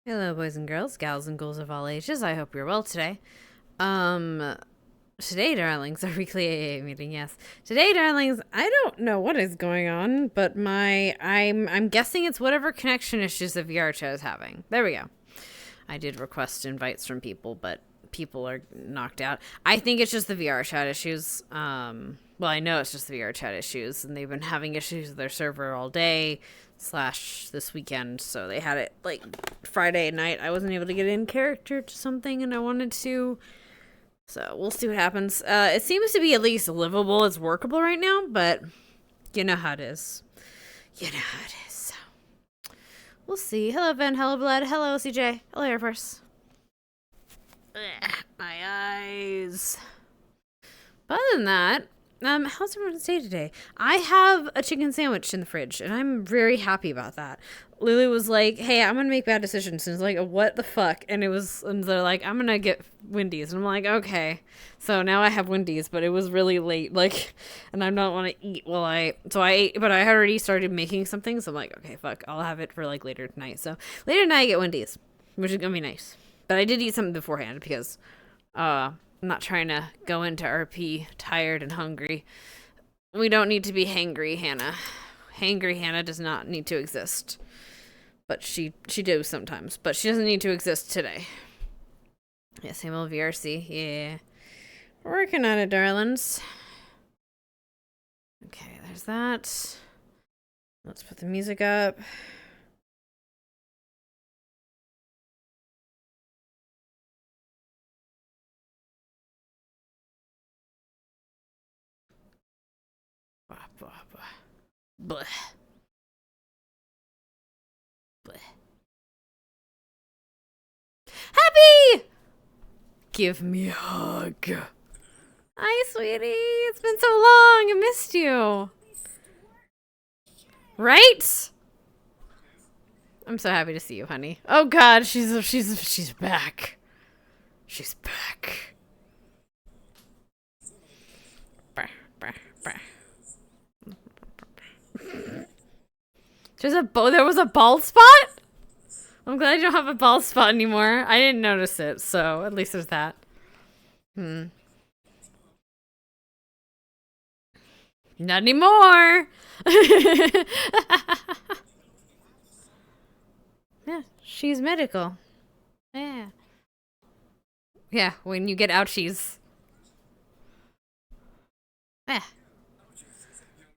Hello, boys and girls, gals and ghouls of all ages. I hope you're well today. Today, darlings, our weekly AA meeting. Yes, today, darlings. I don't know what is going on, but I'm guessing it's whatever connection issues the VR chat is having. There we go. I did request invites from people, but people are knocked out. I think it's just the VR chat issues. Well, I know it's just the VR chat issues, and they've been having issues with their server all day / this weekend. So they had it like Friday night. I wasn't able to get in character to something, and I wanted to. So we'll see what happens. It seems to be at least livable. It's workable right now, but you know how it is. You know how it is. So we'll see. Hello, Ben. Hello, Blood. Hello, CJ. Hello, Air Force. Ugh, my eyes. But other than that, how's everyone's day today? I have a chicken sandwich in the fridge, and I'm very happy about that. Lily was like, "Hey, I'm gonna make bad decisions," and it's like, "What the fuck?" And they're like, "I'm gonna get Wendy's," and I'm like, "Okay." So now I have Wendy's, but it was really late, and I don't want to eat so I ate, but I had already started making something, so I'm like, "Okay, fuck, I'll have it for later tonight." So later tonight I get Wendy's, which is gonna be nice. But I did eat something beforehand because, I'm not trying to go into RP tired and hungry. We don't need to be hangry, Hannah. Hangry Hannah does not need to exist. But she does sometimes. But she doesn't need to exist today. Yeah, same old VRC. Yeah. We're working on it, darlings. Okay, there's that. Let's put the music up. Blah, blah, blah. Bleh. Bleh. Happy! Give me a hug. Hi, sweetie. It's been so long. I missed you. Right? I'm so happy to see you, honey. Oh God, she's back. She's back. There was a bald spot? I'm glad you don't have a bald spot anymore. I didn't notice it, so at least there's that. Not anymore. Yeah, she's medical. Yeah. Yeah, when you get ouchies. Yeah.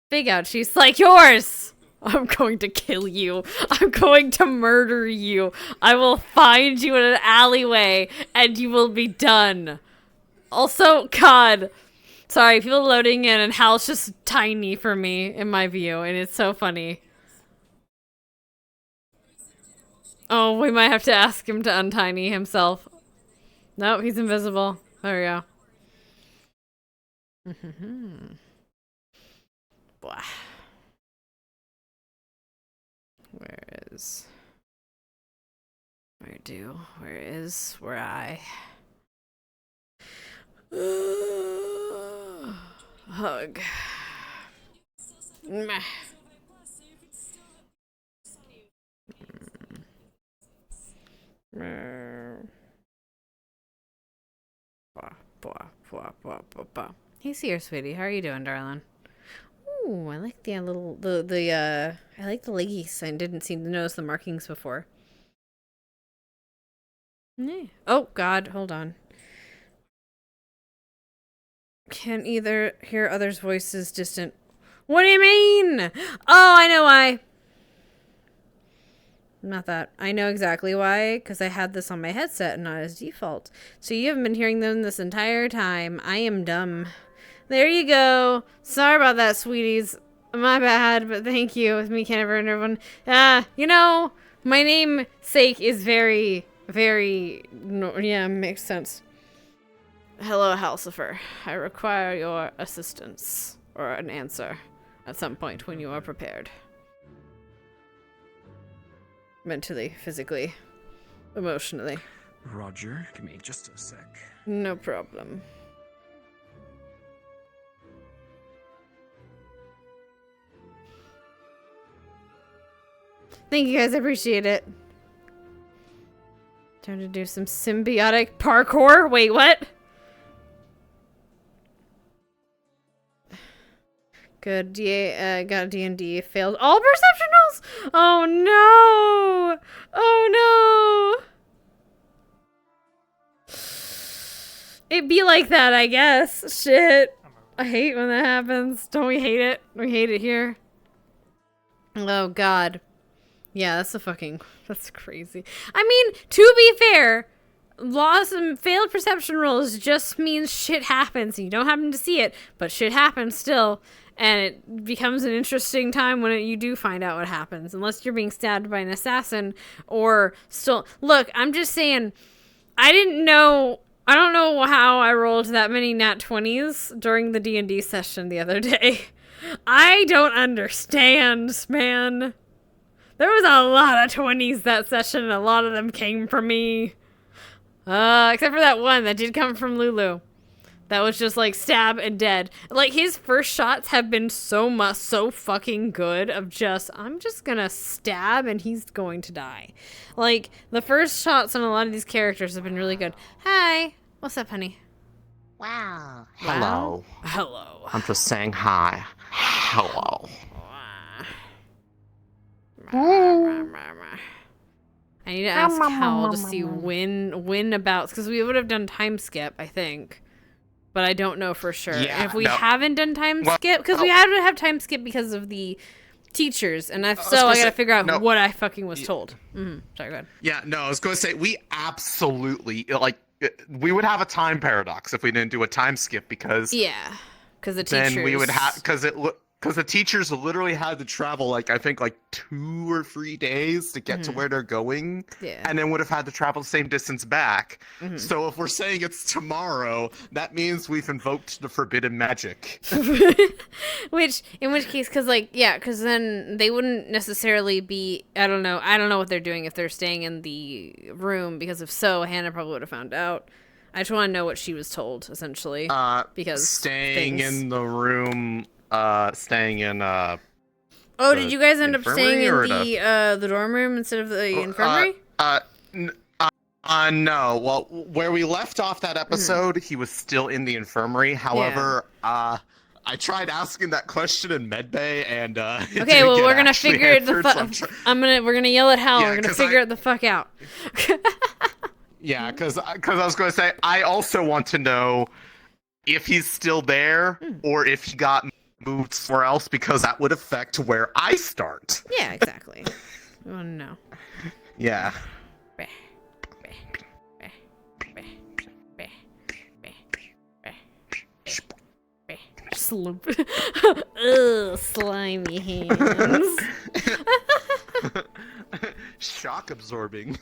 Big ouchies like yours. I'm going to kill you. I'm going to murder you. I will find you in an alleyway and you will be done. Also, God. Sorry, people loading in and Hal's just tiny for me in my view, and it's so funny. Oh, we might have to ask him to untiny himself. Nope, he's invisible. There we go. Blah. Where I? Hug. Meh. He's here, sweetie. How are you doing, darling? Ooh, I like the little I like the leggies. I didn't seem to notice the markings before. Oh God, hold on. Can't either hear others' voices distant. What do you mean? Oh, I know why. Not that. I know exactly why, because I had this on my headset and not as default. So you haven't been hearing them this entire time. I am dumb. There you go. Sorry about that, sweeties. My bad, but thank you. With me, can't ever and everyone. My namesake is very, very. Yeah, makes sense. Hello, Halcifer. I require your assistance or an answer at some point when you are prepared. Mentally, physically, emotionally. Roger, give me just a sec. No problem. Thank you guys, I appreciate it. Time to do some symbiotic parkour. Wait, what? Good. Got D&D. Failed all perception rolls. Oh no! Oh no! It'd be like that, I guess. Shit. I hate when that happens. Don't we hate it? We hate it here. Oh god. Yeah, that's crazy. I mean, to be fair, lost and failed perception rolls just means shit happens and you don't happen to see it, but shit happens still. And it becomes an interesting time when you do find out what happens. Unless you're being stabbed by an assassin or still... Look, I'm just saying, I don't know how I rolled that many nat 20s during the D&D session the other day. I don't understand, man. There was a lot of 20s that session, and a lot of them came from me. Except for that one that did come from Lulu. That was just like stab and dead. Like his first shots have been so fucking good of just, I'm just gonna stab and he's going to die. Like the first shots on a lot of these characters have been really good. Hi. What's up, honey? Wow. Wow. Hello. Hello. I'm just saying hi. Hello. I need to ask Hal to see when about, because we would have done time skip, I think. But I don't know for sure. Yeah, and if we haven't done time skip, because we had to have time skip because of the teachers, and if so, I gotta figure out what I fucking was told. Sorry, go ahead. Yeah, no, I was going to say, we absolutely, like, we would have a time paradox if we didn't do a time skip because... Yeah, because the teachers... Then we would have, because the teachers literally had to travel, like, I think, like, 2 or 3 days to get to where they're going. Yeah. And then would have had to travel the same distance back. So if we're saying it's tomorrow, that means we've invoked the forbidden magic. In which case, because then they wouldn't necessarily be, I don't know what they're doing if they're staying in the room, because if so, Hannah probably would have found out. I just want to know what she was told, essentially. Because staying in the room... staying in did you guys end up staying in the dorm room instead of the infirmary? No. Well, where we left off that episode, he was still in the infirmary. However, I tried asking that question in medbay, and okay, well, we're gonna figure it the fuck. We're gonna yell at Hal. Yeah, we're gonna figure it the fuck out. Yeah, because I was gonna say, I also want to know if he's still there or if he got moved somewhere else, because that would affect where I start. Yeah, exactly. We want to know. Yeah. Slump. Ugh, slimy hands. Shock absorbing.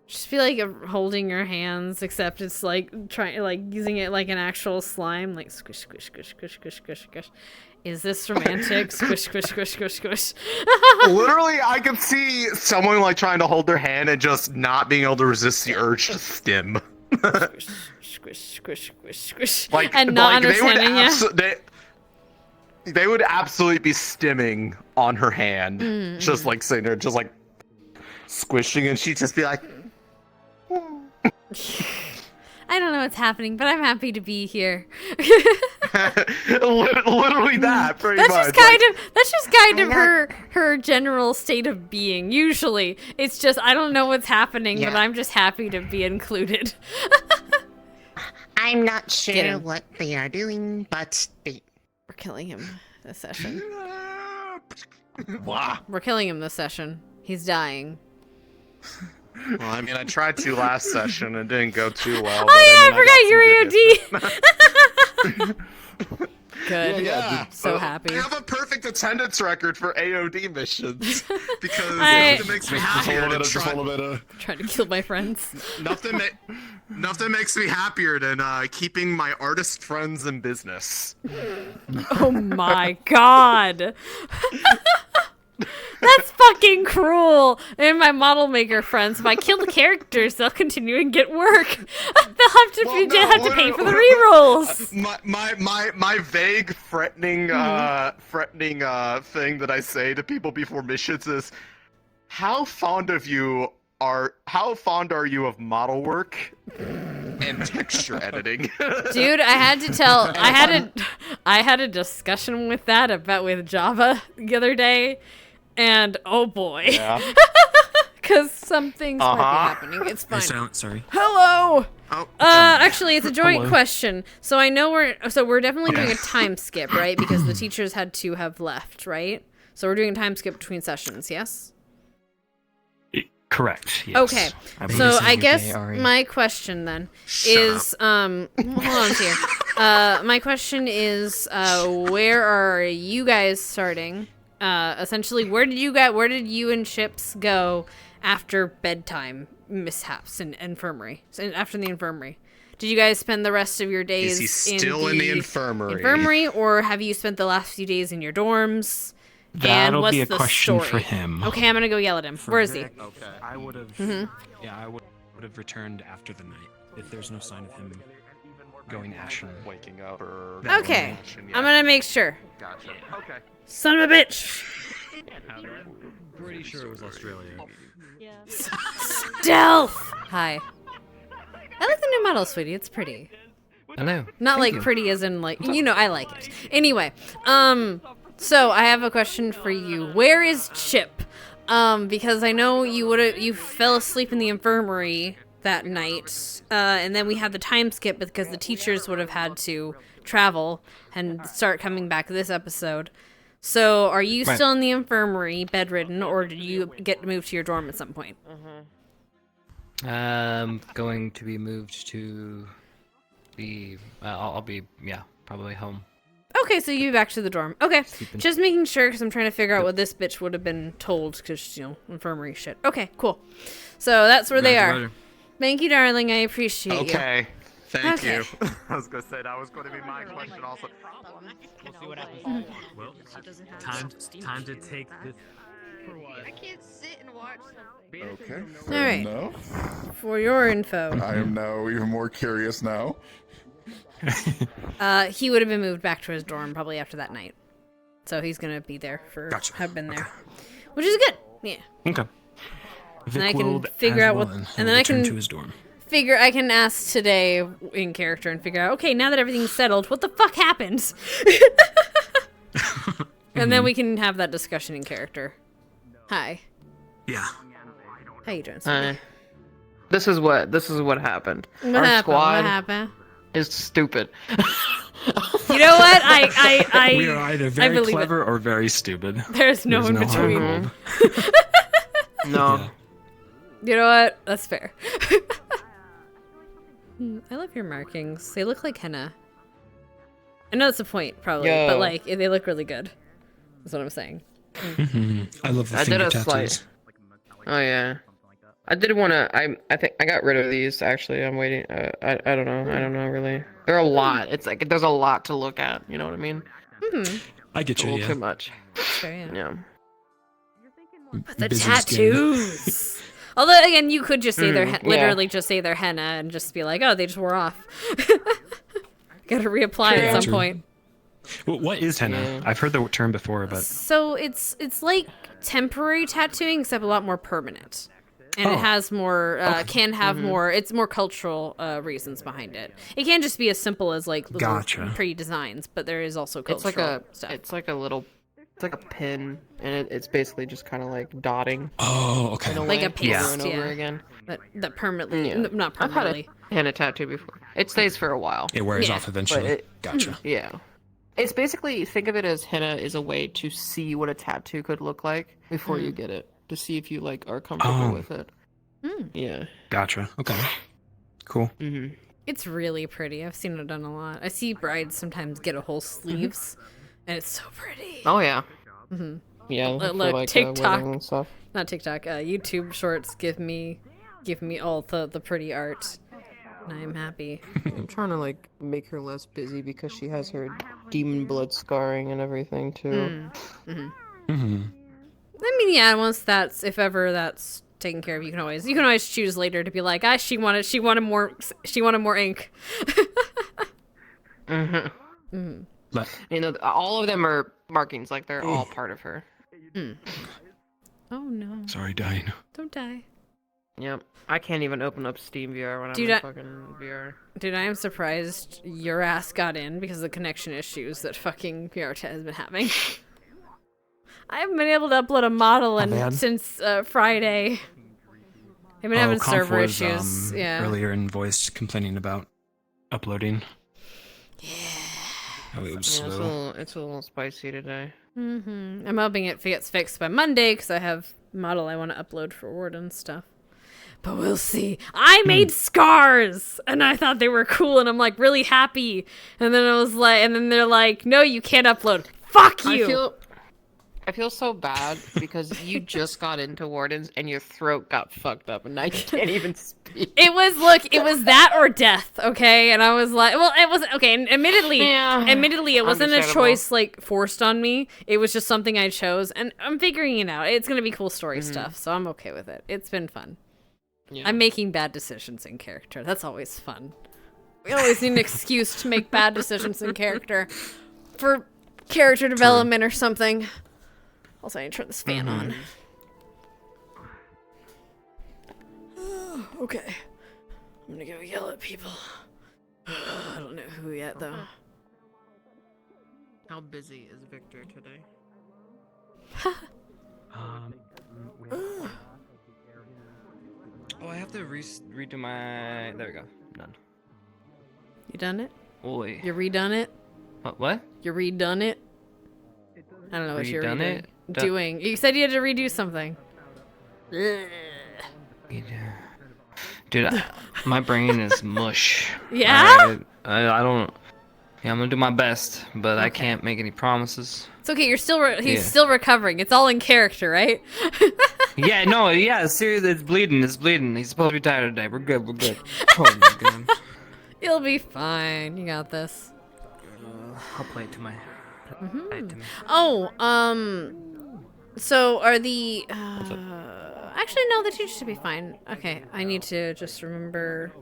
Just feel like holding your hands, except it's like using it like an actual slime, like squish, squish, squish, squish, squish, squish, squish. Is this romantic? Squish, squish, squish, squish, squish. Literally, I could see someone like trying to hold their hand and just not being able to resist the urge to stim. Squish, squish, squish, squish, squish. Like, and not understanding they would absolutely be stimming on her hand, just like sitting there, just like squishing, and she'd just be like. I don't know what's happening, but I'm happy to be here. Literally that, pretty much. That's just kind of her general state of being. Usually, it's just I don't know what's happening, but I'm just happy to be included. I'm not sure what they are doing, but we're killing him this session. Wow. We're killing him this session. He's dying. Well, I mean, I tried to last session and it didn't go too well. I forgot your AOD. Good. Yeah. So happy. I have a perfect attendance record for AOD missions because it makes me happier to try to kill my friends. Nothing makes me happier than keeping my artist friends in business. Oh my god. That's fucking cruel. And my model maker friends, if I kill the characters, they'll continue and get work. They'll have to pay for the rerolls. My vague threatening thing that I say to people before missions is, how fond of you how fond are you of model work and texture editing? Dude, I had a discussion with Java the other day, and oh boy. Yeah. Because some things might be happening. It's fine. Sorry. Hello. Oh, Actually, it's a joint Hello. question. So I know we're definitely doing a time skip, right? Because the teachers had to have left, right? So we're doing a time skip between sessions, yes? Correct. Yes. Okay. believe So so. I guess Ari. my question then is hold on here. My question is where are you guys starting? Essentially, where did you and Chips go after bedtime mishaps and infirmary? So after the infirmary, did you guys spend the rest of your days is he still in the infirmary? Infirmary, or have you spent the last few days in your dorms? And That'll what's be a the question story? for him. Okay, I'm gonna go yell at him. Where is he? Okay. I would have. Mm-hmm. Yeah, I would have returned after the night if there's no sign of him going ashen. Waking up or Okay, Ashen, I'm gonna make sure. Gotcha. Okay. Son of a bitch! Pretty sure it was Australia. Stealth! Hi. I like the new model, sweetie. It's pretty. I know. Not like pretty as in like, I like it. Anyway, so I have a question for you. Where is Chip? Because I know you fell asleep in the infirmary that night, and then we had the time skip because the teachers would have had to travel and start coming back this episode. So are you Right. still in the infirmary, bedridden, or did you get moved to your dorm at some point? Going to be moved to the. I'll be probably home. Okay, so you back to the dorm. Okay, Sleeping. just making sure because I'm trying to figure out what this bitch would have been told because, infirmary shit. Okay, cool. So that's where they are. Thank you, darling. I appreciate you. Okay. Thank Okay. you. I was gonna say that was going to be my question also. We'll see what happens. Well, time to take this. I can't sit and watch something. Okay. All fair right. enough. For your info, I am now even more curious now. he would have been moved back to his dorm probably after that night. So he's going to be there for, Gotcha. have been there. Which is good. Yeah. Okay. And I Vic can will figure as out well, what- and and then he'll I return can- to his dorm. I can ask today in character and figure out, okay, now that everything's settled, what the fuck happened? And then we can have that discussion in character. Hi. Yeah. How you doing, sweetie? Hi. This is what happened. What Our happened? squad What happened? is stupid. You know what? I We are either I very believe clever or very stupid. There's no in There's between. hard Mhm. No. Yeah. You know what? That's fair. I love your markings. They look like henna. I know that's the point, probably, but Yo. like they look really good. That's what I'm saying. I love the I did finger a tattoos. slight. Oh yeah. I did want to. I think I got rid of these. Actually, I'm waiting. I don't know. I don't know really. They're a lot. It's like there's a lot to look at. You know what I mean? I get It's a you. little Yeah. too much. That's fair, yeah. Yeah. But the Busy skin. tattoos. Although again, you could just say they're yeah. literally just say they're henna and just be like, oh, they just wore off. Got to reapply True. at some True. point. Well, what is henna? Yeah. I've heard the term before, but So it's like temporary tattooing, except a lot more permanent, and it Oh. has more can have more. It's more cultural reasons behind it. It can't just be as simple as like little Gotcha. pretty designs, but there is also It's cultural like a. stuff. It's like a little. It's like a pin, and it's basically just kind of like dotting. oh, okay. In a Like way, a paste, over and over yeah. again. that permanently, Yeah. not I've had permanently. a henna tattoo before. It stays for a while. It wears Yeah. off eventually. But Gotcha. Yeah. It's basically, think of it as henna is a way to see what a tattoo could look like before you get it. To see if you like are comfortable Oh. with it. Mm. Yeah. Gotcha. Okay. Cool. Mm-hmm. It's really pretty. I've seen it done a lot. I see brides sometimes get a whole sleeves, and it's so pretty. Oh yeah. hmm Yeah. Look, for, TikTok. wedding and stuff. Not TikTok. YouTube shorts give me all the pretty art, and I am happy. I'm trying to like make her less busy because she has her demon blood scarring and everything too. Mm-hmm. I mean, yeah. Once if ever that's taken care of, you can always choose later to be like, she wanted more ink. Mm-hmm. You know, all of them are markings. Like they're all part of her. Oh no! Sorry, Diane. Don't die. Yep. I can't even open up Steam VR when I'm Dude, in fucking VR. Dude, I am surprised your ass got in because of the connection issues that fucking VRC has been having. I haven't been able to upload a model since Friday. I've been having server was, issues. Yeah. Earlier in voice complaining about uploading. Yeah. Oh, it was slow. It's a little spicy today. I'm hoping it gets fixed by Monday because I have a model I want to upload for Warden stuff. But we'll see. I made scars, and I thought they were cool, and I'm like really happy. And then I was like, and then they're like, no, you can't upload. Fuck you. I feel so bad because you just got into Wardens and your throat got fucked up, and now you can't even speak. It was that or death, okay? And I was like, well, it wasn't okay. And admittedly, it wasn't a choice like forced on me. It was just something I chose, and I'm figuring it out. It's gonna be cool story stuff, so I'm okay with it. It's been fun. Yeah. I'm making bad decisions in character. That's always fun. We always need an excuse to make bad decisions in character for character development or something. Also, I need to turn this fan on. Okay. I'm gonna go yell at people. I don't know who yet, though. How busy is Victor today? Oh, I have to redo my... There we go. Done. You done it? Oi. You redone it? What? You redone it? I don't know what you're Redone it? doing. You said you had to redo something. Dude, my brain is mush. Yeah? I don't... Yeah, I'm gonna do my best, but Okay. I can't make any promises. It's okay, he's still recovering. It's all in character, right? Yeah, no, yeah, seriously, it's bleeding. He's supposed to be tired today. We're good. Oh my god. You'll be fine. You got this. I'll play it to my... Oh, so are the, actually, no, the teachers should be fine. Okay, I need to just remember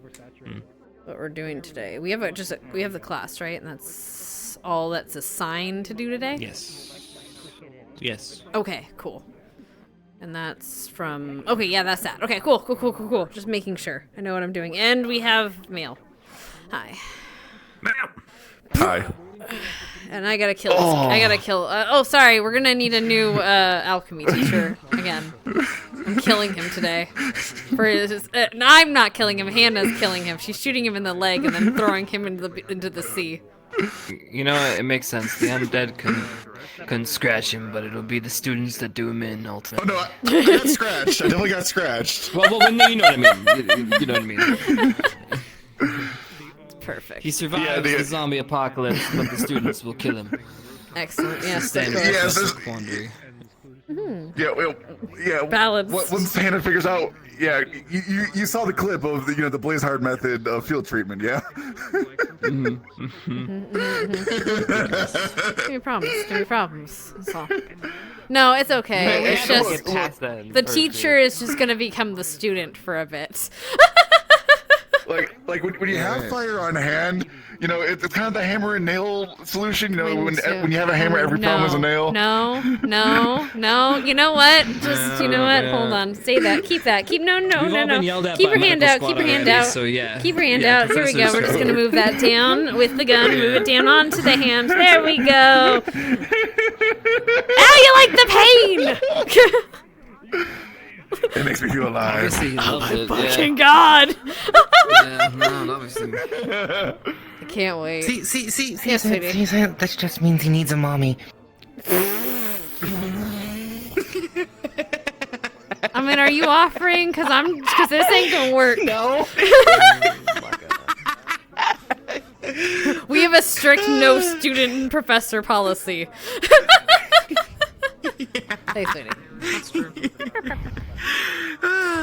what we're doing today. We have the class, right? And that's all that's assigned to do today? Yes. Okay, cool. And that's from, okay, yeah, that's that. Okay, cool. Just making sure I know what I'm doing. And we have mail. Hi. Hi. And I gotta kill this. Oh, sorry. We're gonna need a new alchemy teacher again. I'm killing him today. No, I'm not killing him. Hannah's killing him. She's shooting him in the leg and then throwing him into the sea. You know, it makes sense. The undead couldn't scratch him, but it'll be the students that do him in ultimately. Oh no, I got scratched. I definitely got scratched. Well, you know what I mean. You know what I mean. Perfect. He survives the zombie apocalypse, but the students will kill him. Excellent. Yes. Quandary. Balance. Once Hannah figures out, you saw the clip of the Blaze Hard method of field treatment, yeah. Give me problems. That's all. No, it's okay. It's just the teacher is just gonna become the student for a bit. Like when you have fire on hand, it's kind of the hammer and nail solution. When you have a hammer, every problem is a nail. No. You know what? Hold on. Say that. Keep that. No. Keep your hand out. Keep your hand out. So yeah. Keep your hand out. Here we go. We're just gonna move that down with the gun. Move it down onto the hand. There we go. Ow! You like the pain? It makes me feel alive. Obviously, he loves it. Fucking God! Yeah, no, obviously. I can't wait. See, Yes, sweetie. that just means he needs a mommy. I mean, are you offering? Cause this ain't gonna work. No. We have a strict no student professor policy. Hey, sweetie. That's true.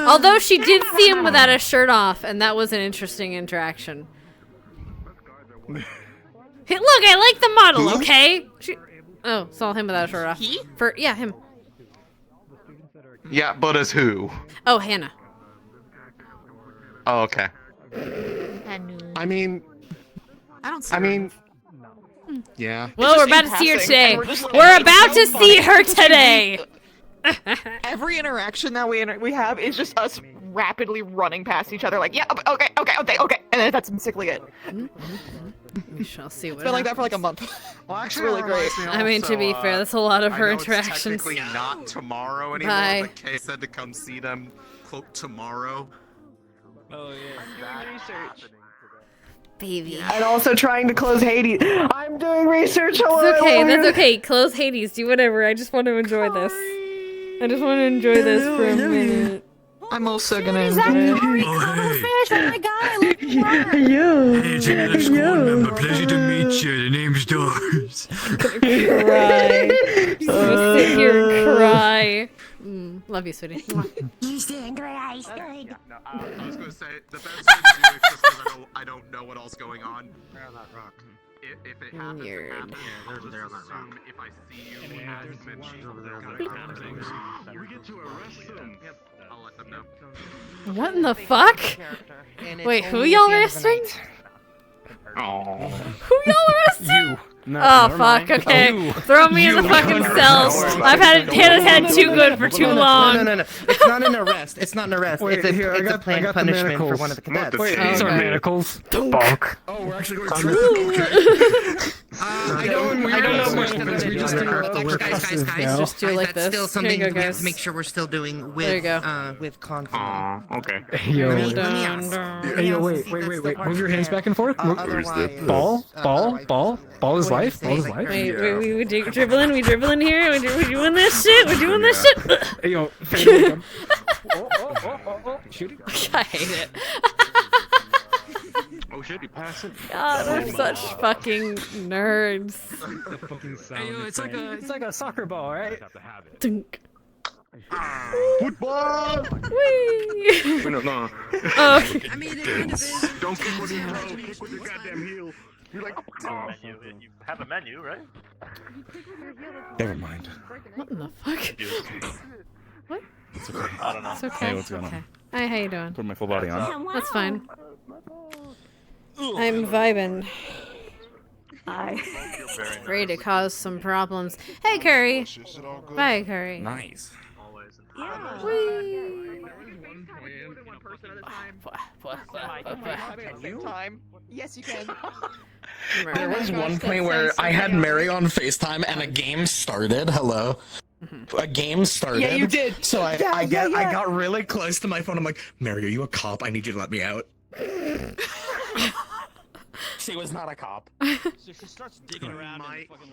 Although she did see him without a shirt off, and that was an interesting interaction. Hey, look, I like the model, okay? Saw him without a shirt off. Him. Yeah, but as who? Oh, Hannah. Oh, okay. I mean, yeah. Well, we're about to see her today. We're about to see her today. Every interaction that we have is just us rapidly running past each other, like, yeah, okay, and then that's basically it. We shall see what It's been like that for like a month. Well, It's actually, really great. I mean, to be fair, that's a lot of her I know it's interactions. technically not tomorrow anymore, Bye. but Kay said to come see them, quote, tomorrow. Oh yeah. I'm doing research. Baby. And also trying to close Hades. I'm doing research. It's okay, that's okay. Close Hades, do whatever. I just want to enjoy this. I just want to enjoy this for a minute. I'm also gonna enjoy it. Oh, hey. Yo. Hey, JLF squad member. Pleasure to meet you. The name's Doris. Cry. Just gonna sit here and cry. Love you, sweetie. He's doing great. No, I was gonna say, the best way to do it is just because I don't know what else going on. If it happens, it Weird. happens. I'll just assume if I see you as mentioned, we get to arrest them. Yep, I'll let them know. What in the fuck? Wait, who y'all arresting? Oh. Who y'all arresting? You. No, Oh never fuck, mind. okay. You. Throw me in the fucking cells. Hannah's had too good for too long. No. It's not an arrest. It's not an arrest. Wait, it's here, a I planned got the punishment for manacles. one of the cadets. Wait, Oh, these are okay. manacles. Bonk. Oh, we're actually going to I don't know much because we just Guys, Just do it like that's this. still something Here you go, we have guys. to make sure we're still doing with There you go. with confidence. Okay. Yo. Let me Dun, ask. dun. Hey, yo, wait. Move your hands back and forth. Otherwise, Ball is life. Ball is life. Wait, we dribbling here. We're doing this shit. We're doing this shit. Hey, yo. Shoot. I hate it. Oh shit, you pass it? God, they're such fucking nerds. Hey, yo, it's like a soccer ball, right? Dunk. Football! Whee! Wait, no. Oh. I mean, it kind of is. Don't kick with your toe, kick with your goddamn heel. You're like, oh. You have a menu, right? Never mind. What in the fuck? What? It's okay. I don't know. It's okay. Hey, what's going okay. on? Hi, how you doing? Put my full body on. That's fine. I'm vibing. Ready to cause some problems. Hey, Curry. Bye, Curry. Nice. Whee! Yes, you can. There was one point where I had Mary on FaceTime and a game started. Hello. A game started. Yeah, you did. So I got really close to my phone. I'm like, Mary, are you a cop? I need you to let me out. She was not a cop. So she starts digging around in the fucking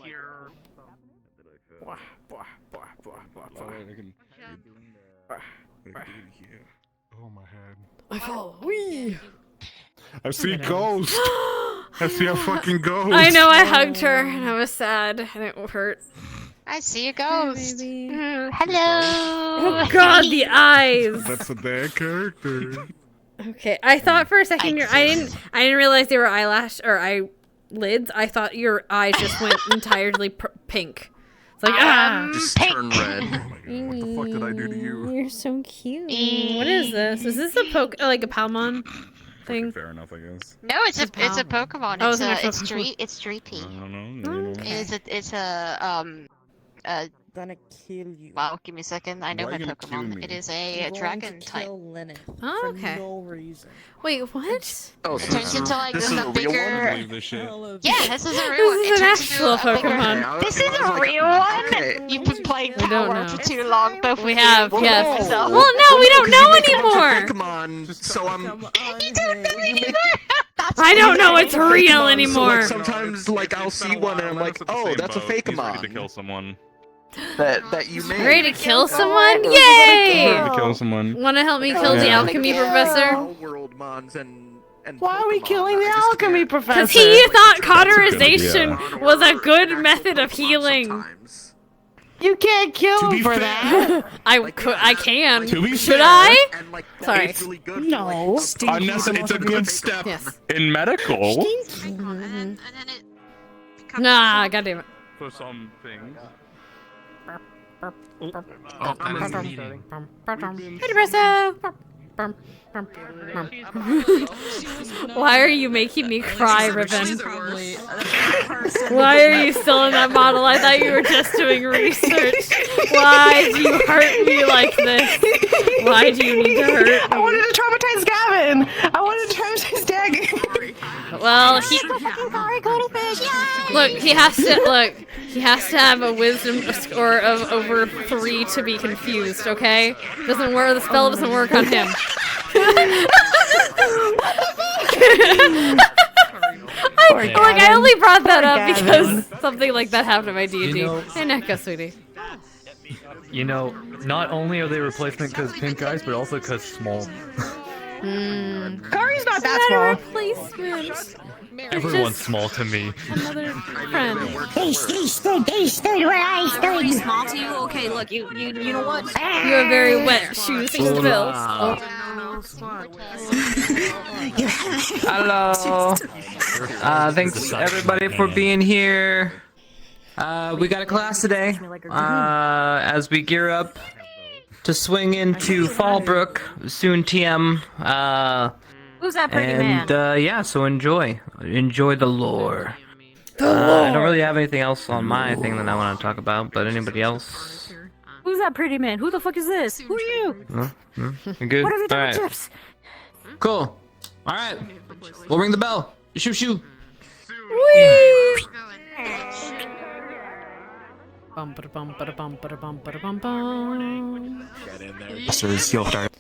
Oh my head. I fall. Whee! I see a ghost. I see a fucking ghost. I know, I hugged her and I was sad and it hurt. I see a ghost. baby. Hello. Oh god, the eyes! That's a bad character. Okay, I thought for a second I didn't realize they were eyelash or eyelids. I thought your eyes just went entirely pink. It's like Just turn red. Oh my god, what the fuck did I do to you? You're so cute. What is this? Is this a like a Palmon thing? Fair enough, I guess. No, it's a Pokemon. Oh, It's it's an actual it's Streepy. I don't know. It's a gonna kill you. Wow, give me a second. I know Why my are you gonna kill Pokemon. me? It is a I'm going dragon to type. kill Lynette Oh, okay. for no reason. Wait, what? Oh, It turns into like this the is a real bigger. one? Believe this shit. Yeah, this is a real one. This It is an turns into actual a bigger- Pokemon. This is a real one. Okay. You've been playing We don't Power know. for too long, both We of you. have, Well, yes. no. Well, no, we don't know anymore. Pokemon, so I'm. You don't know anymore. That's I don't know it's Pokemon, real so, anymore. like, sometimes, like, I'll see one and I'm like, oh, that's a fake He's ready to Amon kill someone. that you made. Ready to kill someone? He's Yay! ready to kill someone. Want to help me kill the Yeah. alchemy professor? World Mons and Why are we Pokemon. killing the I just alchemy can't. professor? Because he thought That's a good cauterization was a good method of healing. Sometimes. You can't kill To him be for fair- that. I can. To be Should fair- I? And, like, Sorry. it's really good No. for, like, Unnecessary. It's a good step Yes. in medical And then it becomes Nah, goddamn it. for some things. Oh, that is the meeting. Hey, Depresso! Why are you making me cry, Ribbon? Why are you still in that model? I thought you were just doing research. Why do you hurt me like this? Why do you need to hurt me? I wanted to traumatize Gavin. I wanted to traumatize Dag. Well, look, he has to have a wisdom score of over 3 to be confused, okay? Doesn't work, the spell doesn't work on him. I only brought that up because something like that happened in my D&D. You know- Hey, Neko, sweetie. You know, not only are they replacement because pink eyes, but also because small. Kari's not that Not a small. replacement. Everyone's small to me. Another friend. They stood where I stood. Small to you? Okay, look, you know what? You have very wet shoes to fill. Hello. Thanks everybody for being here. We got a class today. As we gear up to swing into Fallbrook, soon TM. Who's that pretty man? And yeah, so enjoy the lore. I don't really have anything else on my thing that I want to talk about, but anybody else? Who's that pretty man? Who the fuck is this? Who are you? You good? What have you done All with right. Chips? Cool. All right. We'll ring the bell. Shoo shoo. Whee! Sisters, you'll start.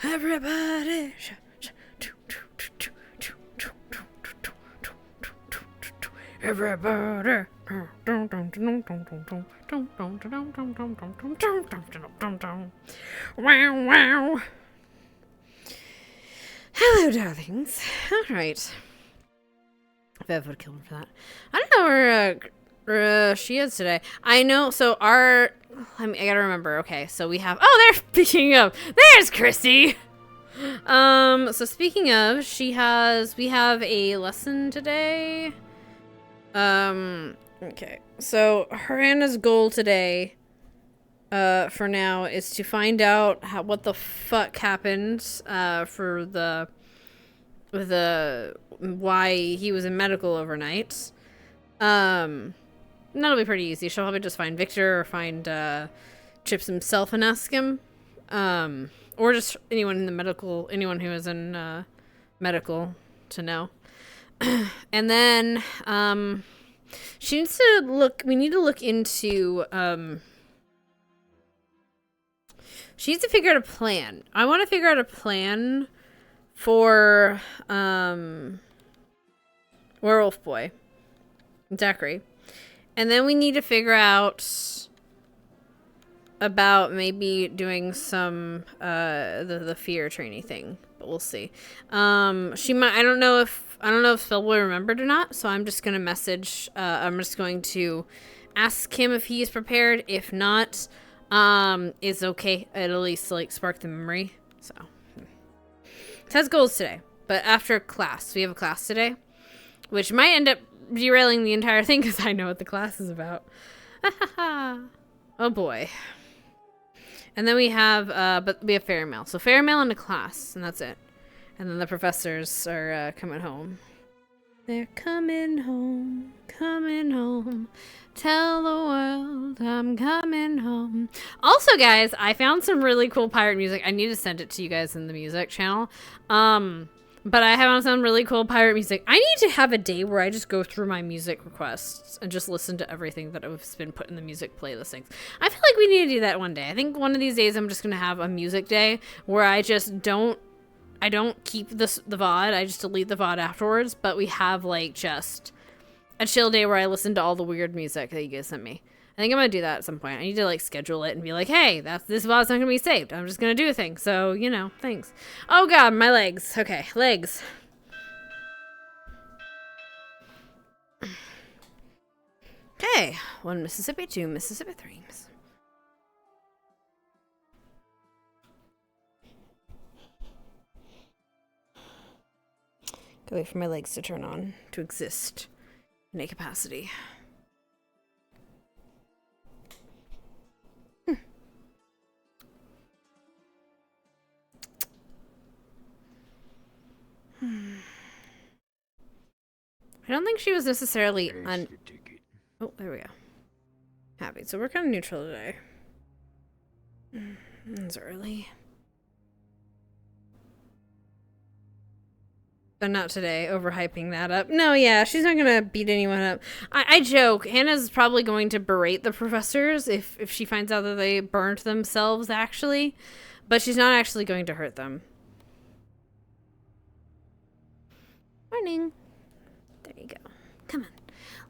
Everybody. Everybody. Wow, wow. Hello, darlings. All right. Bev would kill him for that. I don't know where she is today. I know. So I gotta remember. Okay, so we have. Oh, speaking of, there's Chrissy. So speaking of, we have a lesson today. Okay. So Hannah's goal today, for now, is to find out what the fuck happened, for why he was in medical overnight. That'll be pretty easy. She'll probably just find Victor or find Chips himself and ask him, or just anyone who is in medical to know. And then we need to look into she needs to figure out a plan. I want to figure out a plan for Werewolf Boy, Zachary. And then we need to figure out about maybe doing some the fear training thing, but we'll see. She might. I don't know if Spellboy remembered or not. So I'm just gonna message. I'm just going to ask him if he is prepared. If not, it's okay. It'll at least spark the memory. So it has goals today, but after class, we have a class today, which might end up derailing the entire thing because I know what the class is about. Oh boy. And then we have, but we have Fairy Mail. So Fairy Mail into class, and that's it. And then the professors are coming home. They're coming home, coming home. Tell the world I'm coming home. Also, guys, I found some really cool pirate music. I need to send it to you guys in the music channel. But I found some really cool pirate music. I need to have a day where I just go through my music requests and just listen to everything that has been put in the music playlistings. I feel like we need to do that one day. I think one of these days I'm just going to have a music day where I just don't keep the VOD. I just delete the VOD afterwards. But we have just a chill day where I listen to all the weird music that you guys sent me. I think I'm gonna do that at some point. I need to schedule it and be like, hey, this VOD's not gonna be saved. I'm just gonna do a thing. So, thanks. Oh god, my legs. Okay, legs. Okay, 1 Mississippi, 2 Mississippi, 3 Mississippi. Gotta wait for my legs to turn on to exist in a capacity. I don't think she was necessarily Oh, there we go. Happy. So we're kind of neutral today. It's early. But not today, overhyping that up. No, yeah, she's not gonna beat anyone up. I joke, Hannah's probably going to berate the professors if she finds out that they burned themselves, actually. But she's not actually going to hurt them. Morning. There you go. Come on.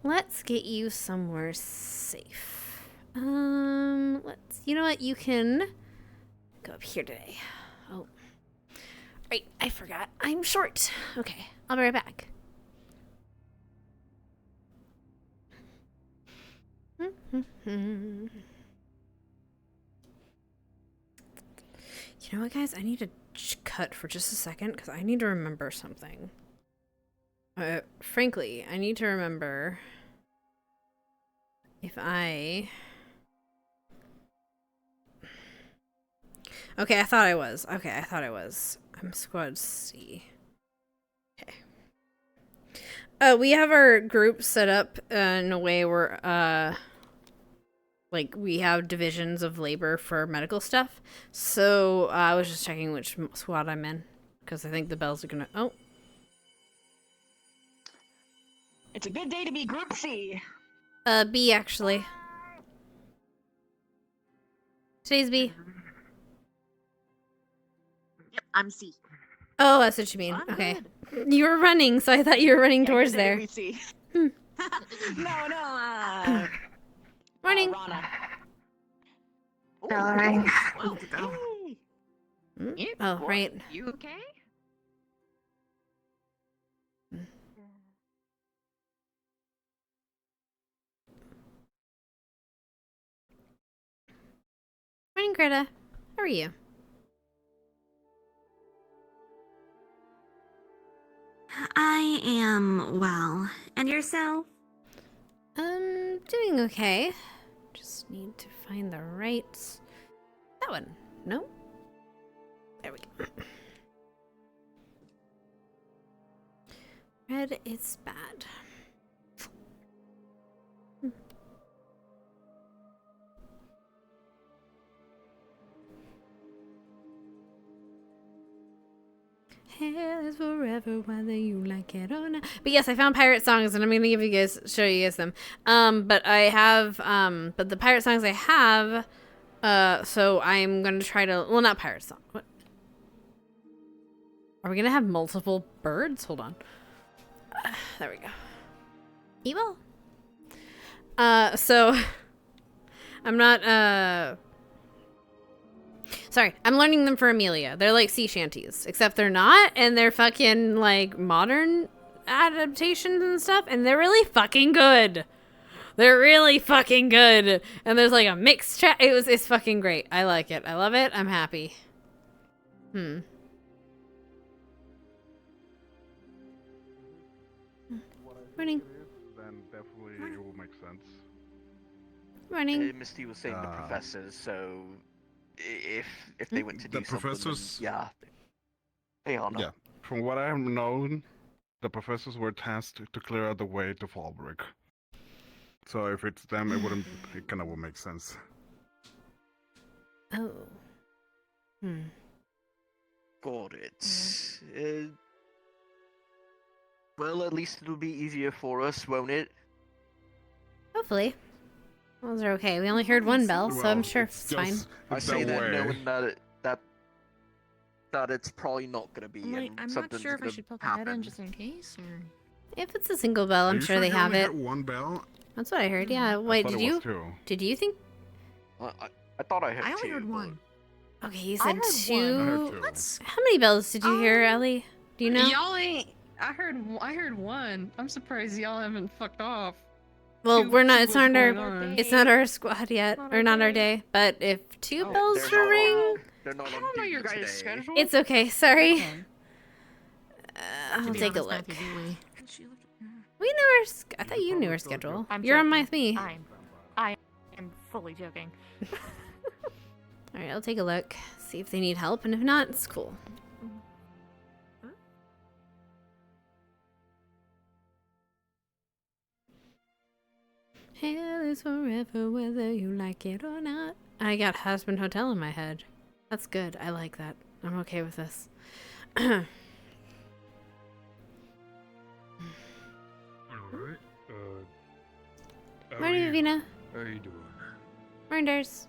Let's get you somewhere safe. You know what? You can go up here today. Oh. Right, I forgot. I'm short. Okay, I'll be right back. You know what, guys? I need to cut for just a second because I need to remember something. Frankly, I need to remember if I... Okay, I thought I was. I'm squad C. Okay. We have our group set up in a way where, like, we have divisions of labor for medical stuff. So, I was just checking which squad I'm in. Because I think the bells are gonna... Oh. It's a good day to be Group C. B, actually. Today's B. Yep, I'm C. Oh, that's what you mean. Okay. Good. You were running, so I thought you were running towards there. No. Morning. Rana. Morning. Well, oh, right. You okay? Morning, Greta. How are you? I am well. And yourself? Doing okay. Just need to find the right... That one. No? There we go. Red is bad. Hell is forever, whether you like it or not. But yes, I found pirate songs, and I'm gonna show you guys them. But I have, but the pirate songs I have, so I'm gonna try to, well, not pirate song. What? Are we gonna have multiple birds? Hold on. There we go. Evil. So I'm not, sorry, I'm learning them for Amelia. They're like sea shanties, except they're not, and they're fucking like modern adaptations and stuff, and they're really fucking good. They're really fucking good. And there's like a mixed chat. It's fucking great. I like it. I love it. I'm happy. Morning. Then definitely it will make sense. Morning. Misty was saying the professors, so if they went to do the something, professors, then, yeah, they are not. Yeah, from what I have known, the professors were tasked to clear out the way to Fallbrook. So if it's them, it kind of will make sense. Oh. Got it. Well, at least it'll be easier for us, won't it? Hopefully. Those are okay. We only heard one bell, so I'm sure it's fine. I say that knowing that it's probably not gonna be. I'm not sure if I should put that in just in case, or if it's a single bell, I'm sure they have it. One bell. That's what I heard. Yeah. Wait, did you? Did you think? I thought I heard two. I only heard one. Okay, you said two. What? How many bells did you hear, Ellie? Do you know? Y'all ain't. I heard one. I'm surprised y'all haven't fucked off. Well, we're not. It's not our squad yet, or not our day. But if two bells should ring, I don't know your guys' schedule. It's okay. Sorry. I'll take a look. We knew her. I thought you knew her schedule. I'm You're on my joking. me. I am fully joking. All right, I'll take a look. See if they need help, and if not, it's cool. Hell is forever, whether you like it or not. I got Husband Hotel in my head. That's good. I like that. I'm okay with this. Alright. Morning, Vivina. How you doing? Morningers.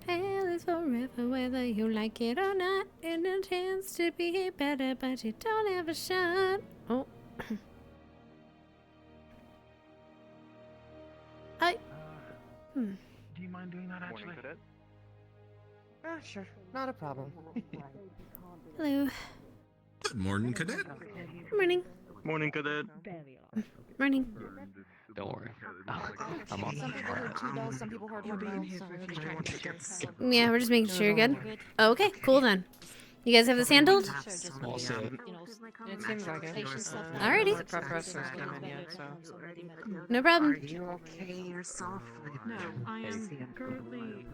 Hell is forever, whether you like it or not. And a chance to be better, but you don't have a shot. Oh. Do you mind doing that actually? Sure. Not a problem. Hello. Good morning, Cadet. Good morning. Morning, Cadet. Morning. Don't worry. I'm on. Some people heard 2 bells, some people heard 1 bell, so we're just trying to get Yeah, we're just making sure you're good. Oh, okay, cool then. You guys have this handled? All set. It seems like it. Alrighty. The professor's come in yet, so. No problem. Are you okay yourself? No, I am currently.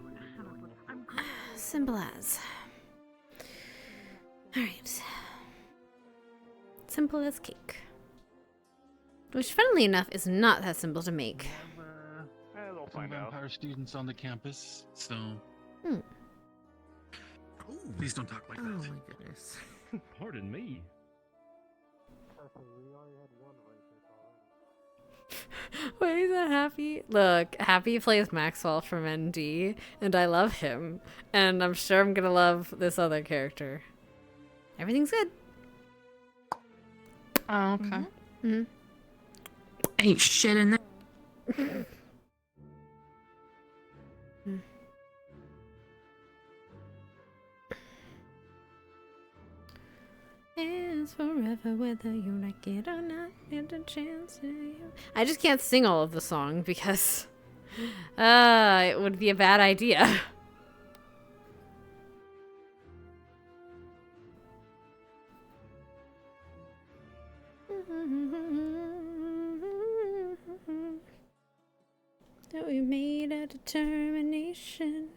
Simple as. Alright. Simple as cake. Which, funnily enough, is not that simple to make. They'll Some vampire students on the campus, so. Hmm. Oh, please don't talk like that. Oh my goodness. Pardon me. Wait, is that Happy? Look, Happy plays Maxwell from ND, and I love him. And I'm sure I'm gonna love this other character. Everything's good. Oh, okay. Mm-hmm. Ain't shit in there. Is forever, whether you like it or not. And a chance to you. I just can't sing all of the song because it would be a bad idea. That we made a determination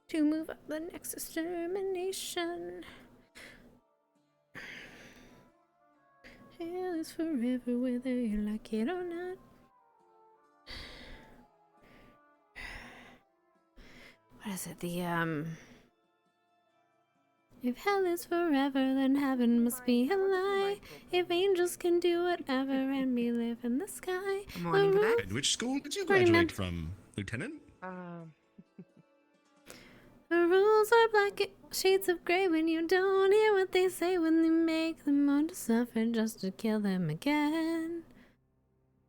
to move up the next extermination. Hell is forever, whether you like it or not. What is it? If hell is forever, then heaven must be a lie. If angels can do whatever and we live in the sky. Morning, Cadet. And which school did you Morning, graduate ma'am. from, Lieutenant? The rules are black shades of gray when you don't hear what they say, when they make them want to suffer just to kill them again.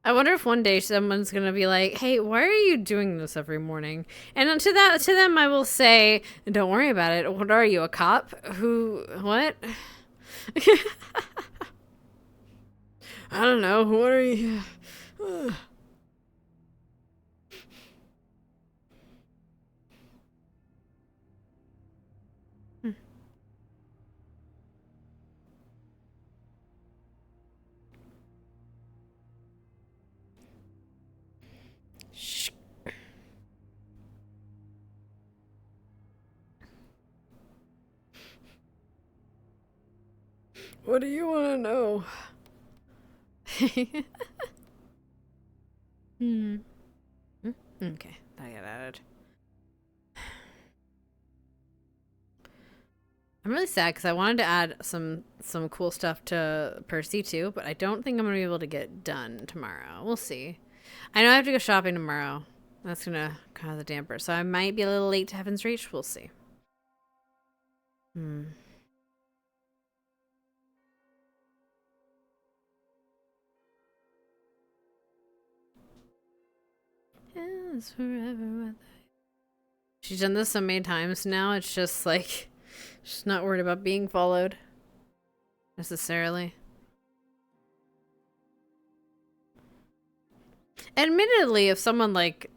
I wonder if one day someone's gonna be like, "Hey, why are you doing this every morning?" And to them, I will say, "Don't worry about it. What are you, a cop? Who? What? I don't know. What are you?" Shh. What do you want to know? Okay, I got added. I'm really sad because I wanted to add some cool stuff to Percy too, but I don't think I'm gonna be able to get it done tomorrow. We'll see. I know I have to go shopping tomorrow. That's gonna cause the damper, so I might be a little late to Heaven's Reach. We'll see. Yes, forever. She's done this so many times now. It's just like she's not worried about being followed necessarily. Admittedly, if someone like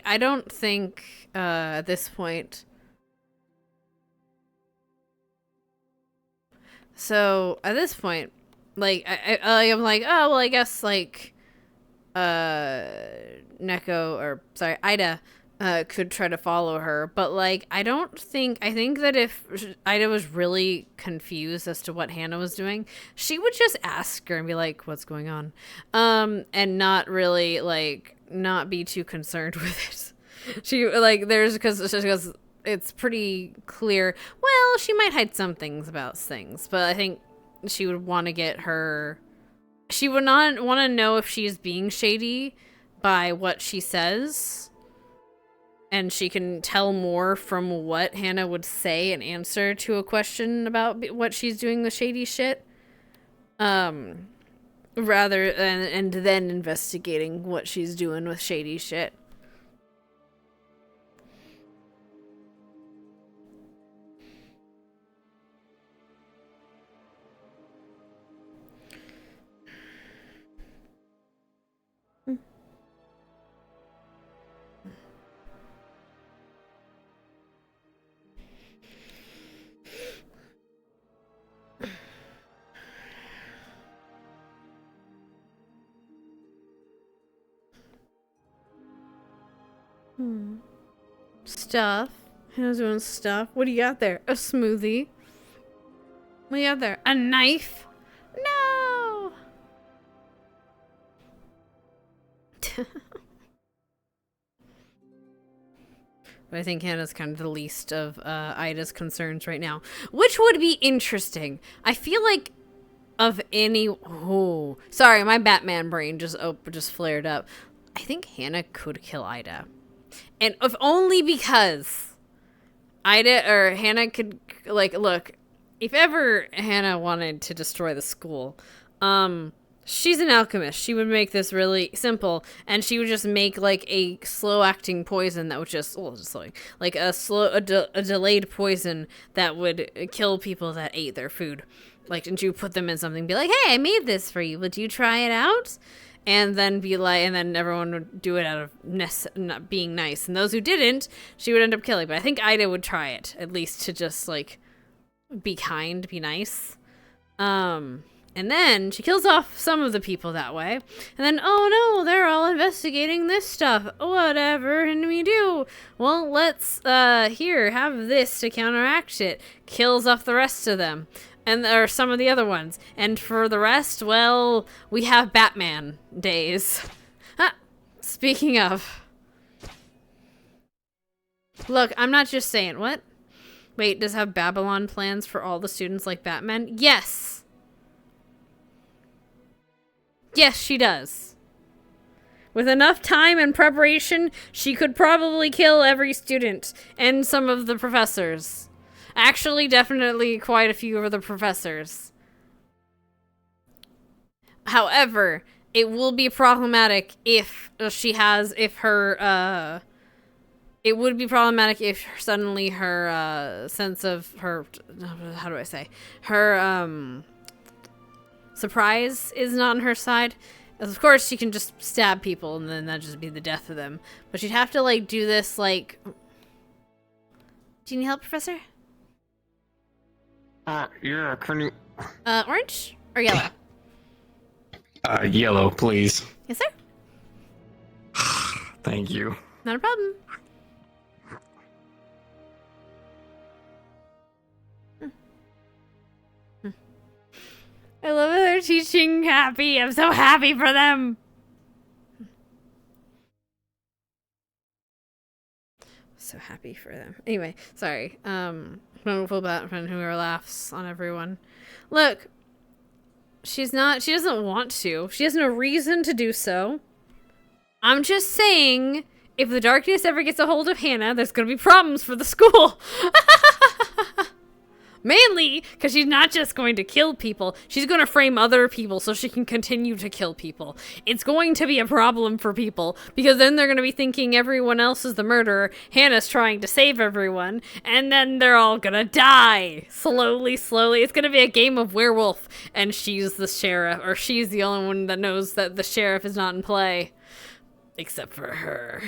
I don't think at this point So at this point, like I'm like, oh well, I guess like Neko, or sorry, Ida could try to follow her, but like I think that if Ida was really confused as to what Hannah was doing, she would just ask her and be like, what's going on, and not really like not be too concerned with it. She like there's because it's pretty clear. Well, she might hide some things about things, but I think she would want to get her. She would not want to know if she's being shady by what she says, and she can tell more from what Hannah would say in answer to a question about what she's doing with shady shit, rather than and then investigating what she's doing with shady shit. Stuff. Hannah's doing stuff. What do you got there? A smoothie. What do you got there? A knife? No! But I think Hannah's kind of the least of Ida's concerns right now. Which would be interesting. I feel like of any... Oh, sorry, my Batman brain just flared up. I think Hannah could kill Ida. And if only because Hannah could, like, look, if ever Hannah wanted to destroy the school, she's an alchemist. She would make this really simple, and she would just make, like, a slow-acting poison that would just, like a delayed poison that would kill people that ate their food. Like, and you put them in something, be like, hey, I made this for you. Would you try it out? And then be like, and then everyone would do it out of not being nice. And those who didn't, she would end up killing. But I think Ida would try it, at least to just, like, be kind, be nice. And then she kills off some of the people that way. And then, oh no, they're all investigating this stuff. Whatever can we do? Well, let's, here, have this to counteract it. Kills off the rest of them. And there are some of the other ones. And for the rest, well, we have Batman days. Speaking of. Look, I'm not just saying, what? Wait, does have Babylon plans for all the students like Batman? Yes! Yes, she does. With enough time and preparation, she could probably kill every student and some of the professors. Actually, definitely quite a few of the professors. However, it will be problematic if it would be problematic if suddenly her, sense of her, how do I say, her, surprise is not on her side. As of course, she can just stab people and then that'd just be the death of them. But she'd have to, like, do this, like... Do you need help, Professor? Yeah, can you... Orange or yellow? Yellow, please. Yes, sir. Thank you. Not a problem. I love how they're teaching happy. I'm so happy for them. So happy for them. Anyway, sorry. Wonderful Batman who laughs on everyone. Look, she doesn't want to. She has no reason to do so. I'm just saying, if the darkness ever gets a hold of Hannah, there's gonna be problems for the school. Mainly because she's not just going to kill people, she's going to frame other people so she can continue to kill people. It's going to be a problem for people because then they're going to be thinking everyone else is the murderer, Hannah's trying to save everyone, and then they're all going to die. Slowly. It's going to be a game of werewolf, and she's the sheriff, or she's the only one that knows that the sheriff is not in play. Except for her.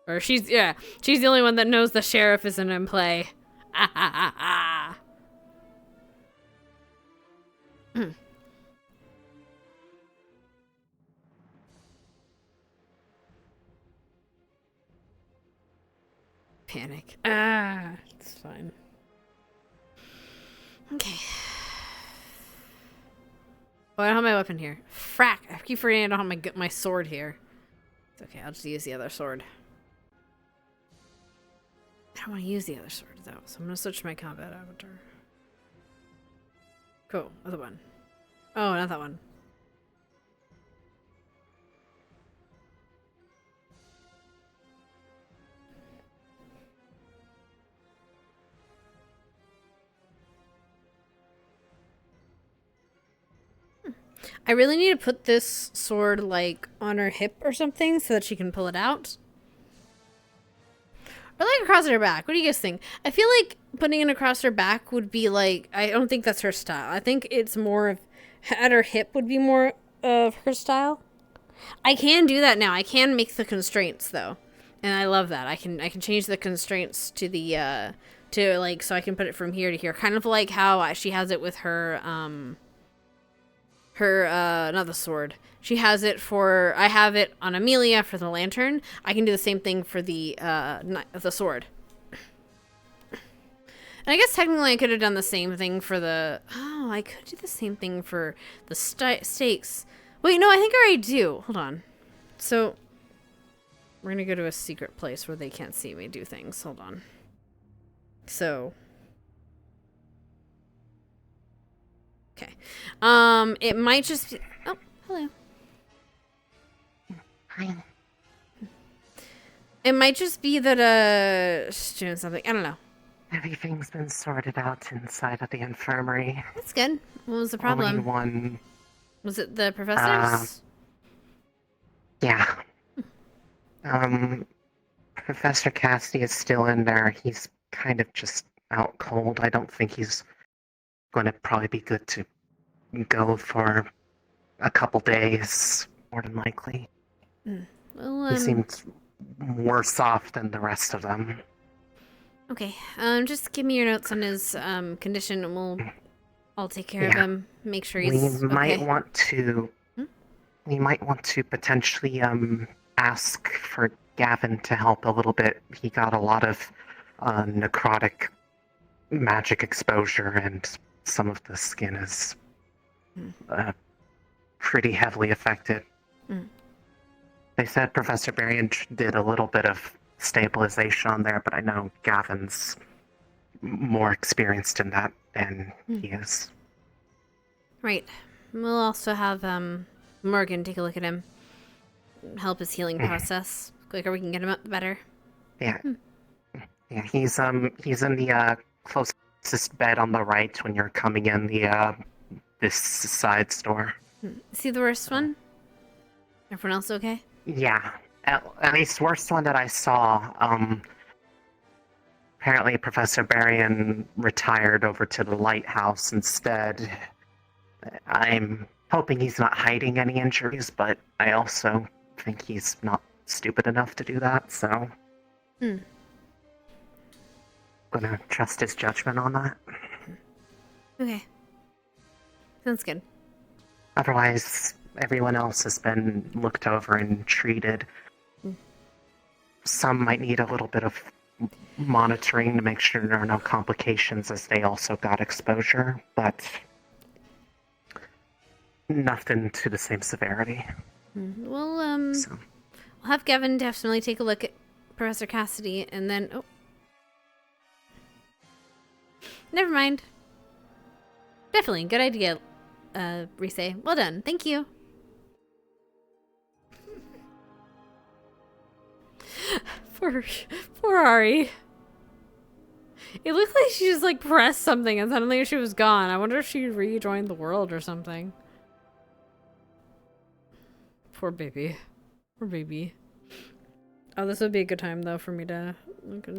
Or she's the only one that knows the sheriff isn't in play. Panic. Ah, it's fine. Okay. Oh, I don't have my weapon here. Frack! I keep forgetting I don't have my sword here. It's okay, I'll just use the other sword. I don't want to use the other sword, though, so I'm going to switch my combat avatar. Cool, other one. Oh, not that one. I really need to put this sword, like, on her hip or something so that she can pull it out. Or, like, across her back. What do you guys think? I feel like putting it across her back would be, like... I don't think that's her style. I think it's more of... At her hip would be more of her style. I can do that now. I can make the constraints, though. And I love that. I can change the constraints to the, to, like, so I can put it from here to here. Kind of like how she has it with her, not the sword. She has it for, I have it on Amelia for the lantern. I can do the same thing for the sword. And I guess technically I could have done the same thing for the, oh, I could do the same thing for the stakes. Wait, no, I think I already do. Hold on. So, we're gonna go to a secret place where they can't see me do things. Hold on. So. Okay. It might just be... Oh, hello. Hi. It might just be that, she's doing something. I don't know. Everything's been sorted out inside of the infirmary. That's good. What was the problem? Only one... Was it the professors? Yeah. Professor Cassidy is still in there. He's kind of just out cold. I don't think he's going to probably be good to go for a couple days, more than likely. Well, He seems worse off than the rest of them. Okay. Just give me your notes on his condition, and I'll take care of him. Make sure he's We might okay. want to. We might want to potentially ask for Gavin to help a little bit. He got a lot of necrotic magic exposure, and some of the skin is pretty heavily affected. They said Professor Berrien did a little bit of stabilization on there, but I know Gavin's more experienced in that than he is. Right. We'll also have Morgan take a look at him. Help his healing process. Quicker we can get him up, the better. Yeah. Yeah, he's in the closest bed on the right when you're coming in the this side store. Is he the worst one? Everyone else okay? Yeah. At least worst one that I saw. Apparently Professor Berrien retired over to the lighthouse instead. I'm hoping he's not hiding any injuries, but I also think he's not stupid enough to do that, so... Gonna trust his judgment on that. Okay. Sounds good. Otherwise, everyone else has been looked over and treated. Some might need a little bit of monitoring to make sure there are no complications, as they also got exposure, but nothing to the same severity. Well, we'll have Gavin definitely take a look at Professor Cassidy, and then... Oh. Never mind. Definitely, good idea, Rise. Well done. Thank you. Poor Ari. It looked like she just, like, pressed something and suddenly she was gone. I wonder if she rejoined the world or something. Poor baby. Poor baby. Oh, this would be a good time, though, for me to look at...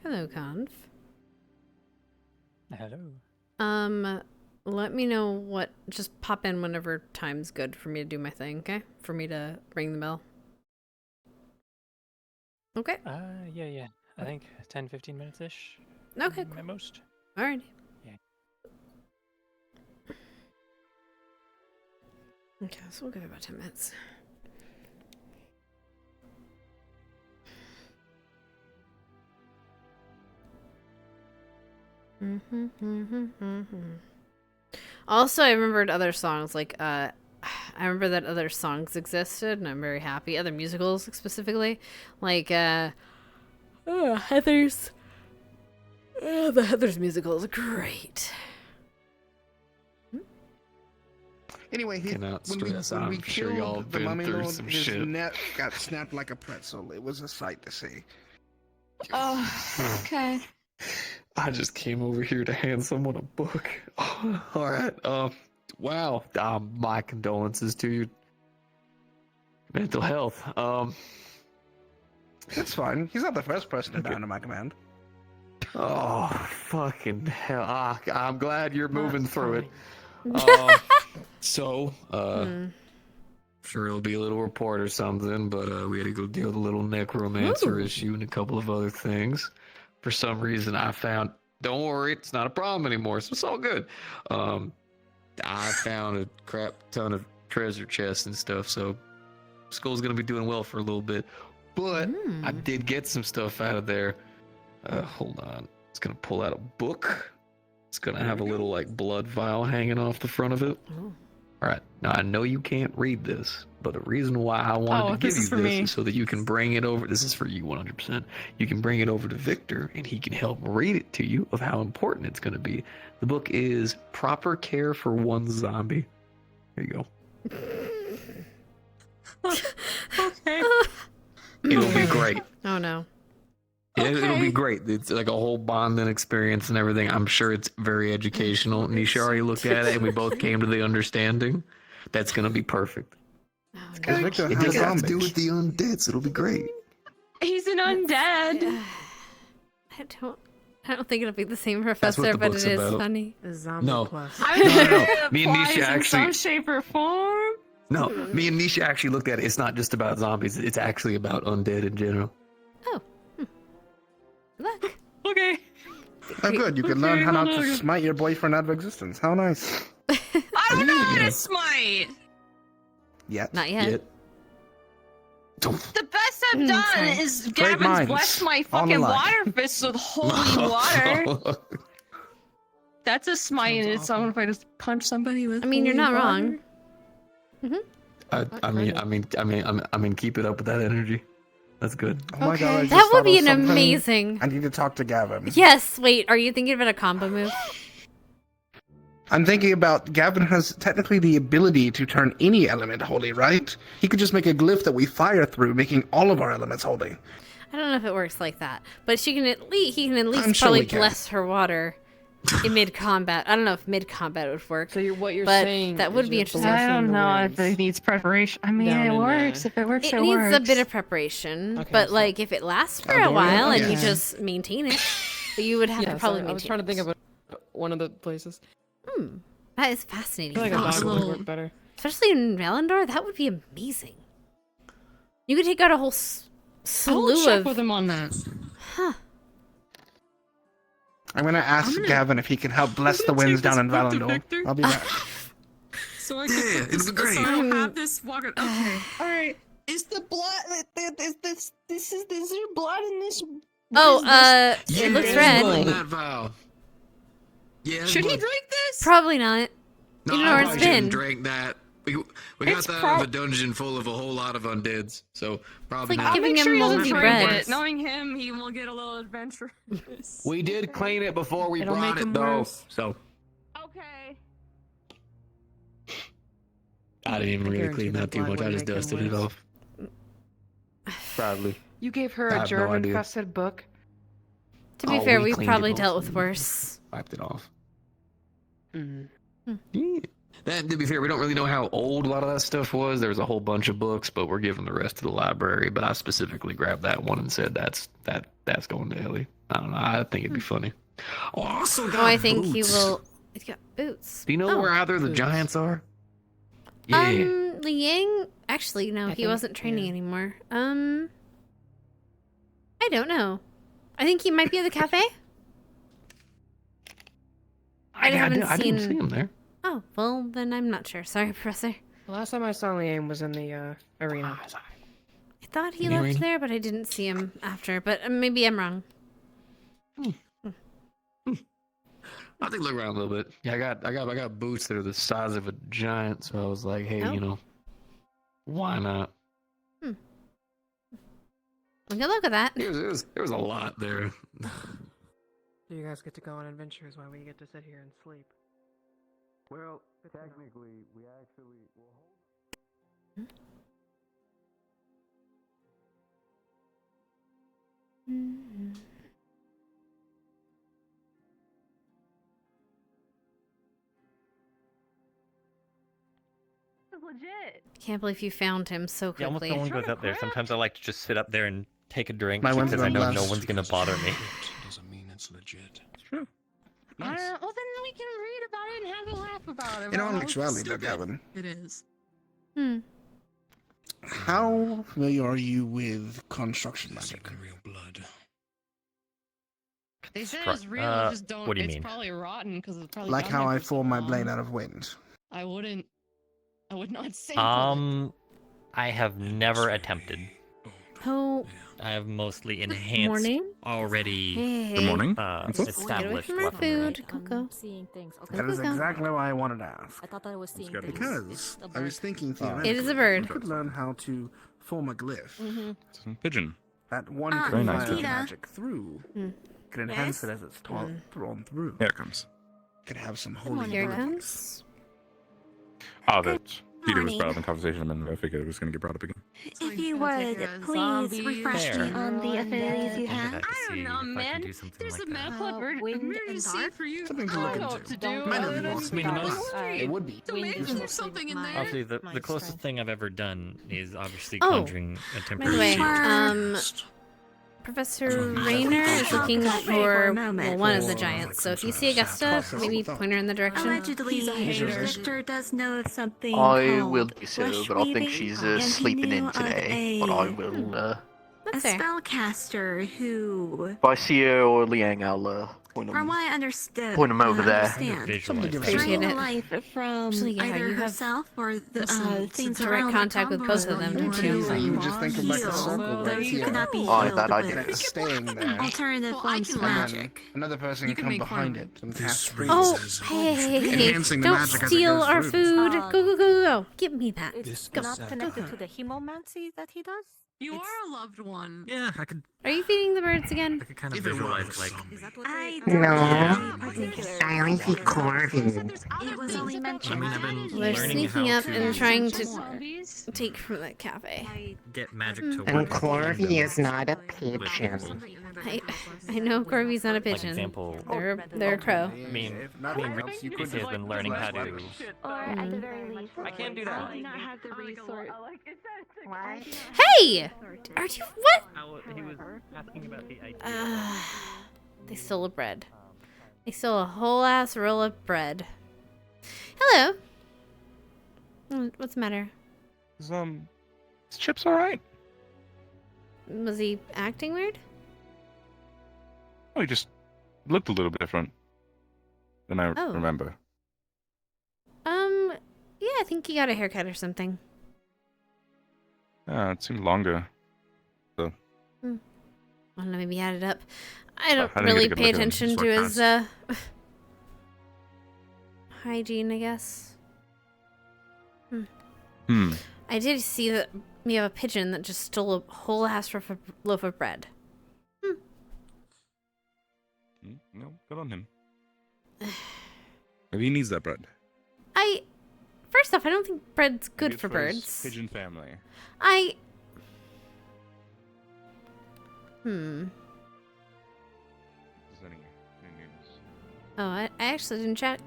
Hello, Conf. Hello. let me know what. Just pop in whenever time's good for me to do my thing, okay? For me to ring the bell. Okay. Yeah. I think 10-15 minutes ish. Okay. At most. Alrighty. Yeah. Okay, so we'll give it about 10 minutes. Also, I remembered other songs, like, I remember that other songs existed, and I'm very happy. Other musicals, specifically. Like, Heather's. Oh, the Heather's musical is great. Anyway, Cannot when we stress, I'm sure killed y'all the been mummy through lord, some his shit. neck got snapped like a pretzel. It was a sight to see. Oh, okay. I just came over here to hand someone a book. All right. Wow. My condolences to your mental health. That's fine. He's not the first person to die under my command. Oh, fucking hell. I'm glad you're moving through it. Sure it'll be a little report or something, but we had to go deal with a little necromancer issue and a couple of other things. For some reason, I found. Don't worry, it's not a problem anymore, so it's all good. I found a crap ton of treasure chests and stuff, so school's gonna be doing well for a little bit. But I did get some stuff out of there. Hold on, it's gonna pull out a book. It's gonna have a little like blood vial hanging off the front of it. All right, now I know you can't read this, but the reason why I wanted to give you this is so that you can bring it over. This is for you 100%. You can bring it over to Victor, and he can help read it to you of how important it's going to be. The book is Proper Care for One Zombie. There you go. Okay. It'll be great. Oh no. It'll be great. It's like a whole bonding experience and everything. I'm sure it's very educational. Nisha already looked at it, and we both came to the understanding. That's going to be perfect. Because Victor It has doesn't have to zombies. do with the undead, so it'll be great. He's an undead. I don't think it'll be the same That's what professor, the but book's it is about. funny. No. I No. Me and applies Nisha in actually. some shape or form. No, me and Nisha actually looked at it. It's not just about zombies. It's actually about undead in general. Look. Okay. Oh, good. You can learn how not hold to on. smite your boyfriend out of existence. How nice. I don't know how to smite. Yet. Not yet. The best I've done sorry. is Great Gavin's minds. blessed my All fucking alike. water fists with holy water. That's a smite in it, so I don't know if I just punch somebody with. I mean, you're holy not water. wrong. I mean, keep it up with that energy. That's good. Oh my God, I just That would thought be of an something. amazing. I need to talk to Gavin. Yes. Wait. Are you thinking about a combo move? I'm thinking about Gavin has technically the ability to turn any element holy, right? He could just make a glyph that we fire through, making all of our elements holy. I don't know if it works like that, but he can at least I'm sure probably we can. bless her water in mid combat. I don't know if mid combat would work. So what you're but saying that is would be you're interesting. I don't know if it needs preparation. I mean, Down it in works. If it works, It it needs works. a bit of preparation, Okay, but so- like if it lasts for Outdoor, a while and you yeah. just maintain it, but you would have to Yeah, probably so I was maintain. trying to think it. of one of the places. That is I fascinating. feel like a thought. dog would work better. Especially in Valandor, that would be amazing. You could take out a whole I'll slew check of. with him on that. Huh. I'm gonna ask Gavin if he can help bless the winds down in Valandor. I'll be back. So I Yeah, it'll be great. So I don't have this walking. Okay. All right. Is the blood? This is there blood in this? Oh, Yeah, it looks there's red. blood in that vial. Yeah, there's Should he blood. drink this? Probably not. No, You know I where probably it's shouldn't been. drink that. We got It's that out of a dungeon full of a whole lot of undeads, so probably like not. giving Make sure him he doesn't moldy drink bread. it. Knowing him, he will get a little adventurous. We did clean it before we It'll brought make it, him though. worse. So Okay. I didn't even I really guarantee clean that that too blood much. I would just make him dusted it worse. off. Probably. You gave her I a have no idea. germ-infested book. To be Oh, fair, we we've cleaned it probably off. dealt with worse. Wiped it off. Mm. Yeah. That, to be fair, we don't really know how old a lot of that stuff was. There was a whole bunch of books, but we're giving the rest to the library. But I specifically grabbed that one and said that's going to Ellie. I don't know. I think it'd be funny. Oh, I also got Oh, I think he boots. will. It's got boots. Do you know where either of the giants are? Yeah. Liang? Actually, no, he wasn't training anymore. I don't know. I think he might be at the cafe. I didn't see him there. Oh, well, then I'm not sure. Sorry, Professor. The last time I saw Liam was in the arena. I thought he left there, but I didn't see him after. But maybe I'm wrong. I think look around a little bit. Yeah, I got boots that are the size of a giant, so I was like, hey, you know, why not? Well, good luck with that. There was a lot there. Do you guys get to go on adventures while we get to sit here and sleep? Well, technically, we actually Legit. Can't believe you found him so Yeah, almost quickly. no one goes up there. Sometimes I like to just sit up there and take a drink My one's because I know gonna no last. one's gonna bother me. Doesn't mean it's legit. It's true. Well, then we can read about it and have a laugh about it. In all Well, actuality, though, stupid. Gavin, It is. how familiar are you with construction magic? Real blood. They said Right. it's real. I just don't. What do you it's mean? probably rotten because it's probably Like down how there I for so form my blade long. out of wind. I wouldn't. I would not say. I have never attempted. Oh. I have mostly enhanced Morning. already. Hey. Good morning. Established Get away from our weaponry. food. Go. Seeing things. Okay. That is exactly why I wanted to ask. I thought that I was seeing things. Because I was thinking It theoretically, is a bird. you could learn how to form a glyph. It's a pigeon. That one Very can nice. fire Tita. magic through. Could enhance it as it's thrown through. Here it comes. Could have some holy Here it verdict. comes. Oh, that Peter was brought up in conversation, and I figured it was going to get brought up again. If you would, please refresh me on the abilities you have. I don't know, man. There's a medical emergency for you. Something to I look don't know into. what to do. Might not be I'm most- I mean, the most- It would be. So maybe there's something in there. Obviously, the closest thing I've ever done is obviously Oh, conjuring a By temporary the way, shield. Professor Rayner is looking for one of the giants. So if you see Augusta, maybe point her in the direction. Allegedly, Victor does know of something I called will do so, but I think she's sleeping in today. But I will. a spellcaster who, If I see her or Liang, I'll point from them. what I understood, Point 'em over there. Appreciate it. life from Actually, yeah, either you have herself or the things direct around contact the with both of them, don't you? You just think of like a circle right You here. cannot be Oh, healed that I with did. Staying there. alternative forms of And then magic. another person You can can come make fun behind of it and cast freeze. Oh, hey, Enhancing the don't magic as it steal goes our through. food. Go. Give me that. It's Go. not connected to the hemomancy that he does. You are a loved one. Yeah, I could Are you feeding the birds again? kind of visualize it like. I No. particular. I only see Corvin. It was only mentioned. I mean, I've been They're learning sneaking how up to and trying to Zombies? take from the cafe. get magic to work. And in Corvy tandem is not a with pigeon. I know Corby's not a Like pigeon. example, They're a crow. I mean, If nothing else, you could Reese has been learning how to. Or at the very least, I can't do that. I do not have the resource. Hey! Are you what? He was asking about the idea. They stole a bread. They stole a whole ass roll of bread. Hello. What's the matter? Is Chip's alright? Was he acting weird? Oh, he just looked a little bit different than I Oh. remember. Yeah, I think he got a haircut or something. It seemed longer. So, I don't know, maybe he had it up. I don't I didn't get really a good pay look at him. attention Just to walked his hygiene, I guess. I did see that we have a pigeon that just stole a whole ass loaf of bread. No, good on him. Maybe he needs that bread. First off, I don't think bread's good Maybe for it's his birds. Pigeon family. Is there any news? Oh, I actually didn't check.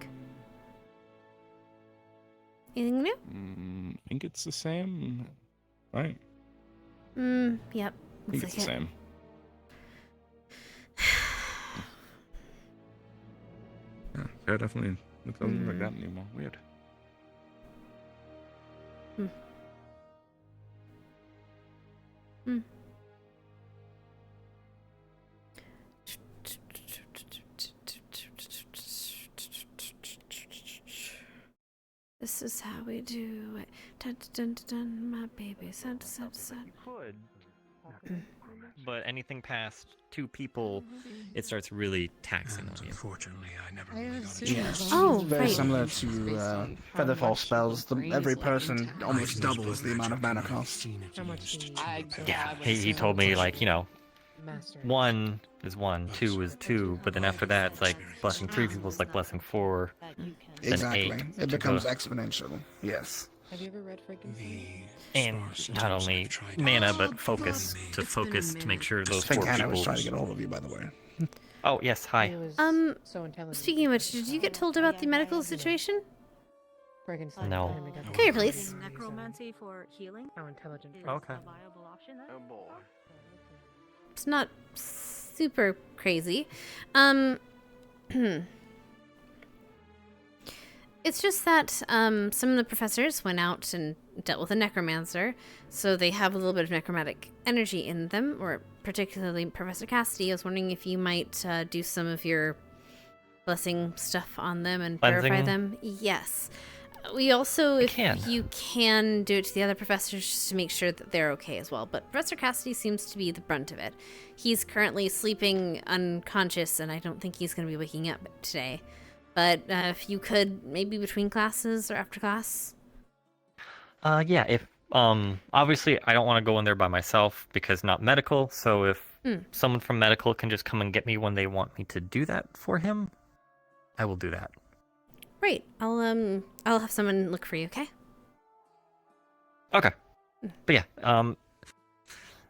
Anything new? I think it's the same, right? Yep. I think it's the same. Yeah, definitely. It doesn't look like that anymore. Weird. Hmm. Hmm. This is how we do it. Dun, dun, dun, dun, my baby. Dun, dun, dun, Could. But anything past 2 people, it starts really taxing on you. Unfortunately, I never Yes. Oh, very right. similar to Featherfall spells. Every person almost doubles the amount of mana cost. Yeah, he told me, like, you know, 1 is 1, 2 is 2, but then after that, it's like blessing 3 people is like blessing 4, then Exactly. 8. It becomes exponential. Yes. Have you ever read Frankenstein? And not only mana, but focus. To focus to make sure those 4 I think Hannah people... was trying to get a hold of you, by the way. Oh, yes, hi. Speaking of which, did you get told about the medical situation? No. Come here, please. Necromancy for healing. How intelligent. Okay. A viable option then? Oh boy. It's not super crazy. It's just that some of the professors went out and dealt with a necromancer, so they have a little bit of necromantic energy in them, or particularly Professor Cassidy. I was wondering if you might do some of your blessing stuff on them and purify Cleansing? them. Yes. We also, if you can, do it to the other professors just to make sure that they're okay as well. But Professor Cassidy seems to be the brunt of it. He's currently sleeping unconscious, and I don't think he's going to be waking up today. But if you could, maybe between classes or after class. Yeah, if, obviously I don't want to go in there by myself because not medical, so if someone from medical can just come and get me when they want me to do that for him, I will do that. Great. I'll have someone look for you, okay? Okay. But yeah,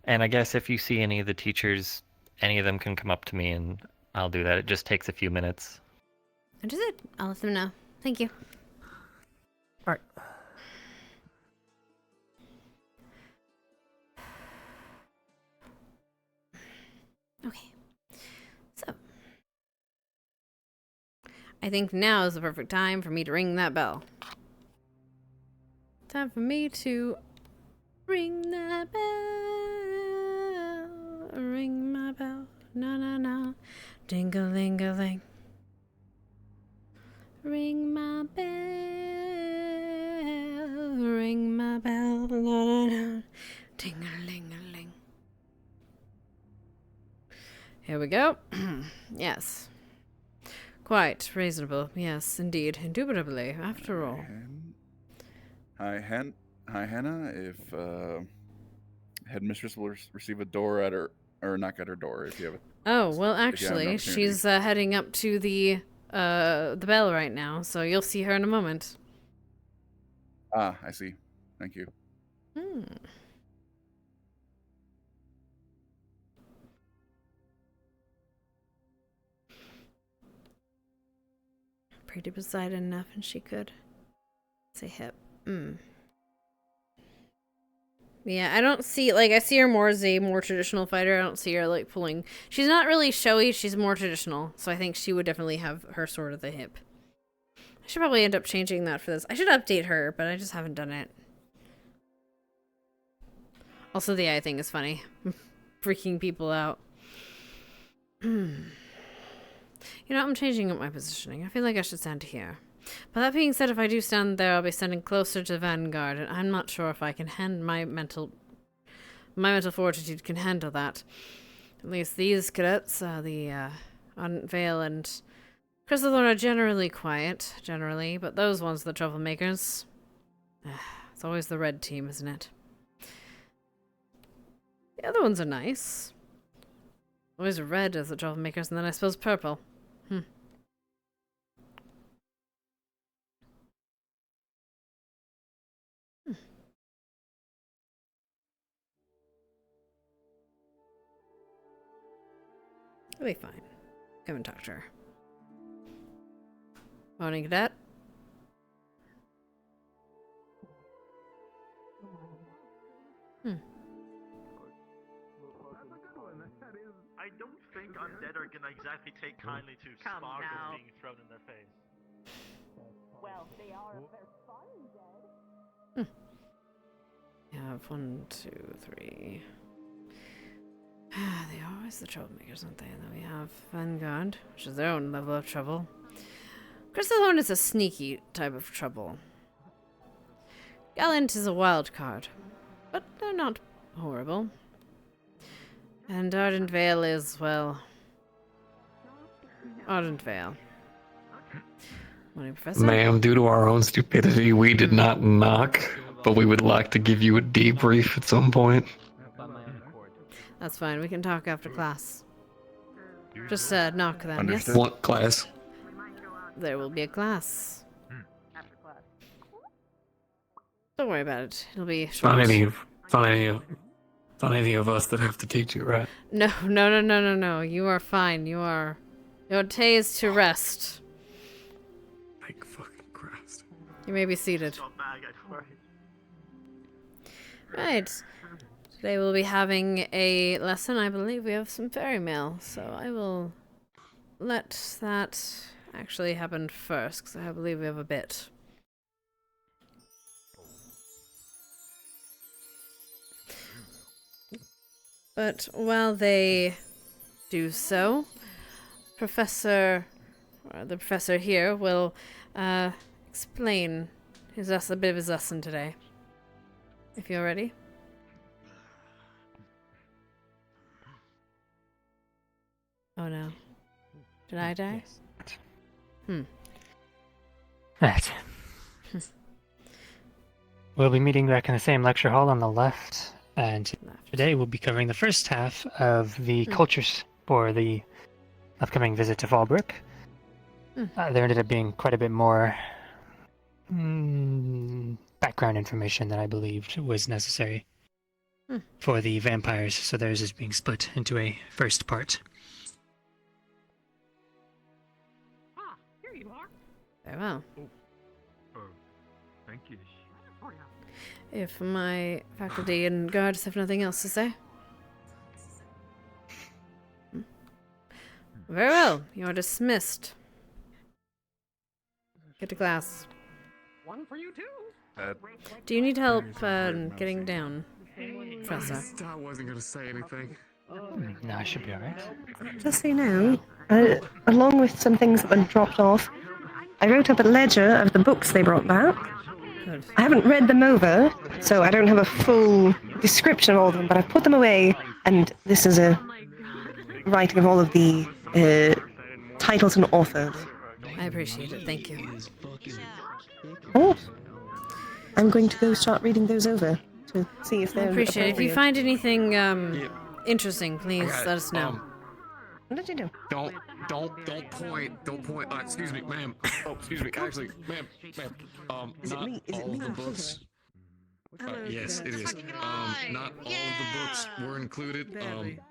and I guess if you see any of the teachers, any of them can come up to me and I'll do that. It just takes a few minutes. Understood. I'll let them know. Thank you. Alright. Okay. So, I think now is the perfect time for me to ring that bell. Time for me to ring that bell. Ring my bell. Na na na. Ding-a-ling-a-ling. Ring my bell. Ring my bell. Na na na. Ding-a-ling-a-ling. Here we go. Yes. Quite reasonable. Yes, indeed. Indubitably, after all. Hi, Hannah. If headmistress will receive a door at her, or knock at her door, if you have. Oh well, if you have an actually, opportunity. she's heading up to the bell right now, so you'll see her in a moment. Ah, I see. Thank you. Hmm. Pretty beside enough, and she could say hip. Yeah, I don't see, like, I see her more as a more traditional fighter. I don't see her, like, pulling. She's not really showy, she's more traditional. So I think she would definitely have her sword at the hip. I should probably end up changing that for this. I should update her, but I just haven't done it. Also, the eye thing is funny. Freaking people out. You know, I'm changing up my positioning. I feel like I should stand here. But that being said, if I do stand there, I'll be standing closer to the vanguard, and I'm not sure if I can handle my mental fortitude can handle that. At least these cadets, the Unveil and Chrysathorn are generally quiet, but those ones are the troublemakers. It's always the red team, isn't it? The other ones are nice. Always red as the troublemakers, and then I suppose purple. It'll be fine. Come and talk to her. Morning, cadet. I I don't think undead are gonna exactly take kindly to sparkles being thrown in their face. Well, they are if they're fun dead. We have 1, 2, 3. They are always the troublemakers, aren't they? And then we have Vanguard, which is their own level of trouble. Crystalhorn is a sneaky type of trouble. Gallant is a wild card, but they're not horrible. And Ardent Vale is, well... Ardent Vale. Morning, Professor. Ma'am, due to our own stupidity, we did not knock, but we would like to give you a debrief at some point. That's fine, we can talk after class. Just knock then, Understood. yes? What class? There will be a class. Don't worry about it. It'll be short. Not any of us that have to teach you, right? No. You are fine. You're tased to rest. Thank fucking Christ. You may be seated. Right. Today we'll be having a lesson. I believe we have some fairy mail, so I will let that actually happen first, because I believe we have a bit. But while they do so, the professor here will explain a bit of his lesson today. If you're ready. Oh no. Did I die? Right. We'll be meeting back in the same lecture hall on the left, and today we'll be covering the first half of the cultures for the upcoming visit to Fallbrook. There ended up being quite a bit more background information that I believed was necessary for the vampires, so theirs is being split into a first part. Here you are. Very well. Thank you. If my faculty and guards have nothing else to say. Very well. You are dismissed. Get to class. One for you too. Do you need help getting down, Professor? I wasn't gonna say anything. No, I should be alright. Just so you know, along with some things that were dropped off, I wrote up a ledger of the books they brought back. Good. I haven't read them over, so I don't have a full description of all of them, but I've put them away, and this is a writing of all of the titles and authors. I appreciate it. Thank you. Oh, I'm going to go start reading those over to see if I they're appreciate it. If you appropriate. find anything interesting, please let us know. What did you do? Don't point. Don't point. Excuse me, ma'am. Oh, excuse me. Actually, ma'am. Is it Not me? Is it all me? of the books. Yes, it is. Not all of the books were included.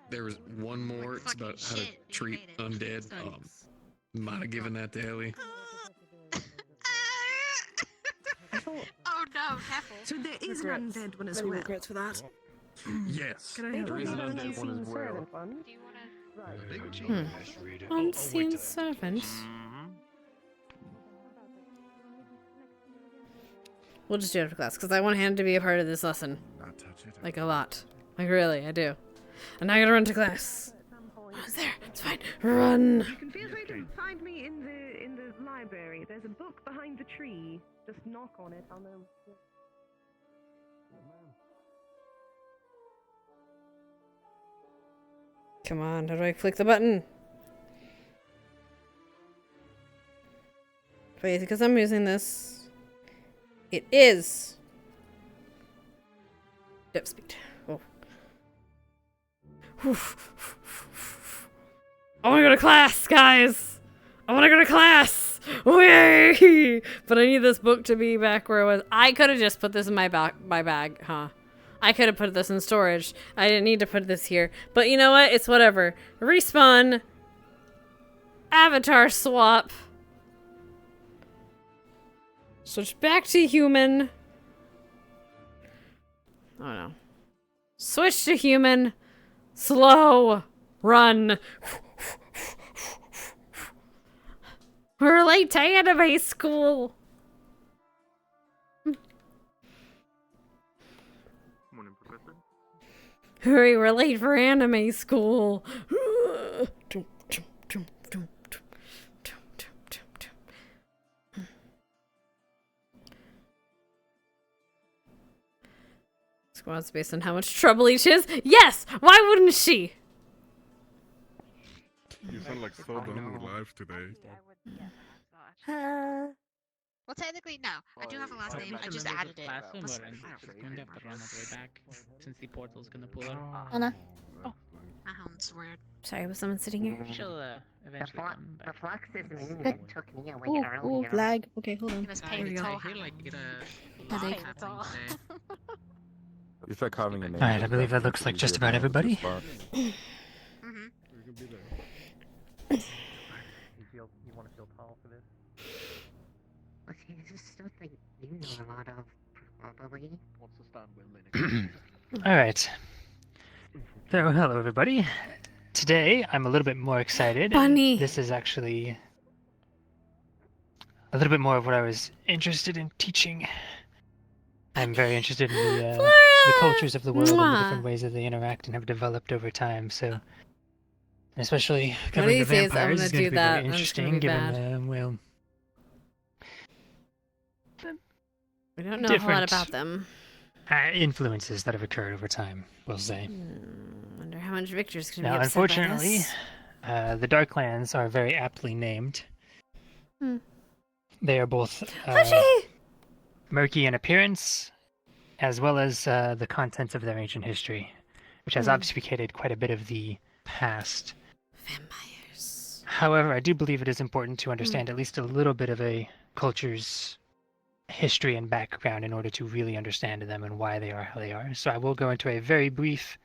There was one more. It's about how to treat undead. Might have given that to Ellie. Oh no, careful. So there is an undead one as well. Regrets for that. Yes. Can I have there is an an undead one as well. Unseen servant. We'll just do it after class, because I want Hannah to be a part of this lesson. Not touch it. Like, a lot. Like, really, I do. And I gotta run to class. Oh, it's there. It's fine. Run! You can feel free to find me in the library. There's a book behind the tree. Just knock on it. I'll know. Come on, how do I click the button? Wait, because I'm using this. It is. Dip speed. Oh. I want to go to class, guys! I want to go to class! Whee! But I need this book to be back where it was. I could have just put this in my bag, huh? I could have put this in storage. I didn't need to put this here. But you know what? It's whatever. Respawn. Avatar swap. Switch back to human. Oh no. Switch to human. Slow. Run. We're late to anime school. Morning, Professor. Hurry, we're late for anime school. Squad's based on how much trouble each is. Yes! Why wouldn't she? You sound like so done with life today. Well, technically, no. I do have a last name. I just added it. Just gonna have to run all the way back since the portal's gonna pull her. Anna. Oh. My hound's weird. Sorry, was someone sitting here? She'll eventually come back. The flux is mean that it took me away earlier. Oh, lag. Okay, hold on. He was paying I toll. hear like it Headache. happening today. You start carving a name. Alright, I believe that looks like just about everybody. Mm-hmm. You want to feel tall for this? Okay, this is stuff that you know a lot of, probably. Wants to stand willing. Alright. So, hello everybody. Today, I'm a little bit more excited. Bunny. This is actually a little bit more of what I was interested in teaching. I'm very interested in the cultures of the world and the different ways that they interact and have developed over time. So, especially covering the vampires is going to be very interesting, given well, we don't know a whole lot about them. Influences that have occurred over time, we'll say. Wonder how much Victor's going to be Now, upset by unfortunately, this. the Darklands are very aptly named. They are both murky in appearance, as well as the contents of their ancient history, which has obfuscated quite a bit of the past. Vampires. However, I do believe it is important to understand at least a little bit of a culture's history and background in order to really understand them and why they are how they are. So I will go into a very brief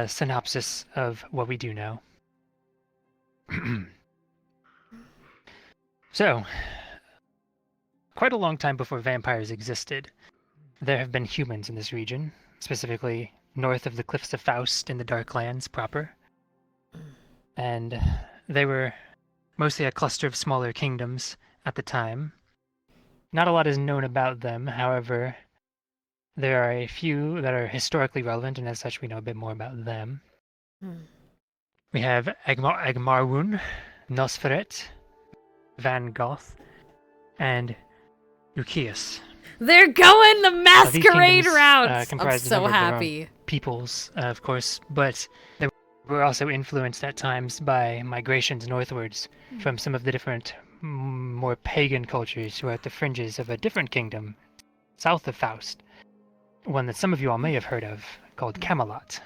synopsis of what we do know. So, quite a long time before vampires existed, there have been humans in this region, specifically north of the Cliffs of Faust in the Darklands proper. And they were mostly a cluster of smaller kingdoms at the time. Not a lot is known about them, however, there are a few that are historically relevant, and as such we know a bit more about them. We have Agmarwun, Nosferet, Van Goth, and Ukias. They're going the These masquerade kingdoms, route. I'm comprised a so number of their own happy. peoples, of course, but they were also influenced at times by migrations northwards from some of the different more pagan cultures who are at the fringes of a different kingdom south of Faust, one that some of you all may have heard of, called Camelot.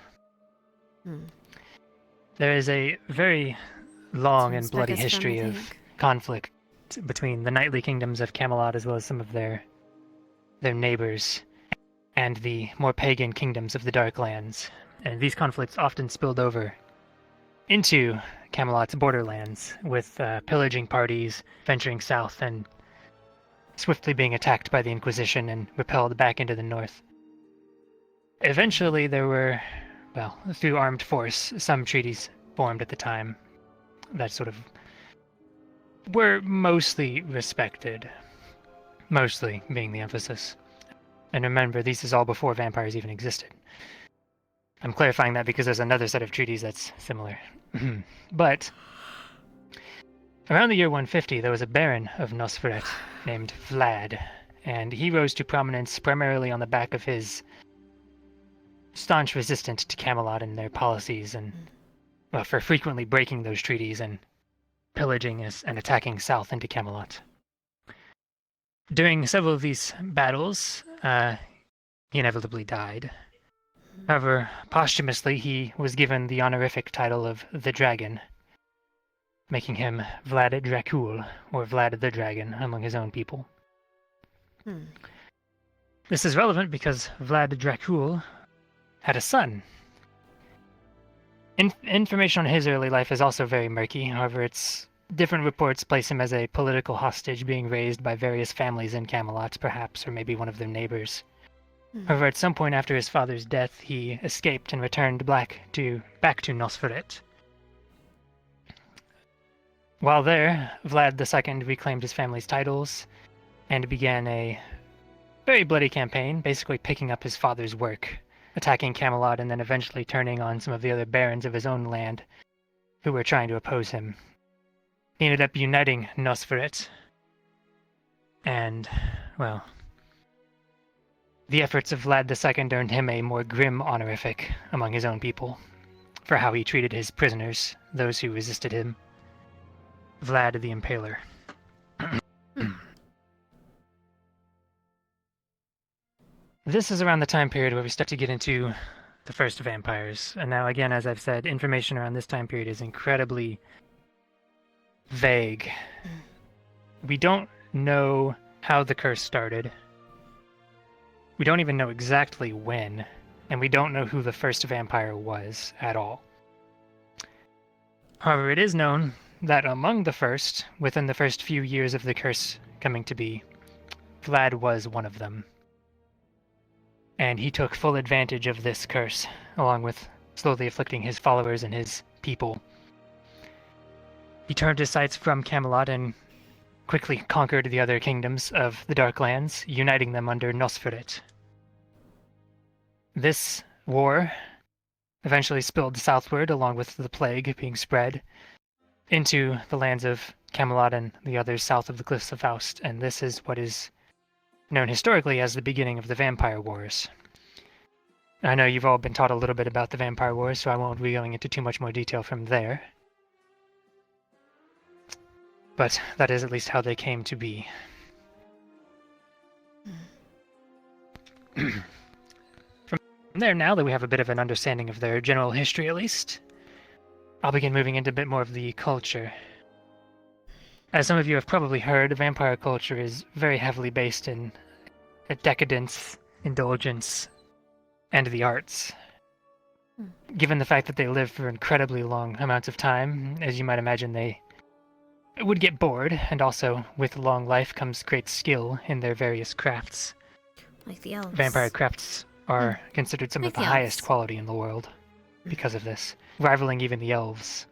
There is a very long and bloody history of conflict between the knightly kingdoms of Camelot as well as some of their neighbors and the more pagan kingdoms of the Darklands, and these conflicts often spilled over into Camelot's borderlands, with pillaging parties venturing south and swiftly being attacked by the Inquisition and repelled back into the north. Eventually there were, well, through armed force, some treaties formed at the time that sort of were mostly respected. Mostly being the emphasis. And remember, this is all before vampires even existed. I'm clarifying that because there's another set of treaties that's similar. But around the year 150, there was a baron of Nosferet named Vlad, and he rose to prominence primarily on the back of his staunch resistance to Camelot and their policies, and well, for frequently breaking those treaties and pillaging and attacking south into Camelot. During several of these battles, he inevitably died. However, posthumously, he was given the honorific title of the Dragon, making him Vlad Dracul, or Vlad the Dragon, among his own people. This is relevant because Vlad Dracul had a son. Information on his early life is also very murky, however, different reports place him as a political hostage being raised by various families in Camelot, perhaps, or maybe one of their neighbors. However, at some point after his father's death, he escaped and returned back to Nosferatu. While there, Vlad II reclaimed his family's titles and began a very bloody campaign, basically picking up his father's work, attacking Camelot and then eventually turning on some of the other barons of his own land who were trying to oppose him. He ended up uniting Nosferatu, and, well, the efforts of Vlad II earned him a more grim honorific among his own people for how he treated his prisoners, those who resisted him. Vlad the Impaler. This is around the time period where we start to get into the first vampires. And now, again, as I've said, information around this time period is incredibly vague. We don't know how the curse started. We don't even know exactly when, and we don't know who the first vampire was at all. However, it is known that among the first, within the first few years of the curse coming to be, Vlad was one of them. And he took full advantage of this curse, along with slowly afflicting his followers and his people. He turned his sights from Camelot and quickly conquered the other kingdoms of the Darklands, uniting them under Nosferatu. This war eventually spilled southward, along with the plague being spread, into the lands of Camelot and the others south of the Cliffs of Faust, and this is what is known historically as the beginning of the Vampire Wars. I know you've all been taught a little bit about the Vampire Wars, so I won't be going into too much more detail from there. But that is at least how they came to be. From there, now that we have a bit of an understanding of their general history at least, I'll begin moving into a bit more of the culture. As some of you have probably heard, vampire culture is very heavily based in decadence, indulgence, and the arts. Given the fact that they live for incredibly long amounts of time, as you might imagine, they would get bored, and also with long life comes great skill in their various crafts. Like the elves. Vampire crafts are considered some of the highest quality in the world because of this, rivaling even the elves.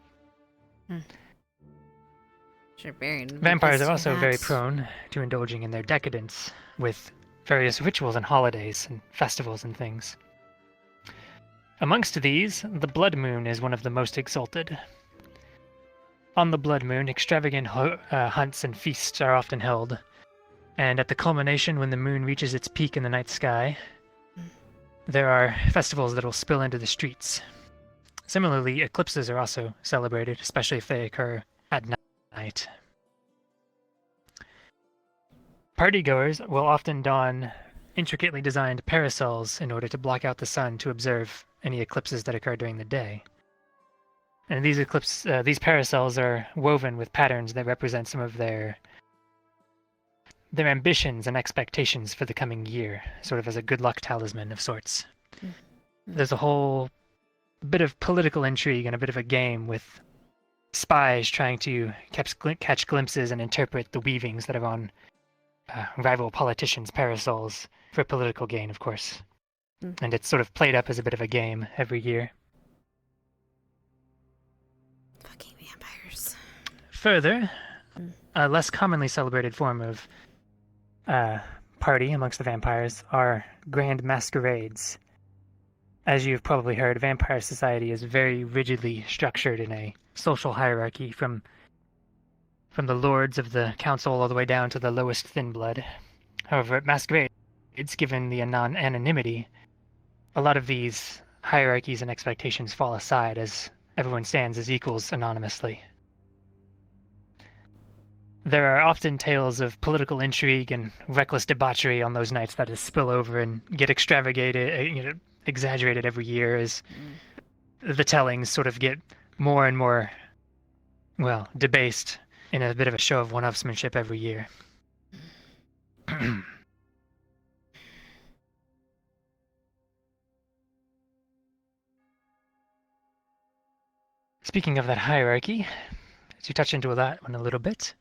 Vampires are also very prone to indulging in their decadence, with various rituals and holidays and festivals and things. Amongst these, the blood moon is one of the most exalted. On the blood moon, extravagant hunts and feasts are often held, and at the culmination, when the moon reaches its peak in the night sky, there are festivals that will spill into the streets. Similarly, eclipses are also celebrated, especially if they occur at night. Partygoers will often don intricately designed parasols in order to block out the sun to observe any eclipses that occur during the day. And these parasols are woven with patterns that represent some of their ambitions and expectations for the coming year, sort of as a good luck talisman of sorts. There's a whole bit of political intrigue and a bit of a game with spies trying to catch glimpses and interpret the weavings that are on rival politicians' parasols for political gain, of course. And it's sort of played up as a bit of a game every year. Fucking vampires. Further, a less commonly celebrated form of party amongst the vampires are grand masquerades. As you've probably heard, vampire society is very rigidly structured in a social hierarchy from the lords of the council all the way down to the lowest thin blood. However, at masquerades, given the anonymity, a lot of these hierarchies and expectations fall aside as everyone stands as equals anonymously. There are often tales of political intrigue and reckless debauchery on those nights that spill over and get exaggerated every year as the tellings sort of get more and more, well, debased in a bit of a show of one-upsmanship every year. Speaking of that hierarchy, to touch into that one a little bit,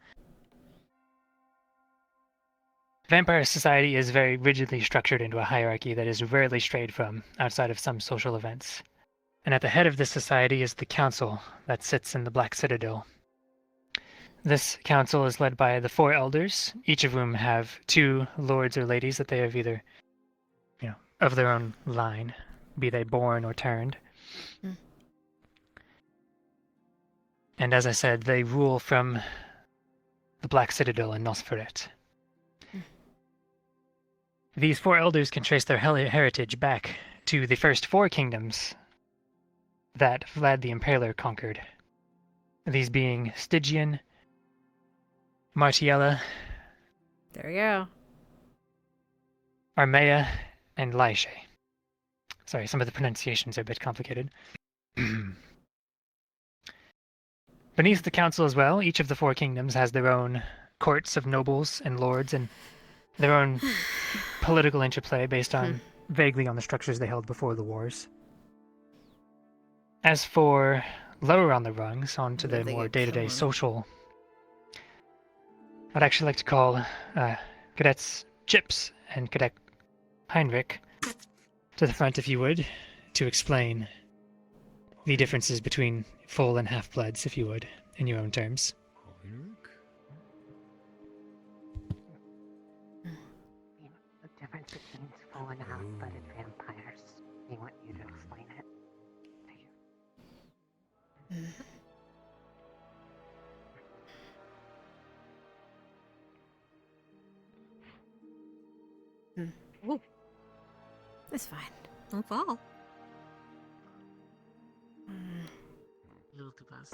vampire society is very rigidly structured into a hierarchy that is rarely strayed from outside of some social events. And at the head of this society is the council that sits in the Black Citadel. This council is led by the 4 elders, each of whom have 2 lords or ladies that they have either, of their own line, be they born or turned. And as I said, they rule from the Black Citadel in Nosferat. These 4 elders can trace their heritage back to the first 4 kingdoms that Vlad the Impaler conquered. These being Stygian, Martiella, There we go. Armea, and Laishe. Sorry, some of the pronunciations are a bit complicated. Beneath the council as well, each of the 4 kingdoms has their own courts of nobles and lords and their own political interplay based on vaguely on the structures they held before the wars. As for lower on the rungs, onto the more day-to-day social, I'd actually like to call Cadets Chips and Cadet Heinrich to the front, if you would, to explain the differences between full and half-bloods, if you would, in your own terms. The difference between full and half-blooded vampires. We want you to explain it. Ooh. It's fine. Don't fall. A little too fast.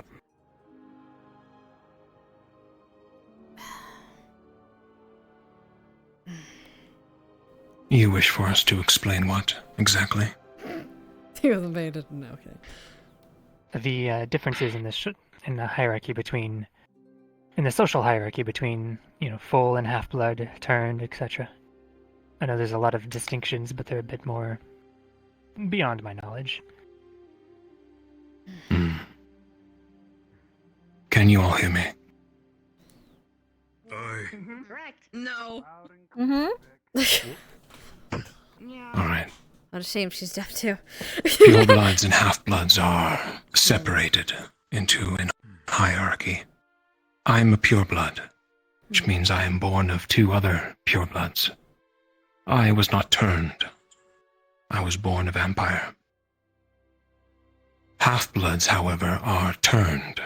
You wish for us to explain what, exactly? He wasn't paying attention. No, okay. The differences in the hierarchy between, in the social hierarchy between, full and half-blood, turned, etc. I know there's a lot of distinctions, but they're a bit more beyond my knowledge. Can you all hear me? Correct. No. All right. What a shame she's deaf too. Purebloods and half-bloods are separated into a hierarchy. I'm a pureblood, which means I am born of 2 other purebloods. I was not turned. I was born a vampire. Half-bloods, however, are turned.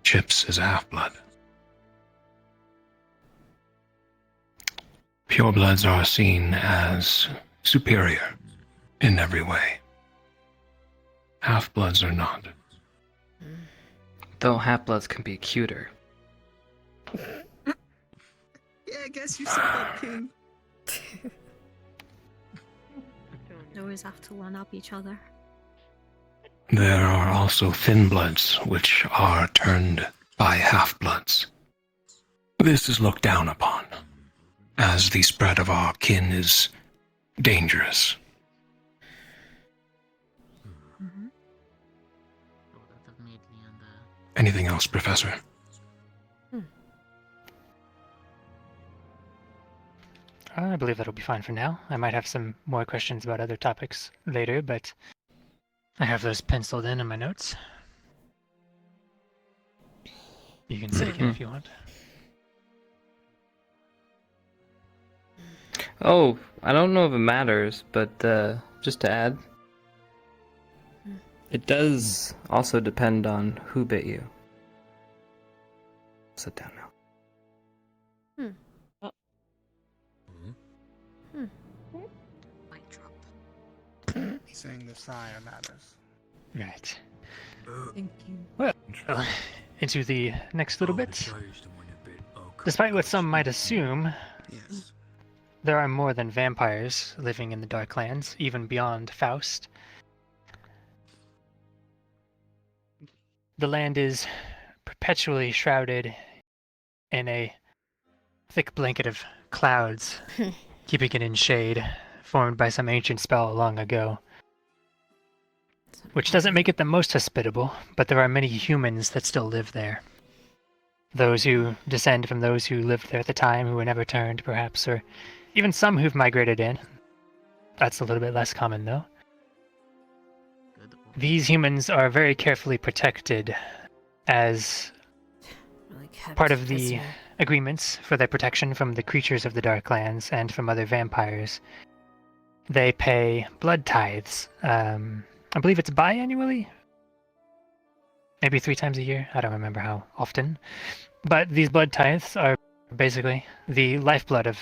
Chips is a half-blood. Purebloods are seen as superior in every way. Half-bloods are not. Though half-bloods can be cuter. Yeah, I guess you said that, King. They always have to one up each other. There are also thin-bloods, which are turned by half-bloods. This is looked down upon, as the spread of our kin is dangerous. Anything else, Professor? I believe that'll be fine for now. I might have some more questions about other topics later, but I have those penciled in my notes. You can sit again if you want. Oh, I don't know if it matters, but just to add, it does also depend on who bit you. Sit down now. Saying the sire matters. Right. Thank you. Well, into the next little bit. Despite what some might assume, there are more than vampires living in the Darklands, even beyond Faust. The land is perpetually shrouded in a thick blanket of clouds, keeping it in shade, formed by some ancient spell long ago. Which doesn't make it the most hospitable, but there are many humans that still live there. those who descend from those who lived there at the time who were never turned, perhaps, or even some who've migrated in. That's a little bit less common, though. These humans are very carefully protected as part of the agreements for their protection from the creatures of the Darklands and from other vampires. They pay blood tithes. I believe it's biannually? Maybe 3 times a year? I don't remember how often. But these blood tithes are basically the lifeblood of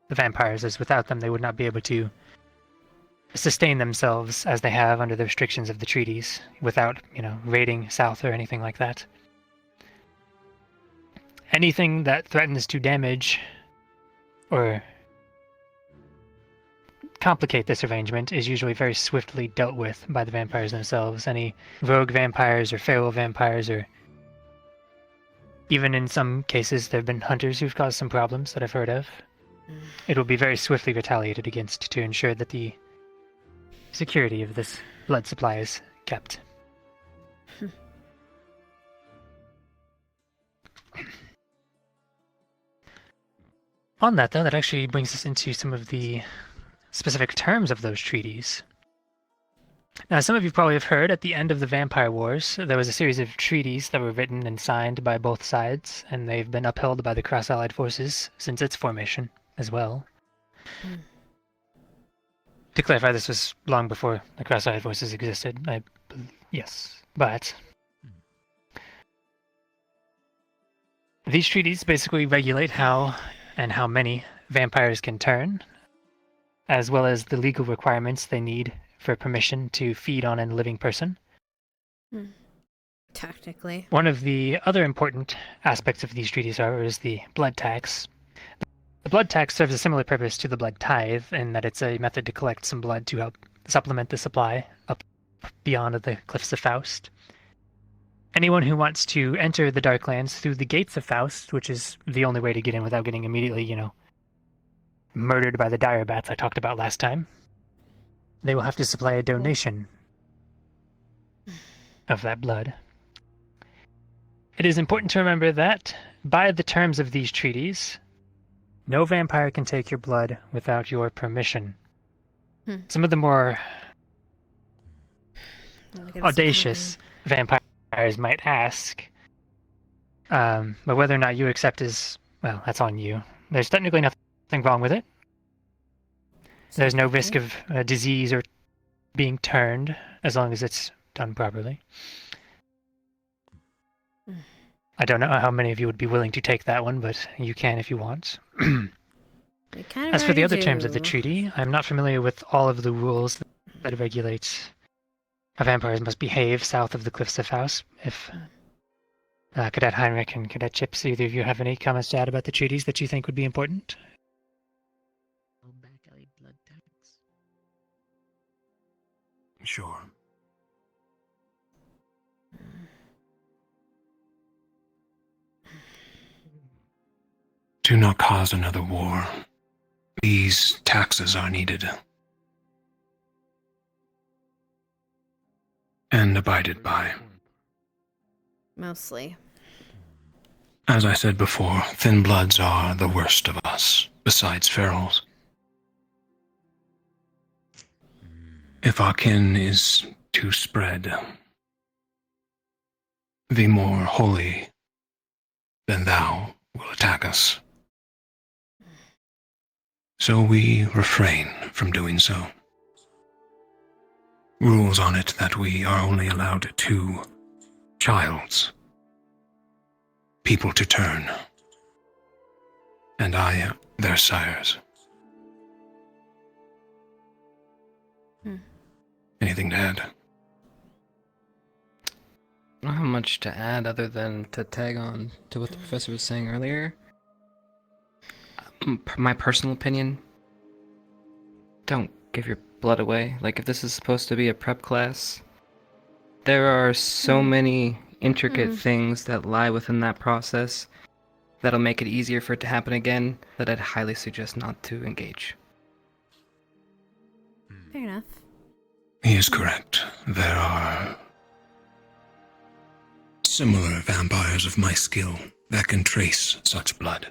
the vampires, as without them they would not be able to sustain themselves as they have under the restrictions of the treaties, without, raiding south or anything like that. Anything that threatens to damage or complicate this arrangement is usually very swiftly dealt with by the vampires themselves. Any rogue vampires or feral vampires, or even in some cases there have been hunters who've caused some problems that I've heard of. It will be very swiftly retaliated against to ensure that the security of this blood supply is kept. On that, though, that actually brings us into some of the specific terms of those treaties. Now, some of you probably have heard at the end of the Vampire Wars, there was a series of treaties that were written and signed by both sides, and they've been upheld by the Cross-Allied Forces since its formation as well. To clarify, this was long before the Cross-Allied Forces existed. Yes, but these treaties basically regulate how and how many vampires can turn, as well as the legal requirements they need for permission to feed on a living person. Technically. One of the other important aspects of these treaties is the blood tax. The blood tax serves a similar purpose to the blood tithe in that it's a method to collect some blood to help supplement the supply up beyond the Cliffs of Faust. Anyone who wants to enter the Darklands through the Gates of Faust, which is the only way to get in without getting immediately, murdered by the dire bats I talked about last time, they will have to supply a donation of that blood. It is important to remember that, by the terms of these treaties, no vampire can take your blood without your permission. Some of the more audacious vampires might ask, but whether or not you accept is, well, that's on you. There's technically nothing wrong with it. There's no risk of disease or being turned, as long as it's done properly. I don't know how many of you would be willing to take that one, but you can if you want. As for the other terms of the treaty, I'm not familiar with all of the rules that regulate how vampires must behave south of the Cliffs of Faust. If Cadet Heinrich and Cadet Chips, either of you have any comments to add about the treaties that you think would be important? Sure. Do not cause another war. These taxes are needed. And abided by. Mostly. As I said before, thin bloods are the worst of us, besides ferals. If our kin is to spread, the more holy than thou will attack us. So we refrain from doing so. Rules on it that we are only allowed 2 childs, people to turn, and I their sires. Anything to add? I don't have much to add other than to tag on to what the professor was saying earlier. My personal opinion, don't give your blood away. Like, if this is supposed to be a prep class, there are so many intricate things that lie within that process that'll make it easier for it to happen again that I'd highly suggest not to engage. Fair enough. He is correct. There are similar vampires of my skill that can trace such blood,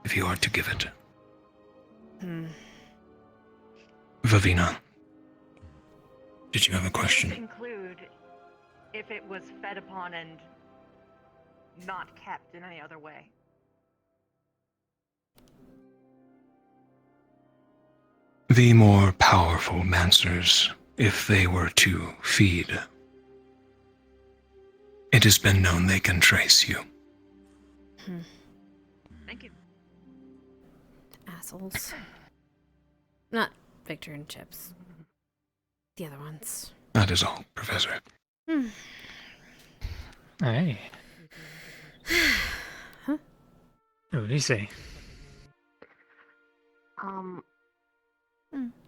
if you are to give it. Vavina, did you have a question? Does include if it was fed upon and not kept in any other way. The more powerful Mancers, if they were to feed, it has been known they can trace you. Thank you. Assholes. Not Victor and Chips. The other ones. That is all, Professor. Alright. Huh? What do you say?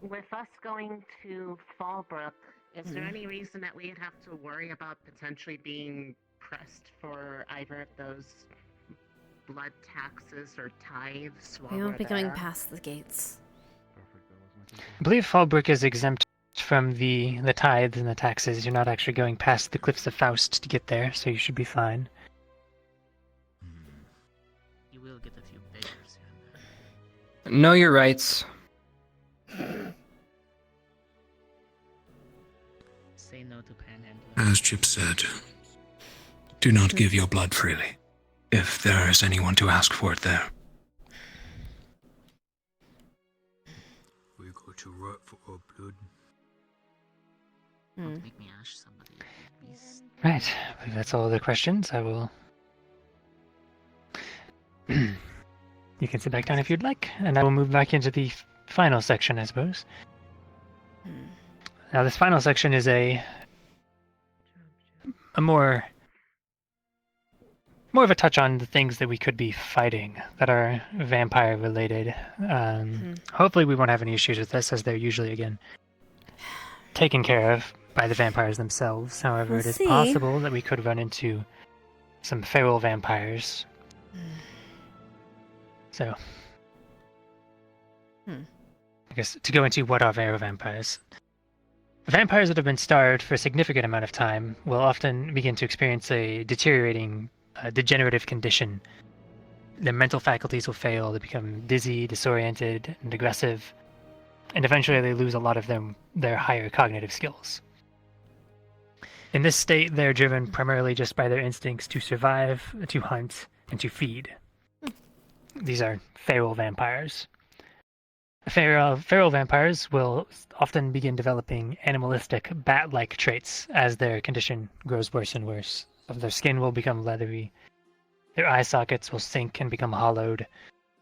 With us going to Fallbrook, is there any reason that we'd have to worry about potentially being pressed for either of those blood taxes or tithes while We won't be we're going there? past the gates. I believe Fallbrook is exempt from the tithes and the taxes. You're not actually going past the Cliffs of Faust to get there, so you should be fine. You will get a few favors. Know your rights. Say no to panhandling. As Chip said, do not give your blood freely, if there is anyone to ask for it there. We go to work for our blood. Don't make me ash somebody. Please. Right, I believe that's all the questions. I will... You can sit back down if you'd like, and I will move back into the final section, I suppose. Now, this final section is a more of a touch on the things that we could be fighting that are vampire related. Hopefully we won't have any issues with this, as they're usually, again, taken care of by the vampires themselves. However, We'll it is see. possible that we could run into some feral vampires. So, I guess to go into what are feral vampires. Vampires that have been starved for a significant amount of time will often begin to experience a deteriorating, degenerative condition. Their mental faculties will fail, they become dizzy, disoriented, and aggressive, and eventually they lose a lot of their higher cognitive skills. In this state, they're driven primarily just by their instincts to survive, to hunt, and to feed. These are feral vampires. Feral vampires will often begin developing animalistic, bat-like traits as their condition grows worse and worse. Their skin will become leathery, their eye sockets will sink and become hollowed,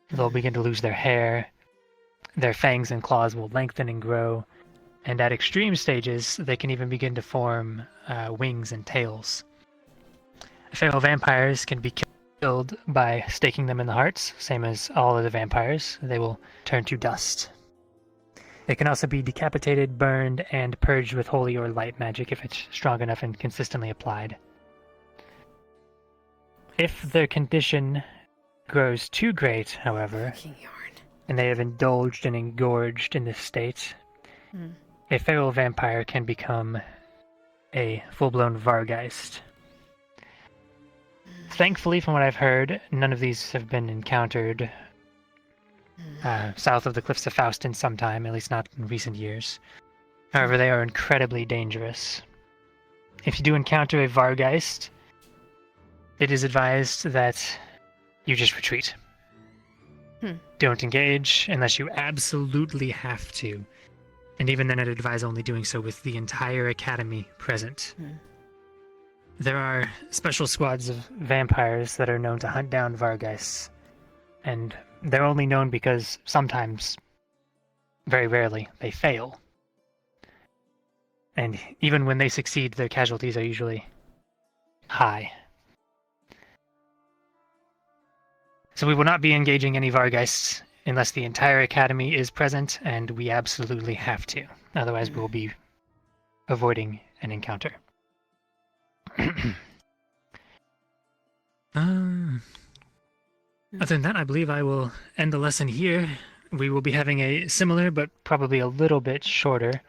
they'll begin to lose their hair, their fangs and claws will lengthen and grow, and at extreme stages, they can even begin to form wings and tails. Feral vampires can be killed by staking them in the hearts, same as all other vampires. They will turn to dust. They can also be decapitated, burned, and purged with holy or light magic if it's strong enough and consistently applied. If their condition grows too great, however, and they have indulged and engorged in this state, a feral vampire can become a full-blown Vargeist. Thankfully, from what I've heard, none of these have been encountered south of the Cliffs of Faust in some time, at least not in recent years. However, they are incredibly dangerous. If you do encounter a Vargeist, it is advised that you just retreat. Don't engage unless you absolutely have to. And even then, I'd advise only doing so with the entire academy present. There are special squads of vampires that are known to hunt down Vargeists, and they're only known because sometimes, very rarely, they fail. And even when they succeed, their casualties are usually high. So we will not be engaging any Vargeists unless the entire academy is present, and we absolutely have to. Otherwise, we will be avoiding an encounter. Other than that, I believe I will end the lesson here. We will be having a similar, but probably a little bit shorter,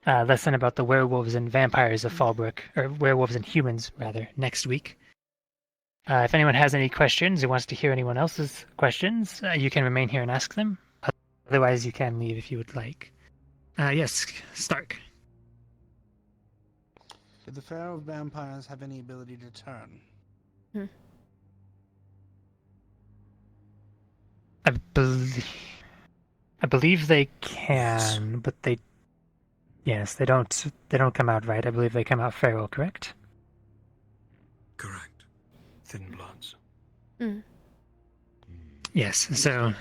lesson about the werewolves and vampires of Fallbrook, or werewolves and humans, rather, next week. If anyone has any questions or wants to hear anyone else's questions, you can remain here and ask them. Otherwise, you can leave if you would like. Yes, Stark. Do the feral vampires have any ability to turn? I believe they can, but they don't come out right. I believe they come out feral, correct? Correct. Thin bloods. Yes, so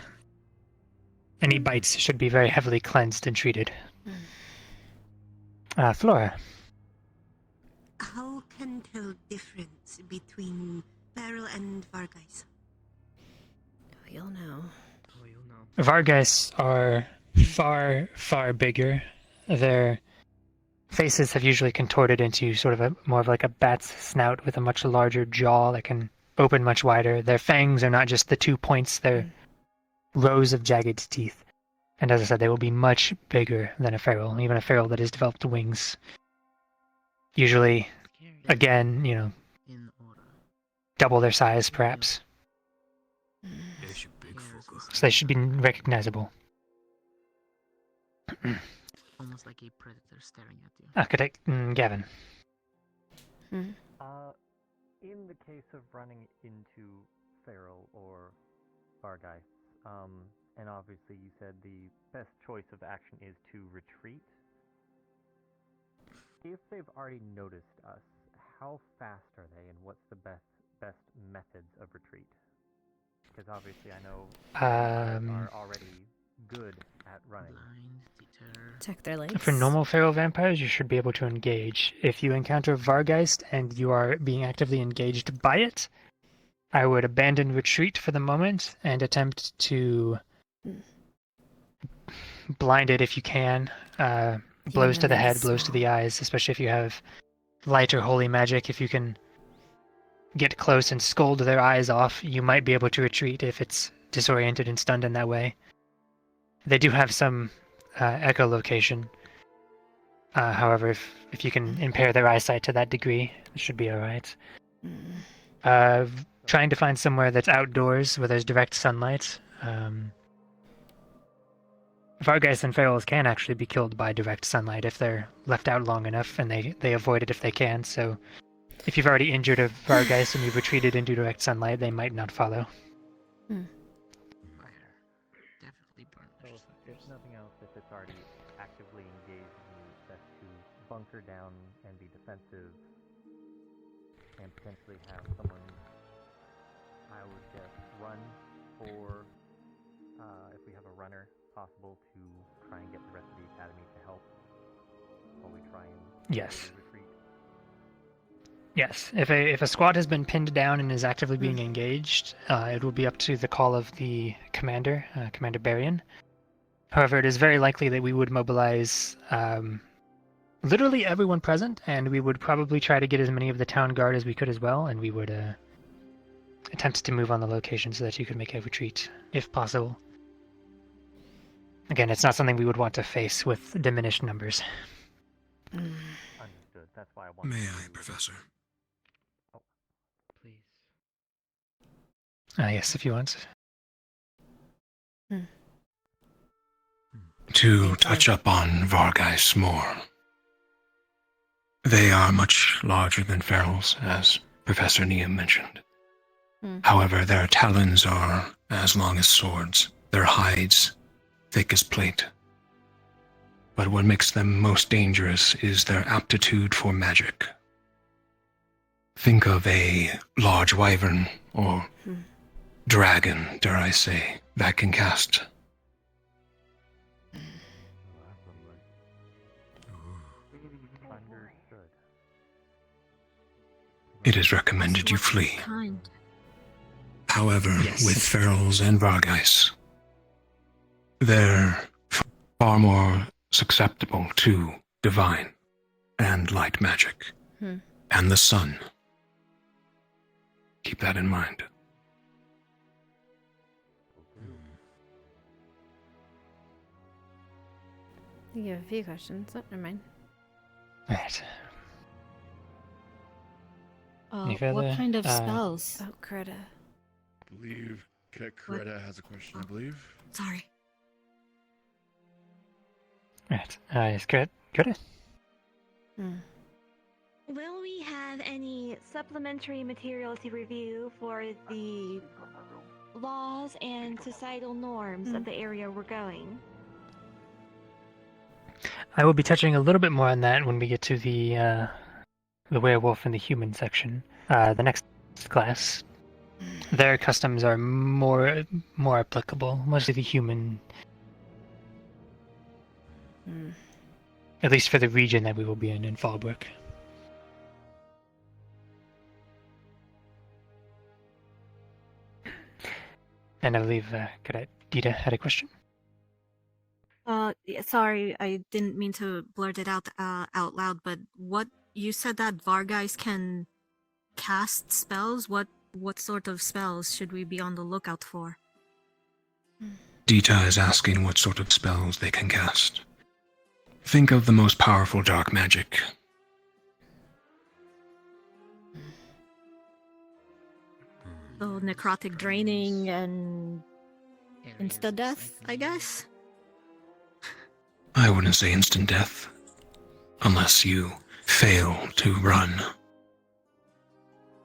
any bites should be very heavily cleansed and treated. Flora. How can tell difference between feral and Vargas? You'll know. Vargas are far, far bigger. Their faces have usually contorted into sort of more of like a bat's snout with a much larger jaw that can open much wider. Their fangs are not just the 2 points, they're rows of jagged teeth. And as I said, they will be much bigger than a feral, even a feral that has developed wings. Usually, again, double their size, perhaps. So they should be recognizable. Almost like a predator staring at you. Architect Gavin. In the case of running into feral or Vargas, and obviously you said the best choice of action is to retreat. If they've already noticed us, how fast are they, and what's the best methods of retreat? Because obviously I know are already good at running. Check their legs. For normal feral vampires, you should be able to engage. If you encounter Vargeist and you are being actively engaged by it, I would abandon retreat for the moment and attempt to blind it if you can. Blows to the head, blows to the eyes, especially if you have light or holy magic. If you can get close and scold their eyes off, you might be able to retreat if it's disoriented and stunned in that way. They do have some echolocation. However, if you can impair their eyesight to that degree, it should be alright. Trying to find somewhere that's outdoors where there's direct sunlight. Vargas and ferals can actually be killed by direct sunlight if they're left out long enough, and they avoid it if they can. So if you've already injured a Vargas and you've retreated into direct sunlight, they might not follow. If nothing else, if it's already actively engaged, it's best to bunker down and be defensive, and potentially have someone, I would guess, run for, if we have a runner, possible to try and get the rest of the academy to help while we try and Yes. retreat. Yes. If a squad has been pinned down and is actively being engaged, it will be up to the call of the commander, Commander Barian. However, it is very likely that we would mobilize literally everyone present, and we would probably try to get as many of the town guard as we could as well, and we would attempt to move on the location so that you could make a retreat, if possible. Again, it's not something we would want to face with diminished numbers. Understood. That's why I want. May I, Professor? Oh, please. Yes, if you want. To touch up on Vargas more. They are much larger than ferals, as Professor Neum mentioned. However, their talons are as long as swords, their hides thick as plate. But what makes them most dangerous is their aptitude for magic. Think of a large wyvern, or dragon, dare I say, that can cast Understood. it is recommended you flee. However, with ferals and Vargas, they're far more susceptible to divine and light magic. And the sun. Keep that in mind. You have a few questions. Oh, never mind. Right. Any further? What kind of spells? Oh, Greta. I believe Greta has a question, I believe. Sorry. Right. Yes, Greta. Will we have any supplementary material to review for the laws and societal norms of the area we're going? I will be touching a little bit more on that when we get to the werewolf and the human section. The next class, their customs are more applicable, mostly the human. At least for the region that we will be in Fallbrook. And I believe Cadet Dita had a question. Yeah, sorry, I didn't mean to blurt it out loud, but what you said that Vargeist can cast spells? What sort of spells should we be on the lookout for? Dita is asking what sort of spells they can cast. Think of the most powerful dark magic. So necrotic draining and insta death, I guess. I wouldn't say instant death, unless you fail to run.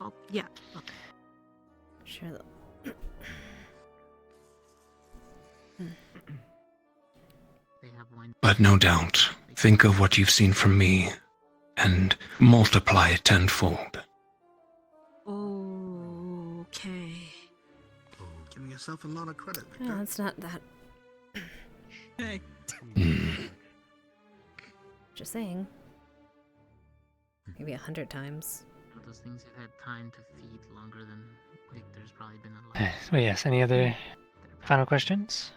Oh, yeah. Sure. But no doubt, think of what you've seen from me, and multiply it tenfold. Okay. Giving yourself a lot of credit. No, it's not that. Hey. Just saying. Maybe 100 times. Those things have had time to feed longer than Victor's probably been alive. So yes, any other final questions?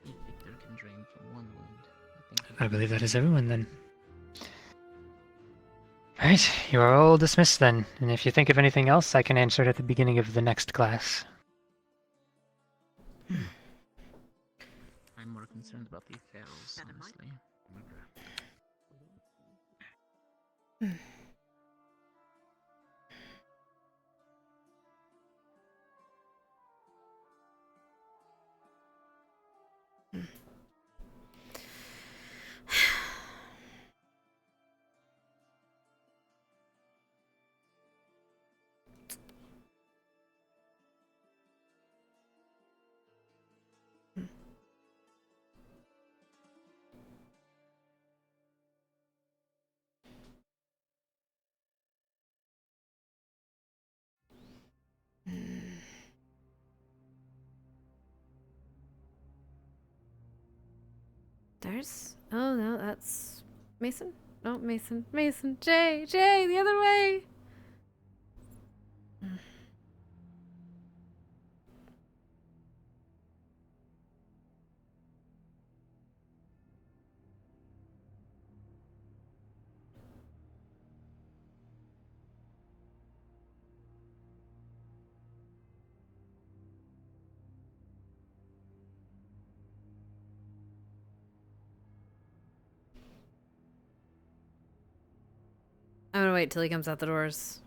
Victor can drain from one wound. I believe that is everyone then. Alright, you are all dismissed then, and if you think of anything else, I can answer it at the beginning of the next class. I'm more concerned about the ferals, honestly. There's... Oh, no, that's... Mason? No, Mason. Mason. Jay! Jay! The other way! I'm gonna wait till he comes out the doors.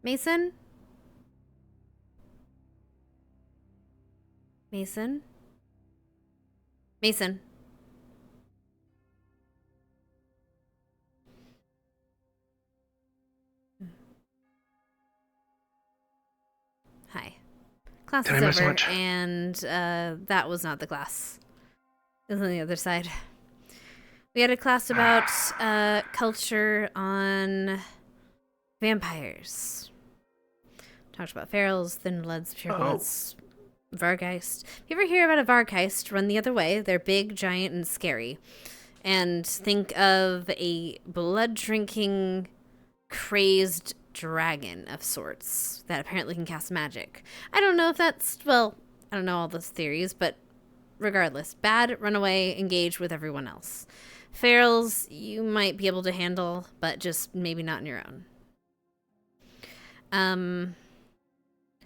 Mason? Mason? Mason? Hi. Class Did I is miss over, much? and that was not the class. It was on the other side. We had a class about culture on vampires. Talked about ferals, thin bloods, purebloods, Vargeist. If you ever hear about a Vargeist, run the other way. They're big, giant, and scary. And think of a blood-drinking, crazed dragon of sorts that apparently can cast magic. I don't know if that's, well, I don't know all those theories, but regardless, bad, run away, engage with everyone else. Ferals, you might be able to handle, but just maybe not on your own.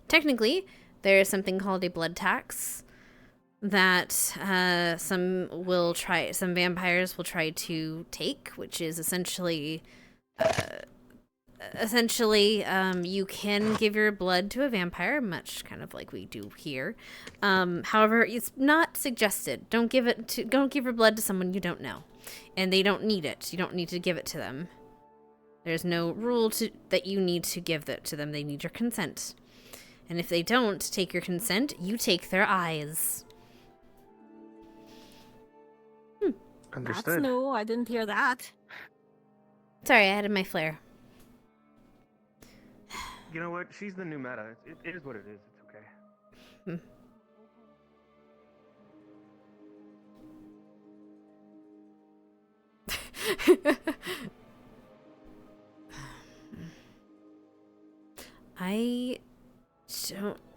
Technically, there is something called a blood tax that some vampires will try to take, which is essentially you can give your blood to a vampire, much kind of like we do here. However, it's not suggested. Don't give your blood to someone you don't know, and they don't need it. You don't need to give it to them. There's no rule that you need to give that to them. They need your consent. And if they don't take your consent, you take their eyes. That's new. I didn't hear that. Sorry, I added my flair. You know what? She's the new meta. It is what it is. It's okay. I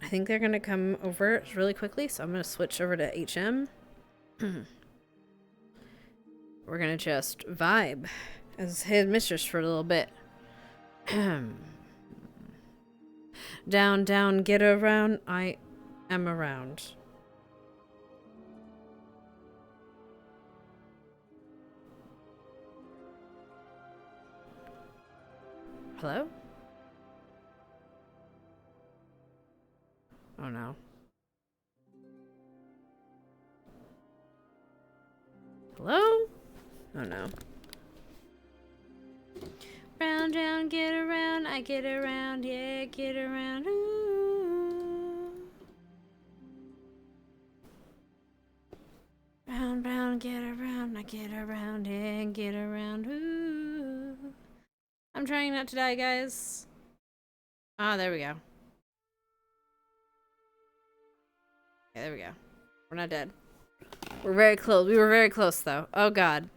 think they're gonna come over really quickly, so I'm gonna switch over to HM. We're gonna just vibe as his mistress for a little bit. Down, down, get around. I am around. Hello? Oh no. Hello? Oh no. Round, round, get around, I get around, yeah, get around, ooh. Round, round, get around, I get around, yeah, get around, ooh. I'm trying not to die, guys. Ah, there we go. Okay, there we go. We're not dead. We're very close. We were very close, though. Oh, God.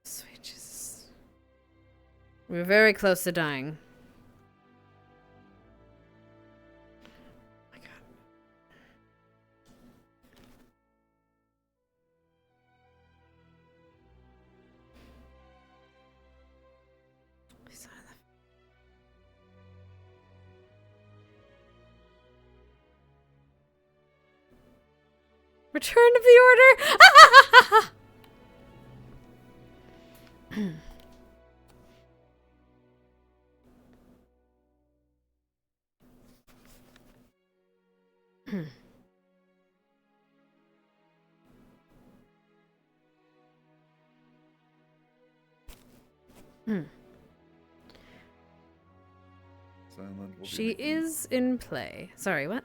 Sweet Jesus. We were very close to dying. Return of the order! She is in play. Sorry, what?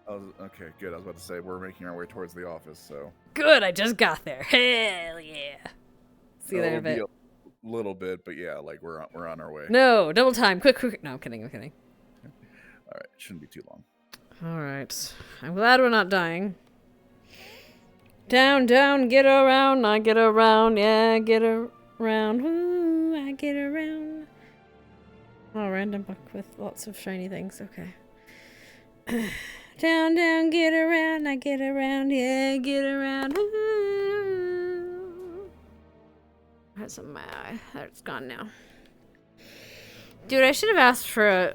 Okay, good. I was about to say we're making our way towards the office, so. Good, I just got there. Hell yeah. See you there a bit. A little bit, but yeah, like we're on our way. No, double time. Quick. No, I'm kidding. All right, shouldn't be too long. All right. I'm glad we're not dying. Down, down, get around. I get around. Yeah, get around. Ooh, I get around. Oh, random book with lots of shiny things. Okay. Down, down, get around. I get around. Yeah, get around. Ooh. That's in my eye. That's gone now. Dude, I should have asked for a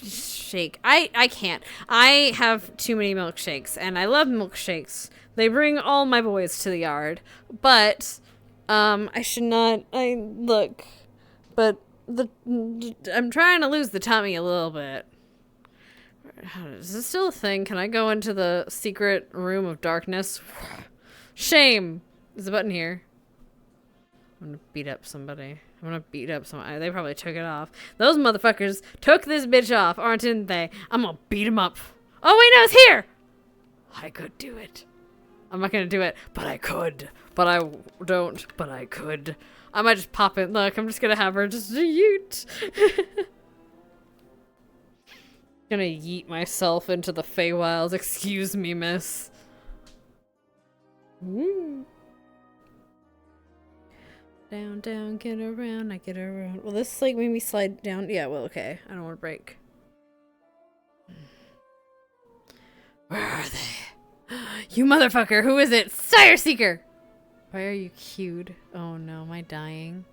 shake. I can't. I have too many milkshakes, and I love milkshakes. They bring all my boys to the yard. But, I should not. Look. But, I'm trying to lose the tummy a little bit. Is this still a thing? Can I go into the secret room of darkness? Shame! There's a button here. I'm gonna beat up somebody. They probably took it off. Those motherfuckers took this bitch off, aren't they? I'm gonna beat him up. Oh wait, no, it's here! I could do it. I'm not gonna do it, but I could. But I don't, but I could. I might just pop it. Look, I'm just gonna have her just yeet. Gonna yeet myself into the Feywilds. Excuse me, miss. Woo. Down, down, get around, I get around. Well, this like made me slide down. Yeah, well, okay. I don't want to break. Where are they? You motherfucker, who is it? Sire Seeker! Why are you cued? Oh no, am I dying?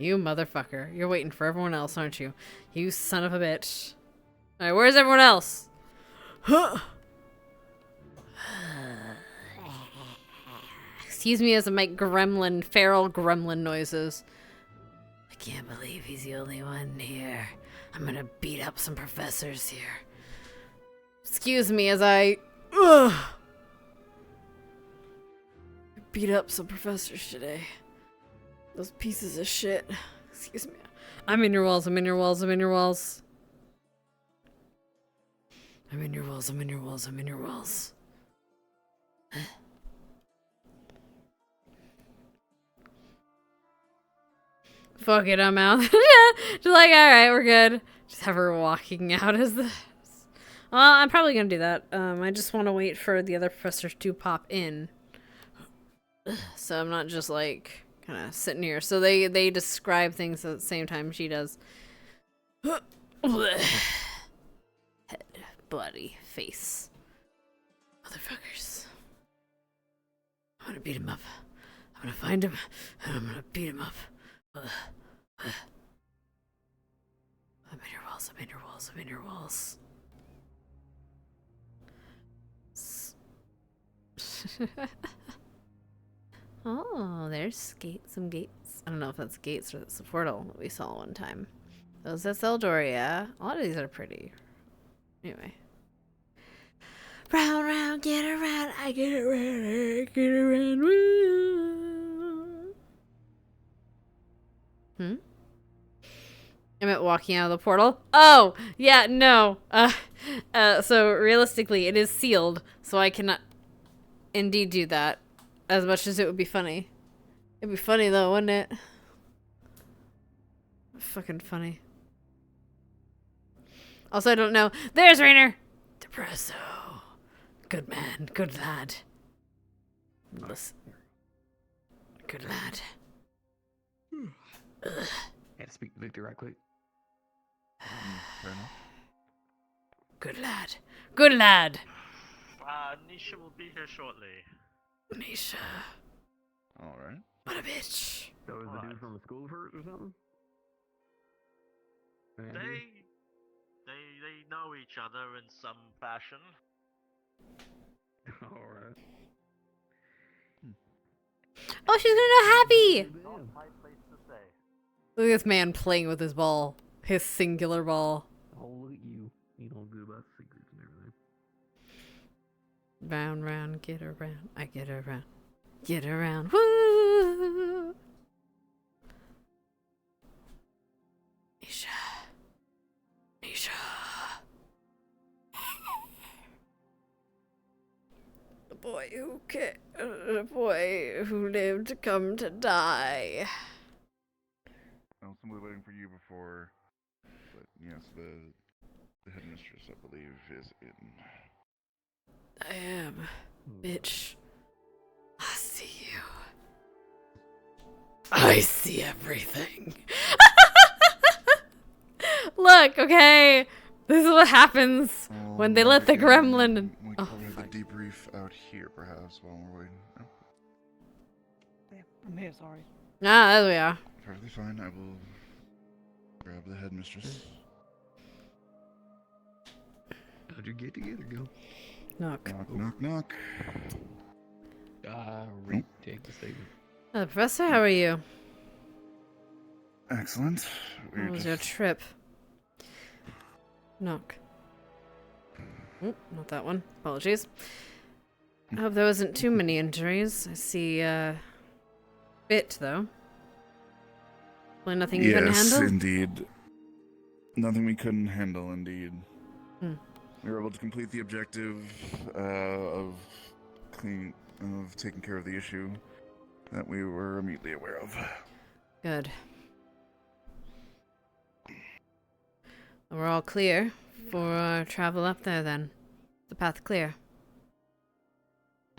You motherfucker. You're waiting for everyone else, aren't you? You son of a bitch. Alright, where's everyone else? Excuse me as I make feral gremlin noises. I can't believe he's the only one here. I'm gonna beat up some professors here. Excuse me as I beat up some professors today. Those pieces of shit. Excuse me. I'm in your walls, I'm in your walls, I'm in your walls. I'm in your walls, I'm in your walls, I'm in your walls. Fuck it, I'm out. Just like, alright, we're good. Just have her walking out as the... Well, I'm probably gonna do that. I just want to wait for the other professors to pop in. So I'm not just like, kind of sitting here. So they describe things at the same time she does. Head, bloody face. Motherfuckers. I'm gonna beat him up. I'm gonna find him, and I'm gonna beat him up. I'm in your walls, I'm in your walls, I'm in your walls. Oh, there's some gates. I don't know if that's gates or that's the portal that we saw one time. Those, that's Eldoria. A lot of these are pretty. Anyway. Round, round, get around, I get around, I get around, woo. I meant walking out of the portal. Oh, yeah, no. So realistically, it is sealed, so I cannot indeed do that. As much as it would be funny. It'd be funny though, wouldn't it? Fucking funny. Also, I don't know. There's Rainer! Depresso. Good man. Good lad. Listen. Good lad. Had to speak to Vic directly. Good lad. Good lad! Nisha will be here shortly. Nisha. Alright. What a bitch. So is the dude from the school hurt or something? They know each other in some fashion. Alright. Oh, she's gonna go happy! Not my place to say. Look at this man playing with his ball. His singular ball. Oh, look at you. You don't do about secrets and everything. Round, round, get around. I get around. Get around. Woo! Nisha. Nisha. The boy who the boy who lived to come to die. I'm simply waiting for you before. But yes, the headmistress, I believe, is in. I am. Bitch. I see you. I see everything. Look, okay. This is what happens when they let the gremlin. We Oh, cover the debrief out here, perhaps, while we're waiting. Oh, I'm here, sorry. Ah, there we are. perfectly fine. I will grab the headmistress. How'd you get together, go? Knock. Knock, knock, knock. Retake the statement. Professor, how are you? Excellent. How was your trip? Knock. Oh, not that one. Apologies. I hope there wasn't too many injuries. I see, bit, though. Well, nothing you couldn't handle? Yes, indeed. Nothing we couldn't handle, indeed. We were able to complete the objective of taking care of the issue that we were immediately aware of. Good. We're all clear for our travel up there, then. The path clear.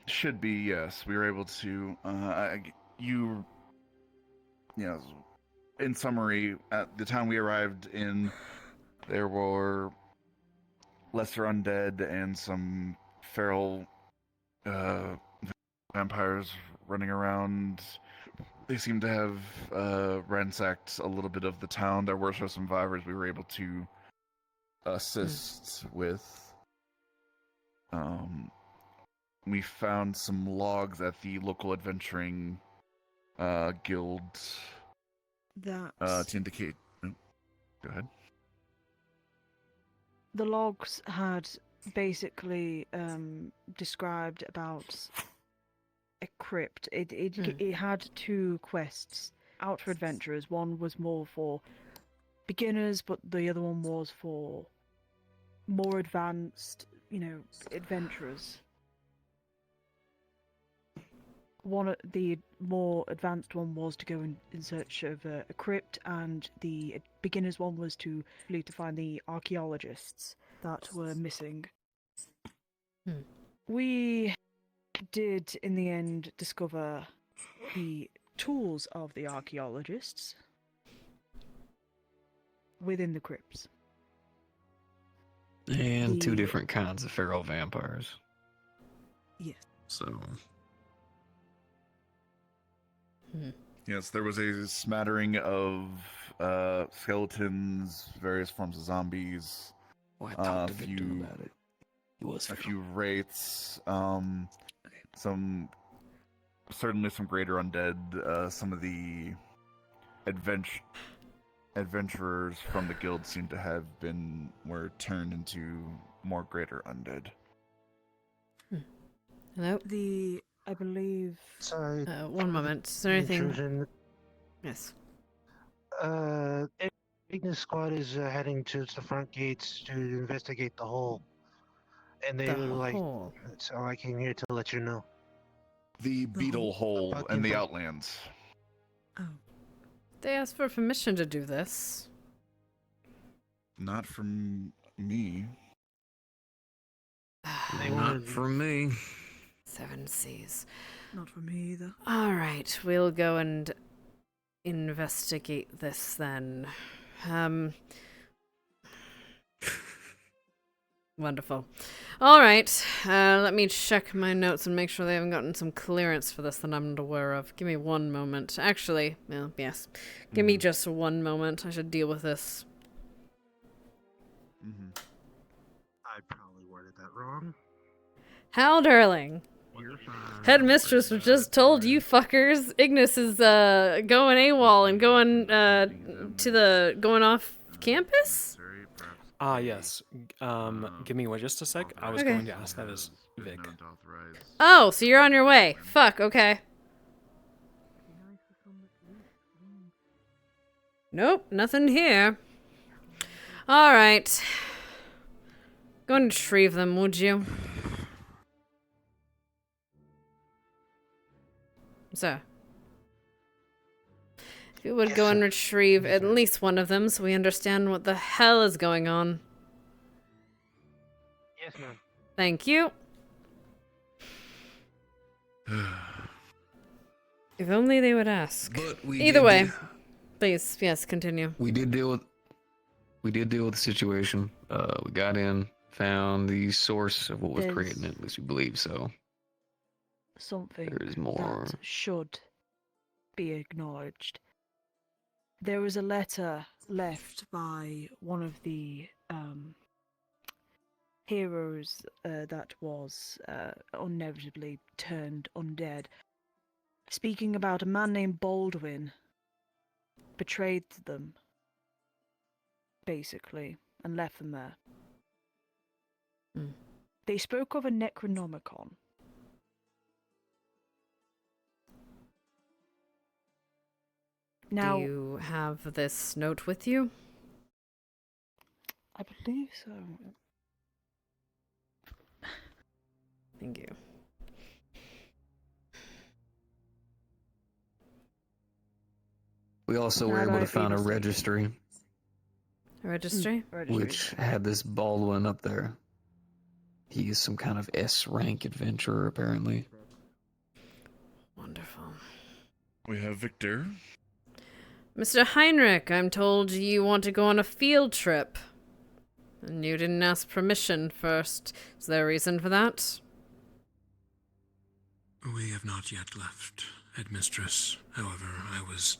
Should be, yes. We were able to, in summary, at the time we arrived in, there were lesser undead and some feral vampires running around They seem to have ransacked a little bit of the town. There were some survivors we were able to assist with. We found some logs at the local adventuring guild That to indicate. Oh, go ahead. the logs had basically described about a crypt. It had two quests out for adventurers. One was more for beginners, but the other one was for more advanced, adventurers. The more advanced one was to go in search of a crypt, and the beginner's one was to find the archaeologists that were missing. We did, in the end, discover the tools of the archaeologists within the crypts. And two different kinds of feral vampires. Yes. So. Yes, there was a smattering of skeletons, various forms of zombies. Oh, I talked to Victor about it. He was a few wraiths, some certainly some greater undead. Some of the adventurers from the guild seem to were turned into more greater undead. Hello? I believe... Sorry. One moment. Is there anything... Intrusion. Yes. Ignis Squad is heading to the front gates to investigate the hole. And they would hole. So I came here to let you know. The beetle hole and the outlands. Oh. They asked for permission to do this. Not from me. Not from me. 7 Seas. Not for me either. All right, we'll go and investigate this then. Wonderful. All right, let me check my notes and make sure they haven't gotten some clearance for this that I'm not aware of. Give me one moment. Actually, well, yes. Give me just 1 moment. I should deal with this. I probably worded that wrong. Hal Darling. Headmistress was just told you fuckers Ignis is going AWOL and going off campus? Yes. Give me just a sec. I was going to ask that as Vic. Oh, so you're on your way. Fuck, okay. Nope, nothing here. Alright. Go and retrieve them, would you? So, if you would go and retrieve at least one of them so we understand what the hell is going on. Yes, ma'am. Thank you. If only they would ask. Either way, please, yes, continue. We did deal with the situation. We got in, found the source of what was creating it, at least we believe so. Something there is more that should be acknowledged. There was a letter left by one of the heroes that was inevitably turned undead, speaking about a man named Baldwin betrayed them, basically, and left them there. They spoke of a Necronomicon. Now, do you have this note with you? I believe so. Thank you. We also were able to find a registry. A registry? Which had this Baldwin up there. He is some kind of S-rank adventurer, apparently. Wonderful. We have Victor. Mr. Heinrich, I'm told you want to go on a field trip. And you didn't ask permission first. Is there a reason for that? We have not yet left Headmistress. However, I was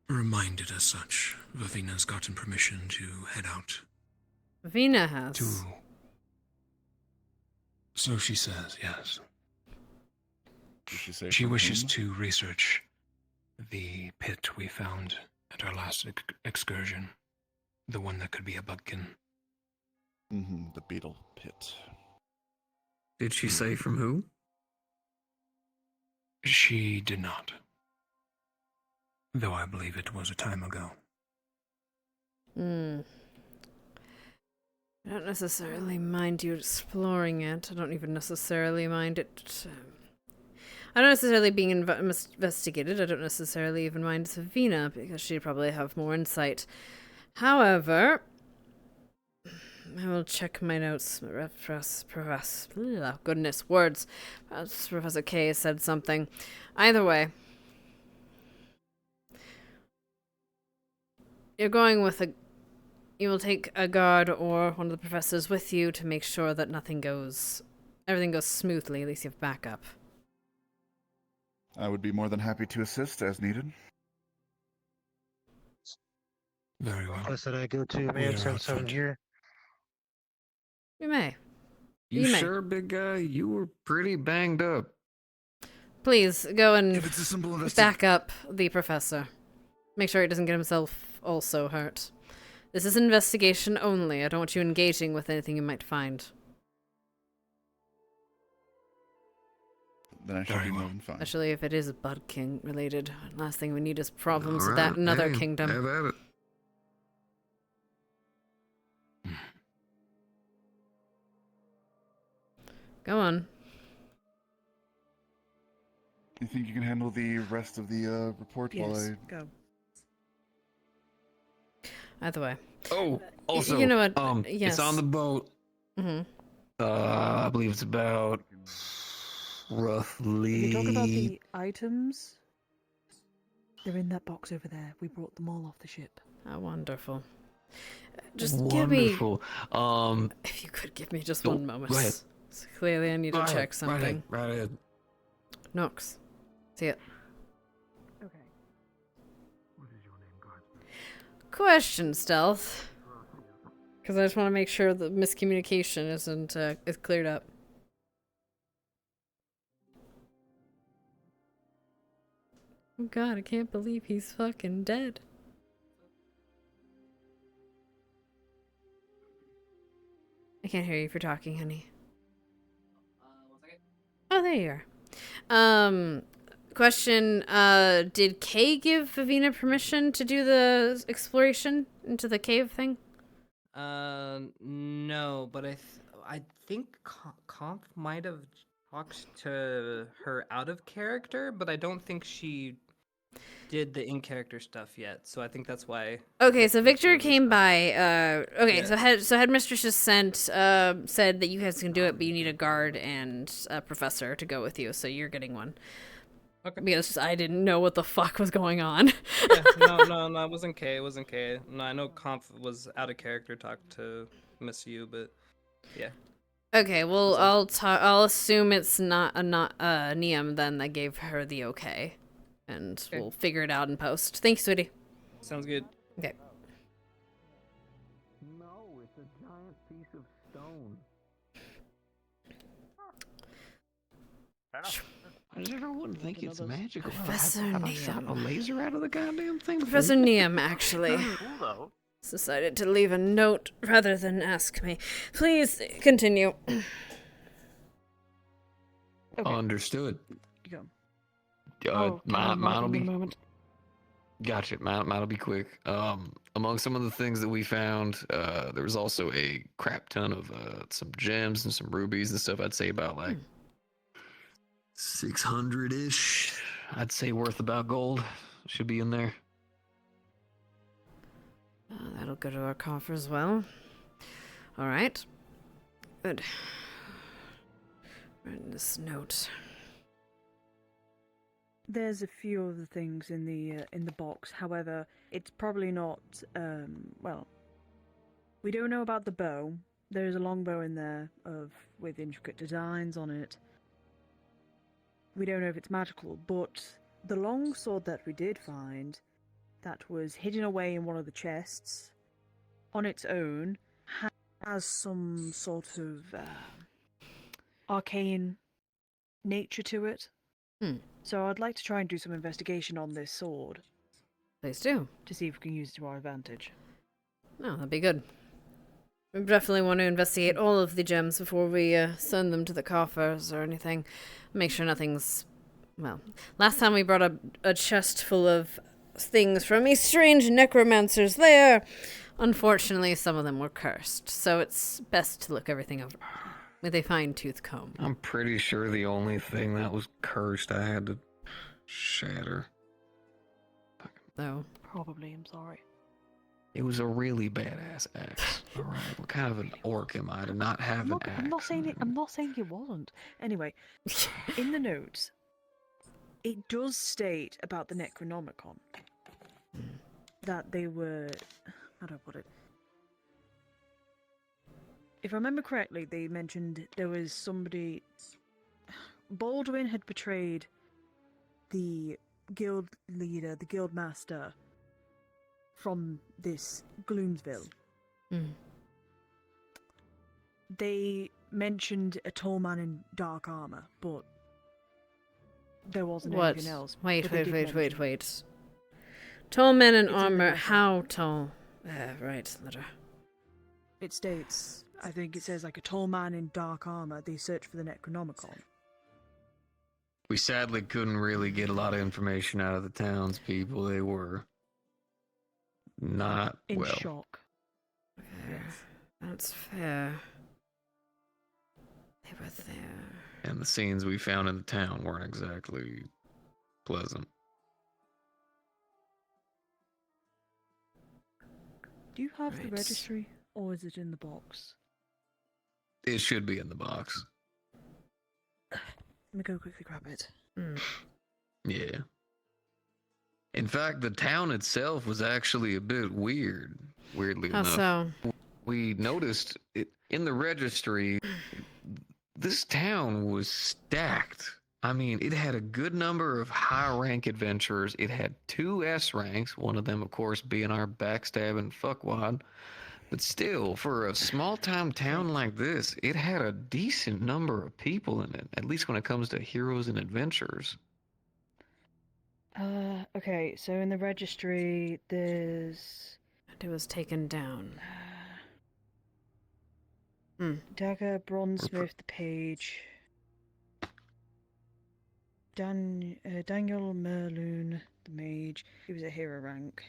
reminded as such. Vavina's gotten permission to head out. Vavina has. So she says, yes. Did she say She from wishes whom? to research the pit we found at our last excursion. The one that could be a budkin. The beetle pit. Did she say from who? She did not. Though I believe it was a time ago. I don't necessarily mind you exploring it. I don't even necessarily mind it. I don't necessarily being investigated. I don't necessarily even mind Savina because she'd probably have more insight. However, I will check my notes. Goodness, words. Professor K said something. Either way, you're going with a. You will take a guard or one of the professors with you to make sure that everything goes smoothly. At least you have backup. I would be more than happy to assist as needed. Very well. Place that I go to, We man, are since out I'm front. here. You may. You You may. sure, big guy? You were pretty banged up. Please go and If it's a simple back up the professor. Make sure he doesn't get himself also hurt. This is investigation only. I don't want you engaging with anything you might find. Then I should be more than fine. Especially if it is Bud King related. Last thing we need is problems with Alright, that in other hey, kingdom. Have at it. Go on. You think you can handle the rest of the report while Yes, I... go. Either way. Oh, also, you know what? It's Yes. on the boat. Mm-hmm. I believe it's about roughly. Can you talk about the items? They're in that box over there. We brought them all off the ship. How wonderful. Just Wonderful. give me... If you could give me just one moment. Go ahead. So clearly I need to Go check ahead, something. Right ahead. Nox. See it. Okay. Question, Stealth. Because I just want to make sure the miscommunication is cleared up. Oh god, I can't believe he's fucking dead. I can't hear you if you're talking, honey. Oh, there you are. Question, did Kay give Vavina permission to do the exploration into the cave thing? No, but I think Conf might have talked to her out of character, but I don't think she did the in-character stuff yet, so I think that's why. Okay, so Victor came by, okay, Yeah. so Headmistress just said that you guys can do it, but you need a guard and a professor to go with you, so you're getting one. Okay. Because I didn't know what the fuck was going on. Yeah, no, it wasn't K, it wasn't K. No, I know Conf was out of character, talked to Miss U, but yeah. Okay, well, I'll assume it's not Niam then that gave her the okay. And we'll figure it out in post. Thanks, sweetie. Sounds good. Okay. No, it's a giant piece of stone. Does everyone think it's magical? Professor Have I shot a laser out of the goddamn thing? Professor Niam, actually, decided to leave a note rather than ask me. Please continue. Understood. Go. Mine'll be. Gotcha. Mine'll be quick. Among some of the things that we found, there was also a crap ton of some gems and some rubies and stuff. I'd say about like 600-ish. I'd say worth about gold. Should be in there. That'll go to our coffer as well. All right. Good. Write this note. There's a few of the things in the box. However, it's probably not. Well, we don't know about the bow. There is a longbow in there with intricate designs on it. we don't know if it's magical, but the long sword that we did find, that was hidden away in one of the chests, on its own, has some sort of arcane nature to it. So I'd like to try and do some investigation on this sword. Please do. To see if we can use it to our advantage. Oh, that'd be good. We definitely want to investigate all of the gems before we send them to the coffers or anything. Make sure nothing's... Well, last time we brought up a chest full of things from a strange necromancer's lair. Unfortunately, some of them were cursed, so it's best to look everything over with a fine-tooth comb. I'm pretty sure the only thing that was cursed I had to shatter. No. Probably, I'm sorry. It was a really badass axe. Alright, what kind of an orc am I to not have an axe? I'm not saying it wasn't. Anyway, in the notes, it does state about the Necronomicon that they were... How do I put it? If I remember correctly, they mentioned there was somebody... Baldwin had betrayed the guild leader, the guild master, from this Gloomsville. They mentioned a tall man in dark armor, but there wasn't anything else. Wait. Tall men in armor, the how tall? Right, letter. It states, I think it says like a tall man in dark armor, they search for the Necronomicon. We sadly couldn't really get a lot of information out of the townspeople. They were not In well. shock. That's fair. They were there. And the scenes we found in the town weren't exactly pleasant. Do you have the registry, or is it in the box? It should be in the box. Let me go quickly grab it. Yeah. In fact, the town itself was actually a bit weird, weirdly How enough. so? We noticed it in the registry, this town was stacked. I mean, it had a good number of high-rank adventurers. It had 2 S ranks, one of them, of course, being our backstabbing fuckwad. But still, for a small-time town like this, it had a decent number of people in it, at least when it comes to heroes and adventurers. Okay, so in the registry, there's... It was taken down. Dagger, Bronzesmith, the page. Daniel Merloon, the mage. He was a hero rank.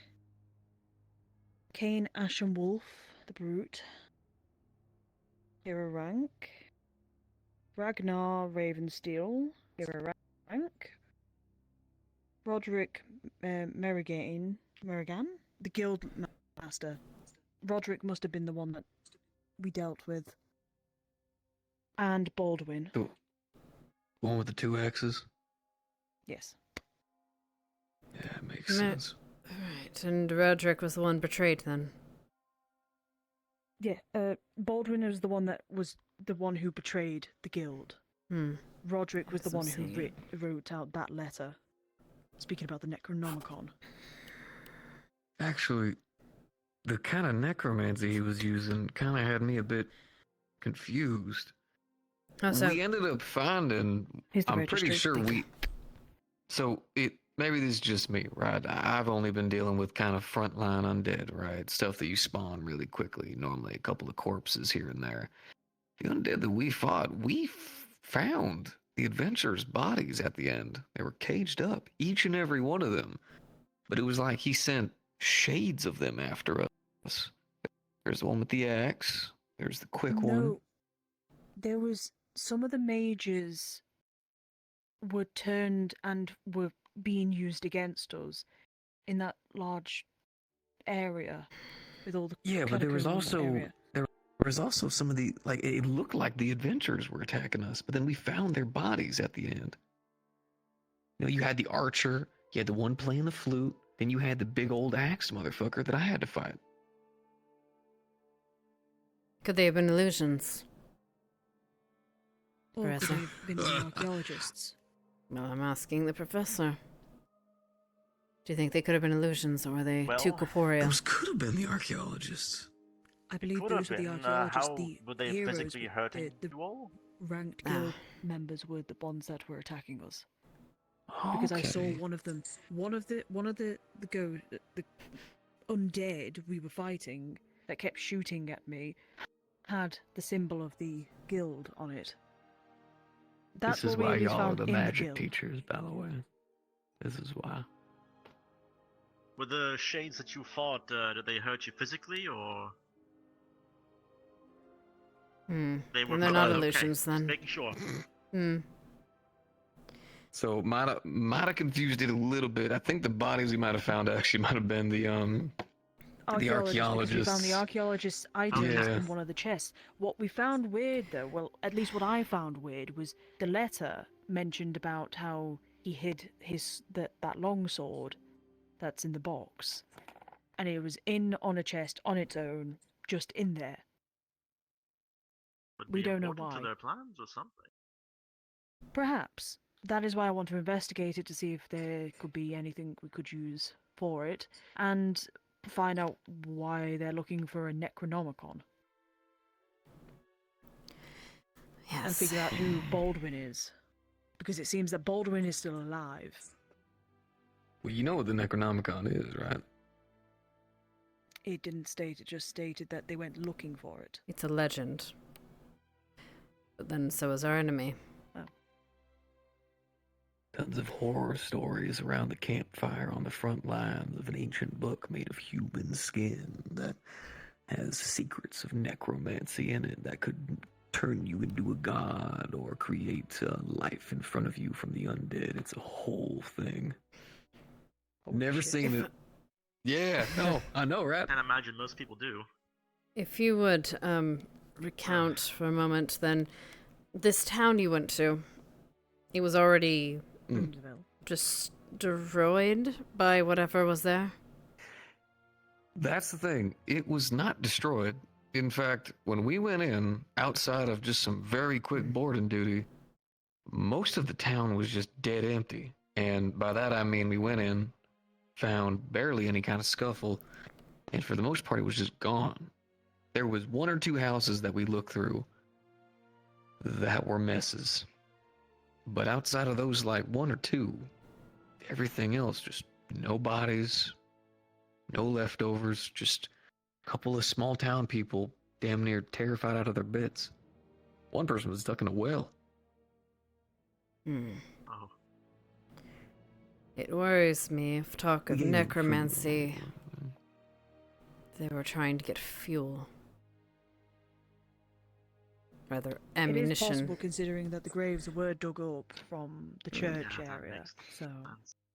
Kane Ashenwolf, the brute. Hero rank. Ragnar Ravensteel, hero rank. Roderick Merrigan, the guild master. Roderick must have been the one that we dealt with. And Baldwin. The one with the 2 X's? Yes. Yeah, it makes sense. Right, and Roderick was the one betrayed then? Yeah, Baldwin was the one who betrayed the guild. Roderick was the one who wrote out that letter. Speaking about the Necronomicon. Actually, the kind of necromancy he was using kind of had me a bit confused. How so? We ended up finding, I'm pretty sure maybe this is just me, right? I've only been dealing with kind of frontline undead, right? Stuff that you spawn really quickly, normally a couple of corpses here and there. The undead that we fought, we found the adventurers' bodies at the end. They were caged up, each and every one of them. But it was like he sent shades of them after us. There's the one with the axe. There's the quick one. There was some of the mages were turned and were being used against us in that large area with all the but there was area. also some of the, like, it looked like the adventurers were attacking us, but then we found their bodies at the end. You know, you had the archer, you had the one playing the flute, then you had the big old axe motherfucker that I had to fight. Could they have been illusions? Or could they have been archaeologists? Well, I'm asking the professor. Do you think they could have been illusions, or were they too corporeal? Those could have been the archaeologists. I believe Could those have are the been. archaeologists. How The were they heroes, physically hurting the you all? ranked guild members were the ones that were attacking us. Because I saw one of them, one of the undead we were fighting that kept shooting at me, had the symbol of the guild on it. That's This is what why we y'all are found the in magic guild. teachers, by the way. This is why. Were the shades that you fought, did they hurt you physically, or? They were And they're not okay, illusions, just then. making sure. So might have confused it a little bit. I think the bodies we might have found actually might have been the Because we found the archaeologists. archaeologist's items Yeah. in one of the chests. What we found weird, though, well, at least what I found weird, was the letter mentioned about how he hid that longsword that's in the box, and it was on a chest on its own, just in there. Would We be don't know important why. to their plans or something. Perhaps. That is why I want to investigate it, to see if there could be anything we could use for it, and find out why they're looking for a Necronomicon. Yes. And figure out who Baldwin is. Because it seems that Baldwin is still alive. Well, you know what the Necronomicon is, right? It didn't state, it just stated that they went looking for it. It's a legend. But then so is our enemy. Tons of horror stories around the campfire on the front lines of an ancient book made of human skin that has secrets of necromancy in it that could turn you into a god or create life in front of you from the undead. It's a whole thing. Never seen it. Yeah, no, I know, right? Can't imagine most people do. If you would recount for a moment, then this town you went to, it was already destroyed by whatever was there? That's the thing. It was not destroyed. In fact, when we went in, outside of just some very quick boarding duty, most of the town was just dead empty. And by that I mean we went in, found barely any kind of scuffle, and for the most part it was just gone. There was one or two houses that we looked through that were messes. But outside of those, like one or two, everything else, just no bodies, no leftovers, just a couple of small town people damn near terrified out of their bits. One person was stuck in a well. Oh. It worries me if talk of necromancy. They were trying to get fuel. Rather, ammunition. It is possible, considering that the graves were dug up from the church area. So,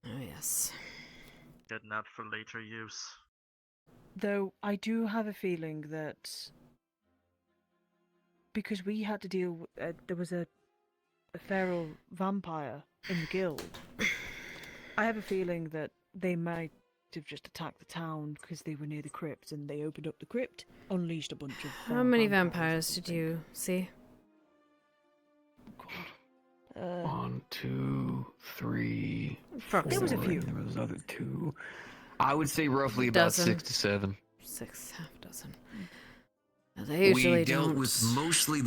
oh yes, kidnapped for later use. Though I do have a feeling that because we had to deal with, there was a feral vampire in the guild. I have a feeling that they might have just attacked the town because they were near the crypt, and they opened up the crypt, unleashed a bunch of. How many vampires did you see? 1, 2, 3, There was a 4, few. and there was other 2. I would say roughly A about dozen. 6 to 7. Half a dozen. Now, they usually We dealt don't. with mostly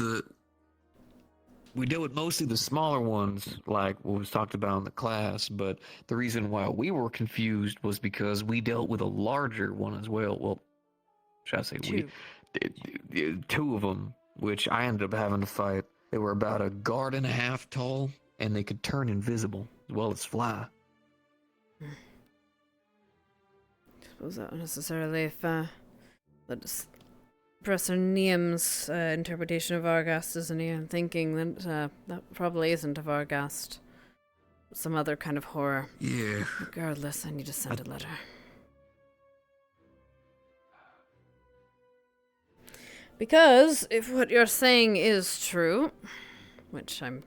the smaller ones, like what was talked about in the class, but the reason why we were confused was because we dealt with a larger one as well. Well, should I say two of them, which I ended up having to fight. They were about a guard and a half tall, and they could turn invisible as well as fly. Suppose that necessarily if that's Professor Niam's interpretation of Varghast, isn't he? I'm thinking that that probably isn't a Varghast. Some other kind of horror. Yeah. Regardless, I need to send a letter. Because if what you're saying is true, which I'm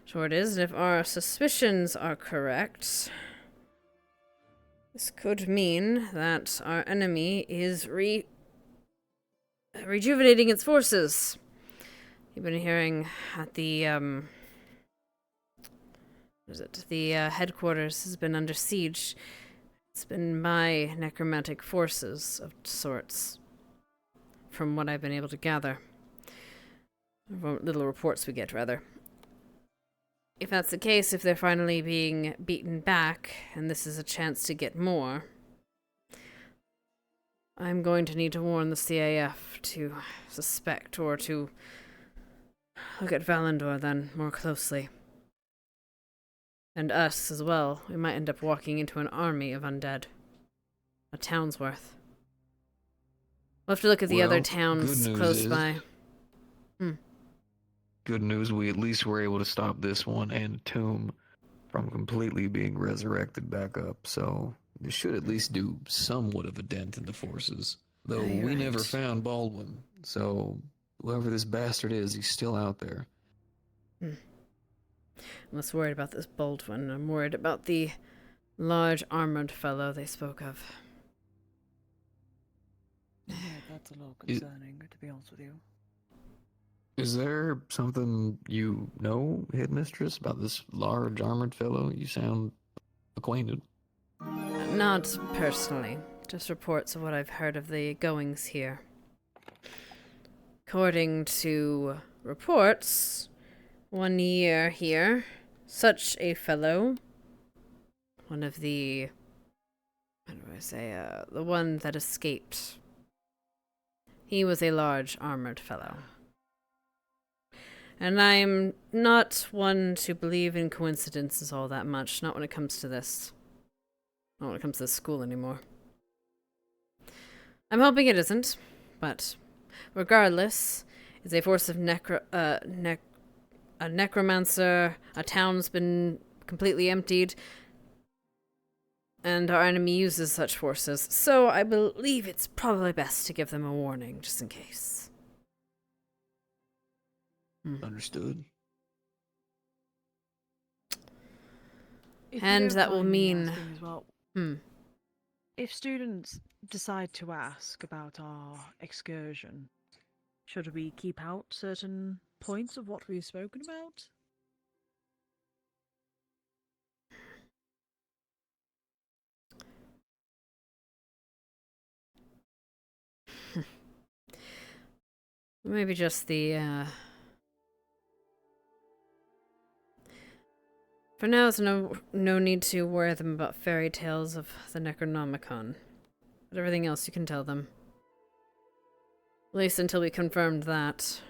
sure it is, and if our suspicions are correct, this could mean that our enemy is rejuvenating its forces. You've been hearing at the what is it? The headquarters has been under siege. It's been by necromantic forces of sorts, from what I've been able to gather. Little reports we get, rather. If that's the case, if they're finally being beaten back, and this is a chance to get more, I'm going to need to warn the CAF to suspect or to look at Valandor then more closely. And us as well. We might end up walking into an army of undead. A town's worth. We'll have to look at the other towns close by. Good news, we at least were able to stop this one and Tomb from completely being resurrected back up, so this should at least do somewhat of a dent in the forces. Though we never found Baldwin, so whoever this bastard is, he's still out there. I'm less worried about this Baldwin. I'm worried about the large armored fellow they spoke of. Yeah, that's a little concerning, to be honest with you. Is there something you know, Headmistress, about this large armored fellow? You sound acquainted. Not personally, just reports of what I've heard of the goings here. According to reports, 1 year here, such a fellow, one of the, how do I say, the one that escaped. He was a large armored fellow. And I'm not one to believe in coincidences all that much, not when it comes to this. Not when it comes to this school anymore. I'm hoping it isn't, but regardless, it's a force of a necromancer, a town's been completely emptied, and our enemy uses such forces, so I believe it's probably best to give them a warning, just in case. Understood. And that will mean... As well, if students decide to ask about our excursion, should we keep out certain points of what we've spoken about? Maybe just the, For now, there's no need to worry them about fairy tales of the Necronomicon. But everything else you can tell them. At least until we confirmed that.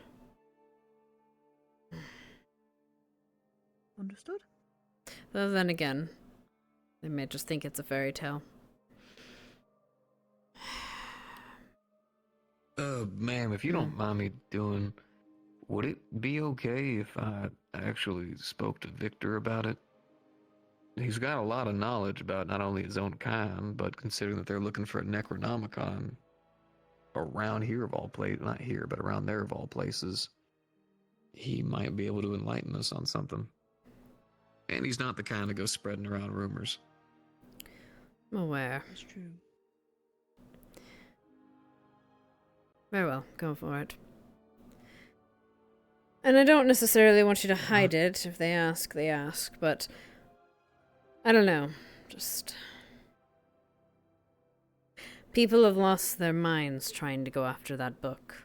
Understood. Though then again, they may just think it's a fairy tale. Ma'am, if you don't mind me doing, would it be okay if I actually spoke to Victor about it? He's got a lot of knowledge about not only his own kind, but considering that they're looking for a Necronomicon around here of all places, not here, but around there of all places, he might be able to enlighten us on something. And he's not the kind to go spreading around rumors. I'm aware. That's true. Very well, go for it. And I don't necessarily want you to hide it. If they ask, they ask, but I don't know. Just people have lost their minds trying to go after that book.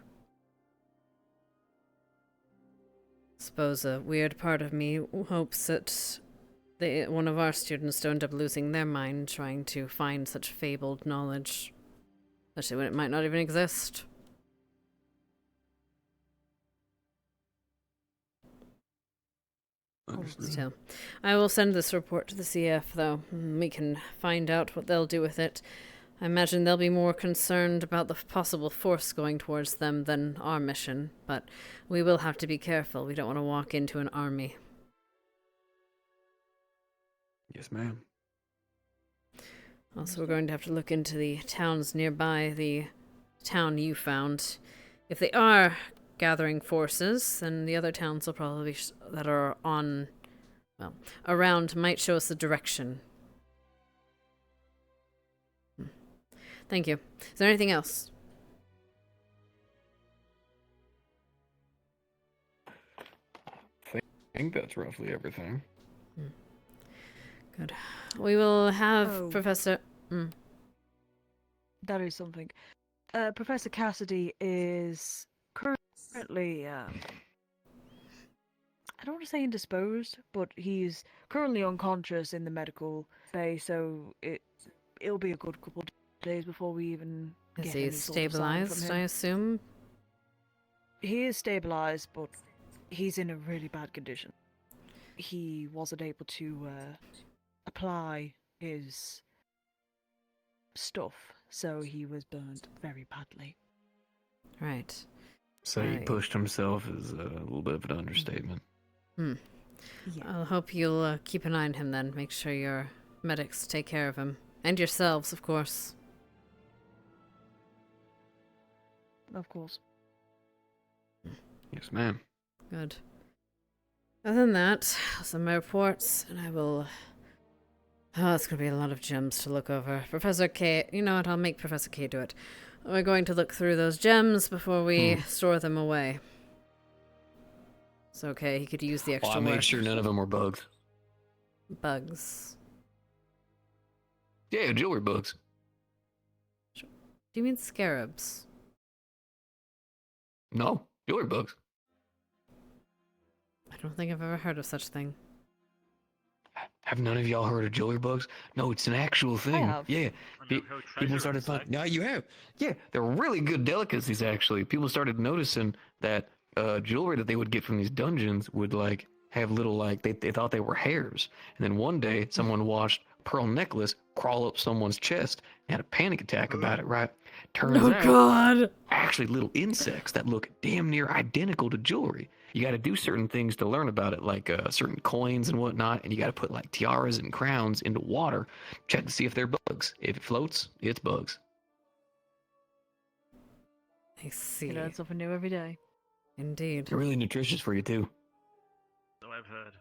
Suppose a weird part of me hopes that one of our students don't end up losing their mind trying to find such fabled knowledge, especially when it might not even exist. Still, I will send this report to the CF, though. We can find out what they'll do with it. I imagine they'll be more concerned about the possible force going towards them than our mission, but we will have to be careful. We don't want to walk into an army. Yes, ma'am. Also, we're going to have to look into the towns nearby the town you found. If they are gathering forces, then the other towns will probably that are on, well, around might show us the direction. Thank you. Is there anything else? I think that's roughly everything. Good. We will have Oh. Professor. That is something. Professor Cassidy is currently, I don't want to say indisposed, but he's currently unconscious in the medical bay, so it'll be a good couple of days before we even Is get he any sort of sign from stabilized, him. I assume? He is stabilized, but he's in a really bad condition. He wasn't able to apply his stuff, so he was burned very badly. Right. So he pushed himself is a little bit of an understatement. Yeah. I'll hope you'll keep an eye on him then. Make sure your medics take care of him. And yourselves, of course. Of course. Yes, ma'am. Good. Other than that, some more reports, and I will... Oh, it's going to be a lot of gems to look over. Professor K... You know what, I'll make Professor K do it. We're going to look through those gems before we store them away. It's okay, he could use the extra I made work. sure none of them were bugs. Bugs. Yeah, jewelry bugs. Do you mean scarabs? No, jewelry bugs. I don't think I've ever heard of such thing. Have none of y'all heard of jewelry bugs? No, it's an actual thing. have. Yeah. People started finding. No, you have. Yeah, they're really good delicacies, actually. People started noticing that jewelry that they would get from these dungeons would, like, have little, like, they thought they were hairs. And then one day, someone watched pearl necklace crawl up someone's chest and had a panic attack about it, right? Turns out, God! actually little insects that look damn near identical to jewelry. You got to do certain things to learn about it, like certain coins and whatnot, and you got to put like tiaras and crowns into water, check to see if they're bugs. If it floats, it's bugs. I see. You learn something new every day. Indeed. They're really nutritious for you too. So I've heard.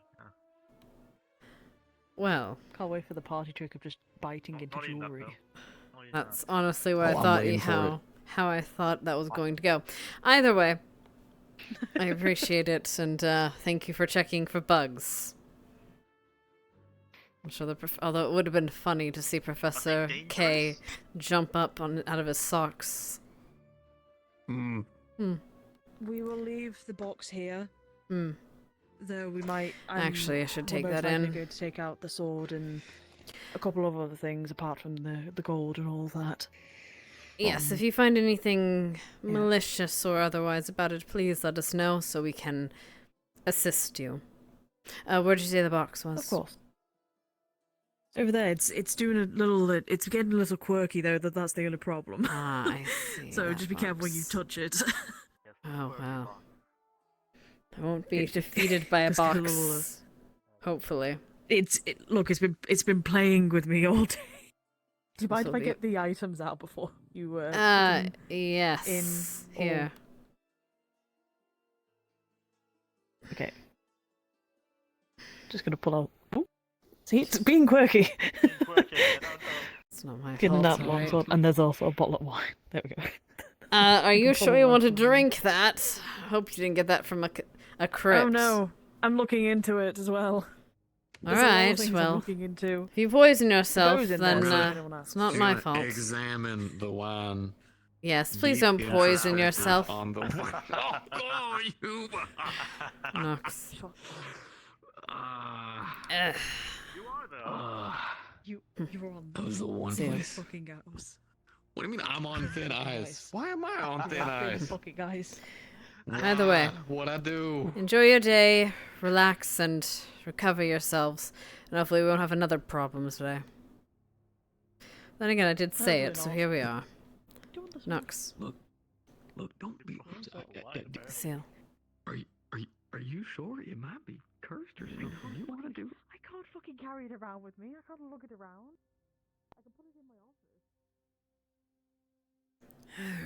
Well, can't wait for the party trick of just biting into jewelry. That's honestly what Oh, I I'm thought waiting for how I thought that was going to go. Either way, I appreciate it, and thank you for checking for bugs. I'm sure although it would have been funny to see Professor K jump up out of his socks. Hmm. We will leave the box here. Hmm. Though we might. Actually, I should we're take most that likely in. Going to take out the sword and a couple of other things apart from the gold and all that. Yes, if you find anything malicious or otherwise about it, please let us know so we can assist you. Where did you say the box was? Of course. Over there, it's doing a little. It's getting a little quirky though. That's the only problem. Ah, I see. So that just be careful when you box. touch it. Oh wow. I won't be defeated by a Just a box. little, Hopefully. Look. It's been playing with me all day. Do you mind This'll if I be- get the items out before you? put yes. in Here. Okay. Just gonna pull out. Oh, see, it's being quirky. It's not my Getting fault. that long alright. sword, and there's also a bottle of wine. There we go. Are you can sure pull you one want to from- drink that? Hope you didn't get that from a crypt. Oh no, I'm looking into it as well. All There's a lot of right, things I'm well, looking into. if you poison yourself, goes in then there, so anyone asks. it's not You're my gonna fault. Examine the wine. Yes, please Deep don't poison introspective yourself. On the oh, you. Nox. You are though. You were on. That was the one See ya. place. Fucking guys. What do you mean I'm on thin ice? Why am I on thin ice? Fucking guys. Either way, What I do? enjoy your day, relax, and recover yourselves. And hopefully we won't have another problem today. Then again, I did say it, so here we are. Nox. Look, don't be. Seal. Are you sure it might be cursed or something? You want to do? I can't fucking carry it around with me. I can't look it around. I can put it in my office.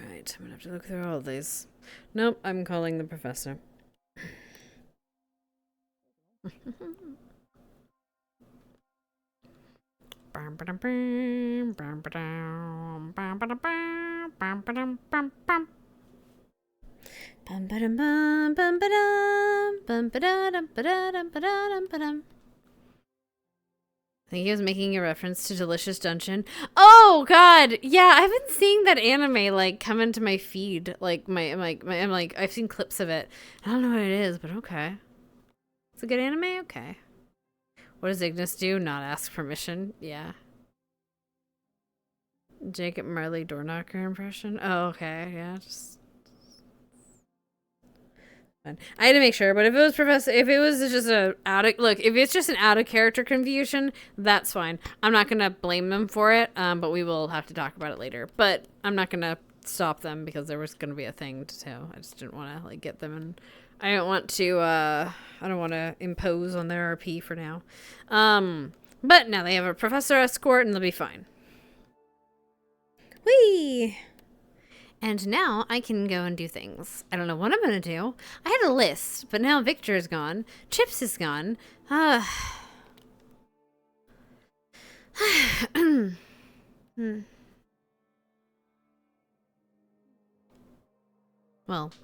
Alright, I'm gonna have to look through all these. Nope, I'm calling the professor. think he was making a reference to Delicious Dungeon. Oh God, yeah, I've been seeing that anime like come into my feed. Like I've seen clips of it. I don't know what it is, but okay. It's a good anime. Okay. What does Ignis do? Not ask permission. Yeah. Jacob Marley door knocker impression. Oh, okay. Yeah, just. Fine. I had to make sure, but if it was if it's just an out of character confusion, that's fine. I'm not gonna blame them for it, but we will have to talk about it later. But I'm not gonna stop them because there was gonna be a thing to tell. I just didn't want to like get them, and I don't want to impose on their RP for now. But now they have a professor escort, and they'll be fine. Whee! And now I can go and do things. I don't know what I'm going to do. I had a list, but now Victor is gone. Chips is gone. Well,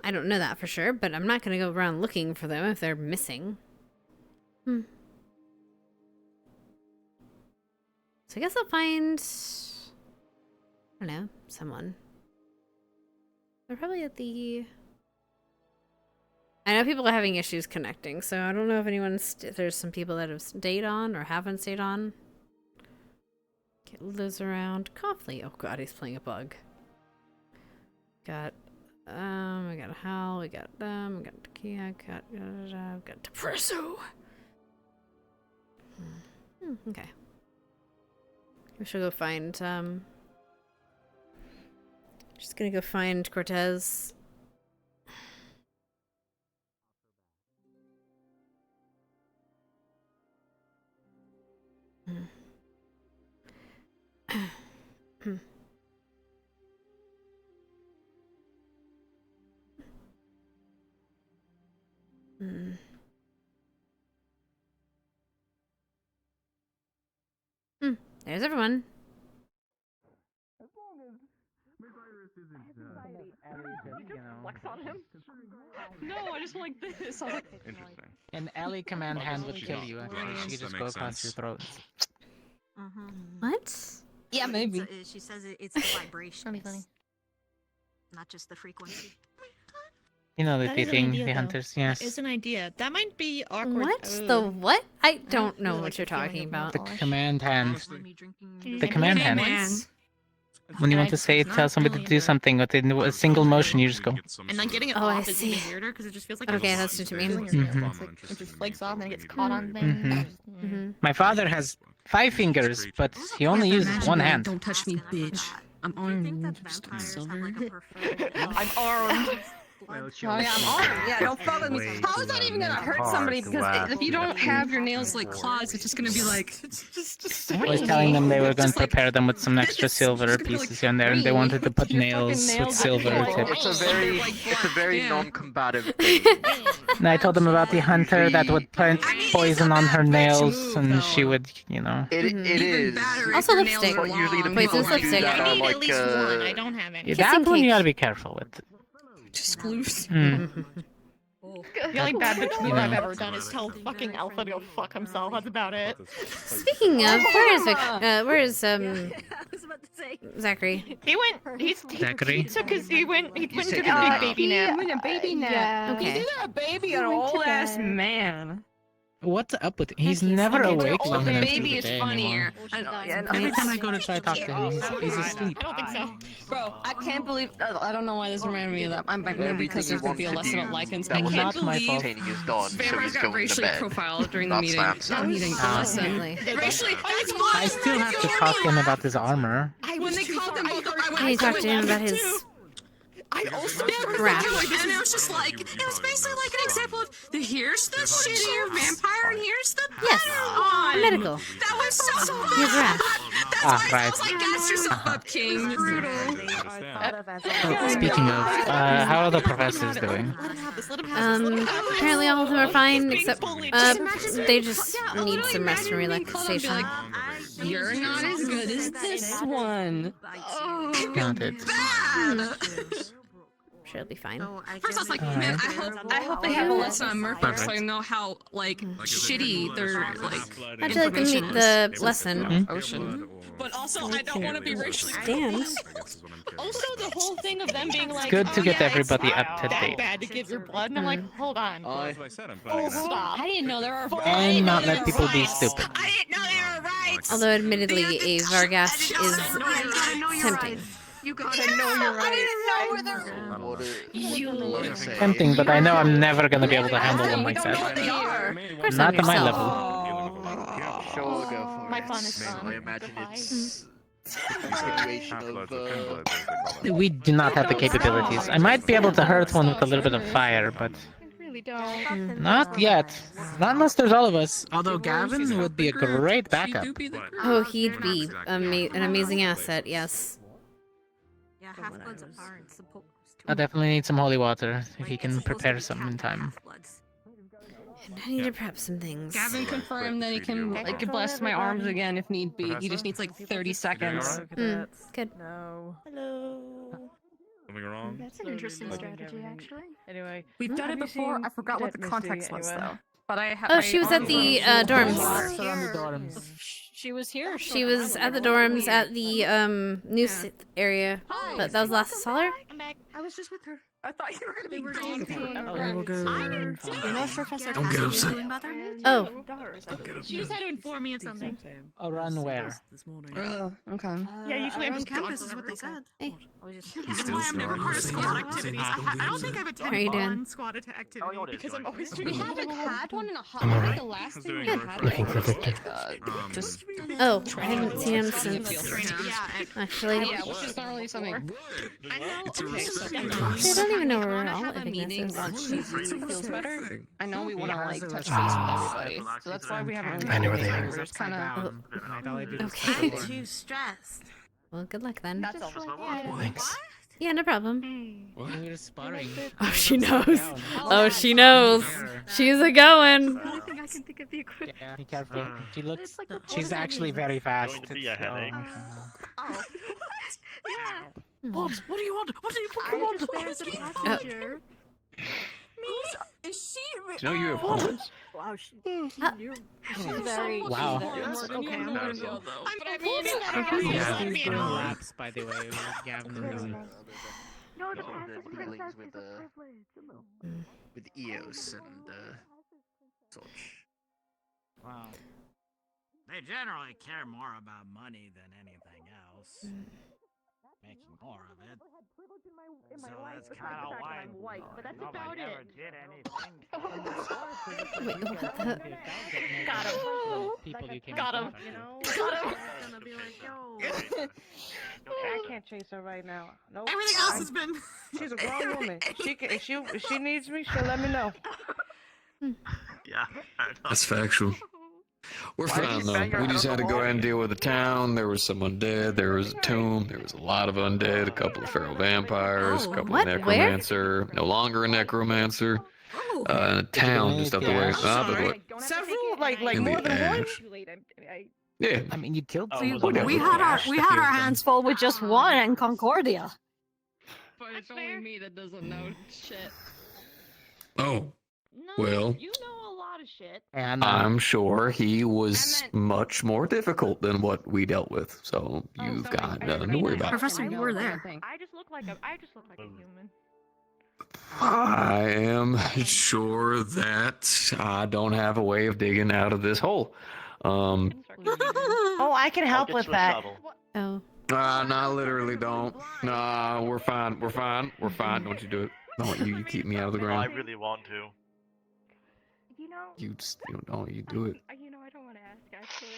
I don't know that for sure, but I'm not going to go around looking for them if they're missing. So I guess I'll find... I don't know, someone. They're probably at the... I know people are having issues connecting, so I don't know if if there's some people that have stayed on or haven't stayed on. Get Liz around. Coughley. Oh god, he's playing a bug. Got, we got Hal, we got them, we got Kia, we got Depresso. Okay. We should go find, just gonna go find Cortez. There's everyone. Flex on him? No, I just like this. Interesting. An alley command hand would kill you, actually. She could just go across your throat. What? Yeah, maybe. She says it's the vibration. That'd be funny. Not just the frequency. You know the That is an thing, idea, the though. hunters, yes. It's an idea. That might be awkward. What? The what? I don't know what you're talking about. The command hand. The The command hand. When you want to say, tell somebody to do something with a single motion, you just go. And then getting it Oh, I off is see. even weirder because it just feels like Okay, that's what you mean. It just flakes off and then it gets caught on things. My father has 5 fingers, but he only uses one hand. Don't touch me, bitch. I'm armed. Silver. I'm armed. Oh yeah, I'm armed. Yeah, don't follow me. How is that even gonna hurt somebody? Because if you don't have your nails like claws, it's just gonna be like. I was telling them they were going to prepare them with some extra silver pieces here and there, and they wanted to put nails with silver tips. It's a very non-combative thing. And I told them about the hunter that would put poison on her nails, and she would, you know. It is. Also lipstick. But usually the Wait, people this who do lipstick. that I are need like, at least one. I don't have any. Yeah, that one you gotta be careful with. Just loose. The only bad bitch move You I've know. ever done is tell fucking Alpha to go fuck himself. That's about it. Speaking of, where is Zachary? He went. Zachary? He took his. He went to the taking big a nap. baby nap. He went a baby nap. Okay. He's a baby, an old ass man. What's up with him? He's never awake Old long enough baby to is day funnier. anymore. Every time I go to try to talk to him, he's asleep. I don't think so. Bro, I can't believe. I don't know why this reminded me of that. Maybe because there's gonna be a lesson on lichens. I Not can't my believe fault. Painting is done, so Vampires he's got going to racially bed. profiled during the Not meeting. Sam's. Not meeting. Definitely. Racially. I still have to talk to him about his armor. When they called him, I need to talk to him about his I also Rash. and it was just like it was basically like an example of here's the shittier vampire and here's the better one. medical. That was so fun. He's rash. That's why I right. was like, gas yourself up, King. Brutal. Oh, speaking of, how are the professors doing? Apparently all of them are fine except they just need some rest and relaxation. You're not as good as this one. Got it. Sure sure it'll be fine. First, I was like, man, I hope they have a lesson on Murphy so I know how shitty their How'd you like to meet the lesson? Ocean. But also, I don't want to be racially Stands. Also, the whole thing of them being like, good to oh, get yeah, everybody it's up to that date. bad to give your blood, and I'm like, hold on. That's what I said. I'm Oh, stop. I didn't know there were And not let people be stupid. I didn't know they were right. Although, admittedly, a Vargas is tempting. You gotta know you're right. I didn't know where they're. Tempting, but I know I'm never gonna be able to handle them myself. Of course, Not I'm at my yourself. level. Sure, My fun is I fun. imagine it's a situation of. We do not have the capabilities. I might be able to hurt one with a little bit of fire, but Really don't. not yet. Not unless there's all of us. Although Gavin would be a great backup. Oh, he'd be an amazing asset, yes. Yeah, half-bloods aren't supposed I definitely need some holy water if he can prepare something in time. And I need to prep some things. Gavin confirmed that he can bless my arms again if need be. He just needs 30 seconds. Good. No. Hello. Something wrong? That's an interesting strategy, actually. Anyway, We've done it before. I forgot what the context was, though. But I Oh, she was at the dorms. She was here. She was at the dorms at the news area. But that was the last I saw her. I'm back. I was just with her. I thought you were gonna be gone. I didn't see you know if Professor Don't get Cassidy upset. doing about her? Oh. She just had to inform me of something. A run where? Okay. Yeah, usually I'm on just campus gone. is what they said. Hey. That's why I'm never part of squad activities. I don't think I've How are you attended doing? one squad activity because I'm always We haven't had one in a hot I'm minute. alright. The last thing we Good. had Looking for Victor. just Oh, I haven't seen him since. Actually, yeah, which is not really something. I know. It's a Okay, respect so thing. I don't even know where wanna all have a living meeting is. once she Feels better. I know we want to touch base with Ah. everybody, so that's why we haven't. I know where they We're are. just kind of. Okay. I'm too stressed. Well, good luck then. That's all. Thanks. Yeah, no problem. We were sparring. Oh, she knows. Oh, she knows. She's a going. I think I can think of the equipment. Yeah, be careful. She looks. It's like the She's photo actually menu. very fast. Going to be a headache. Oh. Yeah. Bobs, what do you want? What do you I just there's a passenger. Is she? Do you know you have horns? Wow, she's very. Wow. Okay, I'm gonna go though. But I mean, Yeah, he's doing laps, by the way, with Gavin and Gavin. No, the All passenger the dealings access with, is a privilege. with EOS and such. Well, they generally care more about money than anything else. Making more of it. So that's kind of why I'm white, but that's nobody about ever it. did anything. Wait, what the? Got him. People you can't Got him. touch. You know? Got him. Gonna be like, yo. I can't chase her right now. Nope. Everything else has been. She's a grown woman. She can, if she needs me, she'll let me know. Yeah. That's factual. We're Why did fine you though. bang her We out just of had the to go wall? ahead and deal with the town. There was some undead. There was a tomb. There was a lot of undead. A couple of feral vampires. A Oh, couple what? of Where? necromancer. No longer a necromancer. And a town just up the way. Several, like In the more than one. ash. Yeah. I mean, you killed Oh, people. We had our hands full with just one in Concordia. But it's only me that doesn't know shit. Oh. No, Well. you know a lot of shit. And I'm sure he was much more difficult than what we dealt with. So you've got nothing to worry about. Professor, you were there. I just look like a human. I am sure that I don't have a way of digging out of this hole. Oh, I can help with that. Oh. Nah, literally don't. Nah, we're fine. We're fine. We're fine. Don't you do it. Don't you keep me out of the I ground. really want to. You know. You don't you do it. You know, I don't want to ask actually.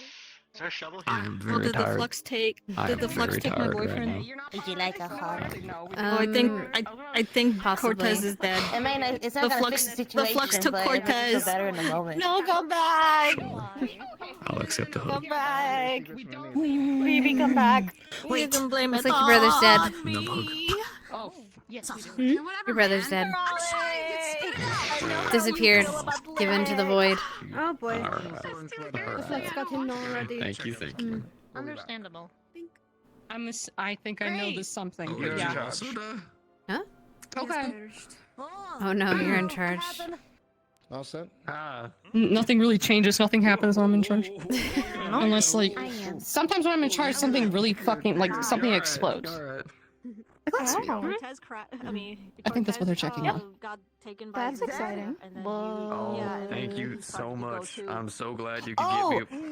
Is there a shovel here? I'm Well, very did the tired. flux take? I Did am the flux very take my tired right boyfriend? now. Would you like a hug? I think Possibly. Cortez is dead. I mean, it's not The gonna flux- fix the the situation, flux took but it makes it feel Cortez. better in the moment. No, come back. I'll accept a hug. Come back. Baby, come back. Wait, You can blame looks it like your brother's all dead. on me. Oh, yes. We do. Your brother's dead. Hey. Disappeared. Given to the void. Oh boy. Alright. Flex got him already. Thank you, thank you. Understandable. I think I know this something. Oh, did yeah. you also die? Huh? Okay. Oh no, you're in charge. All set? Nothing really changes. Nothing happens when I'm in charge. Unless, like, sometimes when I'm in charge, something really fucking, like, something explodes. Cortez I think that's what they're checking on. got taken by That's exciting. And then Thank you so much. I'm so glad you could get me.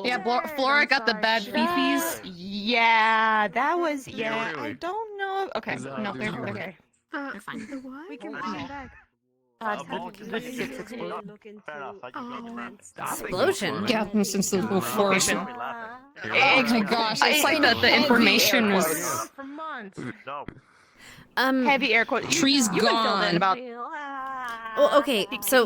Yeah, Flora got the bad fifis. Yeah, that was I Really? don't know. Okay, Is that no, the they're truth? okay. they're fine. We can bring them back. The ship's exploded. Fair enough. I just got Explosion? Yeah, since the force. Oh Oh my gosh, it's like the information was. For months. No. Heavy air quotes. Trees you can fill in gone. about. Well, okay, so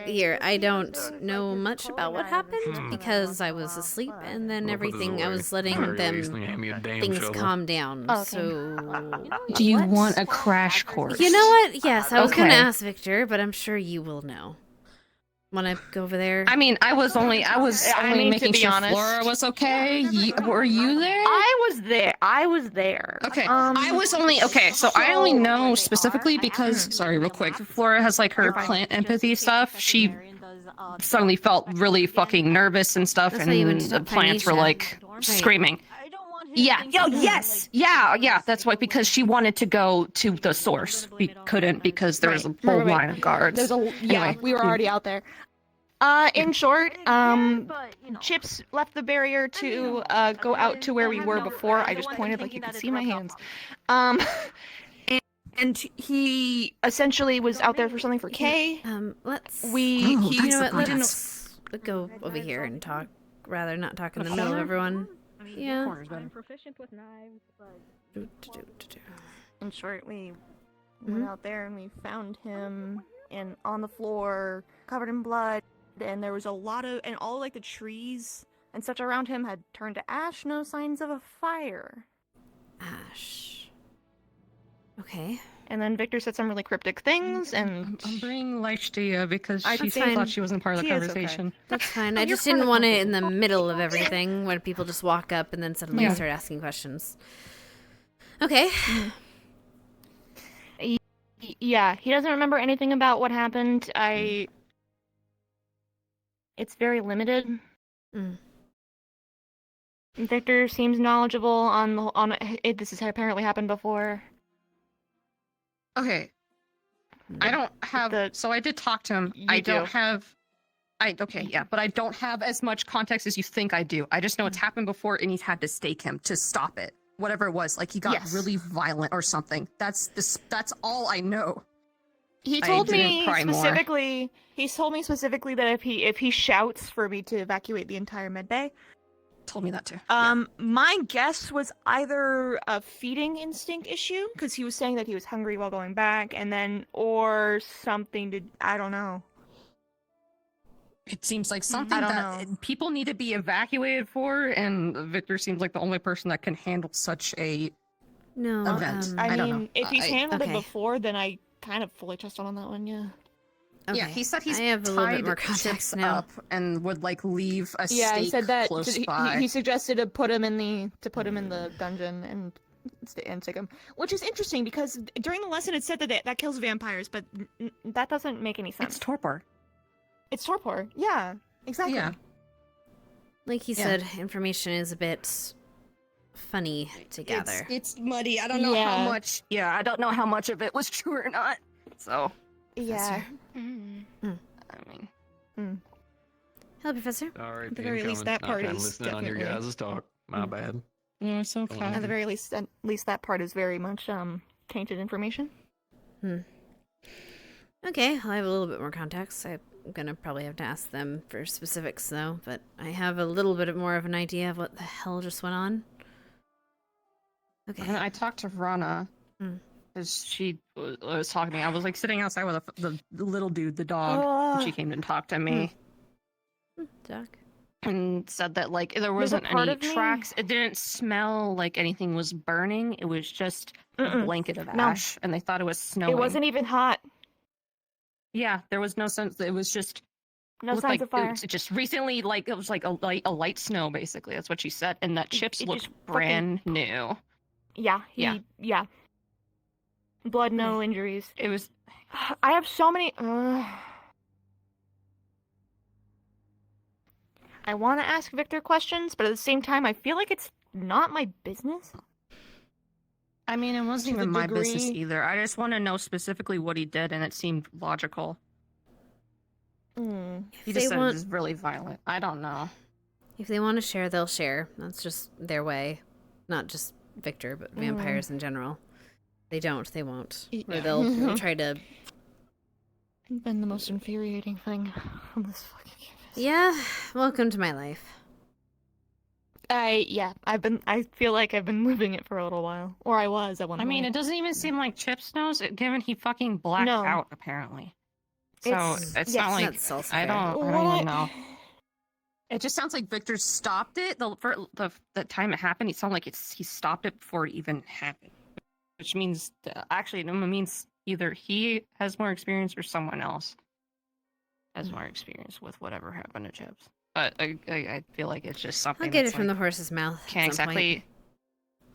here, I don't know much about what happened because I was asleep, and then everything I was letting them things calm down. So, Do you want a crash course? you know what? Yes, I was gonna Okay. ask Victor, but I'm sure you will know. Want to go over there? I mean, I was only I mean, to making be sure honest- Flora was okay. Were you there? I was there. Okay, I was only so I only know specifically because real quick, Flora has like her plant empathy stuff. She suddenly felt really fucking nervous and stuff, That's why you went to and the talk to plants were Anisha. like screaming. Yeah. Oh, yes. Yeah. That's why, because she wanted to go to the source. We couldn't because there was a whole line of guards. There's Anyway. we were already out there. In short, Chips left the barrier to go out to where we were before. I just pointed like you could see my hands. And he essentially was out there for something for Kay. Let's. He You know what? Let's go over here and talk. Rather not talk in the middle of everyone. Yeah. I'm proficient with knives, but In short, we went out there and we found him and on the floor, covered in blood, and there was a lot of all like the trees and such around him had turned to ash. No signs of a fire. Ash. Okay. And then Victor said some really cryptic things, and I'm bringing Leich to you because I she think thought she wasn't part of the she is okay. conversation. That's fine. I You're just part didn't of want the it in the middle of everything when people just walk up and then suddenly Yeah. start asking questions. Okay. Yeah, he doesn't remember anything about what happened. It's very limited. Victor seems knowledgeable on it. This has apparently happened before. Okay. I don't have so I did talk to him. I don't have but I don't have as much context as you think I do. I just know it's happened before and he's had to stake him to stop it. Whatever it was, like he got really violent or something. That's all I know. He told me specifically. He told me specifically that if he shouts for me to evacuate the entire med bay. Told me that too. My guess was either a feeding instinct issue because he was saying that he was hungry while going back, and then or something to I don't know. It seems like something that people need to be evacuated for, and Victor seems like the only person that can handle such a event. I don't mean, know. if he's handled it before, then I kind of fully trust him on that one. Yeah. Okay. Yeah, he said he's I have a little bit tied more context Chips now. up and would like leave a Yeah, he stake said that close he, by. he suggested to put him in the dungeon and take him, which is interesting because during the lesson it said that kills vampires, but that doesn't make any sense. It's torpor. It's torpor. Yeah, exactly. Yeah. Like he said, information is a bit funny to gather. It's muddy. I don't know how much. Yeah, I don't know how much of it was true or not. So. Yeah. I mean. Hello, Professor. Sorry, At the very least, that part is listening on your definitely- guys' talk. My bad. No, it's okay. At the very least, that part is very much tainted information. Okay, I have a little bit more context. I'm gonna probably have to ask them for specifics, though. But I have a little bit more of an idea of what the hell just went on. Okay. And I talked to Rana because she was talking to me. I was like sitting outside with the little dude, the dog, and she came and talked to me. Doc. And said that like there There's a wasn't part any of me- tracks. It didn't smell like anything was burning. It was just a blanket of No. ash, and they thought it was snowing. It wasn't even hot. Yeah, there was no sense. It was just No looked signs like of fire. It just recently, like it was like a light snow, basically. That's what she said, and that chips it looked just brand new. Yeah. Yeah. Yeah. Blood, no injuries. It was. I have so many. I want to ask Victor questions, but at the same time, I feel like it's not my business. I mean, it wasn't To the even my business degree- either. I just want to know specifically what he did, and it seemed logical. He they just said want- it was really violent. I don't know. If they want to share, they'll share. That's just their way. Not just Victor, but vampires in general. They don't, they won't. Or they'll try to... Been the most infuriating thing on this fucking campus. Yeah, welcome to my life. I feel like I've been living it for a little while. Or I was at one I mean, point. it doesn't even seem like Chips knows, given he fucking blacked No. out, apparently. So, It's- it's yes. not like... That's also I fair. don't even know. It just sounds like Victor stopped it. The time it happened, it sounded like he stopped it before it even happened. Which means, actually, it means either he has more experience or someone else has more experience with whatever happened to Chips. But I feel like it's just something. I'll get it that's from the like, horse's mouth. Can't at some point. exactly.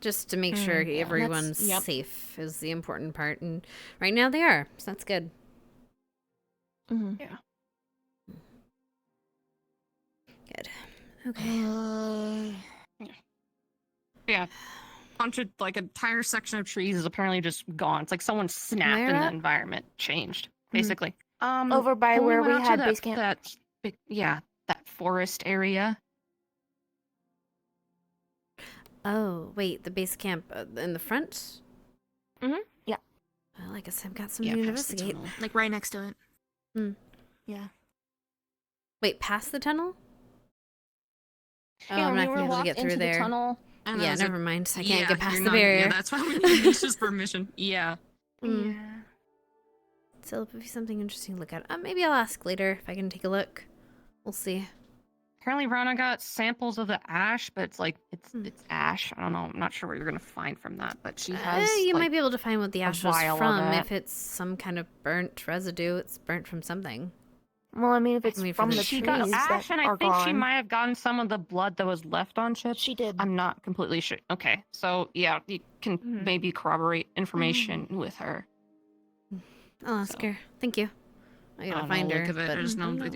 Just to make sure yeah, everyone's yep. safe is the important part. And right now they are. So that's good. Yeah. Good. Okay. Yeah. Bunch of like an entire section of trees is apparently just gone. It's like someone snapped and Where the at? environment changed, basically. Over by when where went we out to had that, base camp. That big, that forest area. Oh, wait, the base camp in the front? Yeah. Well, I guess I've got something to past the investigate. tunnel. Like right next to it. Yeah. Wait, past the tunnel? Oh, Yeah, I'm we not were going to be able to locked get through into the there. tunnel, and Yeah, there's never mind. I can't Yeah, get past you're the not- barrier. Yeah, that's why we need his permission. Yeah. Mm. So it'll be something interesting to look at. Maybe I'll ask later if I can take a look. We'll see. Apparently, Rana got samples of the ash, but it's like it's ash. I don't know. I'm not sure what you're gonna find from that, but she has. You like, might be able to find what the a ash was vial of from. it. If it's some kind of burnt residue, it's burnt from something. Well, I mean, if it's I mean, from for the the She trees got that ash, and I are think she gone. might have gotten some of the blood that was left on Chips. She did. I'm not completely sure. Okay, so yeah, you can maybe corroborate information with her. I'll ask her. Thank you. I I gotta don't find know, her. look of it. But I just know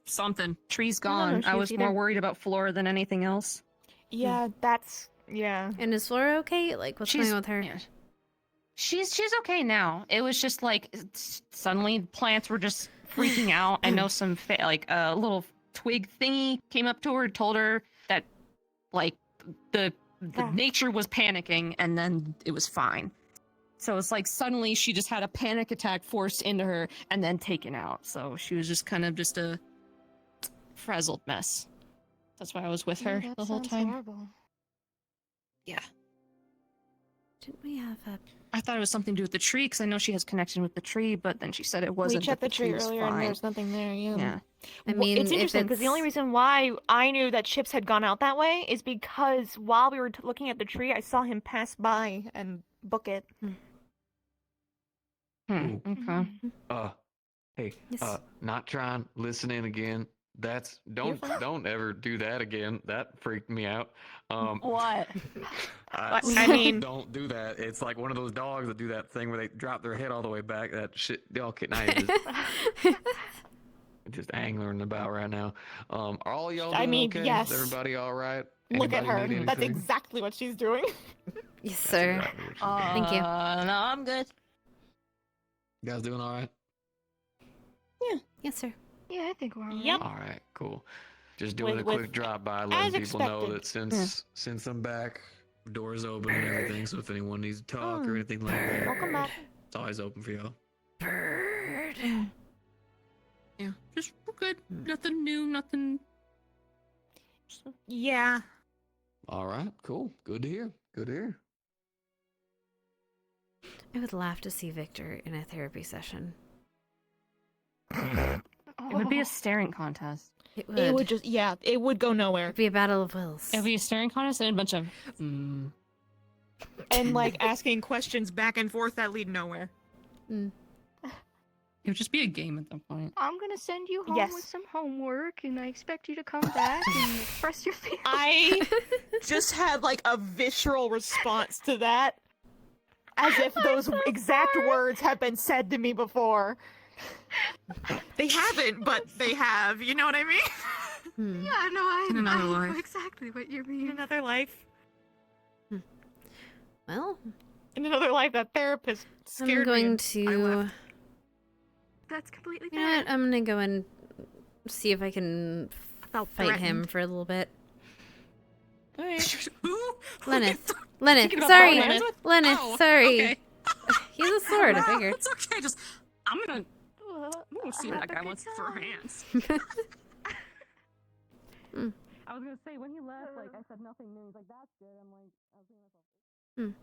something. Tree's I don't know gone. if I she was was more either. worried about Flora than anything else. Yeah, that's And is Flora okay? Like, what's going on with her? Yeah. She's okay now. It was just like suddenly plants were just freaking out. I know some like a little twig thingy came up to her, told her that like the nature was panicking, and then it was fine. So it's like suddenly she just had a panic attack forced into her and then taken out. So she was just kind of just a frazzled mess. That's why I was with her the whole time. Horrible. Yeah. Didn't we have a... I thought it was something to do with the tree because I know she has connection with the tree, but then she said it wasn't. We checked that the tree was earlier, and fine. there's nothing there. Yeah. Yeah. I mean, it's if interesting because the only reason why I knew that Chips had gone out that way is because while we were looking at the tree, I saw him pass by and book it. Okay. Hey, Yes. not trying, listen in again. That's don't ever do that again. That freaked me out. What? I mean- don't do that. It's like one of those dogs that do that thing where they drop their head all the way back. That shit, y'all can just angling about right now. Are all y'all doing I mean, okay? yes. Is everybody all right? Look at her. Anybody need That's anything? exactly what she's doing. Yes, sir. exactly what she's doing. Thank you. No, I'm good. You guys doing all right? Yes, sir. Yeah, I think we're all Yep. All right, cool. Just doing a With- quick drop by, as letting people know expected. that since I'm back, doors open and everything. So if anyone needs to talk or anything like that, Welcome back. it's always open for y'all. Bird. Yeah, just we're good. Nothing new. Nothing. Yeah. All right, cool. Good to hear. Good to hear. I would laugh to see Victor in a therapy session. It would be a staring contest. It would. It would just, yeah, it would go nowhere. It'd be a battle of wills. It would be a staring contest and a bunch of. And like asking questions back and forth that lead nowhere. It would just be a game at that point. I'm gonna send you home with some homework, and I expect you to come back and express your feelings. I just had like a visceral response to that. As if those exact words have been said to me before. They haven't, but they have. You know what I mean? Yeah, no, I In another know life. exactly what you mean. In another life. Well, In another life, that therapist scared me. I'm going and I to. left. That's completely You know fair. what? I'm gonna go and see if I can Felt fight him threatened. for a little bit. Alright. Lennith. Speaking Lennith, about sorry. Lennith. Lennith, Oh, sorry. okay. He's a sword, I figured. It's okay. Just I'm gonna see what that guy wants to throw hands. I was gonna say when he left, like I said nothing new. He's like, that's good. I'm like, I was thinking myself.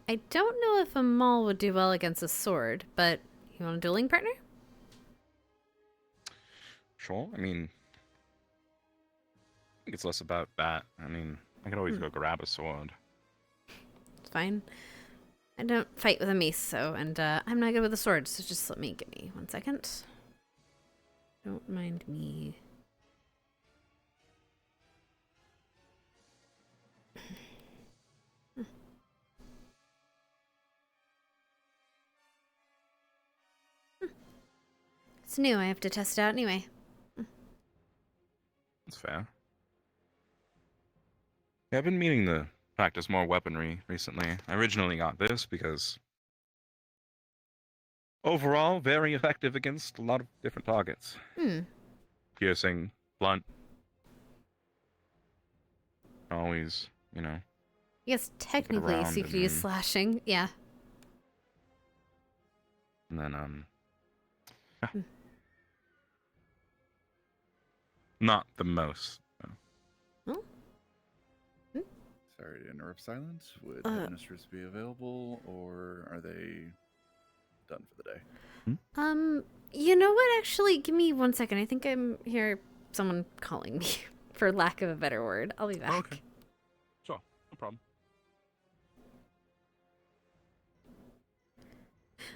I don't know if a maul would do well against a sword, but you want a dueling partner? Sure. I mean, I think it's less about that. I mean, I could always go grab a sword. It's fine. I don't fight with a mace, so, and I'm not good with a sword, so just give me 1 second. Don't mind me. It's new, I have to test it out anyway. That's fair. Yeah, I've been meaning to practice more weaponry recently. I originally got this because overall, very effective against a lot of different targets. Piercing, blunt. Always, you know. Yes, technically, so you could use slashing. Yeah. And then, yeah. Not the most. No. Sorry to interrupt silence. Would ministers be available, or are they done for the day? You know what? Actually, give me 1 second. I think I'm hear someone calling me, for lack of a better word. I'll be back. Okay. Sure, no problem.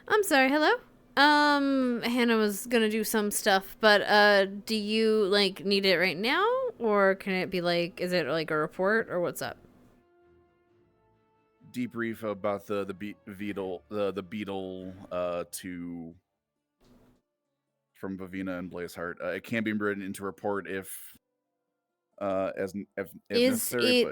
I'm sorry. Hello. Hannah was gonna do some stuff, but do you like need it right now, or can it be like, is it like a report, or what's up? Debrief about the beetle to from Vavina and Blazeheart. It can be written into report if necessary.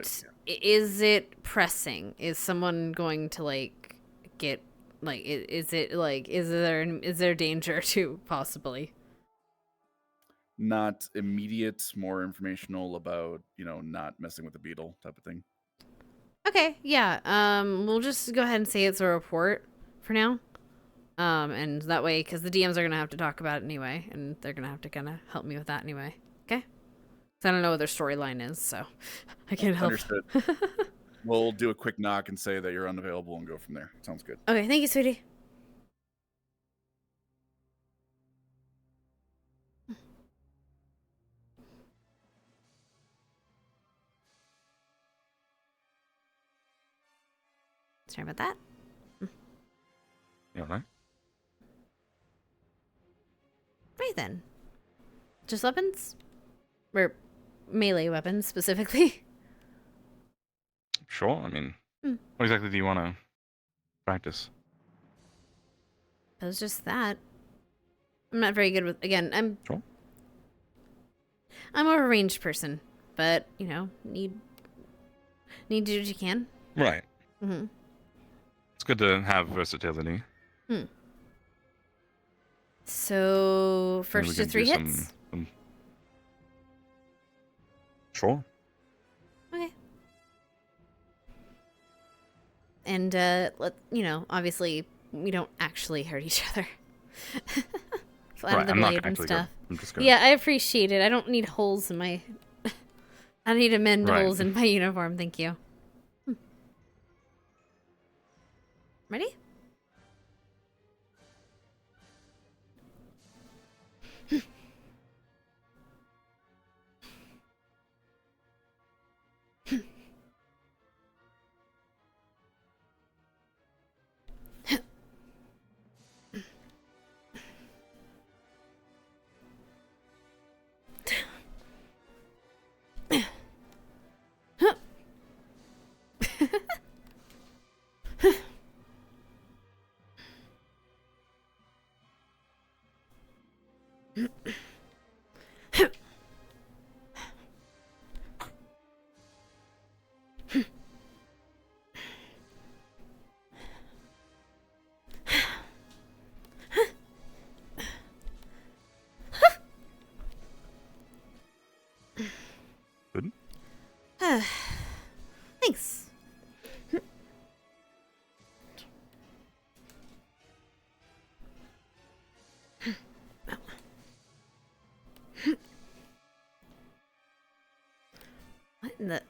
Is it pressing? Is someone going to like get like? Is it like? Is there danger to possibly? Not immediate, more informational about not messing with the beetle type of thing. Okay, yeah. We'll just go ahead and say it's a report for now. And that way, because the DMs are gonna have to talk about it anyway, and they're gonna have to kind of help me with that anyway. Okay. So I don't know what their storyline is, so I can't help. Understood. We'll do a quick knock and say that you're unavailable and go from there. Sounds good. Okay, thank you, sweetie. Sorry about that. You alright? Right then. Just weapons? Or melee weapons, specifically? Sure, I mean, what exactly do you want to practice? It was just that. I'm not very good with, again, I'm more of a ranged person, but, need to do what you can. Right. Mm-hmm. It's good to have versatility. So, first to 3 hits? Sure. Okay. And, obviously, we don't actually hurt each other. Flat of the blade and stuff. Yeah, I appreciate it. I don't need holes in my... I need to mend holes in my uniform, thank you. Ready? Good. Thanks. What in the...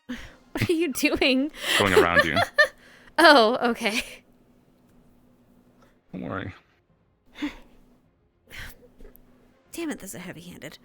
What are you doing? Going around you. Oh, okay. Don't worry. Damn it, this is heavy-handed.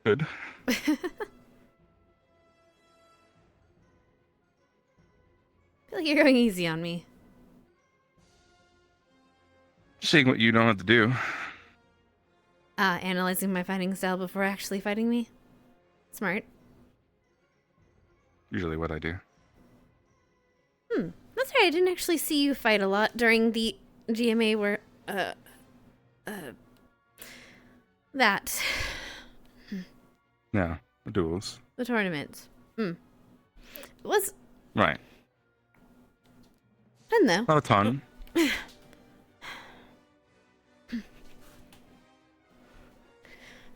Good. I feel like you're going easy on me. Seeing what you don't have to do. Analyzing my fighting style before actually fighting me. Smart. Usually what I do. That's right, I didn't actually see you fight a lot during the GMA where, that. Yeah, the duels. The tournament. It was Right. fun, though. Not a ton.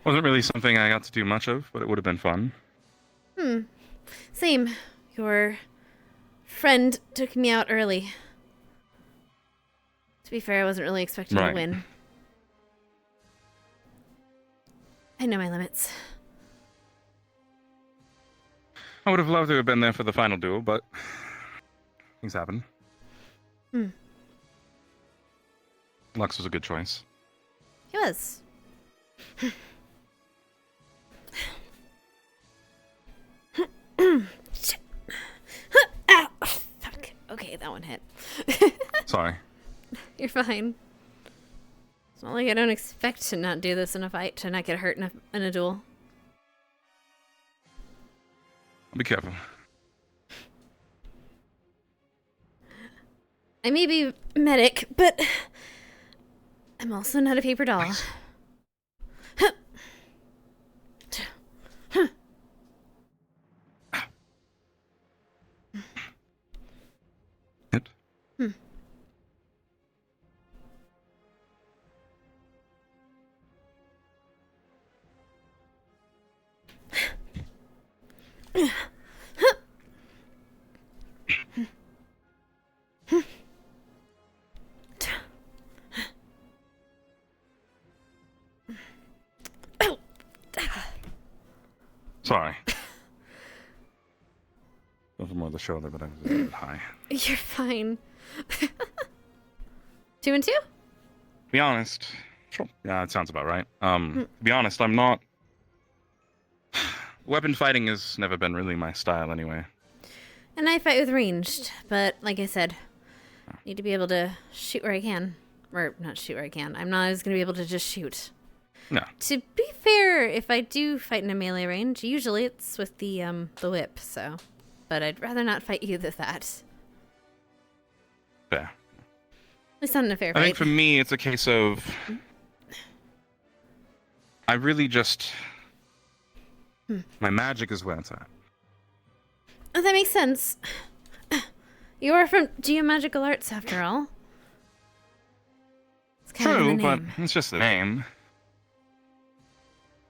Wasn't really something I got to do much of, but it would have been fun. Same. Your friend took me out early. To be fair, I wasn't really expecting to Right. win. I know my limits. I would have loved to have been there for the final duel, but things happen. Lux was a good choice. He was. Shit. Ow. Fuck. Okay, that one hit. Sorry. You're fine. It's not like I don't expect to not do this in a fight, to not get hurt in a duel. Be careful. I may be medic, but I'm also not a paper doll. Hit. Sorry. Over more of the shoulder, but I was a little bit high. You're fine. 2 and 2? To be honest, sure. Yeah, it sounds about right. To be honest, I'm not. Weapon fighting has never been really my style, anyway. And I fight with ranged, but like I said, need to be able to shoot where I can. Or not shoot where I can. I'm not always going to be able to just shoot. No. To be fair, if I do fight in a melee range, usually it's with the whip, so. But I'd rather not fight you with that. Fair. At least not in a fair I fight. think for me, it's a case of. I really just. My magic is where it's at. Oh, that makes sense. You are from Geomagical Arts, after all. It's kind of True, in the but name. it's just the name.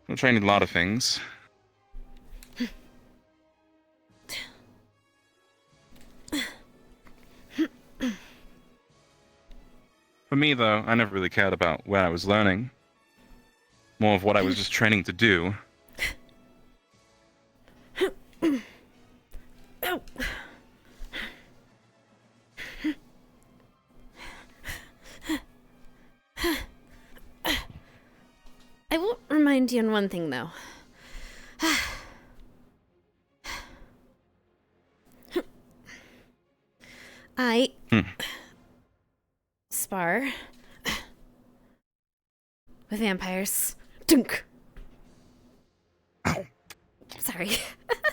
I'm trained in a lot of things. For me, though, I never really cared about where I was learning. More of what I was just training to do. Oh. I will remind remind you on one thing, though. I spar with vampires. Dunk. Sorry.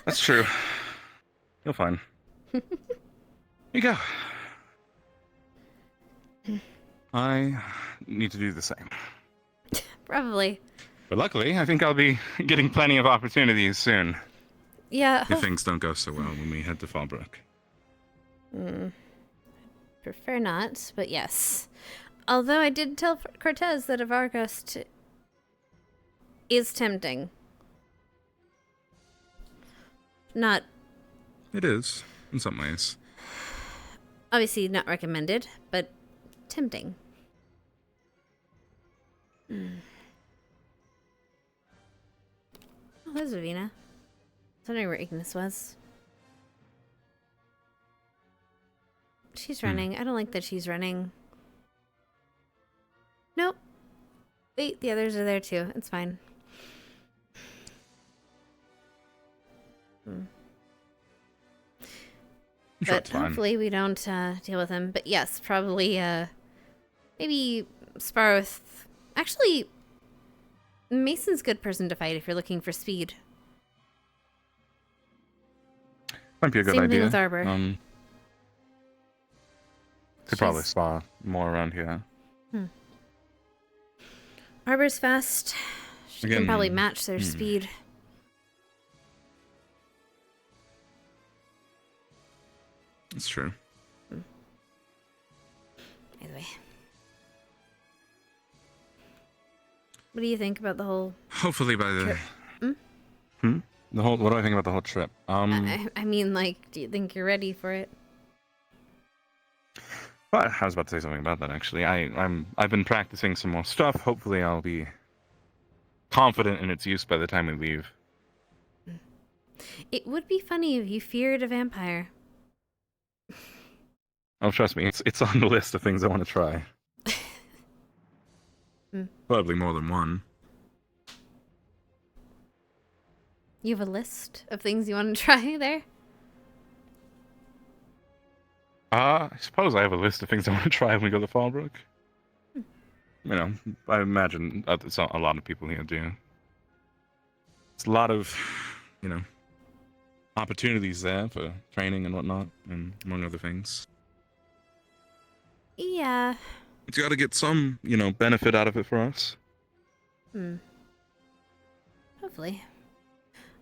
That's true. You're fine. Here you go. I need to do the same. Probably. But luckily, I think I'll be getting plenty of opportunities soon. Yeah. If things don't go so well when we head to Fallbrook. Prefer not, but yes. Although I did tell Cortez that a Vargast is tempting. Not... It is, in some ways. Obviously not recommended, but tempting. Oh, there's Ravina. I was wondering where Ignis was. She's running. I don't like that she's running. Nope. Wait, the others are there too. It's fine. But hopefully we don't deal with him. But yes, probably maybe spar with... Actually, Mason's a good person to fight if you're looking for speed. Might be a good Same idea. thing with Arbor. Could probably spar more around here. Arbor's fast. She can probably match their speed. That's true. Anyway. What do you think about the whole... Hopefully by the... trip? The whole... What do I think about the whole trip? I mean, like, do you think you're ready for it? Well, I was about to say something about that, actually. I've been practicing some more stuff. Hopefully I'll be confident in its use by the time we leave. It would be funny if you feared a vampire. Oh, trust me, it's on the list of things I want to try. Probably more than one. You have a list of things you want to try there? I suppose I have a list of things I want to try when we go to Fallbrook. You know, I imagine a lot of people here do. It's a lot of, you know, opportunities there for training and whatnot, and among other things. Yeah. It's got to get some, you know, benefit out of it for us. Hopefully.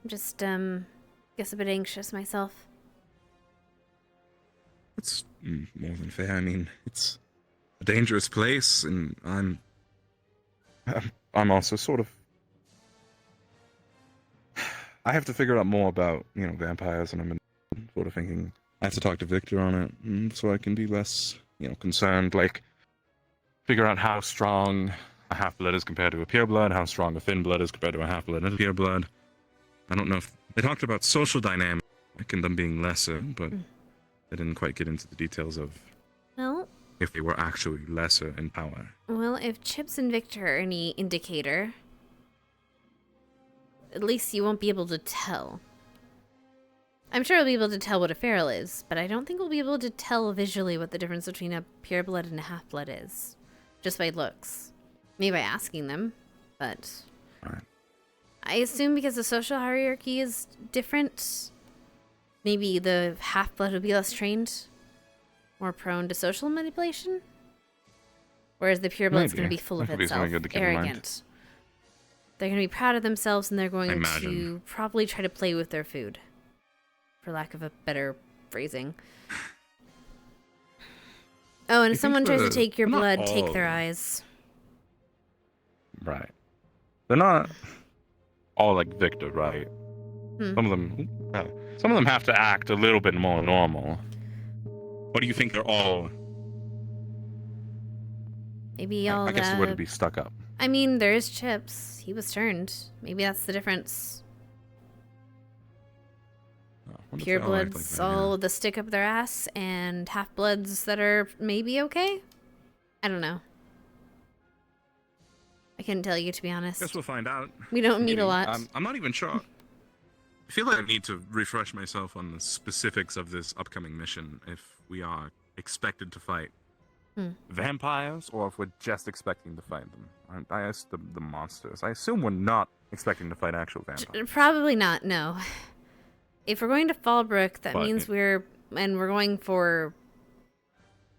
I'm just, guess a bit anxious myself. It's more than fair. I mean, it's a dangerous place, and I'm also sort of... I have to figure out more about, you know, vampires, and I'm sort of thinking I have to talk to Victor on it, so I can be less, you know, concerned, like, figure out how strong a half-blood is compared to a pureblood, how strong a thin-blood is compared to a half-blood and a pureblood. I don't know if... They talked about social dynamic and them being lesser, but they didn't quite get into the details of Well... if they were actually lesser in power. Well, if Chips and Victor are any indicator, at least you won't be able to tell. I'm sure we'll be able to tell what a feral is, but I don't think we'll be able to tell visually what the difference between a pureblood and a half-blood is. Just by looks. Maybe by asking them, but... I assume because the social hierarchy is different, maybe the half-blood would be less trained, more prone to social manipulation? Whereas the pureblood's going to be full of itself, arrogant. They're going to be proud of themselves, and they're going to probably try to play with their food. For lack of a better phrasing. Oh, and if someone tries to take your blood, take their eyes. Right. They're not all like Victor, right? Some of them have to act a little bit more normal. Or do you think they're all... Maybe all I guess it would be stuck up. I mean, there is Chips. He was turned. Maybe that's the difference. Purebloods all with the stick up their ass, and half-bloods that are maybe okay? I don't know. I couldn't tell you, to be honest. Guess we'll find out. We don't meet a Maybe. lot. I'm not even sure. I feel like I need to refresh myself on the specifics of this upcoming mission if we are expected to fight vampires or if we're just expecting to fight them. I asked the monsters. I assume we're not expecting to fight actual vampires. Probably not, no. If we're going to Fallbrook, that But means we're going for...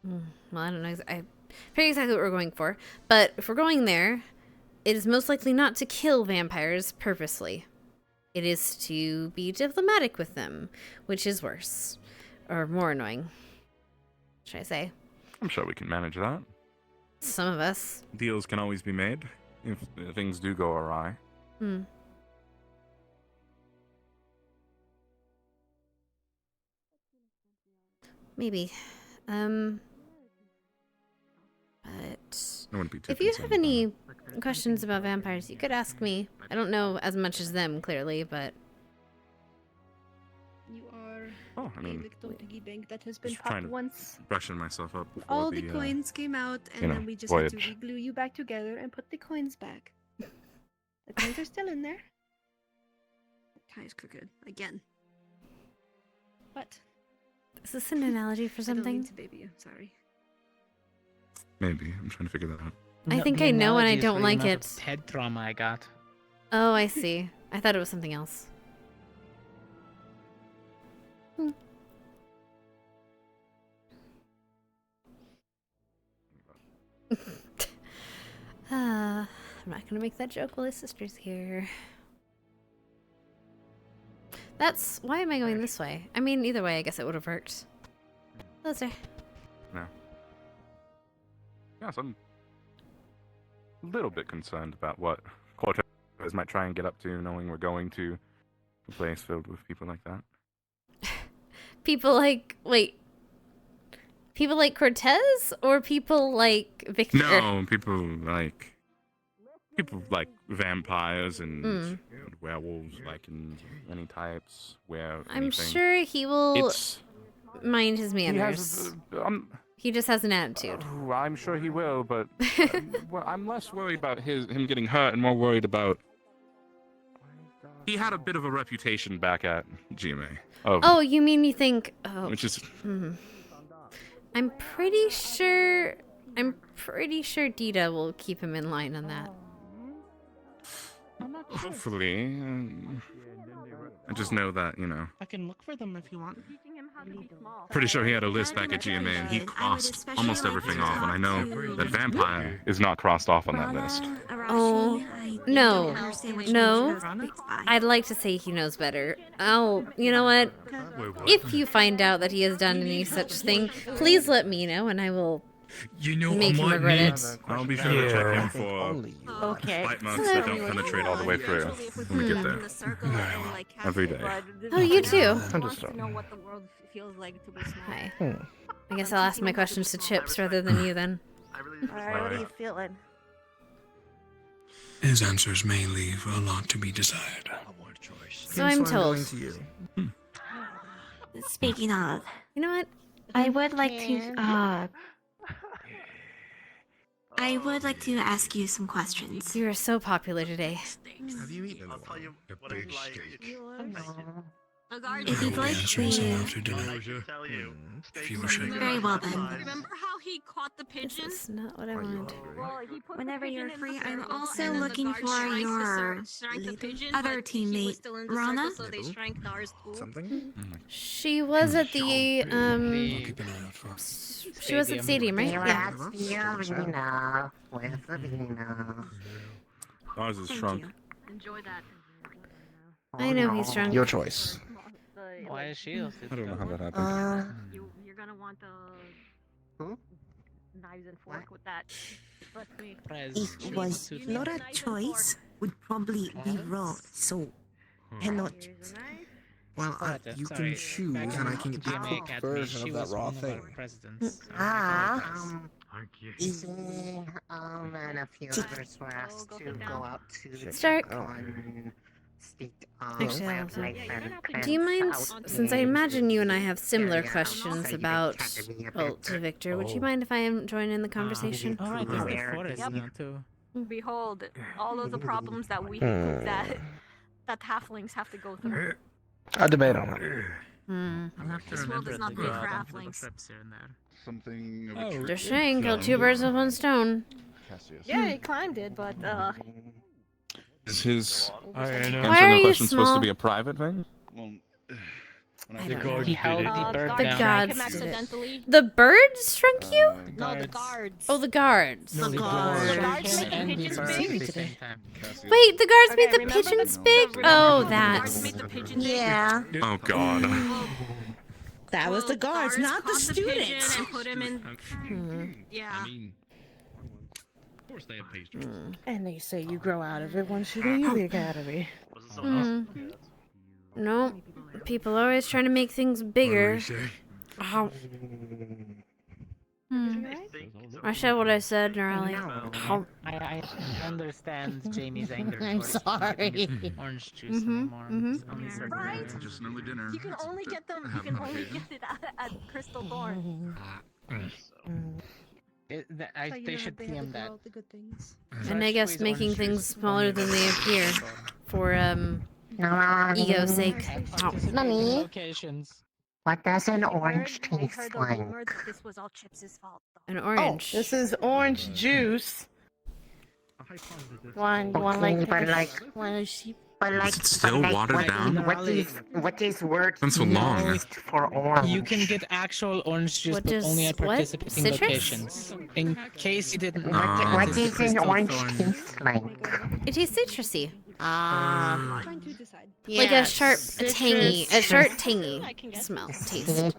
Well, I don't know. I forget exactly what we're going for. But if we're going there, it is most likely not to kill vampires purposely. It is to be diplomatic with them, which is worse. Or more annoying, should I say. I'm sure we can manage that. Some of us. Deals can always be made if things do go awry. Maybe. But I wouldn't be too if you have concerned any questions about vampires, you could ask me. I don't know as much as them, clearly, but... You are I mean, a little piggy bank that has been just trying popped to once. brushing myself up before All the the coins came out, you and know, then we just had to voyage. re-glue you back together and put the coins back. The coins are still in there. The tie is crooked again. What? Is this an analogy for I don't something? mean to baby you. Sorry. Maybe. I'm trying to figure that out. I think the I know and I analogy is don't for the like amount it. of head trauma I got. Oh, I see. I thought it was something else. I'm not gonna make that joke while his sister's here. Why am I going this way? I mean, either way, I guess it would have worked. Those are... No. Yes, I'm a little bit concerned about what Cortez might try and get up to, knowing we're going to a place filled with people like that. People like... Wait. People like Cortez? Or people like Victor? No, people like vampires and werewolves, lycans, any types. I'm sure he will mind his manners. He just has an attitude. I'm sure he will, but well, I'm less worried about him getting hurt and more worried about... He had a bit of a reputation back at GMA. Oh, you mean you think... Oh. Which is... I'm pretty sure Dita will keep him in line on that. Hopefully. I just know that, I can look for them if you want. Pretty sure he had a list back at GMA and he crossed almost everything off, and I know that vampire is not crossed off on that list. Oh, no. I'd like to say he knows better. Oh, you know what? If you find out that he has done any such thing, please let me know and I will make him regret it. I'll be sure to check him for bite marks that don't penetrate all the way through when we get there. Every day. Oh, you too. Understood. Hi. I guess I'll ask my questions to Chips rather than you then. Alright, what are you feeling? His answers may leave a lot to be desired. So I'm told. Speaking of, you know what? I would like to I would like to ask you some questions. You are so popular today. Have you eaten a big steak? If you'd like to... If you wish, Very well then. Remember how he caught the pigeon? This is not what I wanted. Whenever you're free, I'm also looking for your other teammate, Rana. Something? She was at the, she was at Stadium, right? Yeah. Ours is shrunk. Enjoy that. I know he's drunk. Your choice. Why is she? I don't know how that happened. You're gonna want the knives and fork with that. If it was not a choice, would probably be wrong. So, cannot. Well, you can choose, and I can get the cooked version of that raw thing. And a few others were asked to go out to the Start. Actually, do you mind, since I imagine you and I have similar questions about, well, to Victor, would you mind if I join in the conversation? Oh, right, there's the forest now too. Behold, all of the problems that that halflings have to go through. I debate on it. I'll have to This world remember is not to made go for out on little halflings. trips here and there. Something of Oh, a trick. Just saying, kill two birds with one stone. Yeah, he climbed it, but Is his Why answering are the you question supposed small? to be a private thing? Well, I The don't gods know. He held Uh, the bird The down. gods him did it. accidentally. The birds shrunk you? No, the guards. Oh, the guards. No, The the guards. The guards guards make the and the pigeons birds big. at the same time. Wait, the guards made the remember pigeons the- big? remember Oh, the that. guards made the pigeons Yeah. Oh God. That was the guards, not the caught the pigeon students. and put him in. Yeah. I mean, of course they have pastries. And they say you grow out of it once you leave the academy. No. People always trying to make things bigger. Oh. I said what I said, Gnarly. Oh. I understand Jamie's anger. I'm towards sorry. Orange juice anymore. It's only certain Right? things. Just an early dinner. You can only get them. You can only get it at Crystal Thorn. They should PM that. And I guess making things smaller than they appear. For, ego's sake. Oh. Mommy. Locations. What does an I orange heard taste a like? rumor that this was all Chips' fault. An Oh, orange. this is orange juice. One, Okay, but like, one sheep. but like, Is it still but like, watered down? What is words Been so long. used for orange? You can get actual orange juice, What but does- only at what? participating Citrus? locations. In case you didn't know, What this is is an Crystal orange Thorn. taste like? It tastes citrusy. Ah. Trying to decide. Like a sharp, tangy smell. Taste.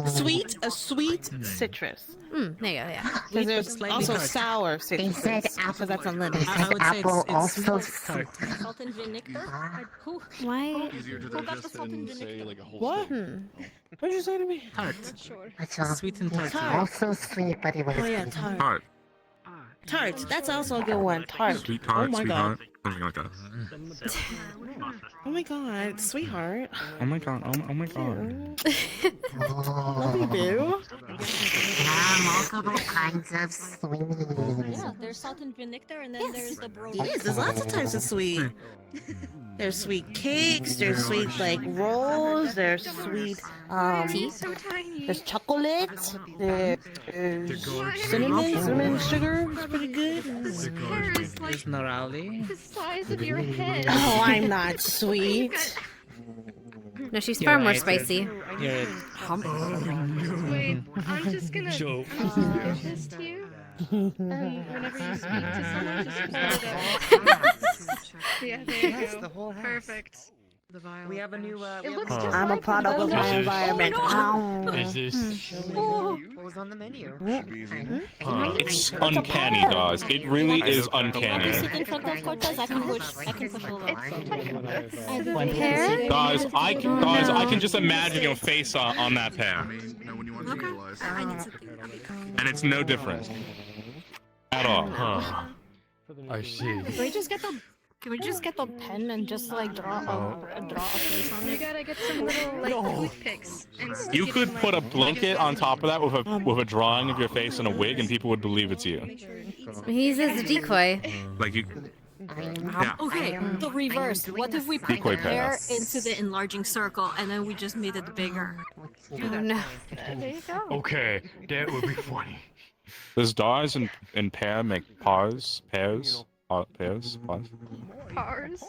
Sweet, a sweet citrus. There you go, yeah. Because there's slightly also tart. sour citrus. Because that's unlimited. I would say Apple it's also tart. Salt and vinegar? Who? Why? Easier to Who got the digest salt and than say vinegar? like a whole What? steak. What'd you say to me? Tart. Sure. It's Sweet and tart. also sweet, but it was Oh yeah, tart. Tart. Tart. That's also a good one. Tart. Sweetheart, Oh my god. sweetheart. Something like that. Oh my god, sweetheart. Oh my God. Oh my God. Love you, boo. multiple kinds of sweet. Yeah, there's salt and vinegar, and then there's the brody. Yes, there's lots of types of sweet. There's sweet cakes, there's sweet like rolls, there's sweet there's chocolate, there's cinnamon sugar, it's pretty good. There's Norali. The size of your head. Oh, I'm not sweet. No, she's You're far more right. spicy. You're Wait, I'm just gonna this to you. Whenever you speak to someone, just hold it up. Yeah, there you go. Perfect. We have a new. It looks just I'm a like product of my environment. Is this? What was on the menu? It's uncanny, guys. It really is uncanny. In front of Cortez, I can push a little. Guys, I can just imagine your face on that pair. And it's no different. At all. I see. Can we just get the pen and just like draw a face on You it? gotta get some little like toothpicks and stick You it could in, put a like, blanket on top of that with a drawing of your face and a wig, and people would believe it's you. He's a decoy. Like you. Yeah. Okay, the reverse. What if we put Decoy the hair pass. into the enlarging circle and then we just made it bigger? Oh no. There you go. Okay, that would be funny. Does Dars and Pear make pairs? Pairs? Pars.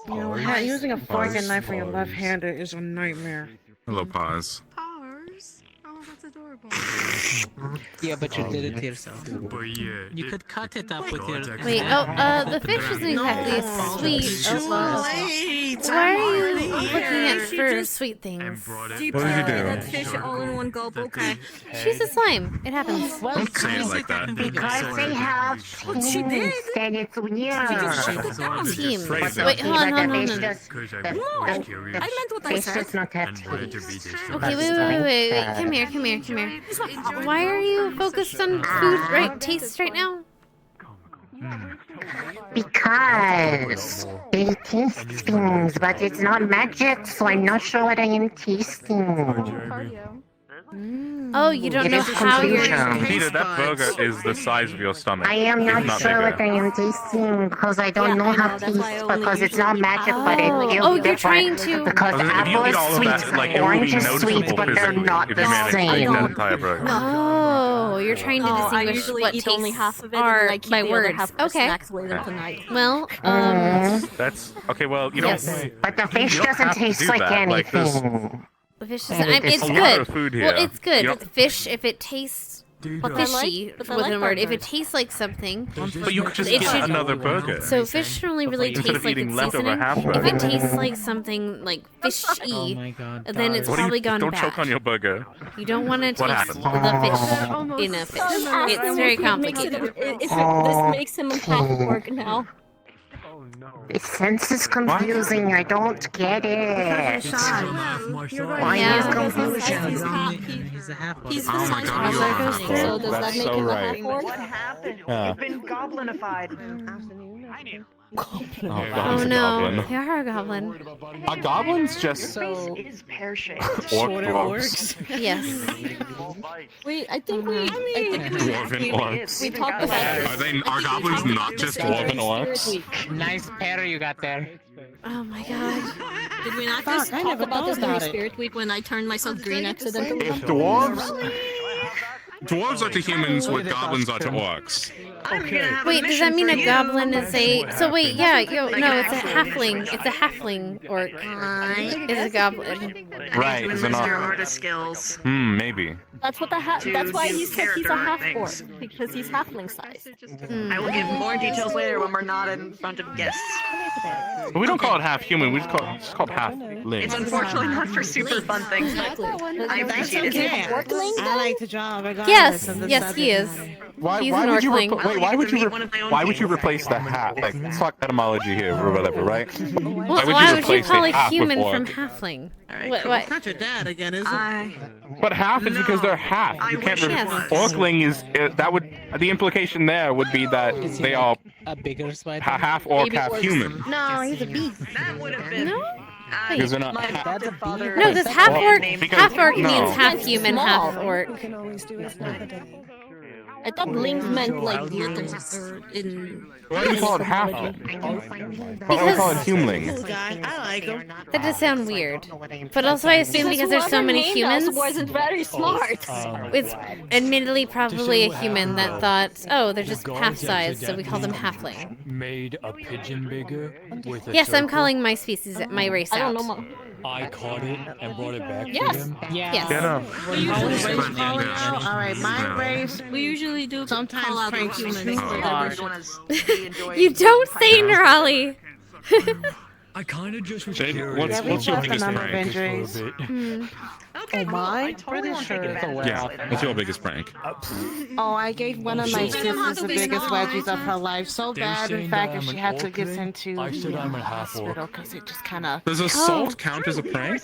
You know, using a fork and knife for your left-hander is a nightmare. Hello, Paz. Pars. Oh, that's adorable. Yeah, but you did it to yourself. But yeah. You could cut it up with your. Wait, the fish isn't exactly sweet. Why are you looking at for sweet things? What did you do? That fish all in one gulp, okay. She's a slime. It happens. Don't say it like that. Because they have What she did? then it's weird. Team. Crazy. Wait, hold on. I meant what I Fish said. does not have teeth. Okay, wait. Come here. Why are you focused on food, right? Tastes right now? Because they taste things, but it's not magic, so I'm not sure what I am tasting. Cardio. Oh, you don't know how you're. Peter, that burger is the size of your stomach. I am if not sure bigger. what I am tasting because I don't know how to taste because it's not magic, but it feels Oh, you're different. trying to. Because If you apple eat is all of sweet, that, like, it will be orange is sweet, noticeable but they're physically not if the you manage to eat same. that entire burger. Oh, you're trying to I distinguish usually what eat tastes only half of it, and are then I keep by the words. other half for Okay. snacks later tonight. Well, That's okay. Well, you don't. Yes. But the you fish don't doesn't have to taste do like that. Like, there's anything. the fish is. Very It's a good. lot of food Well, here. it's good. You don't- Fish, if it tastes fishy, but I with like a word. If it burgers. tastes like something, But you could just it get should. another burger. So fish should only really Instead taste of like eating it's leftover seasoning. half If burger. it tastes like something like fishy, Oh my God, then it's What do you- probably gone Don't bad. choke on your burger. You don't want to What taste happened? the fish in a fish. It's very complicated. This makes him half work now. The sense is confusing. I don't get it. Why Yeah. is confusion? He's a half He's the Oh my size God, of you're a right. so does that That's make so him a right. half orc? What happened? Yeah. We've been goblinified. Oh no, you're a goblin. Are goblins just So is pear-shaped. orc dwarves? Yes. Wait, I think we. Dwarven orcs. We talked about Are goblins not just dwarven orcs? Nice pair you got there. Oh my God. Did we not Fuck, just I talk never about this thought during about it. Spirit Week when I turned myself green accidentally? If dwarves are to humans what goblins are to orcs. Okay. Wait, does that mean a goblin is a? So wait, yeah, no, it's a halfling. It's a halfling orc. It's a goblin. Right, is it not? artist skills. Maybe. That's what that's why he said he's a half orc things. because he's halfling size. I will give more details later when we're not in front of guests. But we don't call it half human. We just call it half ling. It's unfortunately not for super fun things. I appreciate it. I like the job. Yes, yes, he is. Why He's would an you orcling. why would you replace the hat? Like, let's talk etymology here or whatever, right? Well, why would you replace call a a half with human orc? from halfling? Alright, What? cool. What? Not your dad again, is it? But half is because they're half. You can't. wish it Yes. Orcling is that would the implication there would be that they are A bigger spider. half orc, half human. No, he's a beast. That would have been. No. Because they're not. My adopted father. No, because half orc, Because- half orc no. means half human, half orc. I thought lings meant like little or in. Why do you call it halfling? Why do you call it humeling? Guy, I like him. That does sound weird. But also I assume because there's so many humans, wasn't very smart. it's admittedly probably a human that thought, oh, they're just half size, so we call them halfling. Made a pigeon bigger with a Yes, I'm circle. calling my species, my race I out. don't know. I caught it and brought it back Yes. to them. Yes. Get up. All right, my race. We usually do Sometimes call out pranks humans. make me for hard. division. You don't say Nerali. I kind of just was Jade, curious. what's- Yeah, what's your we biggest talked about prank? injuries. For a bit. Oh, mine? Pretty sure. Yeah. What's your biggest prank? Oh, I gave one of my sisters the biggest wedgies of her life. So They're bad, in saying fact, that that I'm she an had to orc get then? sent to I said the I'm a half hospital orc. because it just kind of. Does assault count as a prank?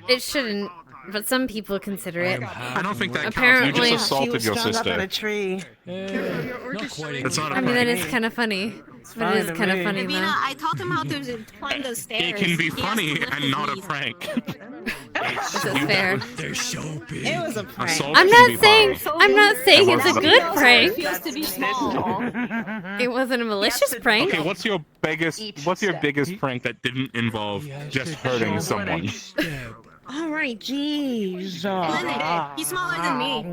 It shouldn't, but some people consider it. I don't think that counts. Apparently, You just She assaulted was your strung up in a sister. tree. Not quite. That's not a I mean, that prank. is kind of funny. But fine it is to kind of me. funny Davina, though. I taught him how to climb the stairs. It can be He has to funny lift and his not a knees. prank. This is fair. They're so big. It was a prank. Assault I'm can not be saying fun. I'm not saying it's a good It prank. feels to be small. It wasn't a malicious prank. Okay, what's your biggest prank that didn't involve just hurting someone? All right, jeez. Linux, he's smaller than me.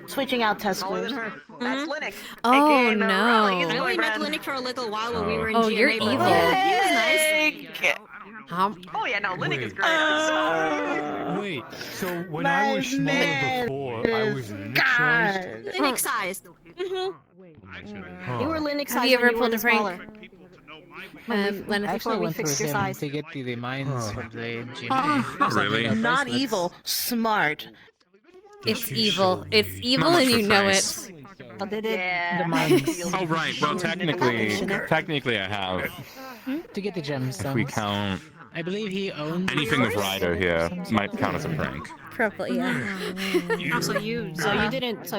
Switching out testicles. That's Linux. Oh AKA no. Raleigh, I only met boyfriend. Linux for a little while when we were in Oh, GNA. you're but evil. He was nice. Oh yeah, no, Linux is great. Wait, so when I was smaller before, I was Linux-sized? Linux sized. You were Linux sized. Have you ever when pulled a were prank? smaller. Leonard, I before actually we went through fixed your some size. to get the mines from the GMA. Not really. Not evil, smart. it's evil. It's evil, and you know it. But they did. Yeah. Oh right. Well, technically, I have. To get the gemstones. If we count I believe he owned anything with Ryder here, might count as a prank. Probably, yeah. So you didn't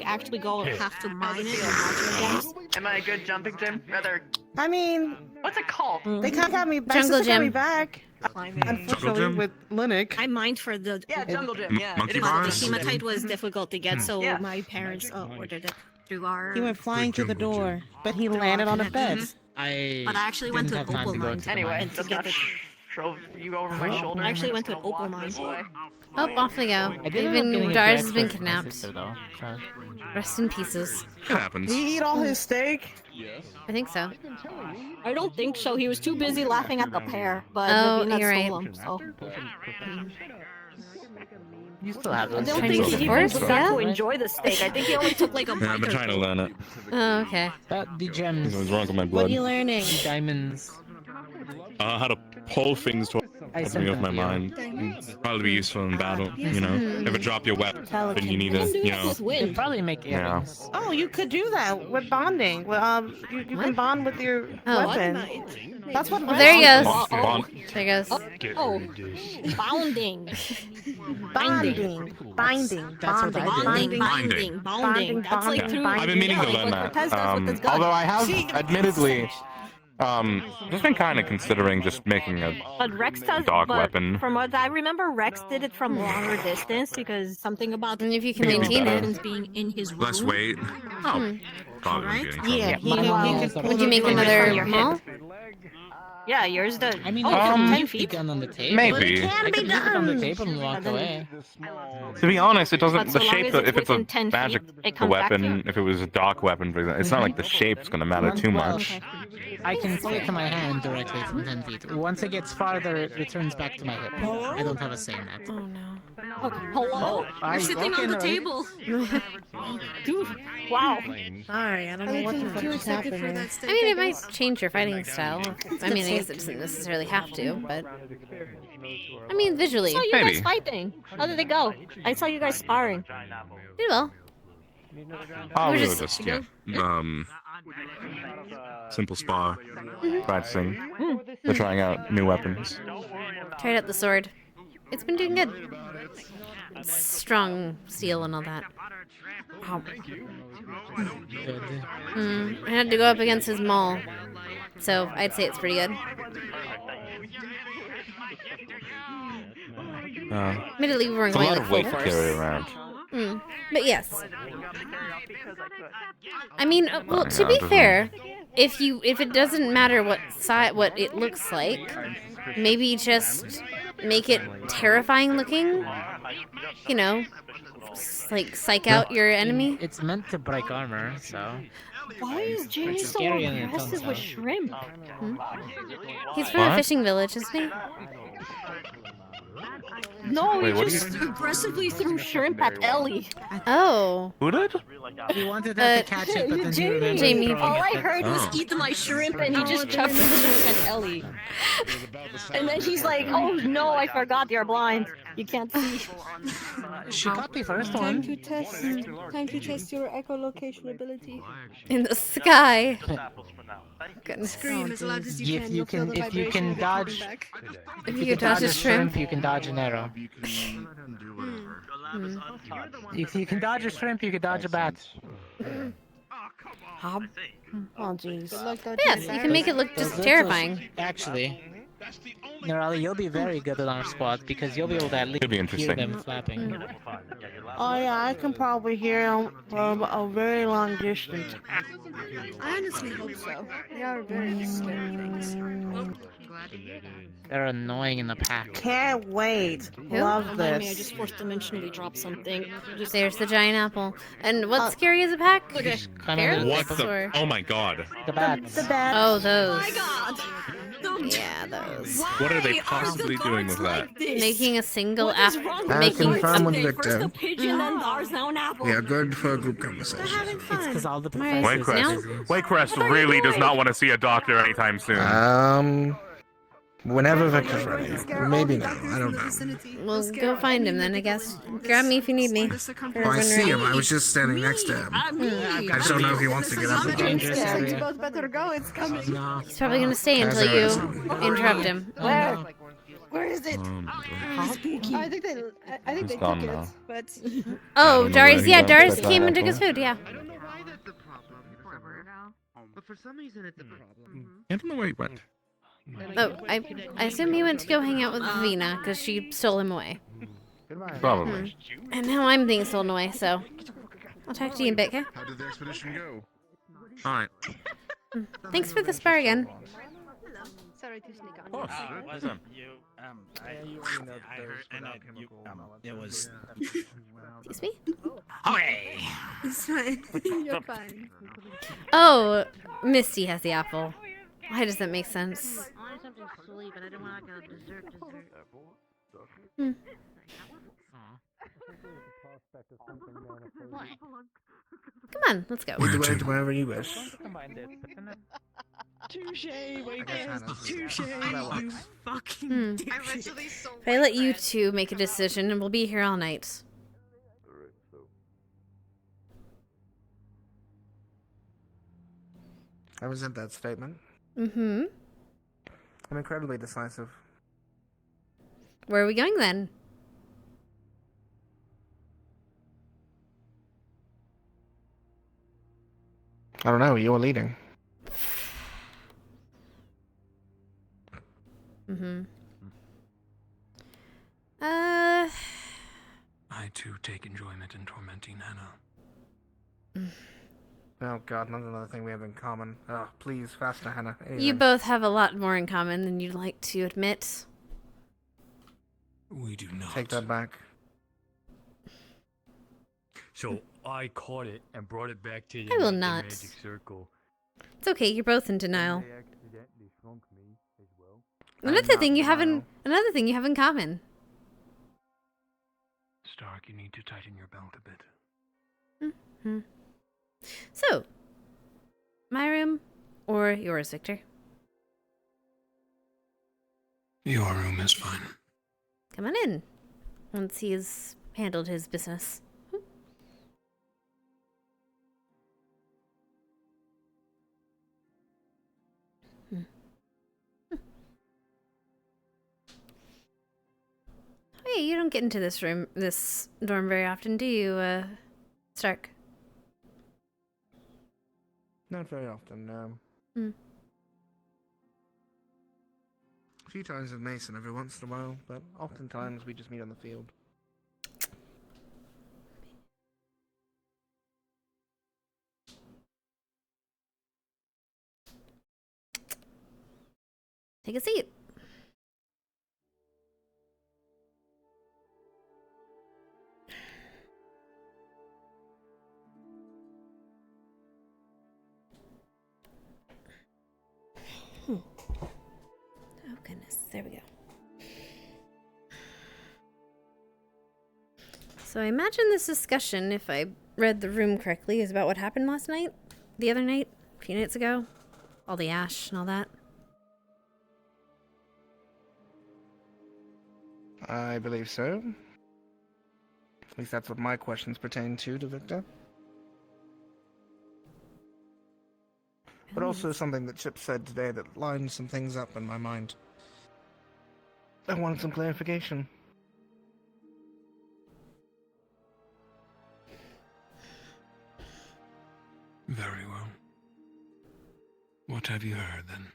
actually go and have to mine it or mine your gems? Am I a good jumping gym? Rather, I mean, what's it called? they kind of got me back. Jungle Got me gym. back. climbing. Unfortunately, Gym? with Linux. I mined for the jungle gym. Yeah, monkey but the bars? hematite was difficult to get, so Yeah. my parents ordered it through our. He went flying to the door, but he landed on a bed. But I actually went to an opal mine. Anyway, and to just get got it. drove you over my shoulder. I actually went to an opal mine. Oh, off we go. Dars has been kidnapped. Rest in pieces. It happens. Did he eat all his steak? I think so. I don't think so. He was too busy laughing at the pear, but Oh, the peanuts you're stole right. him, so. You still have I those. don't Chinese think he even horse, got yeah? to enjoy the steak. I think he only took like a Yeah, bite I've been or trying to two. learn it. Oh, okay. The gems. What's wrong with my What blood? are you learning? The diamonds. How to pull things to I open me with sent my them to you. mind. Probably be useful in battle. You know, ever drop your weapon, then you need to, you know. They'd probably make Yeah. earrings. Oh, you could do that with bonding. Well, you can bond with your Oh. weapon. That's what. Oh, there he goes. Bond. There he goes. Oh, bounding. Bonding. Binding. That's what I did. Bonding. That's like through. I've been meaning to learn that. Although I have, admittedly, just been kind of considering just making a But Rex does. dog but weapon. From what I remember, Rex did it from longer distance because something about And if you can Maybe maintain better. it. being in his room. less weight. Oh, probably wouldn't be any trouble. Yeah, Would you make another mall? Yeah, yours does. I mean, oh, you from can 10 leave the feet. gun on the table. Maybe. I could leave it on the table and walk away. To be honest, it doesn't. But The so long shape. as it's If it's a within 10 magic feet, it comes back to weapon, if it was a dark weapon, for example, it's not like the shape's gonna matter too Well, much. I can throw it to my hand directly from 10 feet. Once it gets farther, it returns back to my hip. I don't have a say in that. Oh no. Hello? Are You're you sitting okay, on the Noreen? table. Dude, wow. Sorry, I don't know what the fuck is happening. I mean, it might change your fighting style. I mean, I guess it doesn't necessarily have to, but I mean, visually. I saw you Maybe. guys fighting. How did it go? I saw you guys sparring. Did well. Oh, We're we were just- just simple spar, practicing, They're trying out new weapons. Tried out the sword. It's been doing good. It's strong steel and all that. Wow. I had to go up against his maul, so I'd say it's pretty good. Admittedly, we weren't It's a going lot like of full weight to force. carry around. But yes. I mean, well, to Yeah, be it doesn't- fair, if it doesn't matter what it looks like, maybe just make it terrifying looking. You know, like psych out your enemy. It's meant to break armor, so. Why is Jamie It's so scary in its own aggressive with self. shrimp? He's from a What? fishing village, isn't he? No, Wait, he what do just aggressively threw shrimp at Ellie. Oh. Who did? He wanted her to catch it, but then he remembered Jamie. throwing All I it. heard was Oh. eat my shrimp, and he just chucked the shrimp at Ellie. And then he's like, "Oh no, I forgot you're blind. You can't see." She caught the first Time one. to test. Time to test your echolocation ability. In the sky. Goodness. Scream as loud as you If can. you You'll feel can, the if you vibration can of it dodge, coming back. If you could dodge a shrimp. you can dodge an arrow. If you can dodge a shrimp, you can dodge a bat. Oh, jeez. Good luck dodging Yes, the you can make it look just terrifying. Actually, Nerali, you'll be very good at our spot because you'll be able to at least Could be hear interesting. them flapping. Oh yeah, I can probably hear them from a very long distance. I honestly hope so. They are very scary things. They're annoying in the pack. Can't wait. Love Remind me, I this. just fourth dimensionally dropped something. Just There's the giant apple. And what's scary as a pack? Kind Carrots? of What the? Or- Oh my god. the bats. The bat. Oh, those. my God! Yeah, those. What are they possibly doing with that? Making a single What is apple. wrong I Making confirm a with First Victor. a pigeon, then ours, now an apple. We are good for a group conversation. It's because all the Right. professors. Now? Waycrest really does not want to see a doctor anytime soon. Whenever Victor's ready. Maybe now. I don't know. Well, go find him then, I guess. Grab me if you need me. Oh, I see him. I was just standing next to him. I just don't know if he wants to get up and Dangerous You area. both better go. It's coming. No. He's probably gonna stay until you interrupt him. Where? Where is it? Oh, spooky. I think they. I think He's they gone took now. it, but. Oh, know Darius. where he Yeah, went, Darius but came and took pineapple. his food. Yeah. I don't know why that's the problem. But for some reason it's a problem. I don't know where he went. Oh, I assume he went to go hang out with Vina because she stole him away. Probably. And now I'm being stolen away, so I'll talk to you in a bit, okay? How did the expedition go? Alright. Thanks for the spar again. Sorry to sneak on Oh, you. it wasn't You, I heard, and you, it was. Excuse me? Okay. It's fine. You're fine. Oh, Misty has the apple. Why does that make sense? I wanted something sweet, but I didn't want like a dessert. Hmm. Come on, let's go. You do it wherever you wish. Touche, wait, Touche, you Hmm. fucking dipshit. If I let you two make a decision, and we'll be here all night. I resent that statement. Mm-hmm. I'm incredibly decisive. Where are we going then? I don't know, you're leading. Mm-hmm. I too take enjoyment in tormenting Hannah. Oh god, another thing we have in common. Oh, please, faster, Hannah. You Anything. both have a lot more in common than you'd like to admit. We do not. Take that back. So I caught it and brought it back to you. I will at the not. Magic circle. It's okay, you're both in denial. They accidentally shrunk me as well. Another thing you have in common. Stark, you need to tighten your belt a bit. Hmm. So, my room or yours, Victor? Your room is fine. Come on in. Once he's handled his business. Hey, you don't get into this dorm very often, do you, Stark? Not very often, no. Hmm. A few times with Mason every once in a while, but oftentimes we just meet on the field. Take a seat. Oh goodness, there we go. So I imagine this discussion, if I read the room correctly, is about what happened last night? The other night? A few nights ago? All the ash and all that? I believe so. At least that's what my questions pertain to Victor. But also something that Chip said today that lined some things up in my mind. I wanted some clarification. Very well. What have you heard, then?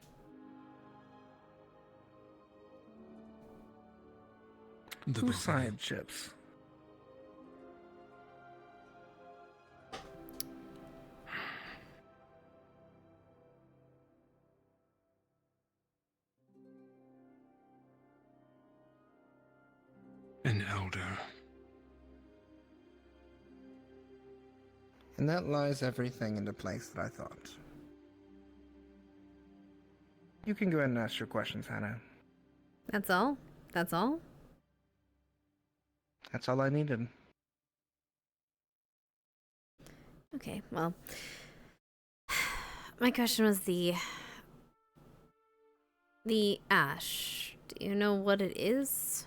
The Whose side, Chips? An elder. And that lies everything into place that I thought. You can go ahead and ask your questions, Hannah. That's all? That's all? That's all I needed. Okay, well. My question was the ash. Do you know what it is?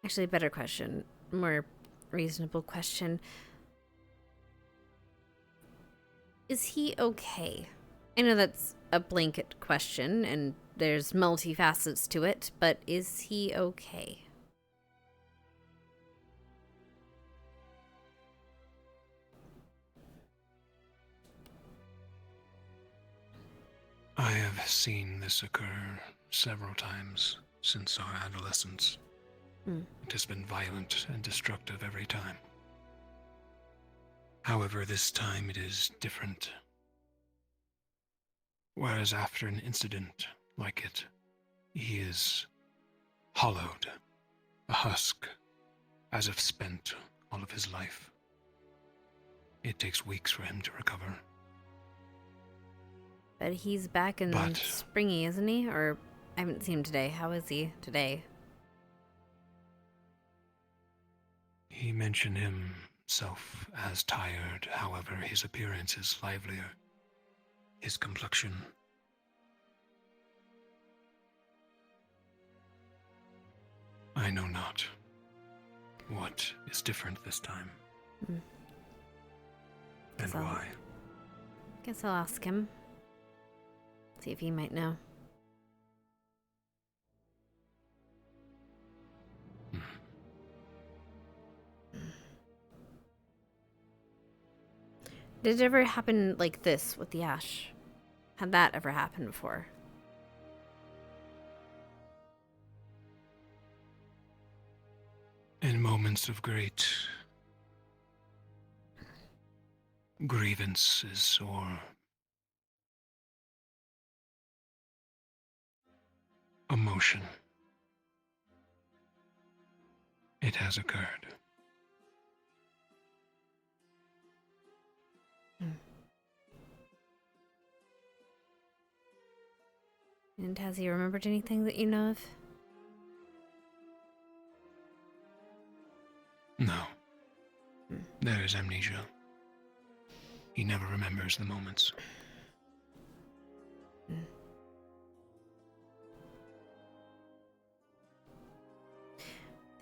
Actually, a better question. More reasonable question. Is he okay? I know that's a blanket question and there's multifacets to it, but is he okay? I've seen this occur several times since our adolescence. It has been violent and destructive every time. However, this time it is different. Whereas after an incident like it, he is hollowed, a husk, as if spent all of his life. It takes weeks for him to recover. But he's back and springy, isn't he? Or I haven't seen him today. How is he today? He mentioned himself as tired, however, his appearance is livelier. His complexion. I know not what is different this time. And why. Guess I'll ask him. See if he might know. Did it ever happen like this with the ash? Had that ever happened before? In moments of great grievances or emotion, it has occurred. And has he remembered anything that you know of? No. There is amnesia. He never remembers the moments.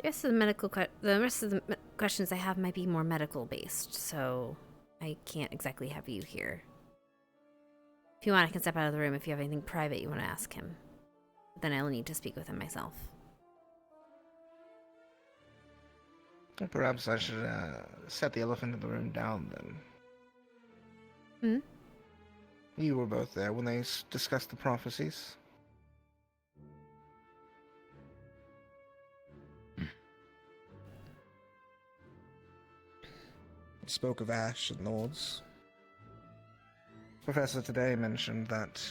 The rest of the questions I have might be more medical based, so I can't exactly have you here. If you want, I can step out of the room if you have anything private you want to ask him. But then I'll need to speak with him myself. Well, perhaps I should set the elephant in the room down then. You were both there when they discussed the prophecies. Spoke of ash and lords. Professor today mentioned that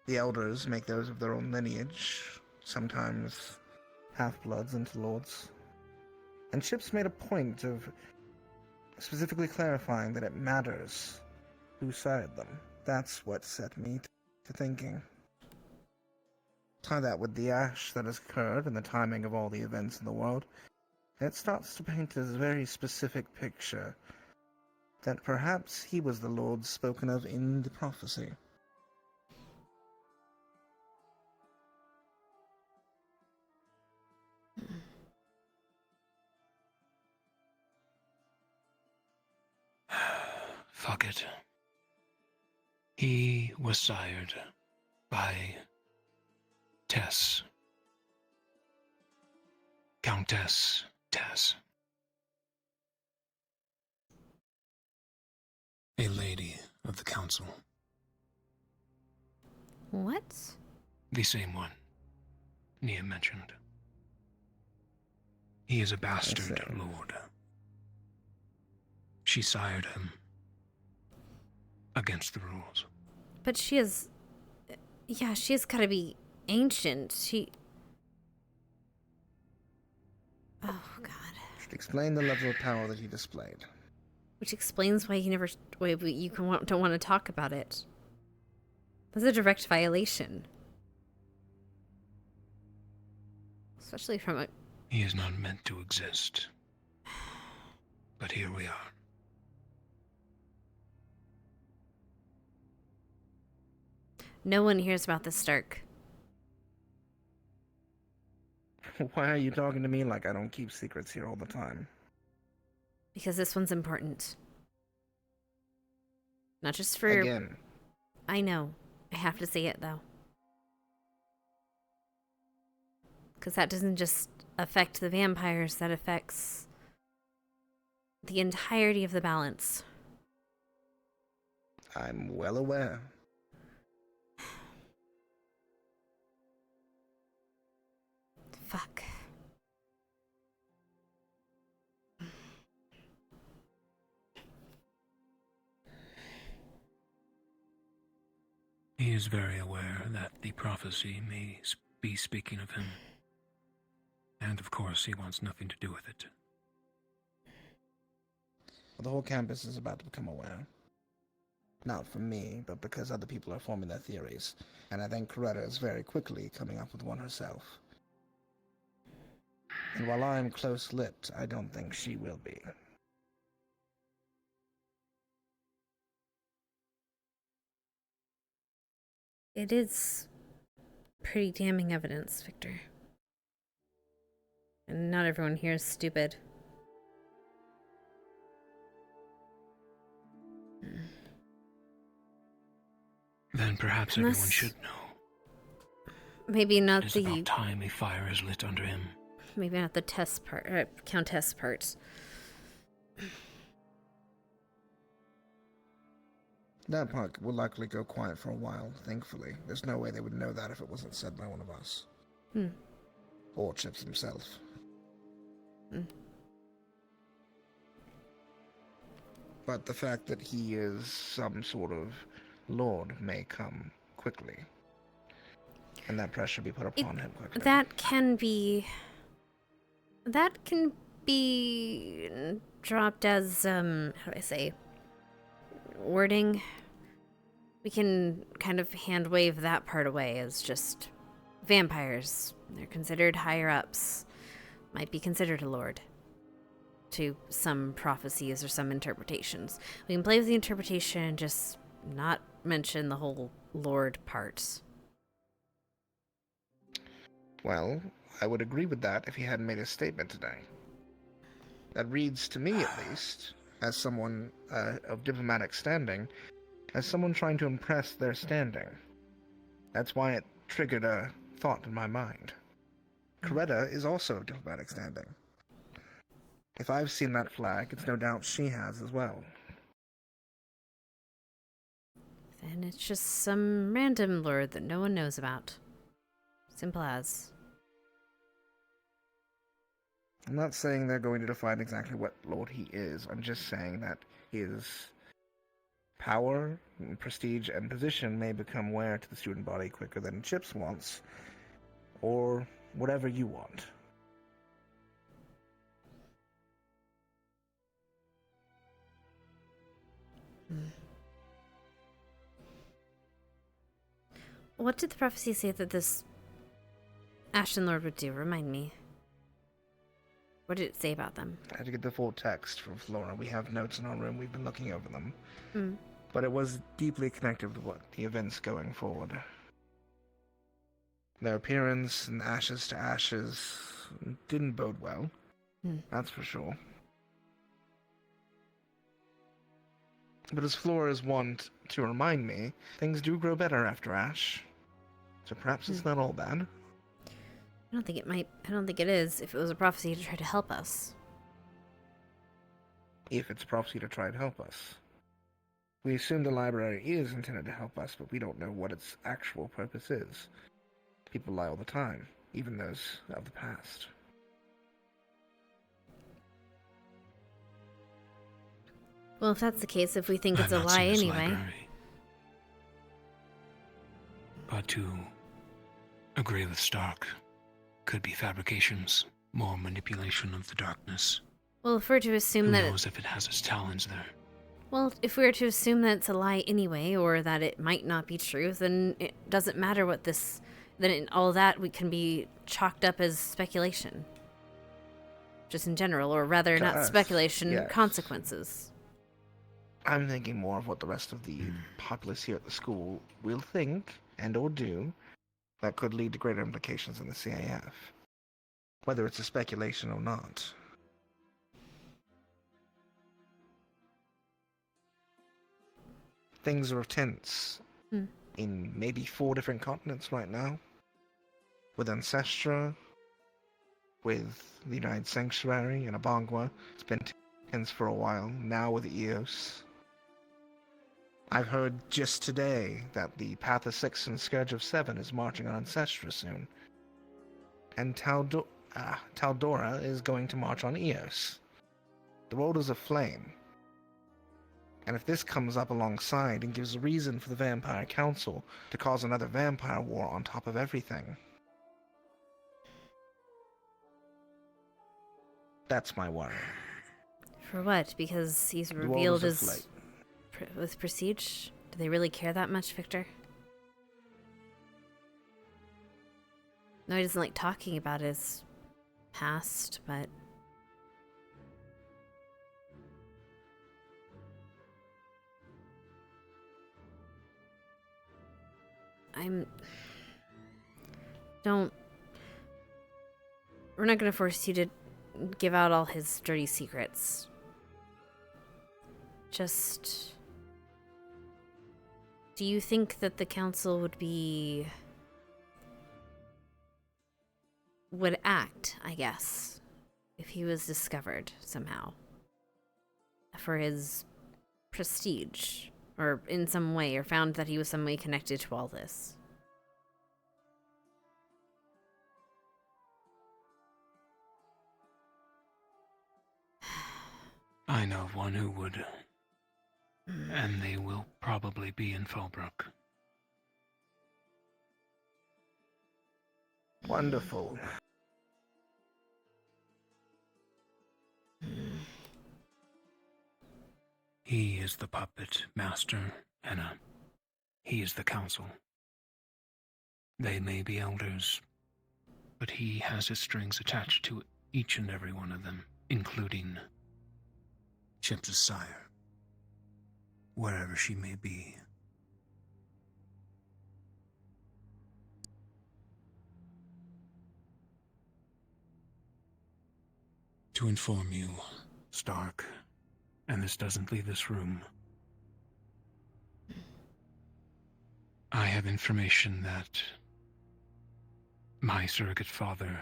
the elders make those of their own lineage, sometimes half-bloods into lords. And Chips made a point of specifically clarifying that it matters who sired them. That's what set me to thinking. Tie that with the ash that has occurred and the timing of all the events in the world, it starts to paint a very specific picture that perhaps he was the Lord spoken of in the prophecy. Fuck it. He was sired by Tess. Countess Tess. A lady of the council. What? The same one Nia mentioned. He is a bastard lord. She sired him against the rules. But she is... Yeah, she has gotta be ancient. Oh, God. Should explain the level of power that he displayed. Which explains why you don't want to talk about it. That's a direct violation. Especially from a... He is not meant to exist. But here we are. No one hears about this, Stark. Why are you talking to me like I don't keep secrets here all the time? Because this one's important. Not just for... Again. I know. I have to say it, though. Because that doesn't just affect the vampires, that affects the entirety of the balance. I'm well aware. Fuck. He is very aware that the prophecy may be speaking of him. And of course, he wants nothing to do with it. Well, the whole campus is about to become aware. Not from me, but because other people are forming their theories. And I think Coretta is very quickly coming up with one herself. And while I'm close-lipped, I don't think she will be. It is pretty damning evidence, Victor. And not everyone here is stupid. Then perhaps everyone should know. Maybe not It is about time a fire is lit under him. Maybe not the test part, countess part. That part will likely go quiet for a while, thankfully. There's no way they would know that if it wasn't said by one of us. Or Chips himself. But the fact that he is some sort of lord may come quickly. And that pressure be put upon him quickly. That can be dropped as, how do I say, wording. We can kind of hand wave that part away as just vampires. They're considered higher ups. Might be considered a lord to some prophecies or some interpretations. We can play with the interpretation and just not mention the whole lord parts. Well, I would agree with that if he hadn't made a statement today. That reads to me, at least, as someone of diplomatic standing, as someone trying to impress their standing. That's why it triggered a thought in my mind. Coretta is also of diplomatic standing. If I've seen that flag, it's no doubt she has as well. Then it's just some random lord that no one knows about. Simple as. I'm not saying they're going to define exactly what lord he is. I'm just saying that his power, and prestige, and position may become aware to the student body quicker than Chips wants, or whatever you want. What did the prophecy say that this Ashton Lord would do? Remind me. What did it say about them? I had to get the full text from Flora. We have notes in our room. We've been looking over them. But it was deeply connected with what the events going forward. Their appearance and ashes to ashes didn't bode well. That's for sure. But as Flora's wont to remind me, things do grow better after ash. So perhaps it's not all bad. I don't think it is if it was a prophecy to try to help us. If it's a prophecy to try and help us. We assume the library is intended to help us, but we don't know what its actual purpose is. People lie all the time, even those of the past. Well, if that's the case, if we think it's a lie anyway. But to agree with Stark, could be fabrications, more manipulation of the darkness. Well, if we're to assume Who that knows if it has its talons there. Well, if we were to assume that it's a lie anyway, or that it might not be true, then it doesn't matter what this... Then all that we can be chalked up as speculation. Just in general, or rather, To not us, speculation, yes. consequences. I'm thinking more of what the rest of the populace here at the school will think and or do that could lead to greater implications in the CAF. Whether it's a speculation or not. Things are tense in maybe 4 different continents right now. With Ancestra, with the United Sanctuary in Abangwa. It's been tense for a while, now with Eos. I've heard just today that the Path of 6 and Scourge of 7 is marching on Ancestra soon. and Taldora is going to march on Eos. The world is aflame. And if this comes up alongside and gives a reason for the Vampire Council to cause another vampire war on top of everything, that's my worry. For what? Because he's The world revealed is his aflame. with prestige? Do they really care that much, Victor? No, he doesn't like talking about his past, but we're not gonna force you to give out all his dirty secrets. Just, do you think that the council would act, I guess, if he was discovered somehow for his prestige, or in some way, or found that he was some way connected to all this? I know of one who would, and they will probably be in Fallbrook. Wonderful. He is the puppet master, Anna. He is the council. They may be elders, but he has his strings attached to each and every one of them, including Chips' sire, wherever she may be. To inform you, Stark, and this doesn't leave this room, I have information that my surrogate father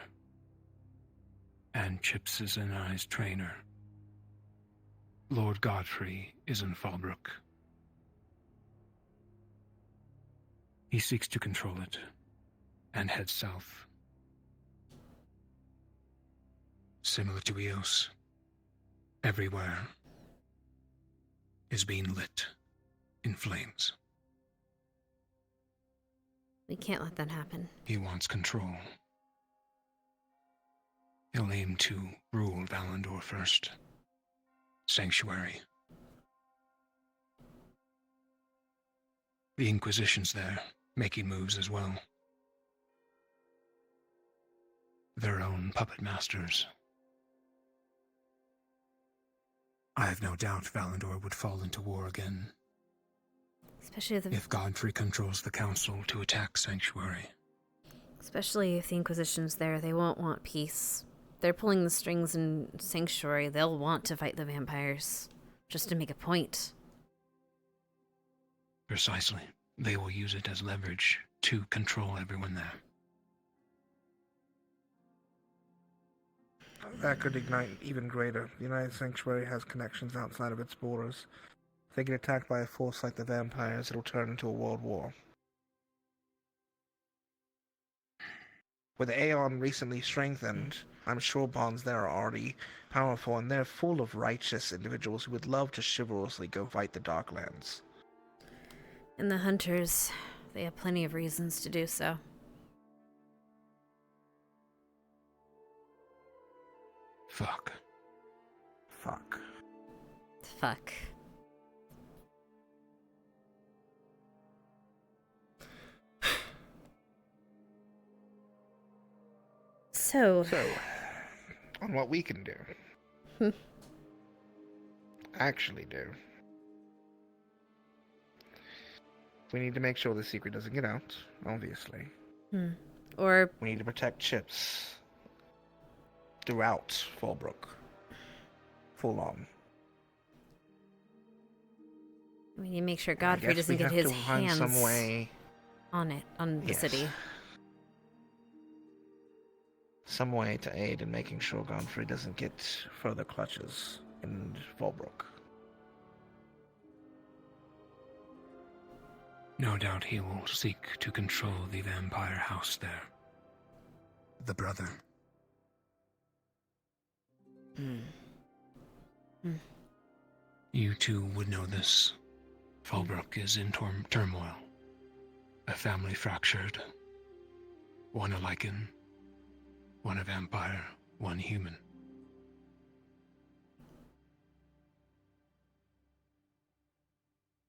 and Chips' and I's trainer, Lord Godfrey, is in Fallbrook. He seeks to control it and head south. Similar to Eos, everywhere is being lit in flames. We can't let that happen. He wants control. He'll aim to rule Valandor first. Sanctuary. The Inquisition's there, making moves as well. Their own puppet masters. I have no doubt Valandor would fall into war again. Especially if Godfrey controls the council to attack Sanctuary. Especially if the Inquisition's there, they won't want peace. They're pulling the strings in Sanctuary. They'll want to fight the vampires, just to make a point. Precisely. They will use it as leverage to control everyone there. That could ignite even greater. The United Sanctuary has connections outside of its borders. If they get attacked by a force like the vampires, it'll turn into a world war. With Aeon recently strengthened, I'm sure bonds there are already powerful, and they're full of righteous individuals who would love to chivalrously go fight the Darklands. And the Hunters, they have plenty of reasons to do so. Fuck. Fuck. Fuck. So, on what we can do. Actually do. We need to make sure the secret doesn't get out, obviously. Or we need to protect Chips throughout Fallbrook. Full on. We need to make sure Godfrey doesn't get his hands some way on it, on the city. Some way to aid in making sure Godfrey doesn't get further clutches in Fallbrook. No doubt he will seek to control the vampire house there. the brother. You too would know this. Fallbrook is in turmoil. A family fractured. One a lichen, one a vampire, one human.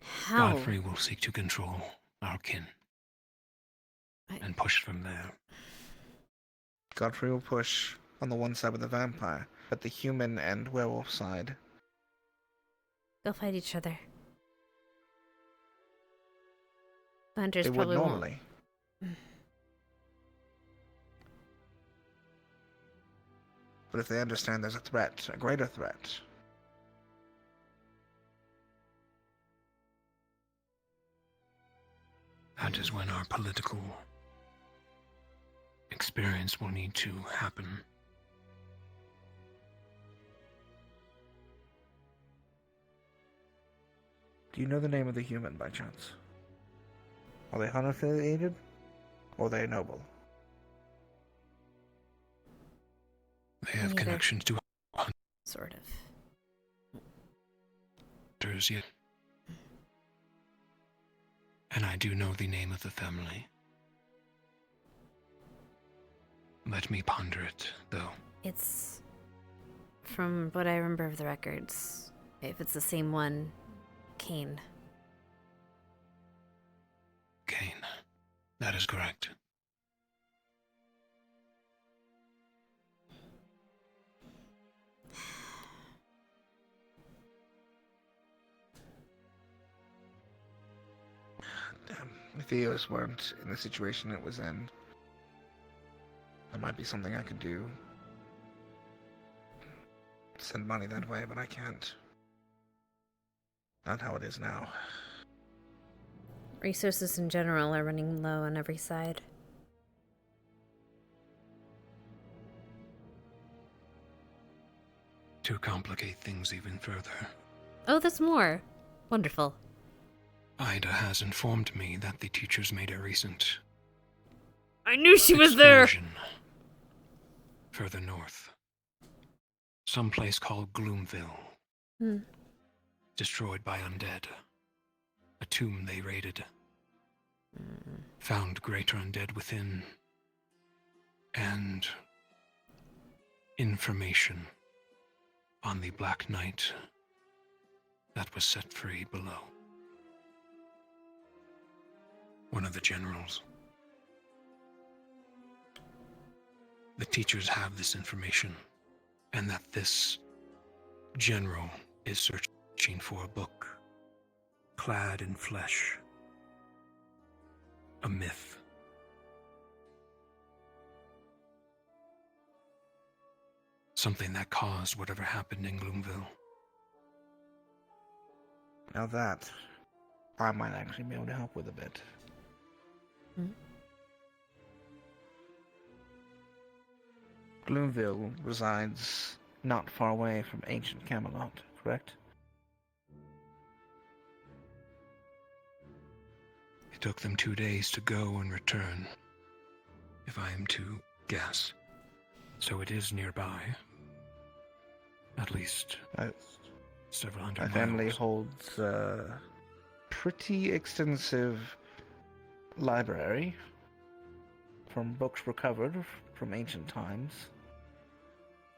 How? Godfrey will seek to control our kin and push from there. Godfrey will push on the one side with the vampire, but the human and werewolf side. They'll fight each other. The hunters They would probably normally. won't. But if they understand there's a threat, a greater threat, that is when our political experience will need to happen. do you know the name of the human by chance? Are they unaffiliated? Or are they noble? They have Neither. connections to Sort of. hunters yet. And I do know the name of the family. Let me ponder it, though. It's from what I remember of the records. If it's the same one, Cain. Cain. That is correct. If the Eos weren't in the situation it was in, there might be something I could do. Send money that way, but I can't. Not how it is now. Resources in general are running low on every side. To complicate things even further, Oh, there's more. Wonderful. Ida has informed me that the teachers made a recent I knew she was there! excursion further north. Some place called Gloomville. Destroyed by undead. A tomb they raided. Found greater undead within. And information on the Black Knight that was set free below. One of the generals. The teachers have this information, and that this general is searching for a book, clad in flesh. A myth. Something that caused whatever happened in Gloomville. Now that, I might actually be able to help with a bit. Gloomville resides not far away from ancient Camelot, correct? It took them 2 days to go and return, if I am to guess. So it is nearby. At least several hundred My miles. family holds a pretty extensive library from books recovered from ancient times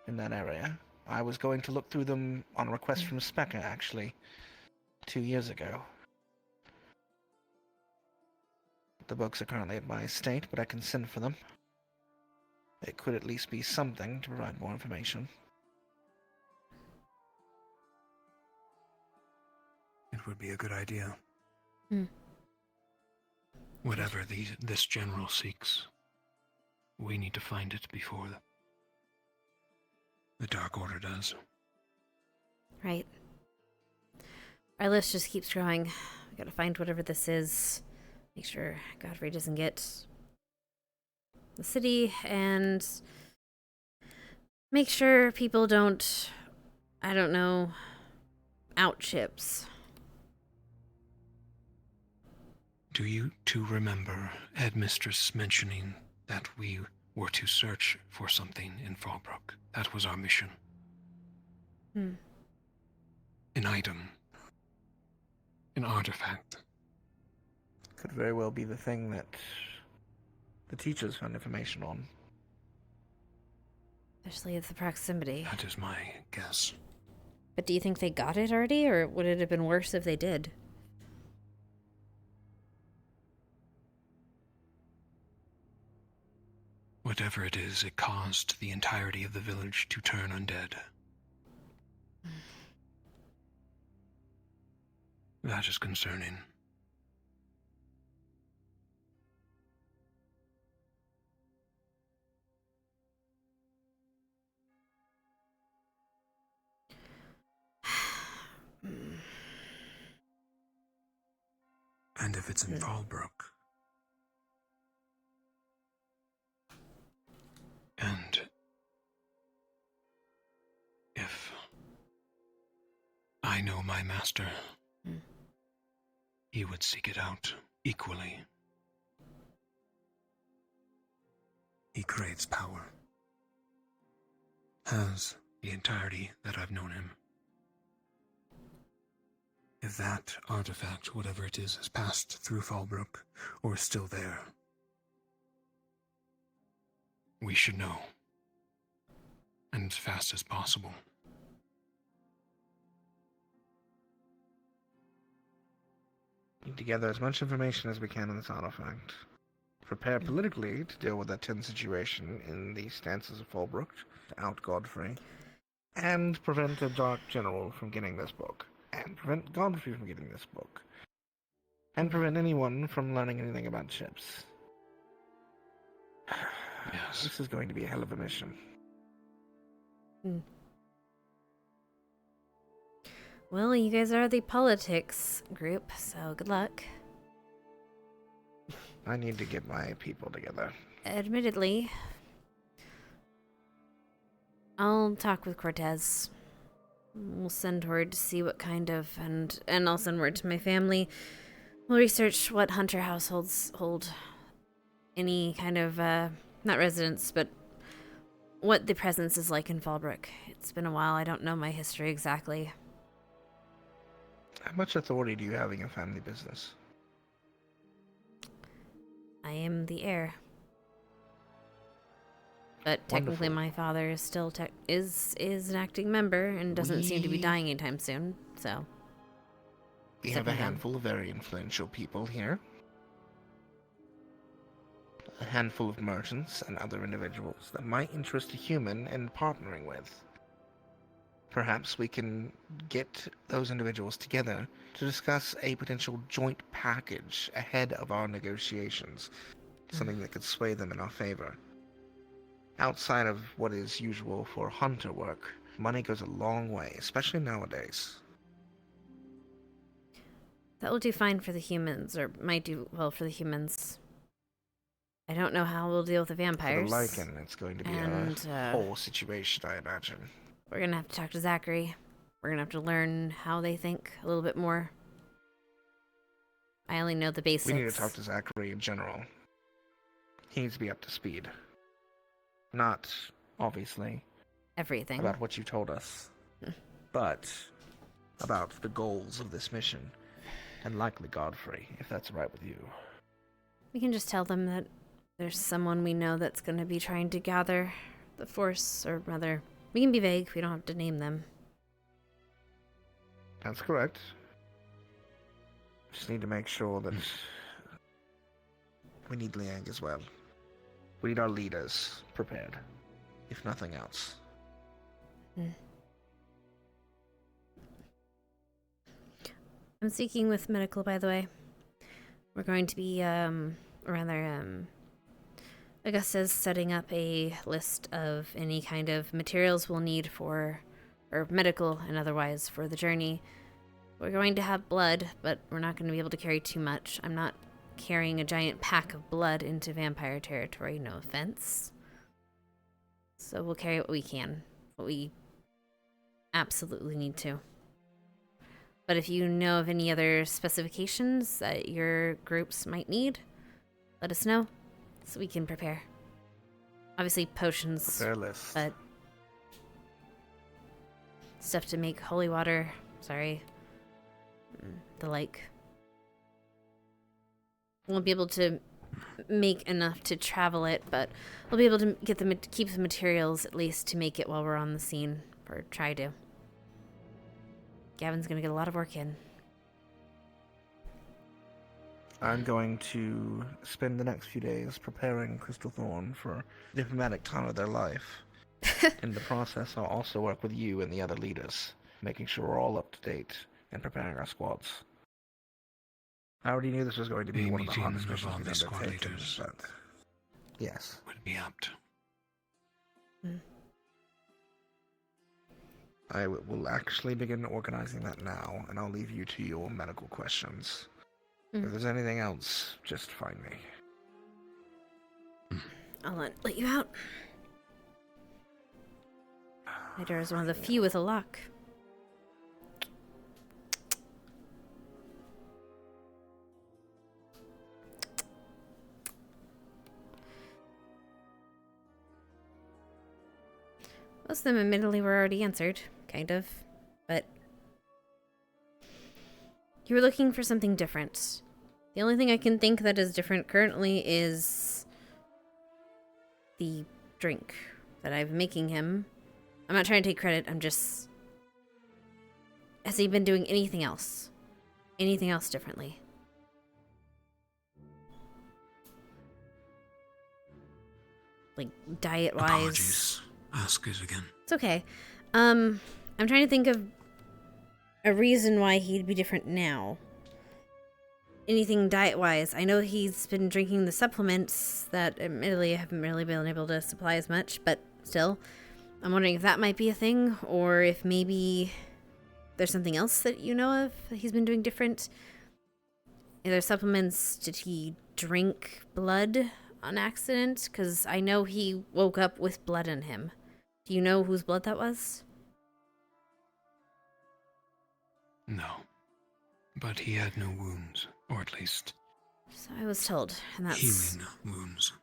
in that area. I was going to look through them on a request from Specca, actually, 2 years ago. The books are currently at my estate, but I can send for them. It could at least be something to provide more information. It would be a good idea. Whatever this general seeks, we need to find it before the Dark Order does. Right. Our list just keeps growing. We gotta find whatever this is. Make sure Godfrey doesn't get the city, and make sure people don't, I don't know, out chips. Do you two remember Headmistress mentioning that we were to search for something in Fallbrook. That was our mission. Hmm. An item. An artifact. Could very well be the thing that the teachers found information on. Especially at the proximity. That is my guess. But do you think they got it already, or would it have been worse if they did? Whatever it is, it caused the entirety of the village to turn undead. That is concerning. And if it's in Fallbrook, and if I know my master, he would seek it out equally. He craves power. Has the entirety that I've known him. If that artifact, whatever it is, has passed through Fallbrook, or is still there, we should know. And as fast as possible. Need to gather as much information as we can on this artifact. Prepare politically to deal with that tense situation in the stances of Fallbrook, to out Godfrey, and prevent the Dark General from getting this book, and prevent Godfrey from getting this book, and prevent anyone from learning anything about ships. Yes. This is going to be a hell of a mission. Well, you guys are the politics group, so good luck. I need to get my people together. Admittedly, I'll talk with Cortez. We'll send word to see what kind of, and I'll send word to my family. We'll research what hunter households hold any kind of, not residence, but what the presence is like in Fallbrook. It's been a while, I don't know my history exactly. How much authority do you have in your family business? I am the heir. But technically Wonderful. my father is still is an acting member and doesn't seem to be dying anytime soon, so... We have a stepping down. handful of very influential people here. A handful of merchants and other individuals that might interest a human in partnering with. Perhaps we can get those individuals together to discuss a potential joint package ahead of our negotiations. Something that could sway them in our favor. Outside of what is usual for hunter work, money goes a long way, especially nowadays. That will do fine for the humans, or might do well for the humans. I don't know how we'll deal with the vampires. For the Lycan, it's going to be a whole situation, I imagine. We're gonna have to talk to Zachary. We're gonna have to learn how they think a little bit more. I only know the basics. We need to talk to Zachary in general. He needs to be up to speed. Not, obviously, everything about what you told us, but about the goals of this mission, and likely Godfrey, if that's right with you. We can just tell them that there's someone we know that's going to be trying to gather the force, or rather, we can be vague, we don't have to name them. That's correct. Just need to make sure that we need Liang as well. We need our leaders prepared, if nothing else. I'm speaking with medical, by the way. We're going to be, Augusta's setting up a list of any kind of materials we'll need for, or medical and otherwise, for the journey. We're going to have blood, but we're not going to be able to carry too much. I'm not carrying a giant pack of blood into vampire territory, no offense. So we'll carry what we can, what we absolutely need to. But if you know of any other specifications that your groups might need, let us know so we can prepare. Obviously potions, Fair list. but stuff to make holy water. Sorry. The like. Won't be able to make enough to travel it, but we'll be able to get keep the materials at least to make it while we're on the scene, or try to. Gavin's gonna get a lot of work in. I'm going to spend the next few days preparing Crystal Thorn for the diplomatic time of their life. In the process, I'll also work with you and the other leaders, making sure we're all up to date and preparing our squads. I already knew this was going to be one of the hardest missions we've undertaken, but yes. Would be apt. I will actually begin organizing that now, and I'll leave you to your medical questions. If there's anything else, just find me. I'll let you out. My door is one of the few with a lock. Most of them admittedly were already answered, kind of, but you were looking for something different. The only thing I can think that is different currently is the drink that I'm making him. I'm not trying to take credit, I'm just... Has he been doing anything else? Anything else differently? Like, diet-wise? Apologies. Ask it again. It's okay. I'm trying to think of a reason why he'd be different now. Anything diet-wise. I know he's been drinking the supplements that admittedly I haven't really been able to supply as much, but still. I'm wondering if that might be a thing, or if maybe there's something else that you know of that he's been doing different. Are there supplements? Did he drink blood on accident? Because I know he woke up with blood in him. Do you know whose blood that was? No. But he had no wounds, or at least... So I was told, and that's... healing wounds.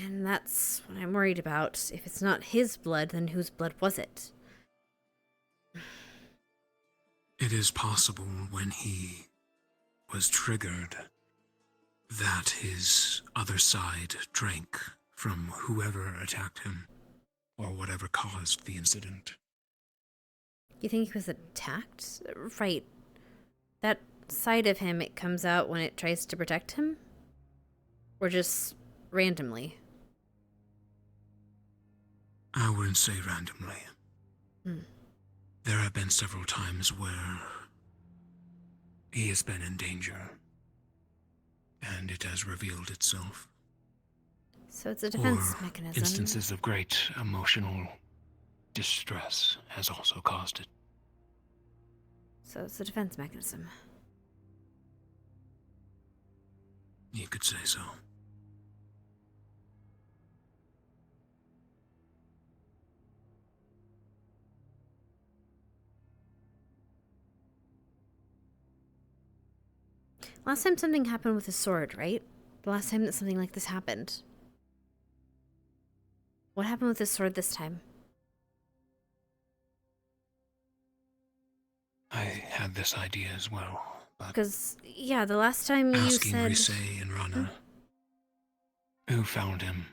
And that's what I'm worried about. If it's not his blood, then whose blood was it? It is possible when he was triggered that his other side drank from whoever attacked him, or whatever caused the incident. You think he was attacked? Right. That side of him, it comes out when it tries to protect him? Or just randomly? I wouldn't say randomly. There have been several times where he has been in danger, and it has revealed itself. So it's a defense Or mechanism. Instances of great emotional distress has also caused it. So it's a defense mechanism. You could say so. Last time something happened with a sword, right? The last time that something like this happened. What happened with his sword this time? I had this idea as well, but Because, yeah, the last time you asking said... Rise and Rana, who found him,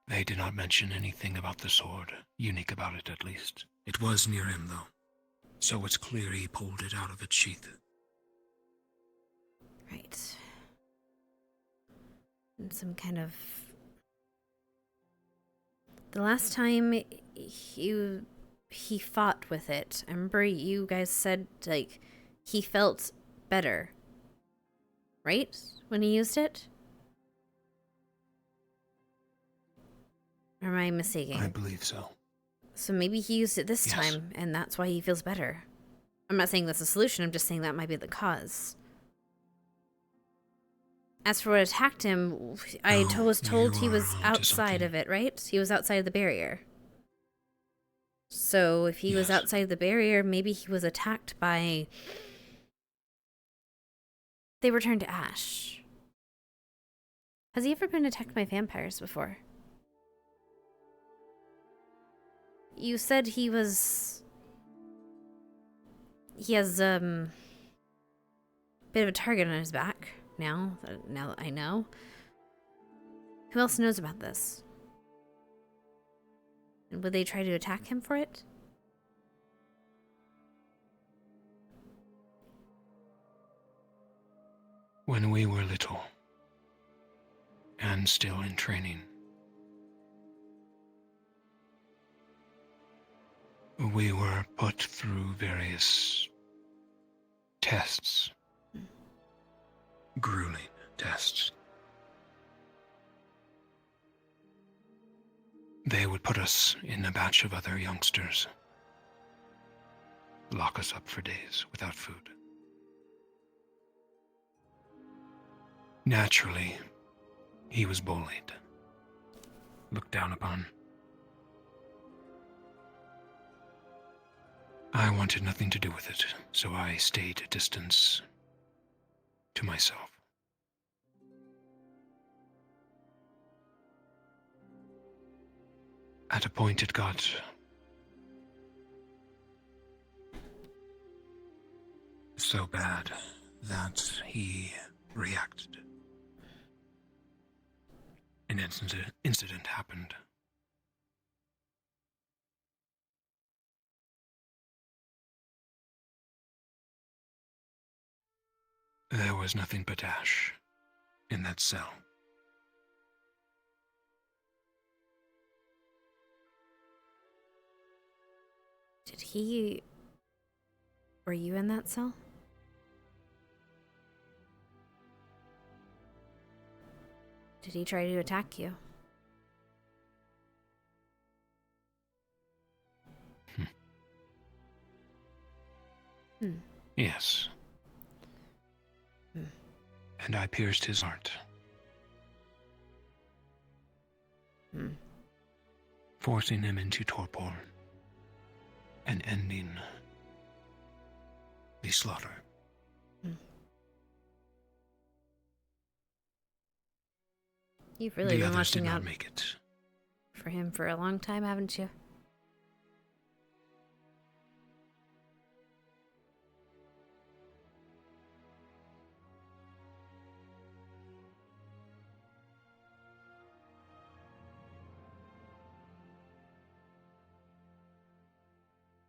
they did not mention anything about the sword, unique about it at least. It was near him, though, so it's clear he pulled it out of its sheath. Right. And some kind of... The last time he fought with it, I remember you guys said, like, he felt better. Right? When he used it? Or am I mistaken? I believe so. So maybe he used it this Yes. time, and that's why he feels better. I'm not saying that's the solution, I'm just saying that might be the cause. As for what attacked him, I was told he was outside of it, right? He was outside of the barrier. So if he was outside the barrier, maybe he was attacked by... They returned to ash. Has he ever been attacked by vampires before? You said he has bit of a target on his back now that I know. Who else knows about this? And would they try to attack him for it? When we were little and still in training, we were put through various tests, grueling tests. They would put us in a batch of other youngsters, lock us up for days without food. Naturally, he was bullied, looked down upon. I wanted nothing to do with it, so I stayed a distance to myself. At a point it got so bad that he reacted. An incident happened. There was nothing but ash in that cell. Were you in that cell? Did he try to attack you? Yes. And I pierced his heart. Forcing him into torpor and ending the slaughter. You've really been others did watching not out make it. for him for a long time, haven't you?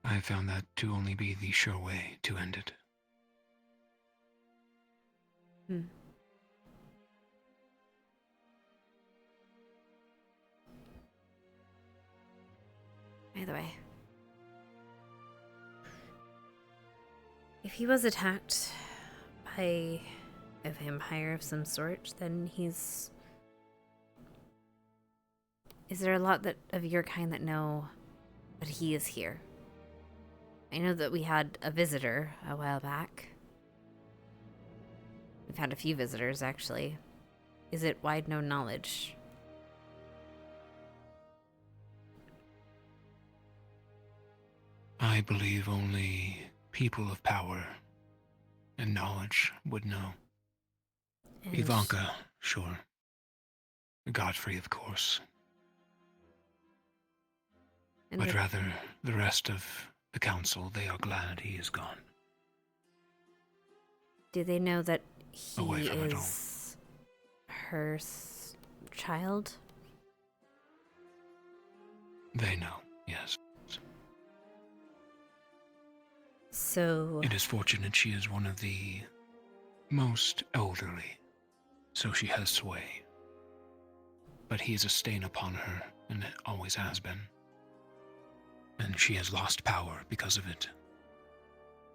I found that to only be the sure way to end it. By the way, if he was attacked by a vampire of some sort, then he's... Is there a lot of your kind that know that he is here? I know that we had a visitor a while back. We've had a few visitors, actually. Is it wide known knowledge? I believe only people of power and knowledge would know. And Ivanka, sure. Godfrey, of course. But rather, the rest of the council, they are glad he is gone. Do they know that he Away from it all. is her child? They know, yes. So... It is fortunate she is one of the most elderly, so she has sway. But he is a stain upon her, and always has been. And she has lost power because of it.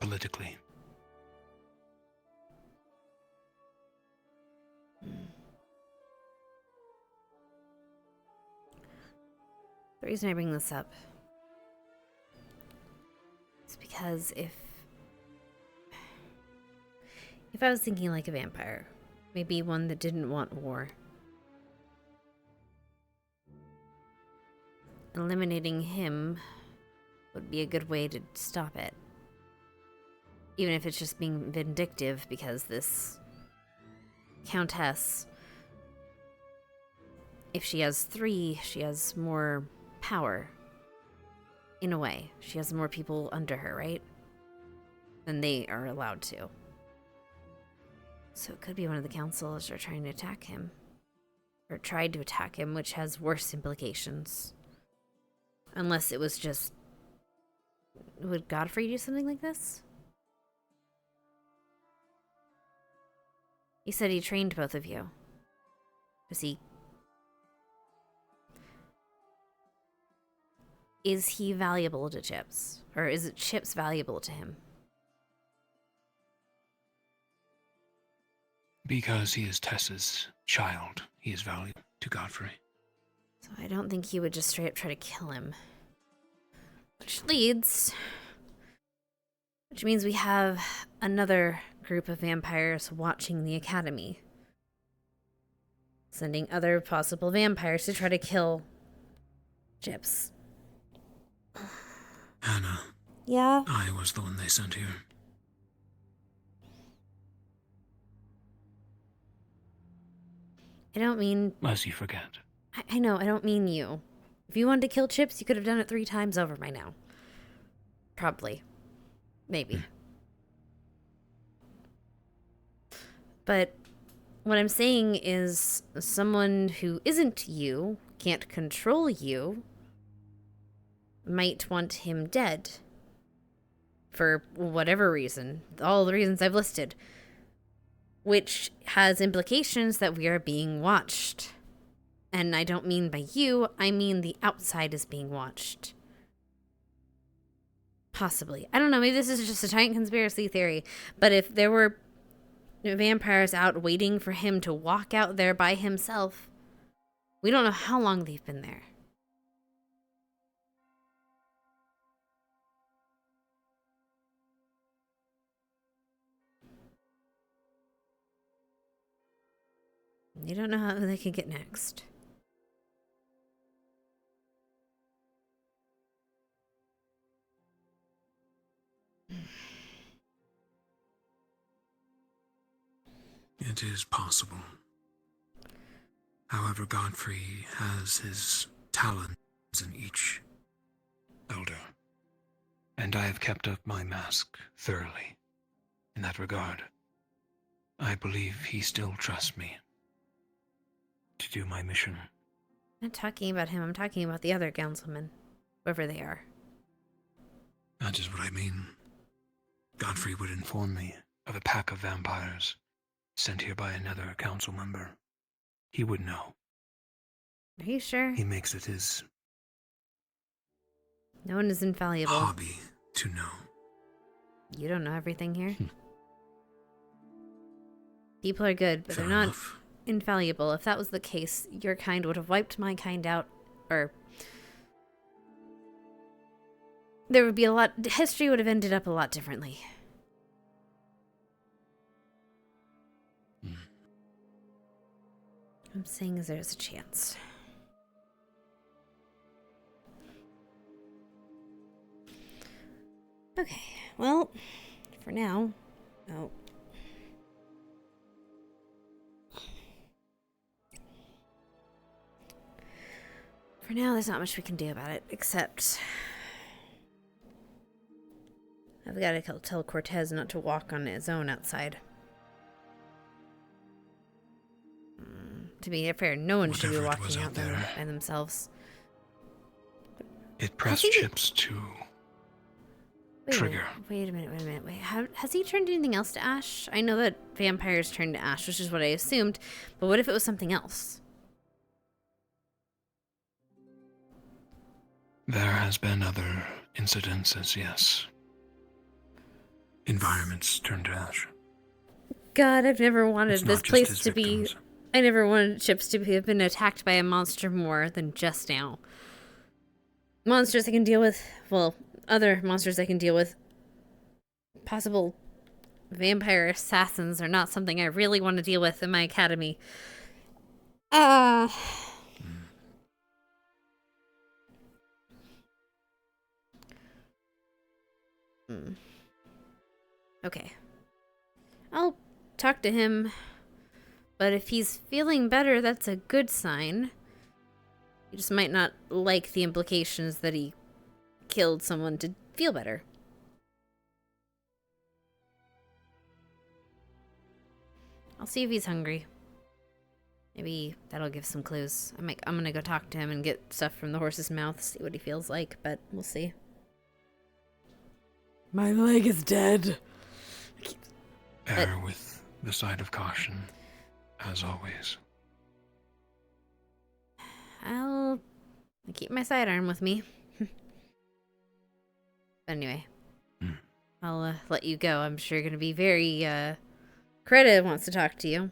Politically. The reason I bring this up is because if I was thinking like a vampire, maybe one that didn't want war, eliminating him would be a good way to stop it. Even if it's just being vindictive because this countess, if she has 3, she has more power. In a way. She has more people under her, right? Than they are allowed to. So it could be one of the councils are trying to attack him. Or tried to attack him, which has worse implications. Unless it was just... Would Godfrey do something like this? He said he trained both of you. Is he... Is he valuable to Chips? Or is it Chips valuable to him? Because he is Tessa's child, he is valuable to Godfrey. So I don't think he would just straight up try to kill him. Which leads... Which means we have another group of vampires watching the academy. Sending other possible vampires to try to kill Chips. Hannah. Yeah? I was the one they sent here. I don't mean... Lest you forget. I know, I don't mean you. If you wanted to kill Chips, you could have done it 3 times over by now. Probably. Maybe. But what I'm saying is someone who isn't you, can't control you, might want him dead. For whatever reason. All the reasons I've listed. Which has implications that we are being watched. And I don't mean by you, I mean the outside is being watched. Possibly. I don't know, maybe this is just a giant conspiracy theory. But if there were vampires out waiting for him to walk out there by himself, we don't know how long they've been there. You don't know how they could get next. It is possible. However, Godfrey has his talents in each elder. And I have kept up my mask thoroughly. In that regard, I believe he still trusts me to do my mission. I'm not talking about him, I'm talking about the other councilmen. Whoever they are. That is what I mean. Godfrey would inform me of a pack of vampires sent here by another council member. He would know. Are you sure? He makes it his No one is infallible. hobby to know. You don't know everything here. People are good, but Fair they're not enough. infallible. If that was the case, your kind would have wiped my kind out, or there would be a lot... History would have ended up a lot differently. I'm saying is there's a chance. Okay, well, for now... Oh. For now, there's not much we can do about it, except... I've got to tell Cortez not to walk on his own outside. To be fair, no one should be Whatever it was walking out out there there. by themselves. It pressed he- Chips to trigger. Wait a minute. Wait, has he turned anything else to ash? I know that vampires turn to ash, which is what I assumed, but what if it was something else? There has been other incidences, yes. Environments turn to ash. God, I've never wanted It's this not just place his to be... victims. I never wanted Chips to have been attacked by a monster more than just now. Monsters I can deal with... Well, other monsters I can deal with. Possible vampire assassins are not something I really want to deal with in my academy. Okay. I'll talk to him. But if he's feeling better, that's a good sign. He just might not like the implications that he killed someone to feel better. I'll see if he's hungry. Maybe that'll give some clues. I'm gonna go talk to him and get stuff from the horse's mouth, see what he feels like, but we'll see. My leg is dead. Err with the side of caution, as always. I'll keep my sidearm with me. Anyway, I'll let you go. I'm sure you're gonna be very, Creta wants to talk to you.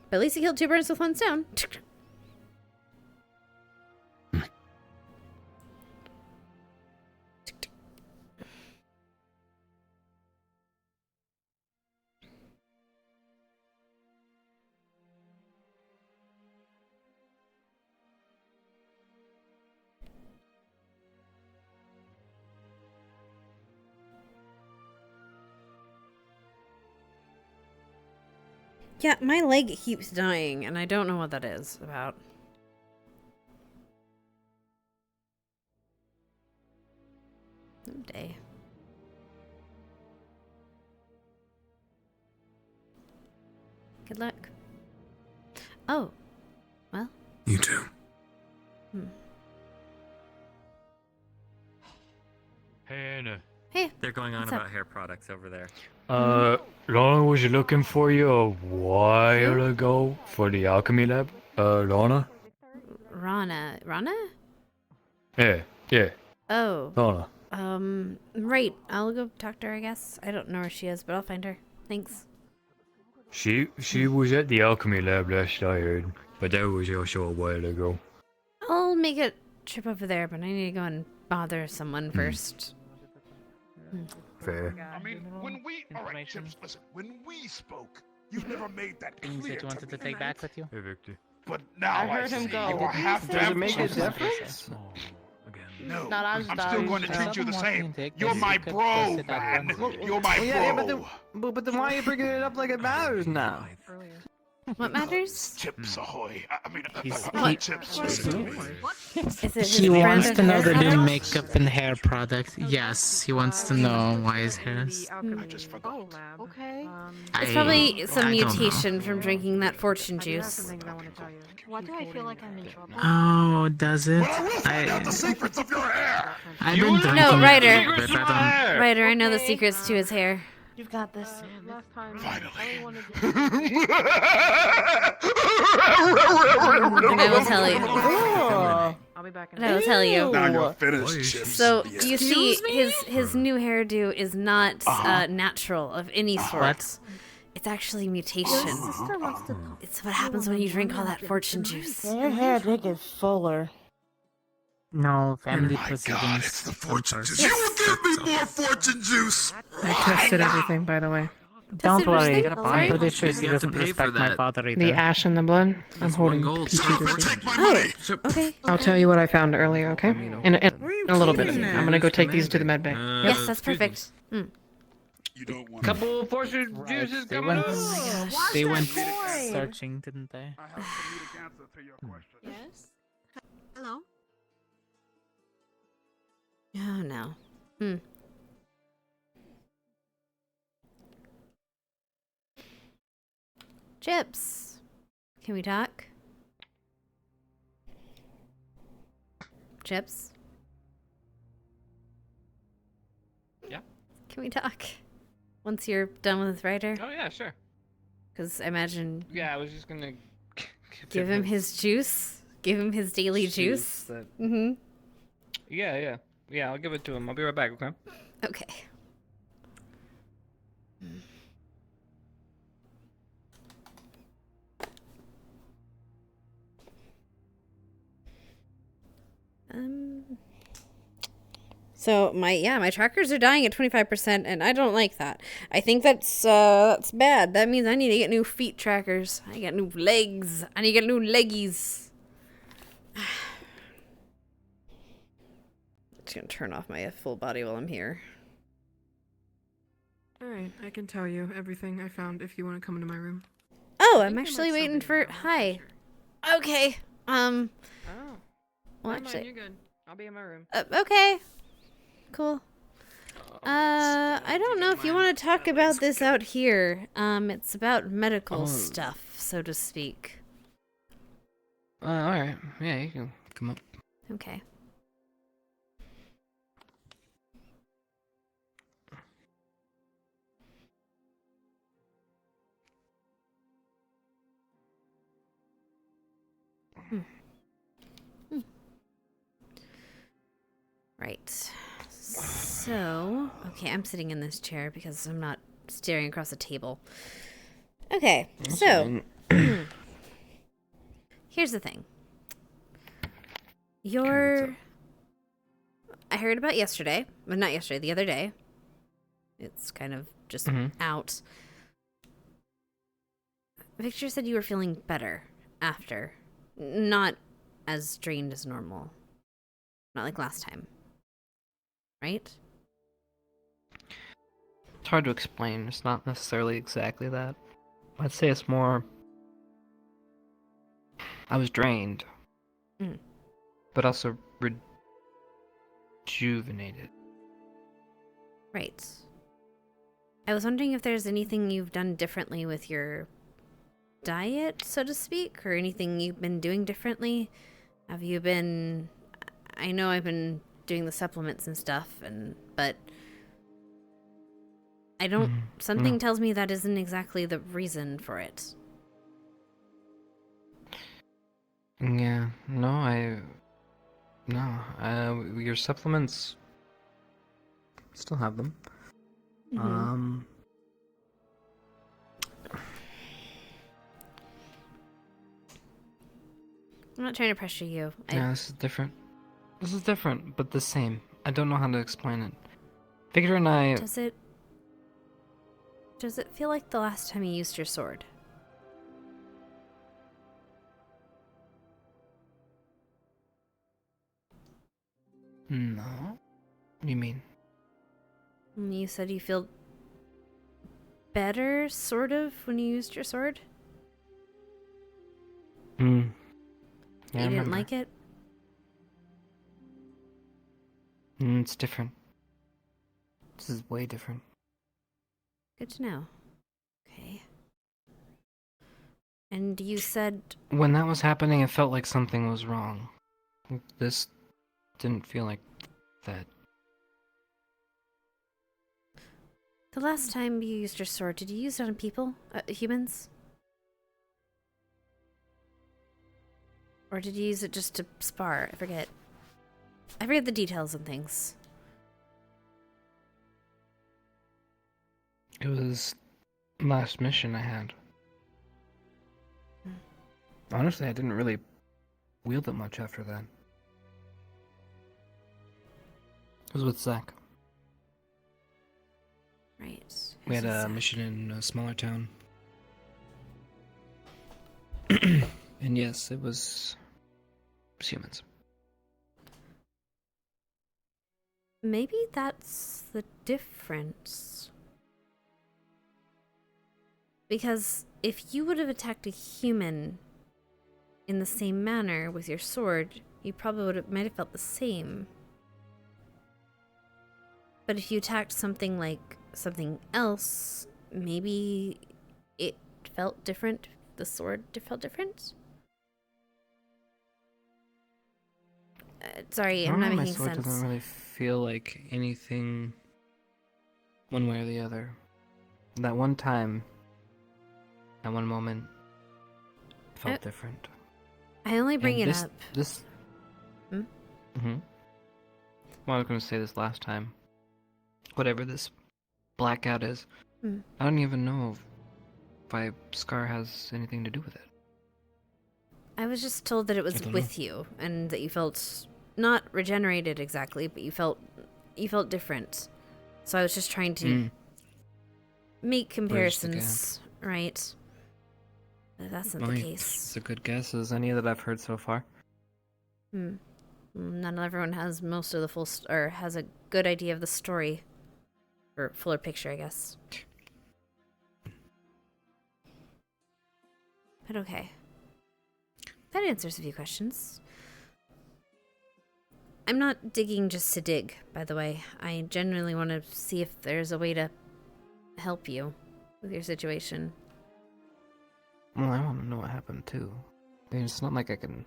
But at least he killed 2 birds with 1 stone. Yeah, my leg keeps dying, and I don't know what that is about. Someday. Good luck. Oh. Well. You too. Hey, Anna. Hey. They're going on What's about up? hair products over there. Lorna was looking for you a while ago for the alchemy lab. Lorna? Rana. Rana? Yeah. Oh. Lorna. Right. I'll go talk to her, I guess. I don't know where she is, but I'll find her. Thanks. She was at the alchemy lab last I heard, but that was also a while ago. I'll make a trip over there, but I need to go and bother someone first. Fair. I mean, when we alright, Chips, listen, when we spoke, you never made that Things clear that you wanted to take back with you? Hey, Victor. But now I heard see him go. you are half Does it damn make a so difference? No, No, I'm still going to treat you the same. You're my could bro, sit down man. once. You're my bro. But then why are you bringing it up like it matters now? What matters? Chips ahoy. I mean, What? Chips. Is it his He brand wants of to know hair the new products? makeup and hair product. Yes, he wants to know why his hair is. Oh, okay. It's probably I some don't know. mutation from drinking that fortune juice. Why do I feel like I'm in trouble? Oh, does it? The secrets of your hair. I've been drinking No, it, Ryder. but I don't. Ryder, I know the secrets to his hair. You've got this. Last time, Finally. And I will tell you. I'll be back in And I will tell you. Now you're finished, Chips. So you see, Excuse his new hairdo is not natural of any sort. It's actually mutation. It's what happens when you drink all that fortune juice. Your hair dick is fuller. No, family My God, proceedings. it's the fortune juice. You will give me more fortune juice. I tested everything, by the way. Don't worry, Tested I'm everything? pretty sure he You have to doesn't pay for respect my that. father either. The ash in the blood. I'm holding gold. peachy receipt. Oh, okay. I'll tell you what I found earlier, okay? In a little bit. I'm gonna go take these to the med bay. Yes, that's perfect. You don't want Couple fortune juices They coming went, up. they went searching, didn't they? I have comedic answer to your question. Yes. Hello. Oh no. Chips. Can we talk? Chips. Yeah. Can we talk? Once you're done with Ryder? Oh yeah, sure. Because I imagine Yeah, I was just gonna give him his juice. Give him his daily juice. Mm-hmm. Yeah. I'll give it to him. I'll be right back. Okay. Okay. So my trackers are dying at 25%, and I don't like that. I think that's bad. That means I need to get new feet trackers. I get new legs. I need to get new leggies. Just gonna turn off my full body while I'm here. Alright, I can tell you everything I found if you want to come into my room. Oh, I'm actually waiting for. Hi. Okay. Well, Well, Never mind, actually, you're good. I'll be in my room. okay, cool. I don't know if you want to talk about this out here. It's about medical stuff, so to speak. Alright. Yeah, you can come up. Okay. Right. So, okay, I'm sitting in this chair because I'm not staring across a table. Okay, so here's the thing. I heard about yesterday, but not yesterday, the other day. It's kind of just out. Victor said you were feeling better after. Not as drained as normal. Not like last time. Right? It's hard to explain. It's not necessarily exactly that. I'd say it's more... I was drained. But also rejuvenated. Right. I was wondering if there's anything you've done differently with your diet, so to speak, or anything you've been doing differently. Have you been... I know I've been doing the supplements and stuff, but I don't... Something tells me that isn't exactly the reason for it. Yeah, no, your supplements... Still have them. I'm not trying to pressure you. Yeah, this is different. This is different, but the same. I don't know how to explain it. Victor and I... Does it feel like the last time you used your sword? No. What do you mean? You said you feel better, sort of, when you used your sword? Yeah, you I didn't remember. like it? It's different. This is way different. Good to know. Okay. And you said... When that was happening, it felt like something was wrong. This didn't feel like that. The last time you used your sword, did you use it on people? Humans? Or did you use it just to spar? I forget. I forget the details and things. It was last mission I had. Honestly, I didn't really wield it much after that. It was with Zach. Right. We had a mission in a smaller town. And yes, it was humans. Maybe that's the difference. Because if you would have attacked a human in the same manner with your sword, you probably might have felt the same. But if you attacked something like something else, maybe it felt different. The sword felt different. Sorry, I'm not making my sword sense. doesn't really feel like anything one way or the other. That one time, that one moment, felt different. I only bring And it up. Well, I was going to say this last time. Whatever this blackout is, I don't even know if my scar has anything to do with it. I was just told that it was don't with you, and that you felt not regenerated exactly, but you felt different. So I was just trying to make comparisons, right? But that's not the case. It's a good guess as any that I've heard so far. Not everyone has most of the full or has a good idea of the story, or fuller picture, I guess. But okay. That answers a few questions. I'm not digging just to dig, by the way. I genuinely want to see if there's a way to help you with your situation. Well, I want to know what happened too. I mean, it's not like I can.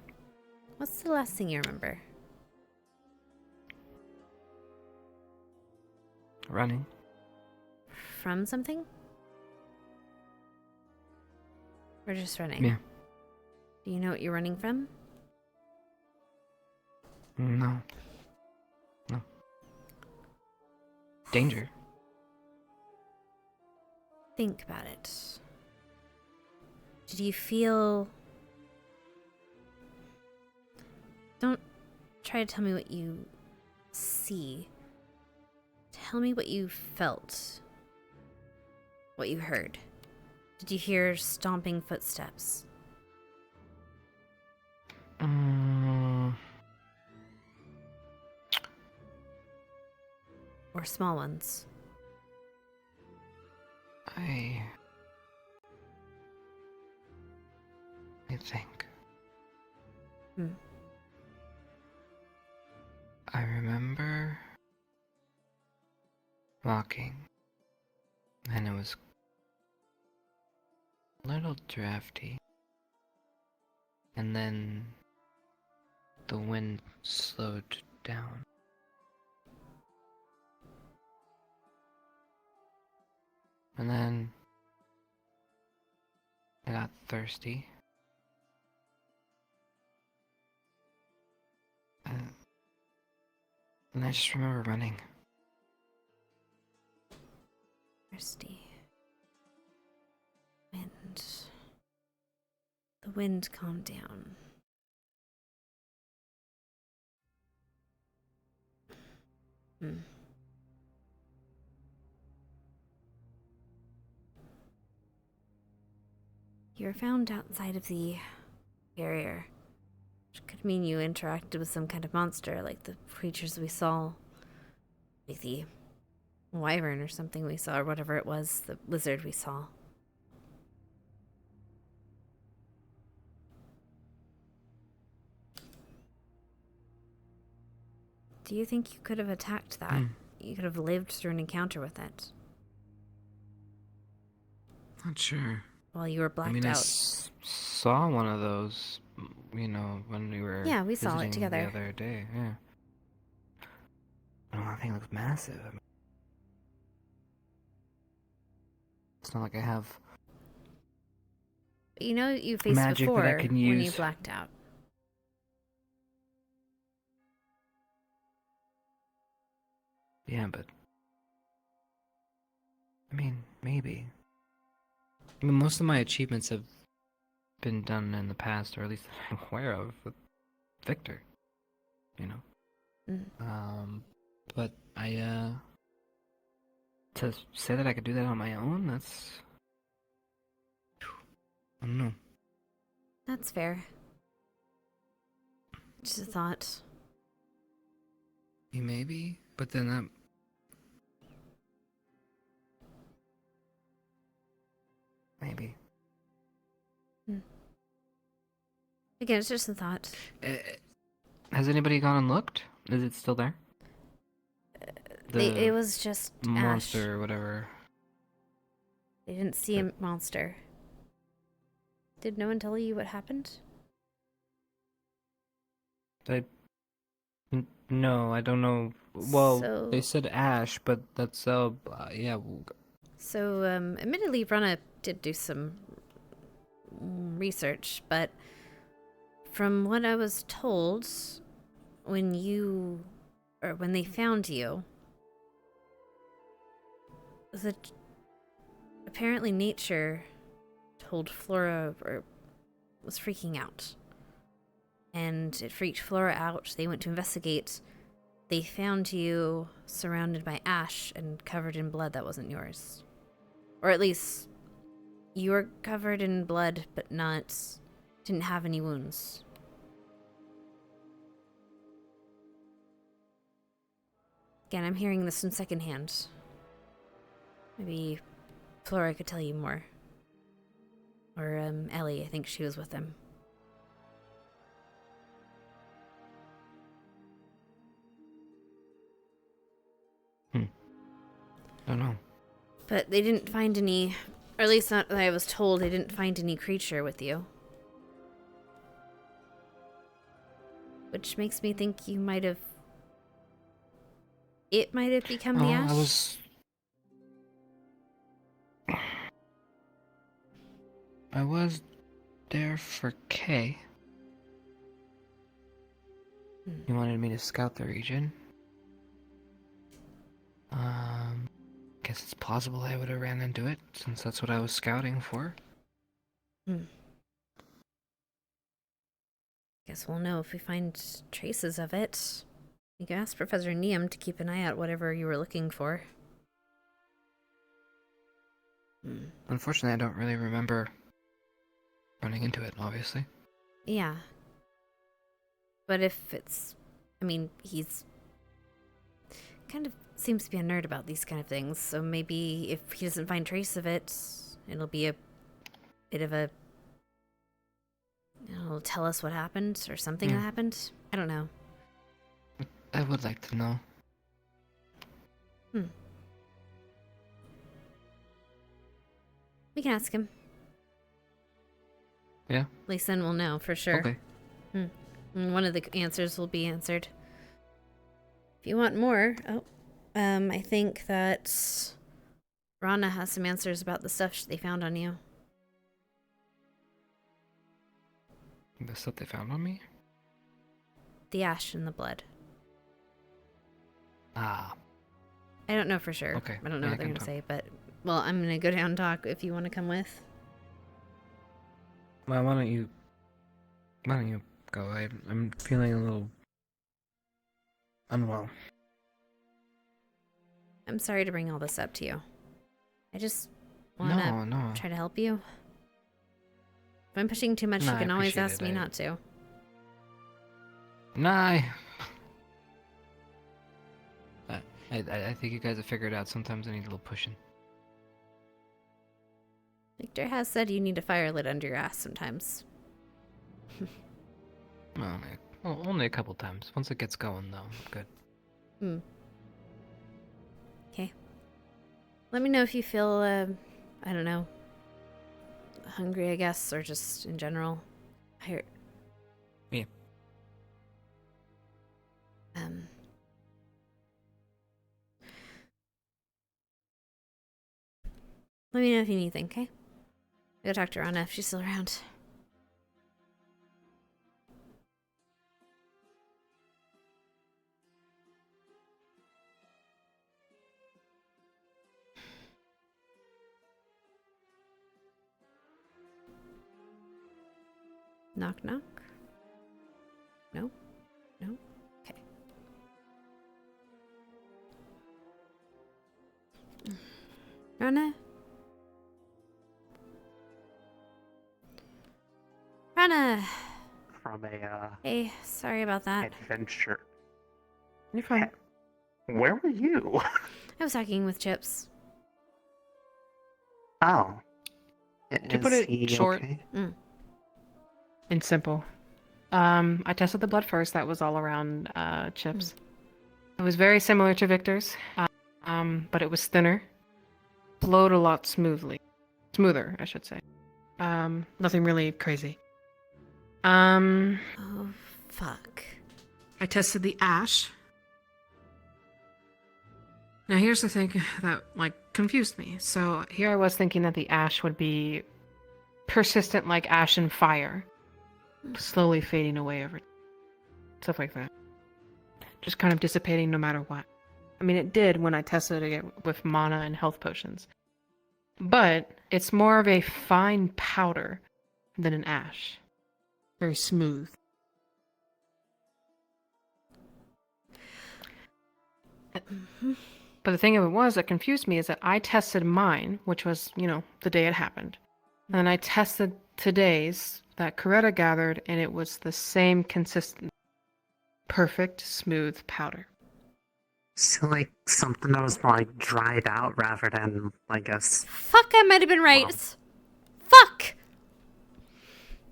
What's the last thing you remember? Running. From something? Or just running? Yeah. Do you know what you're running from? No. No. Danger. Think about it. Did you feel... Don't try to tell me what you see. Tell me what you felt. What you heard. Did you hear stomping footsteps? Or small ones? I think. I remember walking, and it was a little drafty, and then the wind slowed down. And then I got thirsty. And I just remember running. Thirsty. And the wind calmed down. You were found outside of the barrier, which could mean you interacted with some kind of monster, like the creatures we saw, like the wyvern or something we saw, or whatever it was, the lizard we saw. Do you think you could have attacked that? You could have lived through an encounter with it? Not sure. While you were blacked I mean, out. saw one of those, you know, when we were Yeah, we saw it visiting together. the other day. Yeah. Oh, that thing looks massive. I mean, it's not like I have. You know, you faced magic that I before can when you use. blacked out. Yeah, but I mean, maybe. I mean, most of my achievements have been done in the past, or at least that I'm aware of, with Victor. You know. But to say that I could do that on my own, that's. I don't know. That's fair. Just a thought. Maybe, but then that. Maybe. Again, it's just a thought. Has anybody gone and looked? Is it still there? It was just monster ash. or whatever. They didn't see a monster. Did no one tell you what happened? No, I don't know. Well, So- they said ash, but that's yeah. So, admittedly, Rana did do some research, but from what I was told, when they found you, apparently nature told Flora, or was freaking out. And it freaked Flora out. They went to investigate. They found you surrounded by ash and covered in blood that wasn't yours. Or at least, you were covered in blood, but didn't have any wounds. Again, I'm hearing this from secondhand. Maybe Flora could tell you more. Or, Ellie, I think she was with them. Don't know. But they didn't find any, or at least not that I was told, they didn't find any creature with you. Which makes me think you might have... It might have become the ash? I was there for Kay. He wanted me to scout the region. Guess it's plausible I would have ran into it, since that's what I was scouting for. Guess we'll know if we find traces of it. You can ask Professor Neum to keep an eye out whatever you were looking for. Unfortunately, I don't really remember running into it, obviously. Yeah. But if it's... I mean, he's... kind of seems to be a nerd about these kind of things, so maybe if he doesn't find trace of it, it'll be a bit of a... It'll tell us what happened, or something that happened. I don't know. I would like to know. We can ask him. Yeah? At least then we'll know for sure. Okay. And one of the answers will be answered. If you want more, I think that Rana has some answers about the stuff they found on you. The stuff they found on me? The ash and the blood. Ah. I don't know for sure. Okay. I don't know Yeah, what they're I can going to talk. say, but... Well, I'm going to go down and talk if you want to come with. Well, why don't you go? I'm feeling a little unwell. I'm sorry to bring all this up to you. I just want No. to try to help you. If I'm pushing too much, No, you I can always appreciate ask it. me not to. Nah. I think you guys have figured out sometimes I need a little pushing. Victor has said you need a fire lit under your ass sometimes. Well, only a couple times. Once it gets going, though, I'm good. Okay. Let me know if you feel, I don't know, hungry, I guess, or just in general. Yeah. Let me know if you need anything, okay? Go talk to Rana if she's still around. Knock, knock. No? No? Okay. Rana? Rana! From a, Hey, sorry about that. adventure. You're fine. Where were you? I was talking with Chips. Oh. To put it short okay? and simple, I tested the blood first. That was all around Chips. It was very similar to Victor's, but it was thinner, flowed a lot smoother, I should say. Nothing really crazy. Oh, fuck. I tested the ash. Now here's the thing that confused me. So here I was thinking that the ash would be persistent like ash and fire, slowly fading away over stuff like that. Just kind of dissipating no matter what. I mean, it did when I tested it with mana and health potions. But it's more of a fine powder than an ash. Very smooth. But the thing of it was that confused me is that I tested mine, which was, the day it happened. And then I tested today's that Coretta gathered, and it was the same consistent, perfect, smooth powder. So, something that was, dried out rather than, I guess, Fuck, I might have been right. Fuck!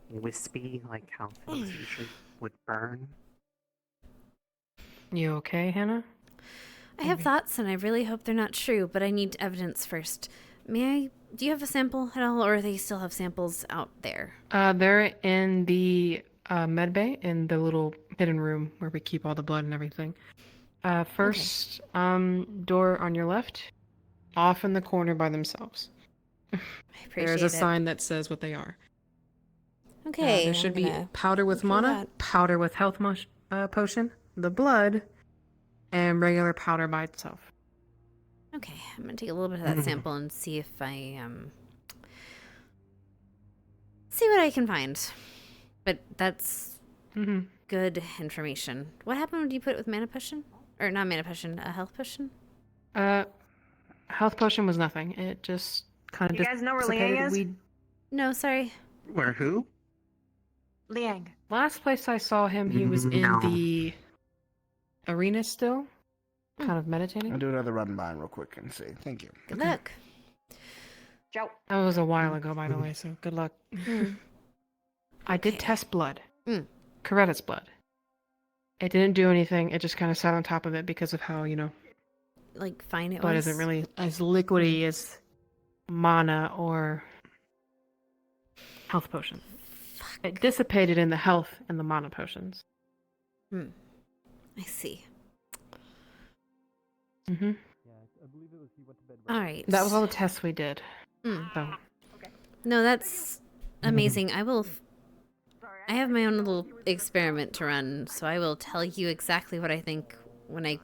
wispy, how things usually would burn. You okay, Hannah? I have thoughts, and I really hope they're not true, but I need evidence first. Do you have a sample at all, or they still have samples out there? They're in the med bay, in the little hidden room where we keep all the blood and everything. First, door on your left, off in the corner by themselves. I appreciate There's a it. sign that says what they are. Okay. There should be powder with mana, powder with health potion, the blood, and regular powder by itself. Okay, I'm gonna take a little bit of that sample and see if I see what I can find. But that's good information. What happened when you put it with mana potion? Or not mana potion, a health potion? Health potion was nothing. It just kind of You guys know where Liang is? No, sorry. Where who? Liang. Last place I saw him, he was in the arena still, kind of meditating. I'll do another run by real quick and see. Thank you. Good luck. Joe. That was a while ago, by the way, so good luck. I did test blood. Coretta's blood. It didn't do anything. It just kind of sat on top of it because of how, like, fine it blood was. isn't really as liquidy as mana or health potion. It dissipated in the health and the mana potions. I see. All right. That was all the tests we did. So. No, that's amazing. I have my own little experiment to run, so I will tell you exactly what I think when I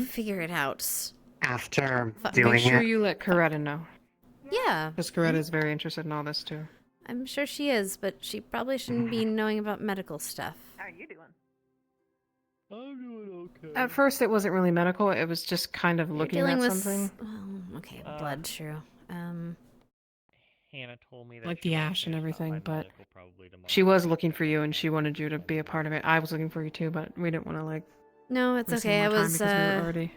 figure it out. After doing Make sure it. you let Coretta know. Yeah. Because Coretta is very interested in all this too. I'm sure she is, but she probably shouldn't be knowing about medical stuff. How are you doing? I'm doing okay. At first, it wasn't really medical. It was just kind of looking at something. Well, okay, blood, true. Hannah told me that Like she the wanted ash to and finish up everything, my but medical probably tomorrow. she was looking for you, and she wanted you to be a part of it. I was looking for you too, but we didn't want to No, it's waste okay. I more time was. because we were already.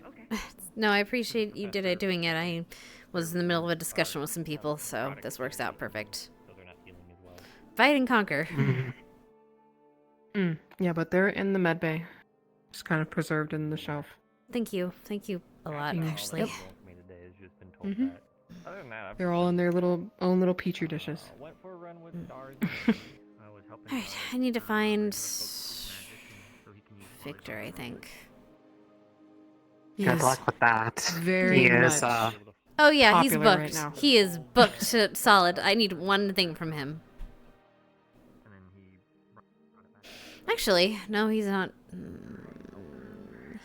No, I appreciate you doing it. I was in the middle of a discussion with some people, so this works out perfect. Fight and conquer. Yeah, but they're in the med bay, just kind of preserved in the shelf. Thank you a lot, actually. Yep. They're all in their own little petri dishes. Alright, I need to find Victor, I think. Good luck with that. Very he is, much Oh yeah, he's popular booked. right now. He is booked solid. I need one thing from him. Actually, no, he's not.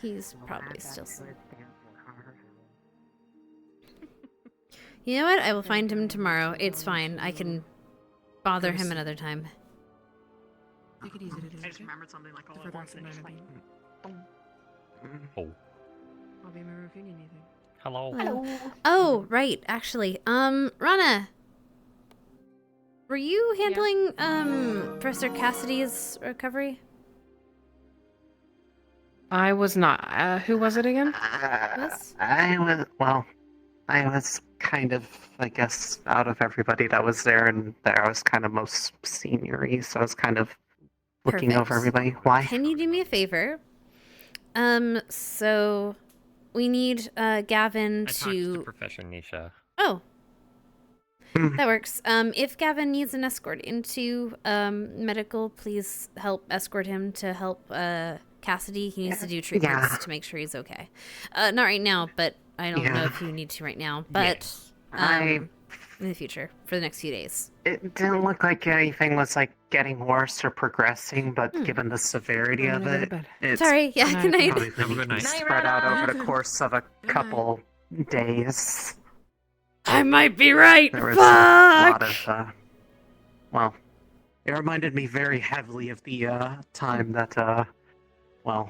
He's probably still. You know what? I will find him tomorrow. It's fine. I can bother him another time. Take it easy today. I just remembered something like all at once and just like, boom. Oh. I'll be remember if you need anything. Hello. Oh, right. Actually, Rana, were you handling Professor Cassidy's recovery? I was not. Who was it again? I was kind of, I guess, out of everybody that was there, and there I was kind of most senior-y, so I was kind of looking Perfect. over everybody. Why? Can you do me a favor? So we need Gavin I to. talked to Professor Nisha. Oh. That works. If Gavin needs an escort into medical, please help escort him to help Cassidy. He needs to do treatments to make sure he's okay. Not right now, but I don't know if you need to right now. But in the future, for the next few days. It didn't look like anything was like getting worse or progressing, but given the severity of it, it's Sorry, yeah, good night. probably Have a good night. spread out over the course of a couple days. I might be right. There was Fuck! a lot of, well, it reminded me very heavily of the time that,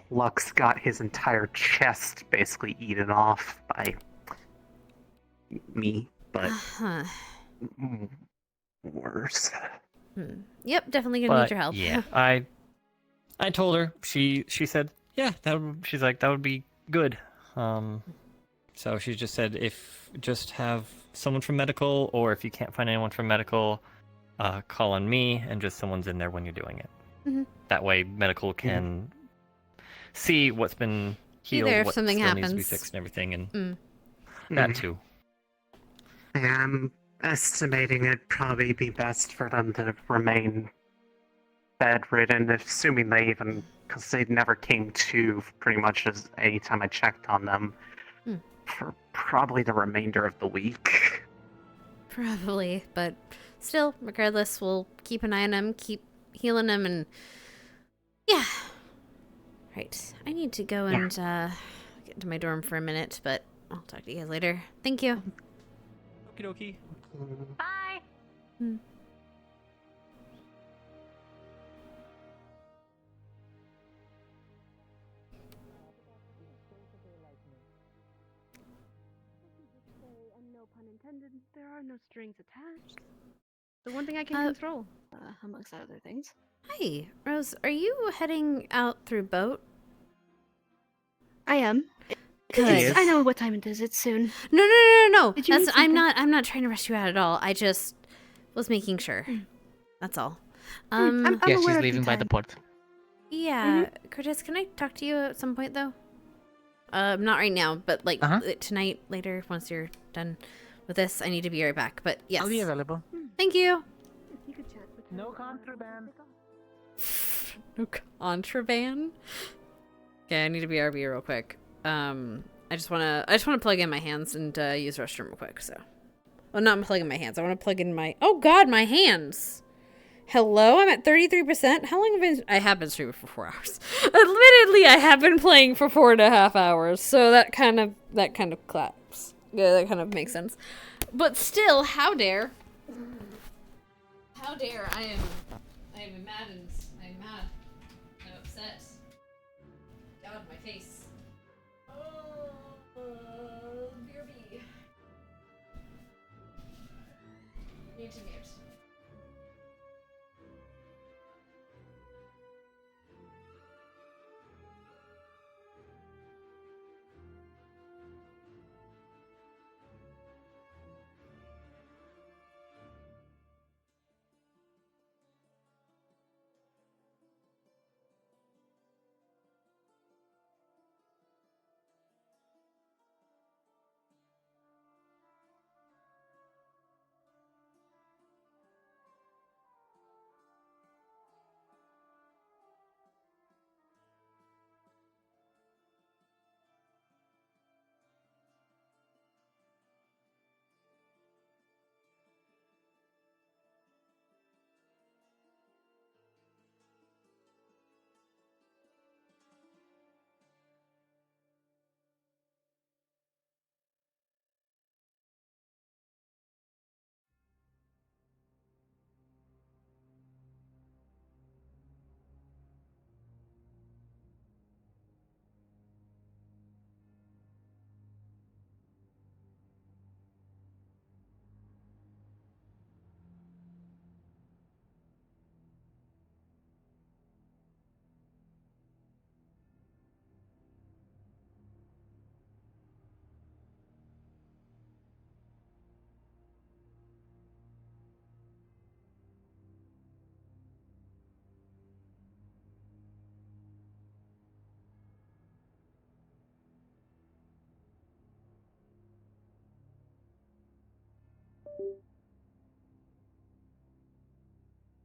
Lux got his entire chest basically eaten off by me, but worse. Yep, definitely gonna need your help. Yeah, I told her. She said, yeah, she's like, that would be good. So she just said, if just have someone from medical, or if you can't find anyone from medical, call on me, and just someone's in there when you're doing it. Mhm. That way, medical can see what's been healed there if what something still needs to be happens. fixed and everything, and Mm. that too. I'm estimating it'd probably be best for them to remain bedridden, assuming they even, because they never came to pretty much as any time I checked on them, Hmm. for probably the remainder of the week. Probably, but still, regardless, we'll keep an eye on him, keep healing him, and yeah. Right, I need to go and get to my dorm for a minute, but I'll talk to you guys later. Thank you. Okie dokie. Bye. Hmm. No pun intended. There are no strings attached. The one thing I can control, amongst other things. Hi, Rose. Are you heading out through boat? I am. Good. I know what time it is. It's soon. No. Did you need I'm something? not. I'm not trying to rush you out at all. I just was making sure. That's all. I'm Yeah, aware she's of leaving the by the time. port. Yeah, Curtis, can I talk to you at some point though? Not right now, but like tonight, later, once you're done with this, I need to be right back. But yes, I'll be available. Thank you. No contraband. No contraband. Okay, I need to BRB real quick. I just wanna plug in my hands and use the restroom real quick. So, well, not plug in my hands. I want to plug in my. Oh God, my hands. Hello, I'm at 33%. How long have I been? I have been streaming for 4 hours. Admittedly, I have been playing for 4.5 hours, so that kind of claps. Yeah, that kind of makes sense. But still, how dare? How dare? I am maddened. I'm mad. I'm upset. God, my face. BRB. Need to mute.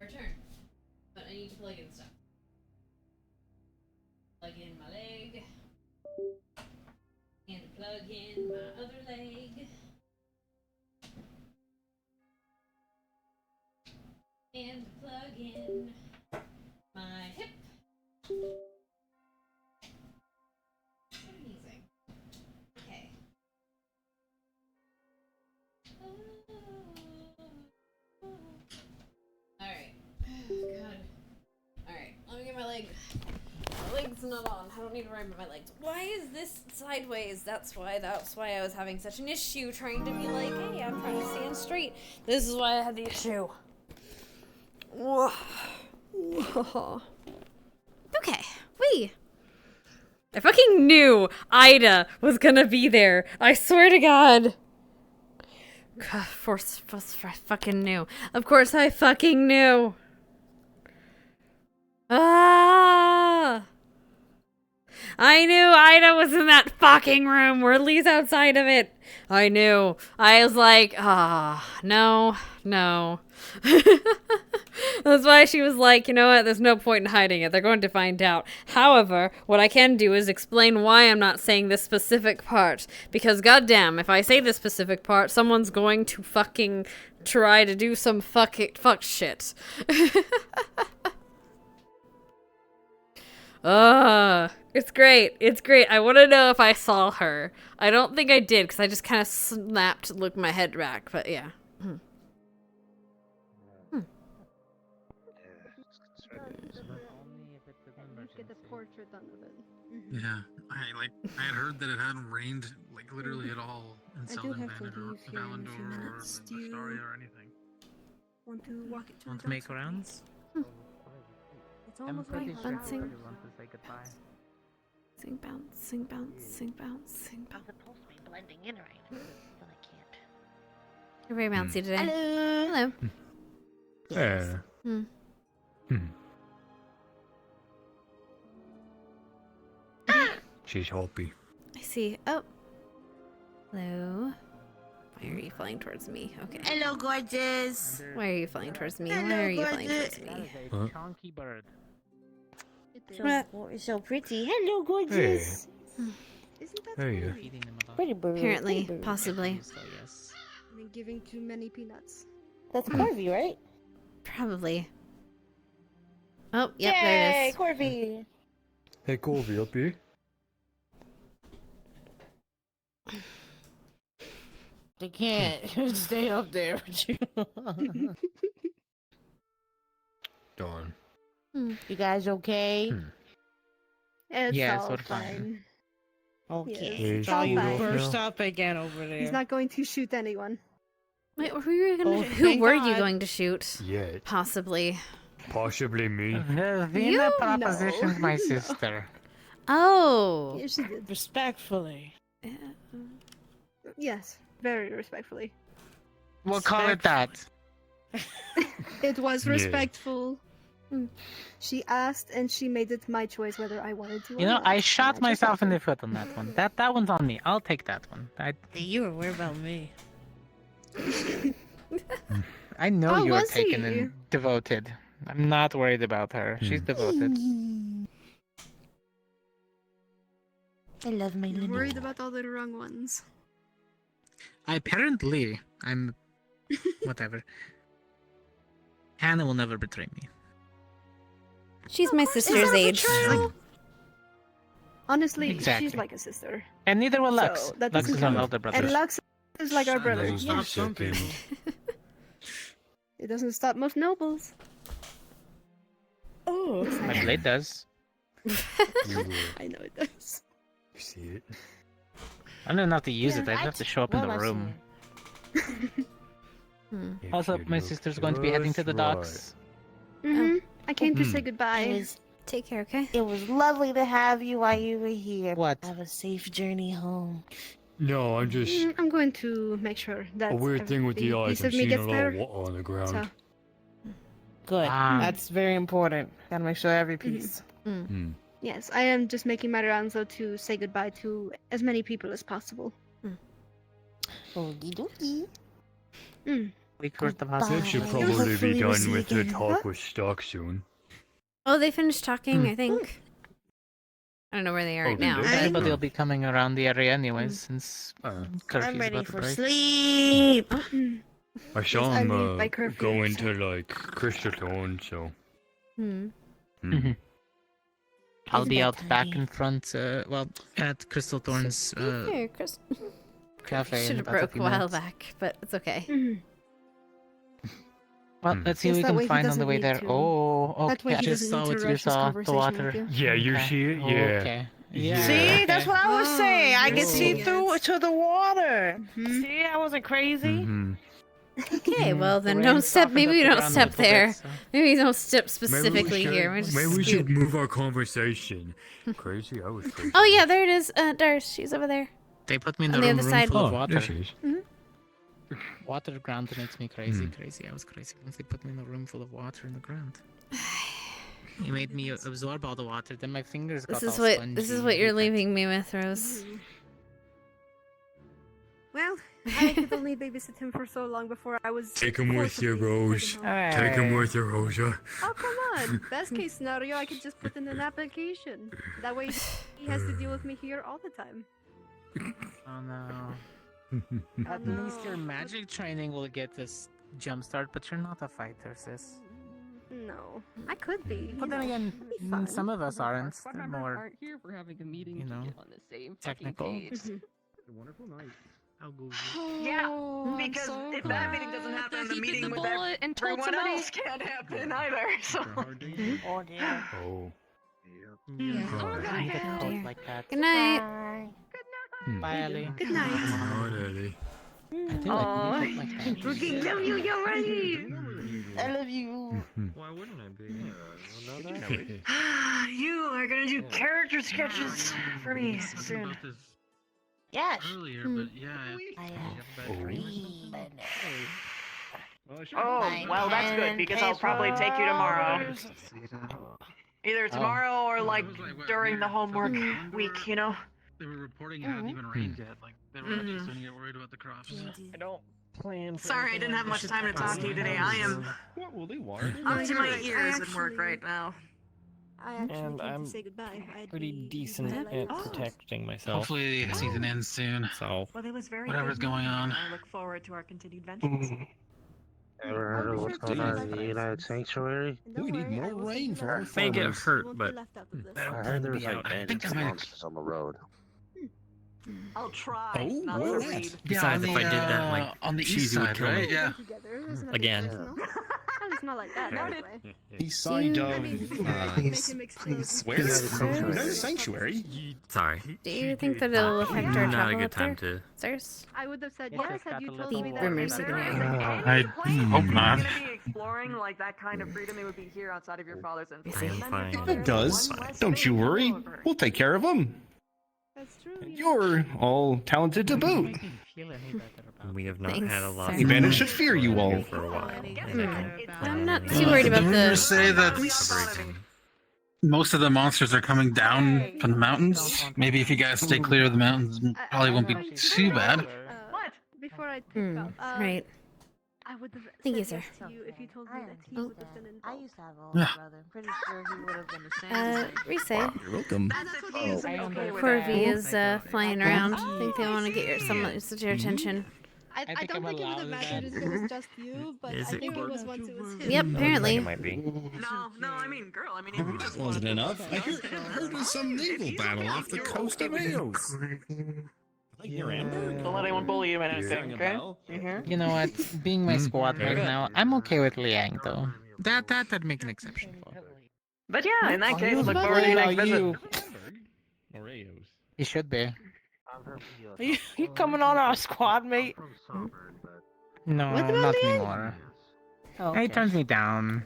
Return. But I need to plug in stuff. Plug in my leg. And plug in my other leg. And plug in my hip. Amazing. Okay. Alright. Oh, God. Alright, let me get my leg. My leg's not on. I don't need to ride my legs. Why is this sideways? That's why I was having such an issue trying to be like, hey, I'm trying to stand straight. This is why I had the issue. Okay, I fucking knew Ida was gonna be there. I swear to God. God, I fucking knew. Of course I fucking knew. Ah! I knew Ida was in that fucking room, or at least outside of it. I knew. I was like, no. That's why she was like, you know what, there's no point in hiding it. They're going to find out. However, what I can do is explain why I'm not saying this specific part. Because goddamn, if I say this specific part, someone's going to fucking try to do some fuck shit. It's great. It's great. I want to know if I saw her. I don't think I did, because I just kind of snapped, looked my head back, but yeah. Get the portrait done of it. Yeah, I had heard that it hadn't rained like literally at all in I do Southern have to leave here in a few minutes. Do you or anything. want to walk it to Want the to make doctor? rounds? It's almost like bouncing. Want to say goodbye? Sing, bounce, sing, bounce, sing, bounce, sing, bounce. I'm supposed to be blending in right now, but I can't. You're very bouncy today. Hello. Hello. Yeah. She's happy. I see. Oh. Hello. Why are you flying towards me? Okay. Hello, gorgeous. Why are you flying towards me? Hello, Why are you flying gorgeous. towards me? Huh? Chunky bird. So pretty. Hello, gorgeous. Isn't that Hey. Pretty bird. Apparently, pretty bird. possibly. Yes. I've been giving too many peanuts. That's Corby, right? Probably. Oh, yep, there Yay, it is. Corby. Hey, Colby, up here. They can't stay up there with you. Darn. You guys okay? It's Yes, all we're fine. Okay. Yes, it's So all you fine. burst up again over there. He's not going to shoot anyone. Wait, who were you Oh, going to? Who thank were you God. going to shoot? Yeah. Possibly. Possibly me. Vina propositioned my sister. Oh. Yes, she did. Respectfully. Yes, very respectfully. We'll call it that. It was Yeah. respectful. She asked, and she made it my choice whether I wanted to. You know, I shot myself in the foot on that one. That one's on me. I'll take that one. You were worried about me. I know Oh, you are was he? taken and devoted. I'm not worried about her. She's devoted. I love my You're little. worried about all the wrong ones. Apparently, I'm. Whatever. Hannah will never betray me. She's my sister's age. Honestly, Exactly. she's like a sister. And neither will Lux. So, that Lux doesn't is our count. elder brother. And Lux is like our brother. Lose Yeah. my second. It doesn't stop most nobles. Oh. My blade does. I know it does. You see it? I don't know how to use Yeah, it. I just have to show up in the room. Also, If my you sister's look going to be heading to just the docks. I came to say goodbye. It was, Take care, okay? it was lovely to have you while you were here. What? Have a safe journey home. No, I'm just I'm going to make sure that a weird thing with the eyes. piece I'm of me seeing a gets lot there. of water on the ground. So, Good. Ah. That's very important. Gotta make sure every piece. yes, I am just making my rounds though to say goodbye to as many people as possible. Okie dokie. Week worth of That hustle. should Bye. probably Hopefully be we'll done see with the again. talk with Stock soon. Oh, they finished talking, I think. I don't know where they are Oh, right they now. did? But... Everybody will be coming around the area anyways, since curfew's I'm ready about to for break. sleep. I saw I him leave by curfew, go so- into like Crystal Thorn, so. I'll be Isn't out that back tiny? in front, at Crystal Thorn's Here, Chris. cafe. Should in have about a broke a few while minutes. back, but it's okay. Well, let's see Yes, what we that can way he find on the doesn't way need there. to- Oh, that way okay. I he just doesn't saw need what to you rush this saw. The conversation water. with you. Yeah, you Okay. see it? Yeah. Okay. Yeah. See, that's what I was Oh, saying. I can you're see seeing through it. to the water. See, I wasn't crazy. Okay, well then The don't rain step. softened Maybe up we the don't ground a step little bit, there. so- Maybe don't step Maybe specifically here. We just Maybe we scoot. should move our conversation. Crazy? I was crazy. Oh yeah, there it is. Darce, she's over there. They put me in On the the room, other room side. full of Oh, water. there she is. Water ground makes me crazy. I was crazy once they put me in a room full of water in the ground. You made me absorb all the water, then my fingers got This is all what spongy. you're leaving me with, Rose. Well, I could only babysit him for so long before I was. Take him with you, Rose. Take him with you, Rosa. Oh, come on. Best case scenario, I could just put in an application. That way he has to deal with me here all the time. Oh no. At least your magic training will get this jump start, but you're not a fighter, sis. No, I could be. But then again, some of us aren't. They're more, here for having a meeting you know, on the same technical. A wonderful night. I'll go. Yeah, because if that meeting doesn't happen, the meeting with everyone else can't happen either. So. Oh dear. Oh. Like that. Good night. Bye, Ellie. Good night. Oh, Daddy. Oh, looking down you already. I love you. Why wouldn't I be? You are gonna do character sketches for me soon. Yes. Earlier, but yeah. Oh, well, that's good because I'll probably take you tomorrow. Either tomorrow or like during the homework week, you know. They were reporting it hadn't even rained yet. Like they were actually starting to get worried about the crops. I don't plan. Sorry, I didn't have much time to talk to you today. I am What will they want? up to my ears in work right now. I actually And came I'm to say goodbye. pretty decent at protecting myself. Hopefully the season ends soon. So Well, it was very whatever's good going on. I look forward to our continued ventures. Ever heard of what's going on in the United Sanctuary? We need more rain for our may get hurt, won't but be left out of this. I heard there was like bandits and monsters on the road. I'll try Oh, not where to at? read. besides, if I did that, like on the east cheesy would side, kill right? me. Yeah. Together. There's nothing Again. personal. At least not like that, anyway. East side I of. mean, Uh, make him explode. where? Sanctuary. No sanctuary. Sorry. Do you think that it'll affect our Not a travel good up there? time to. Stairs? I would have said Yes, yes got had you the told little me that. rumors have been airing. I hope not. If you're gonna be exploring like that kind of freedom, it would be here outside of your father's influence. I'm fine. If it does, don't you worry. We'll take care of them. That's true. You're all talented to boot. We have not Thanks, had a lot. sir. The bandits should fear you all. For a while. I'm not too worried about Rumors the. say that most of the monsters are coming down from the mountains. Maybe if you guys stay clear of the mountains, probably won't be too bad. What? Before I pick up. Right. I would have Thank you, said sir. yes to you if you told me that he Oh. would have been I involved. used to have an older brother. I'm pretty sure he would have been the same. Resay. You're welcome. That's okay. He's okay with Corvi that. is flying around. I think they want to get your attention. I don't think it would have mattered if it was just you, but Is I it? think it was once it was him. Yep, apparently. It might be. No, I mean, girl, I mean, if you just Wasn't wanted to- enough. I heard of some naval battle off the coast of Eos. Your Amber? Don't let anyone bully you or anything, Ring a okay? bell? You know what? Being my squad right now, I'm okay with Liang though. That'd make an exception for. But yeah, in that case, What look about forward to your next visit. you? Or Eos? He should be. Are you coming on our squad, mate? No, Look at not Liang. anymore. Oh, He okay. turns me down.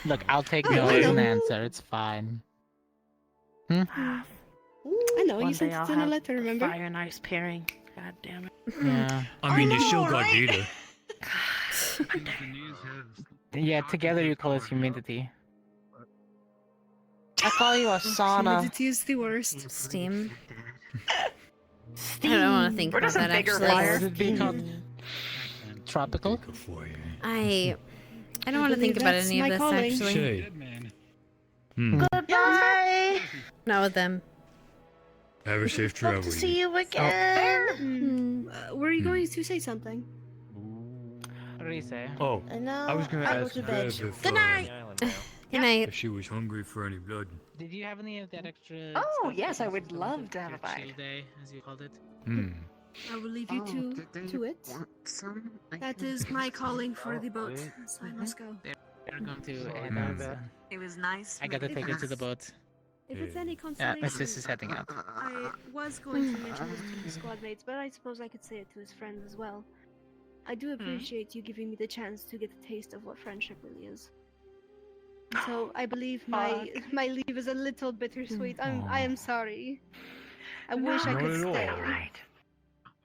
Look, I'll take Oh, no I as know. an answer. It's fine. I know, you One sent day it I'll in a have letter, remember? Fire and ice pairing. God damn it. Yeah. I mean, you still got right? Data. Yeah, together you call us humidity. I call you a sauna. Humidity is the worst. Steam. I don't want to think We're about just a that bigger actually. fire. Would it be called tropical? I don't want to think about any of this actually. Say, Goodbye. Not with them. have a safe Hope travel. to see you again. Were you going to say something? What do you say? Oh, And now I was gonna I go ask to Bev bed. if, Good night. Good night. if she was hungry for any blood. Did you have any of that extra? Oh, stuff yes, that I was would for love to have a your bite. chill day, as you called it? I will leave you to it. That is my calling for the boat, so I must go. They're going to head out. It was nice. I gotta take her to the boat. If it's any Yeah, consolation, my sister's heading out. I was going to mention this to his squad mates, but I suppose I could say it to his friends as well. I do appreciate you giving me the chance to get a taste of what friendship really is. So I believe my leave is a little bittersweet. I am sorry. I wish I Not could at all. stay. Alright.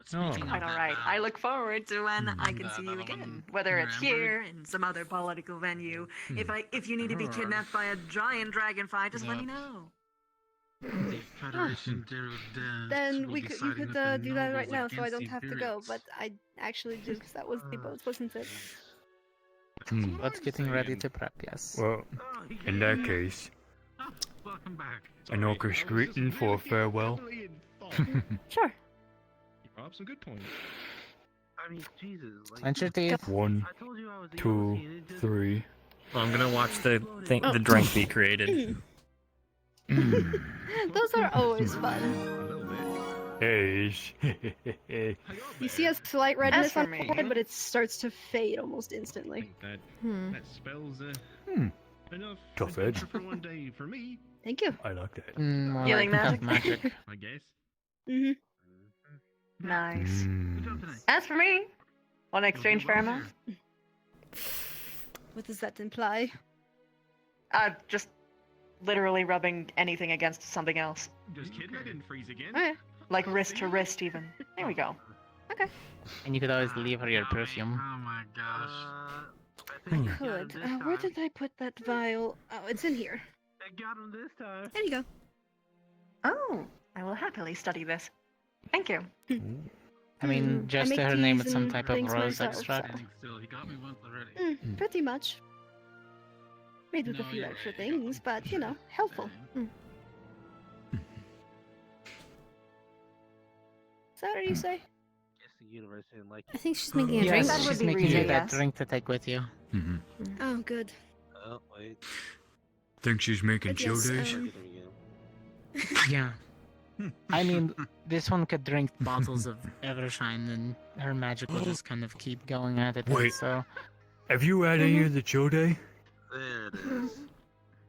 It's quite alright. I look forward to when I can see you again. Whether it's here, in some other political venue. If you need to be kidnapped by a giant dragonfly, just let me know. Then you could do that right now, so I don't have to go. But I actually did because that was the boat, wasn't it? What's getting ready to prep? Yes. Well, in that case, an orcish greeting for farewell. Sure. Some good points. I mean, Jesus. Clench your teeth. 1, 2, 3. Well, I'm gonna watch the drink be created. Those are always fun. Hey. You see a slight redness for on me- the forehead, but it starts to fade almost instantly. That spells enough Tough edge. adventure for one day for me. Thank you. I like that. More Healing like magic? tough magic. I guess. Nice. As for me, want to exchange pheromones? What does that imply? Just literally rubbing anything against something else. Just kidding, I didn't freeze again. Oh, yeah. Like wrist to wrist, even. There we go. Okay. And you could always leave her your perfume. Oh my gosh. I could. Where did I put that vial? Oh, it's in here. I got him this time. There you go. Oh, I will happily study this. Thank you. I mean, just make her name teas with some and type of things rose myself, extract. so- Still, he got me once already. Pretty much. Made with a No, few you're extra right. things, but you know, helpful. Is that what you say? Guess the universe didn't like I think she's making a drink. Yes, That would she's be making Rita, you that yes. drink to take with you. Oh, good. Oh, wait. Think she's making I chill guess, days? Yeah. I mean, this one could drink bottles of Evershine, and her magic will just kind of keep going at it. Wait. So, Have you had any of the chill day? There it is.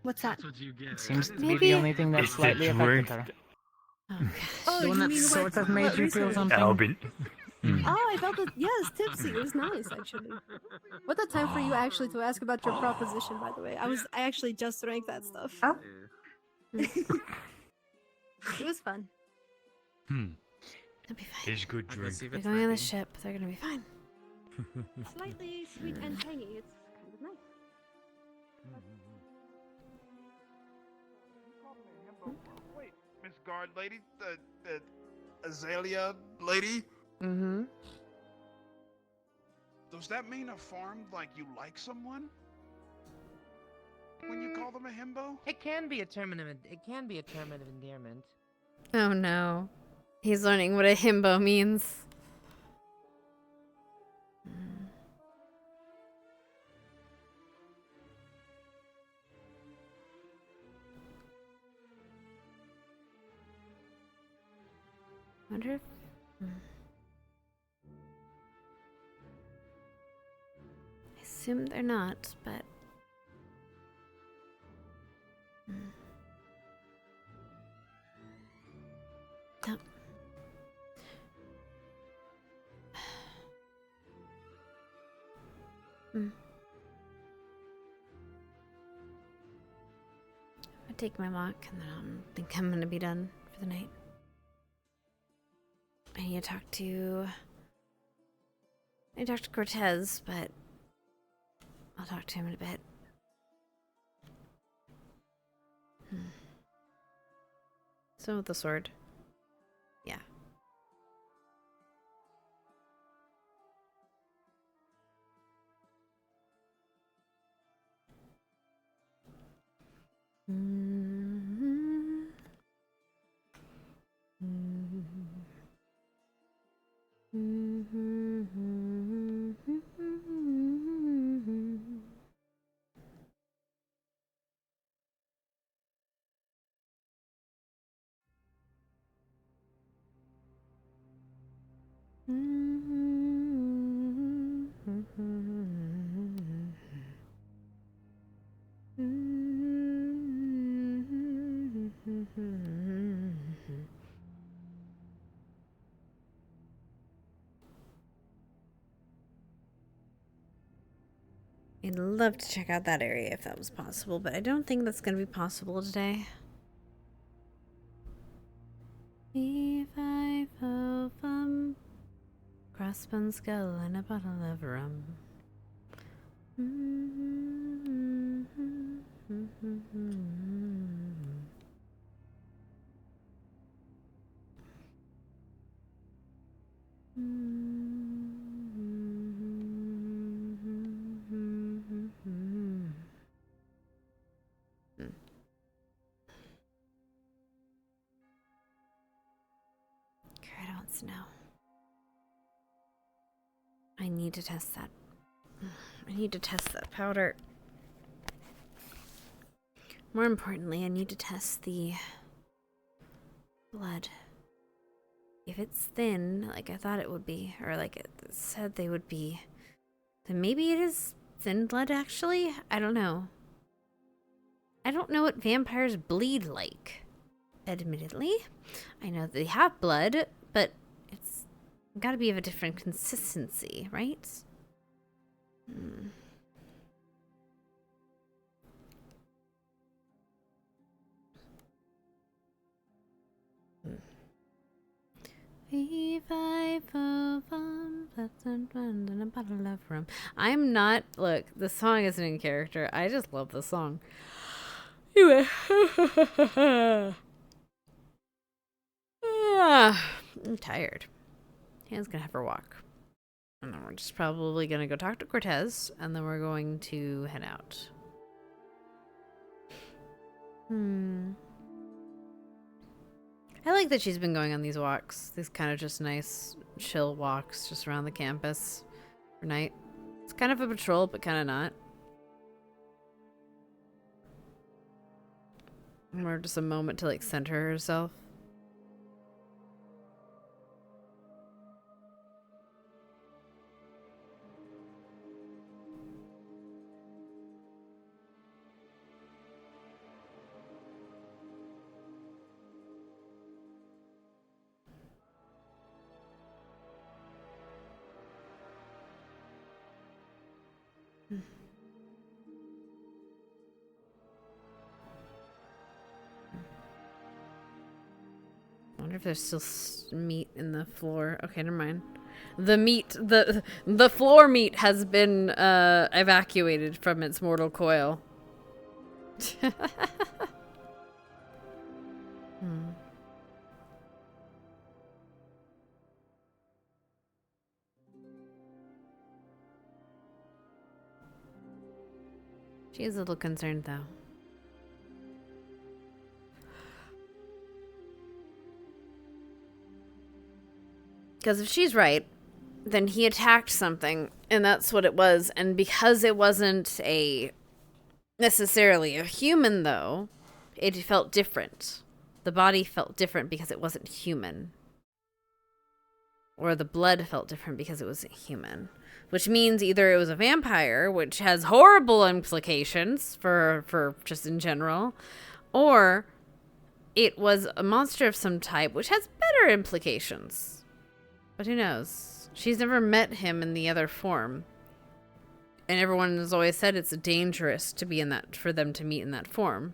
What's that? That's what you get. it seems to be Maybe- the only thing that It's the slightly affected drink. her. Oh, The one you that mean sort what- of made what you feel recently? something. Albin. Oh, I felt it. Yes, tipsy. It was nice, actually. What a time for you actually to ask about your proposition, by the way. I actually just drank that stuff. Oh. It was fun. They'll be fine. It's good drink. They're going on the ship. They're gonna be fine. Slightly sweet and tangy. It's kind of nice. Wait, Miss Guard lady, the Azalea lady. Mm-hmm. Does that mean affirmed like you like someone? When you call them a himbo? It can be a term of endearment. Oh no. He's learning what a himbo means. Wonder if... I assume they're not, but... No. I take my walk and then I think I'm gonna be done for the night. I need to talk to Cortez, but I'll talk to him in a bit. So with the sword. Yeah. I'd love to check out that area if that was possible, but I don't think that's going to be possible today. If I fall from spun skull and a bottle of rum. Crowd wants to know. I need to test that. I need to test that powder. More importantly, I need to test the blood. If it's thin, like I thought it would be, or like it said they would be, then maybe it is thin blood actually? I don't know. I don't know what vampires bleed like. Admittedly, I know they have blood, but it's gotta be of a different consistency, right? I'm not. Look, the song isn't in character. I just love the song. Anyway. I'm tired. Hannah's gonna have her walk. And then we're just probably gonna go talk to Cortez, and then we're going to head out. I like that she's been going on these walks. These kind of just nice, chill walks just around the campus for night. It's kind of a patrol, but kind of not. More just a moment to like center herself. I wonder if there's still meat in the floor. Okay, never mind. The meat, the floor meat has been evacuated from its mortal coil. She is a little concerned, though. Because if she's right, then he attacked something, and that's what it was. And because it wasn't necessarily a human, though, it felt different. The body felt different because it wasn't human. Or the blood felt different because it wasn't human. Which means either it was a vampire, which has horrible implications for just in general, or it was a monster of some type, which has better implications. But who knows? She's never met him in the other form. And everyone has always said it's dangerous to be in that, for them to meet in that form.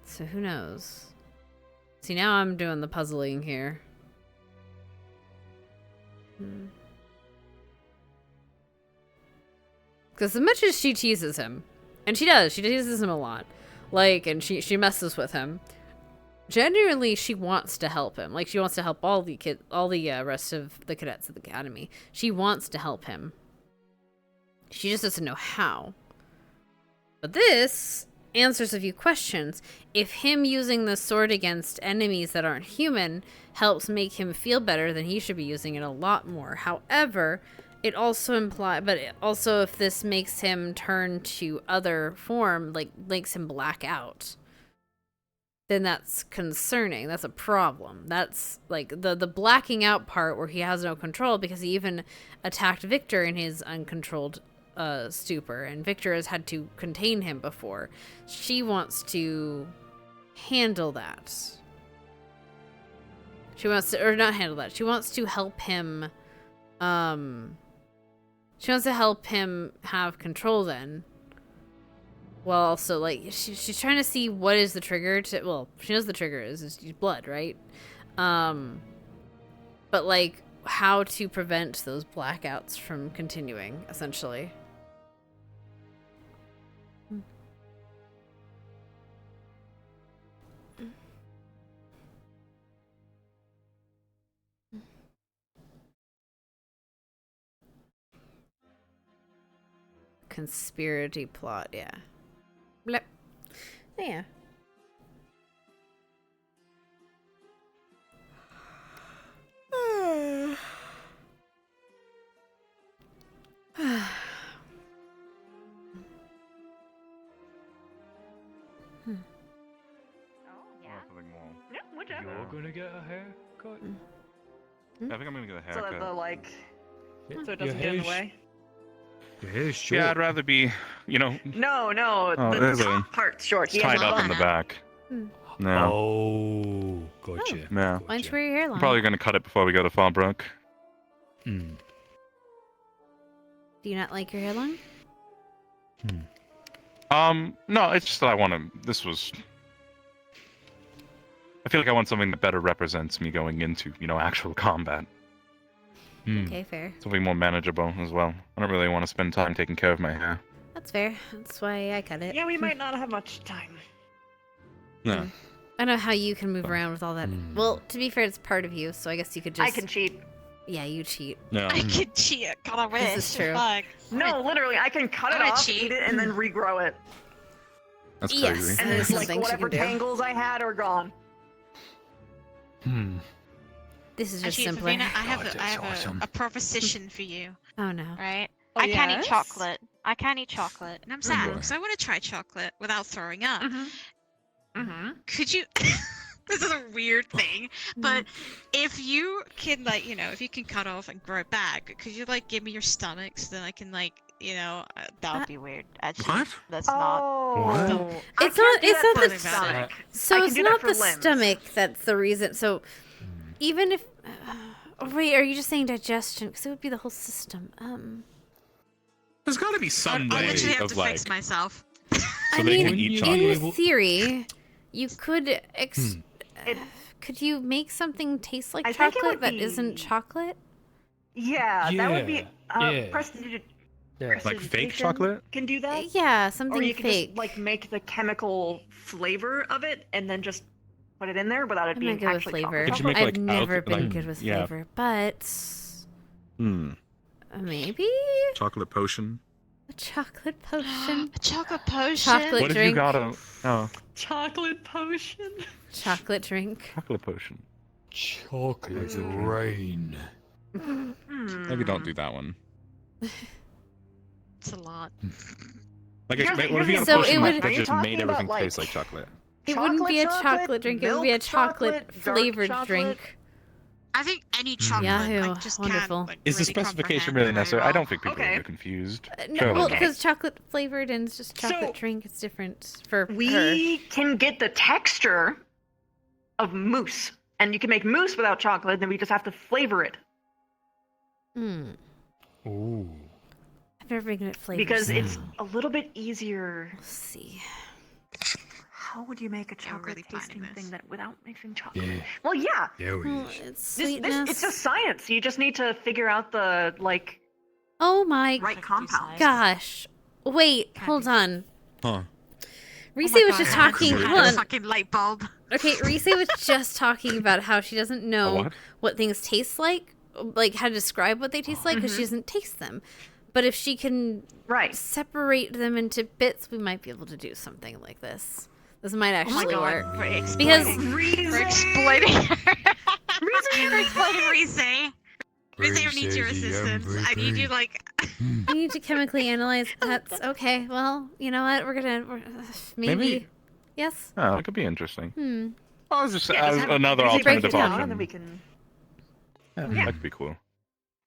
So who knows? See, now I'm doing the puzzling here. Because as much as she teases him, and she teases him a lot, like, and she messes with him, genuinely she wants to help him. Like, she wants to help all the rest of the cadets of the academy. She wants to help him. She just doesn't know how. But this answers a few questions. If him using the sword against enemies that aren't human helps make him feel better, then he should be using it a lot more. However, it also if this makes him turn to other form, like makes him black out, then that's concerning. That's a problem. That's like the blacking out part where he has no control, because he even attacked Victor in his uncontrolled stupor, and Victor has had to contain him before. She wants to handle that. She wants to, or not handle that. She wants to help him. She wants to help him have control then. Well, also, like, she's trying to see what is the trigger to, well, she knows the trigger is blood, right? But, like, how to prevent those blackouts from continuing, essentially. Conspiracy plot, yeah. Blep. Yeah. Yeah, whichever. You're gonna get a haircut? I think I'm gonna get a So haircut. that the like, so it Your doesn't get in the hair's- way. Your hair's short. Yeah, I'd rather be, No, Oh, the there's top part's short. it's He has tied up in the bun. back. No. Oh, gotcha. Yeah. Why don't you wear your hair long? I'm probably gonna cut it before we go to Fallbrook. Hmm. Do you not like your hair long? No, it's just that I want to. I feel like I want something that better represents me going into, actual combat. Okay, fair. Something more manageable as well. I don't really want to spend time taking care of my hair. That's fair. That's why I cut it. Yeah, we might not have much time. Yeah. I know how you can move around with all that. Well, to be fair, it's part of you, so I guess you could just. I can cheat. Yeah, you cheat. Yeah. I can cheat. God, I wish. This is true. Fuck. No, literally, I can cut it I'm a off, cheat. eat it, and then regrow it. That's Yes. crazy. And There's it's some like things you whatever can do. tangles I had are gone. This is just Actually, simpler. Savina, I have a proposition for you. Oh no. Right? Oh, I can't eat yes? chocolate. I can't eat chocolate. And I'm sad boy. because I want to try chocolate without throwing up. Mm-hmm. Could you? This is a weird thing, but if you can, like, if you can cut off and grow it back, could you, like, give me your stomach so then I can, like, that would be weird. Actually, What? That's Oh. It's not. It's not for the stomach. So I can it's do that not for the limbs. stomach that's the reason. So even if. Wait, are you just saying digestion? Because it would be the whole system. There's got to be some I way literally have of to like. fix myself. I they mean, can eat in chocolate. theory, you could. Could you make something taste like I think it chocolate would that isn't be- chocolate? Yeah, that would be. yeah. Like fake prestidigitation chocolate? Can do that. Yeah, Or something you can fake. just like make the chemical flavor of it and then just put it in there without it I'm being not good with actually flavor. Could you make, I've like, never been like- good with yeah. flavor, but maybe Chocolate potion. a chocolate potion. A chocolate potion. Chocolate What if drink. you got a chocolate potion? Chocolate drink. chocolate potion? Chocolate rain. Maybe don't do that one. It's a lot. Like, Here's the- what if you got a So potion it that would- that Are you just talking made about, everything like, taste like chocolate? It wouldn't be a Chocolate chocolate drink. It would be a milk chocolate dark flavored chocolate? drink. I think any chocolate, Yahoo! I just Wonderful. can't. Like, Is the really specification comprehend really very necessary? I well. don't think people Okay. are confused. No, Surely well, not. because chocolate flavored and it's just chocolate So, drink. It's different for her. We can get the texture of mousse, and you can make mousse without chocolate. Then we just have to flavor it Ooh. I've never been good at flavors. because it's a little bit easier. Let's see. How would you make a chocolate really tasting finding thing that without mixing chocolate? Yeah. Well, yeah. Yeah, we Well, is. it's This, sweetness. it's just science. You just need to figure out the Oh my right compound. gosh! Wait, hold on. Huh. Reese Oh my was just God, I talking. had Hold a on. fucking light bulb. Okay, Reese was just talking about how she doesn't know what? things taste like how to describe what they taste like, because she doesn't taste them. But if she can separate them into bits, we might be able to do something like this. This might actually work. Because We're exploiting We're exploiting Reese. Reese needs your assistance. I need you, like... we need to chemically analyze pets. Okay, well, you know what? We're maybe. Maybe. Yes? Oh, that could be interesting. Oh, it's just Yeah, just have another Reese break alternative it down, option. and then we can. Yeah, Yeah. that could be cool.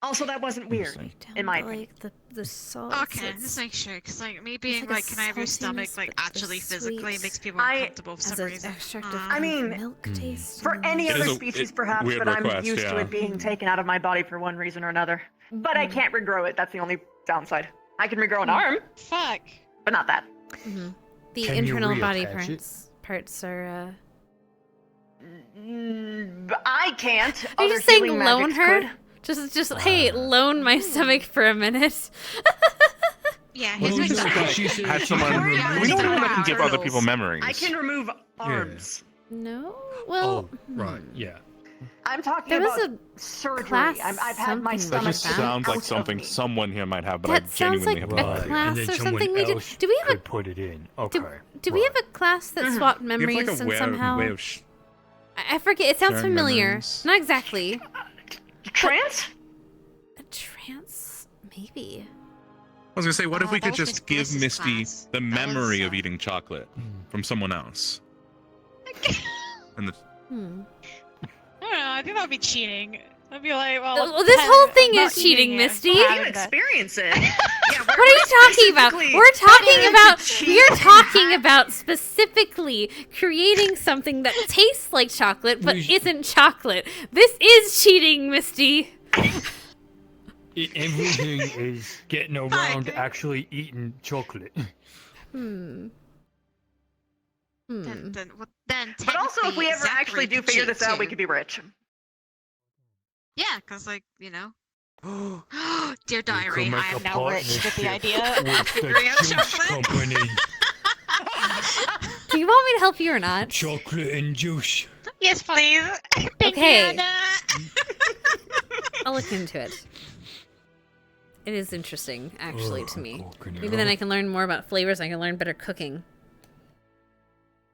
Also, that wasn't weird, in my opinion. The salt. Okay, just make sure, because, like, me being like a like, can I have your stomach, saltiness, like, but actually the physically sweet makes people I- uncomfortable for As some an reason. extract of I mean, milk taste. For any It other is a species, perhaps, weird but I'm request, used to yeah. it being taken out of my body for one reason or another. But I can't regrow it. That's the only downside. I can regrow an arm, Fuck. but not that. The Can you internal body reattach it? parts are. But I can't. Are you Other just saying healing loan magics her? could. Just hey, loan my stomach for a minute. Yeah, Well, he's we like, just had someone. We know anyone that can give other people memories. I can remove arms. No. Well. Right. Yeah. I'm talking There was about a surgery. class I've had my something stomach. That just sounds like something someone here might have, but I That sounds genuinely like have no a idea. class And then or someone something we did. else Do we have could a put it in. Okay. do we have a class that swapped You have memories like a and way, somehow? way of I forget. It sounds sharing familiar. memories. Not exactly. Trance? A trance, maybe. I was gonna say, what if we that could was just Miss give Bliss's Misty class. the That memory was, of eating chocolate from someone else? And the, I don't know. I think that would be cheating. I'd be like, Well, this whole thing is cheating, Misty. You experience it. What are you talking about? We're talking about specifically creating something that tastes like chocolate but isn't chocolate. This is cheating, Misty. Everything is getting around to actually eating chocolate. Then But also, if we ever Zachary actually do could figure cheat, this out, we too. could be rich. Yeah, because, like, you know. Dear diary, make I am a now rich with the partnership idea of with the figuring out juice chocolate. company. Do you want me to help you or not? Chocolate and juice. Yes, please. Okay. Banana. I'll look into it. It is interesting, actually, to me. coconut. Maybe then I can learn more about flavors. I can learn better cooking.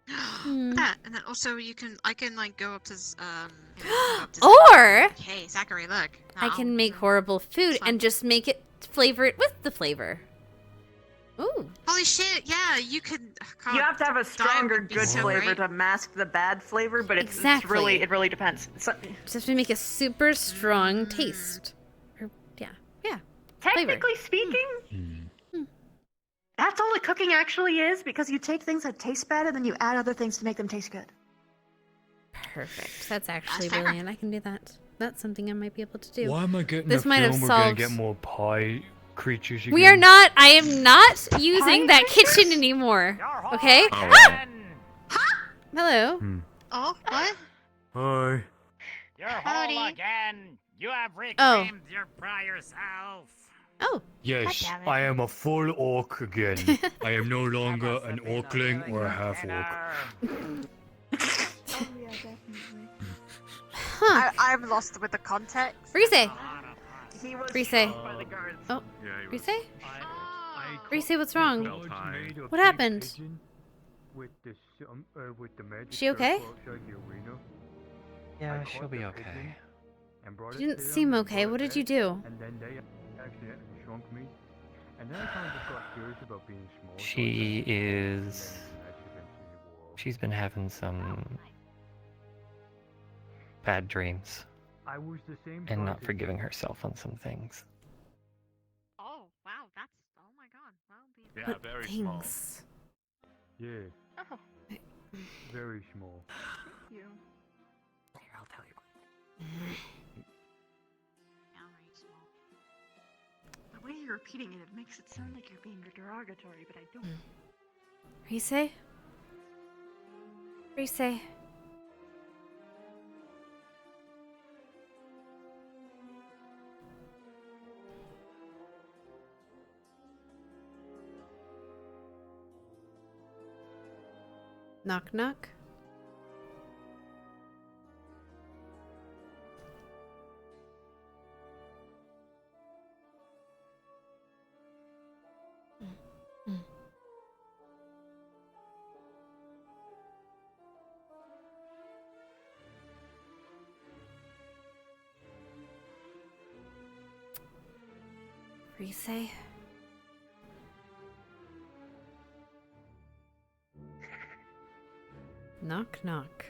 That, and then also I can like go up to Or hey Zachary, look. I can make horrible food and just make it flavor it with the flavor. Ooh. Holy shit! Yeah, you could. God, You have to have a stronger would be good so flavor great. to mask the bad flavor, but it's Exactly. it really depends. Just have to make a super strong taste. Or, yeah. Technically speaking, that's all the cooking actually is, because you take things that taste bad and then you add other things to make them taste good. Perfect. That's actually fair. brilliant. I can do that. That's something I might be able to do. Why am I getting This a might have film we're gonna solved. get more pie creatures again? We are not. I am not using that kitchen anymore. Okay. oh, Ah! Hello. Oh, what? Hi. You're Howdy. whole again. You have Oh. reclaimed your prior self. Oh. Yes, God damn it. I am a full orc again. I am no longer an orcling or a half orc. Huh. I'm lost with the context. Rise. He was Rise. shot by the guards. Oh. yeah, he Rise. was Rise, what's wrong? belt high. What happened? With the magic She okay? circle outside the arena. Yeah, I she'll caught be the okay. pigeon and brought She it didn't to them seem and okay. brought What it did you back, do? And then they accidentally shrunk me. And then I kind of just got curious about being small. so I She tried to- is. and then magic eventually wore off. She's been having some bad dreams I was the same and not size as forgiving you. herself on some things. Oh wow, that's oh my god. Well, Yeah, What very small. things? Yeah, Oh, very small. you. Here, I'll tell you. Downright small. The way you're repeating it, it makes it sound like you're being derogatory, but I don't. Rise? Rise? Knock knock. Rise? Knock knock.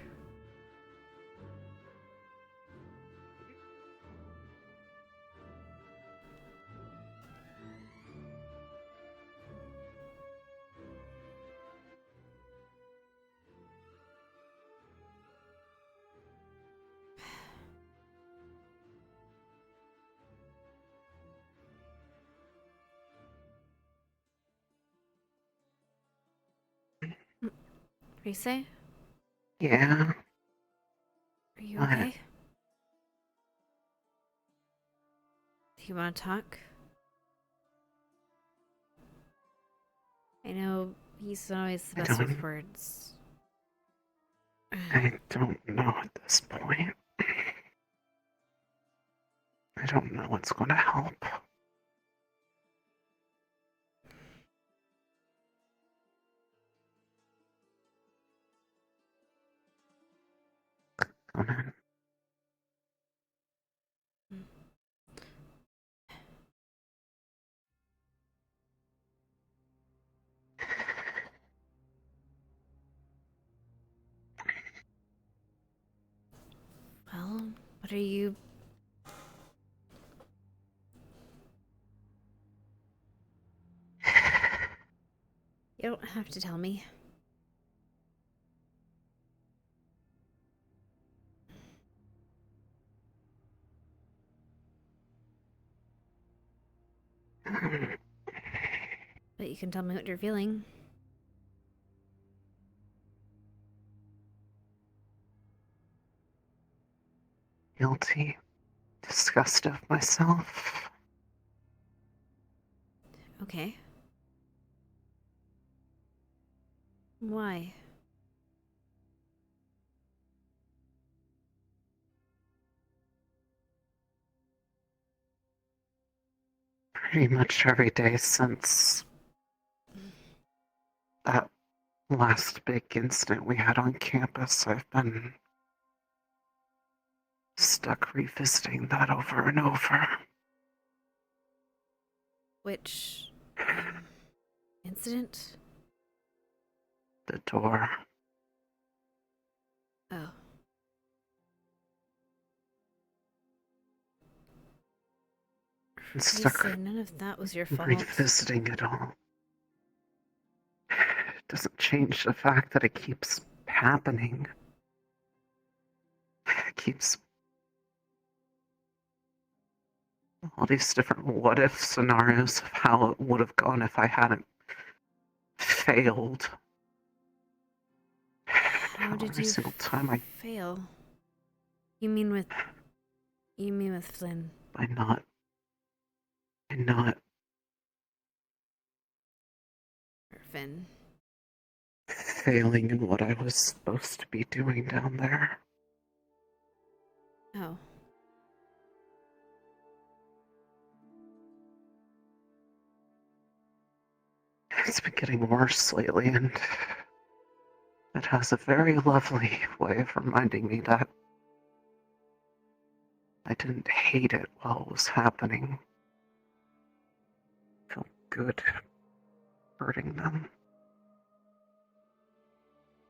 Rise? Yeah. Are you What? okay? you want to talk? I know he's not always the best with words. I don't know at this point. I don't know what's going to help. Come in. Well, what are you... You don't have to tell me. But you can tell me what you're feeling. Guilty. Disgust of myself. Okay. Why? Pretty much every day since that last big incident we had on campus, I've been stuck revisiting that over and over. Which incident? The door. Oh. Stuck Lisa, none of that was your fault. revisiting it all. It doesn't change the fact that it keeps happening. It keeps all these different what if scenarios of how it would have gone if I hadn't failed. How did Every you single time I fail? You mean with Flynn? by not Or Finn? failing in what I was supposed to be doing down there. Oh. It's been getting worse lately, and it has a very lovely way of reminding me that I didn't hate it while it was happening. I felt good hurting them.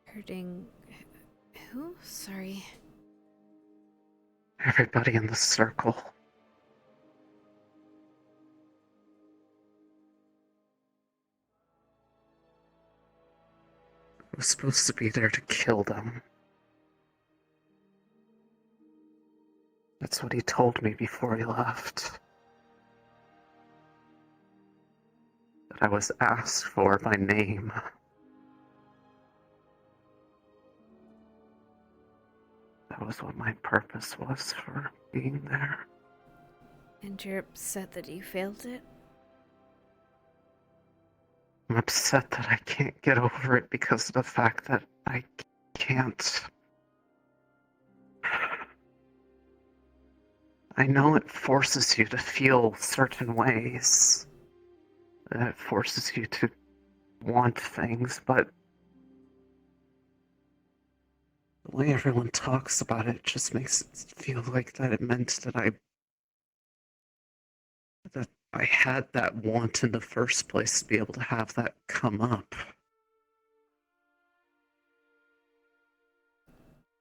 Hurting... who? Sorry. Everybody in the circle. I was supposed to be there to kill them. That's what he told me before he left. That I was asked for by name. That was what my purpose was for being there. And you're upset that you failed it? I'm upset that I can't get over it because of the fact that I can't. I know it forces you to feel certain ways. It forces you to want things, but the way everyone talks about it just makes it feel like that it meant that I had that want in the first place to be able to have that come up.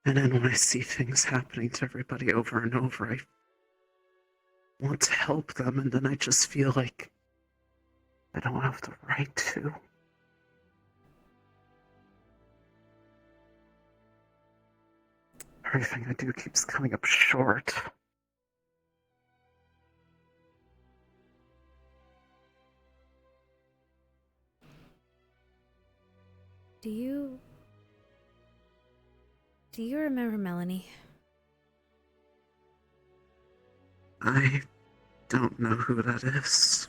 And then when I see things happening to everybody over and over, I want to help them, and then I just feel like I don't have the right to. Everything I do keeps coming up short. Do you remember Melanie? I don't know who that is.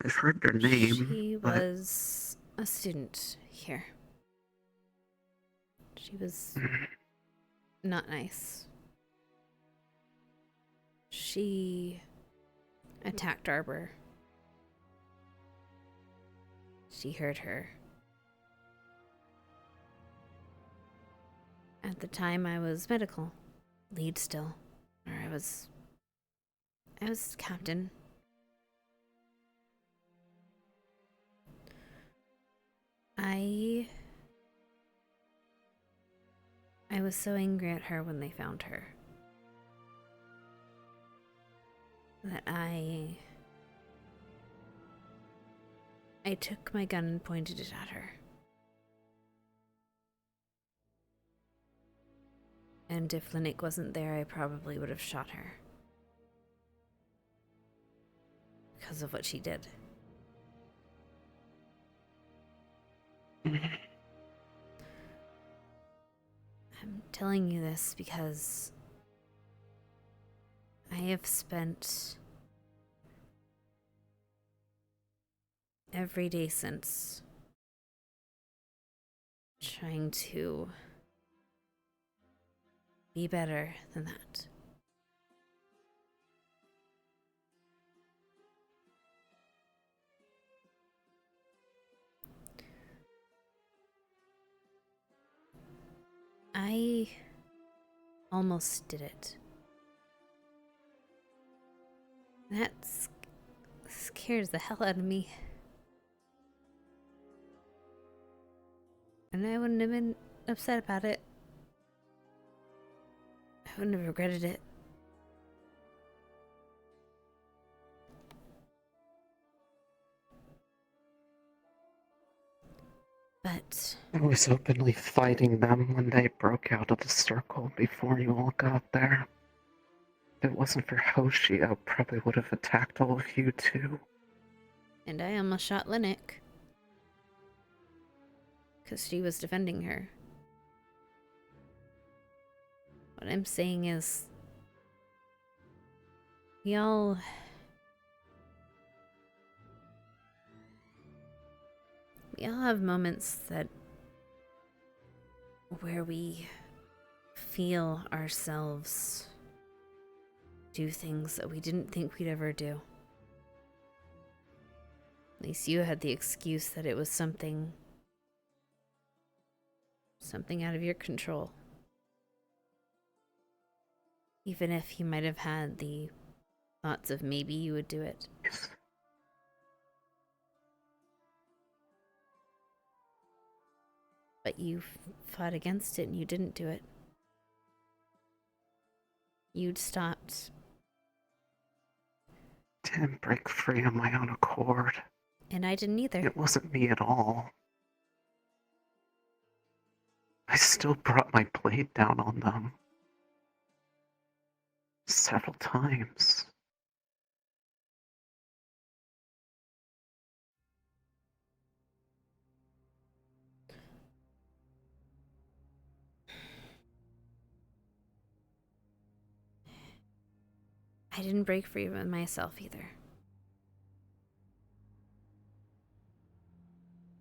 I've heard their name. She but was a student here. She was not nice. She attacked Arbor. She hurt her. At the time, I was medical lead still, or I was captain. I was so angry at her when they found her that I took my gun and pointed it at her. And if Linick wasn't there, I probably would have shot her. Because of what she did. I'm telling you this because I have spent every day since trying to be better than that. I almost did it. That scares the hell out of me. And I wouldn't have been upset about it. I wouldn't have regretted it. But I was openly fighting them when they broke out of the circle before you all got there. If it wasn't for Hoshi, I probably would have attacked all of you too. And I almost shot Linick. Because she was defending her. What I'm saying is, we all have moments where we feel ourselves do things that we didn't think we'd ever do. At least you had the excuse that it was something out of your control. Even if you might have had the thoughts of maybe you would do it. But you fought against it and you didn't do it. You'd stopped. Didn't break free on my own accord. And I didn't either. It wasn't me at all. I still brought my blade down on them. Several times. I didn't break free with myself either.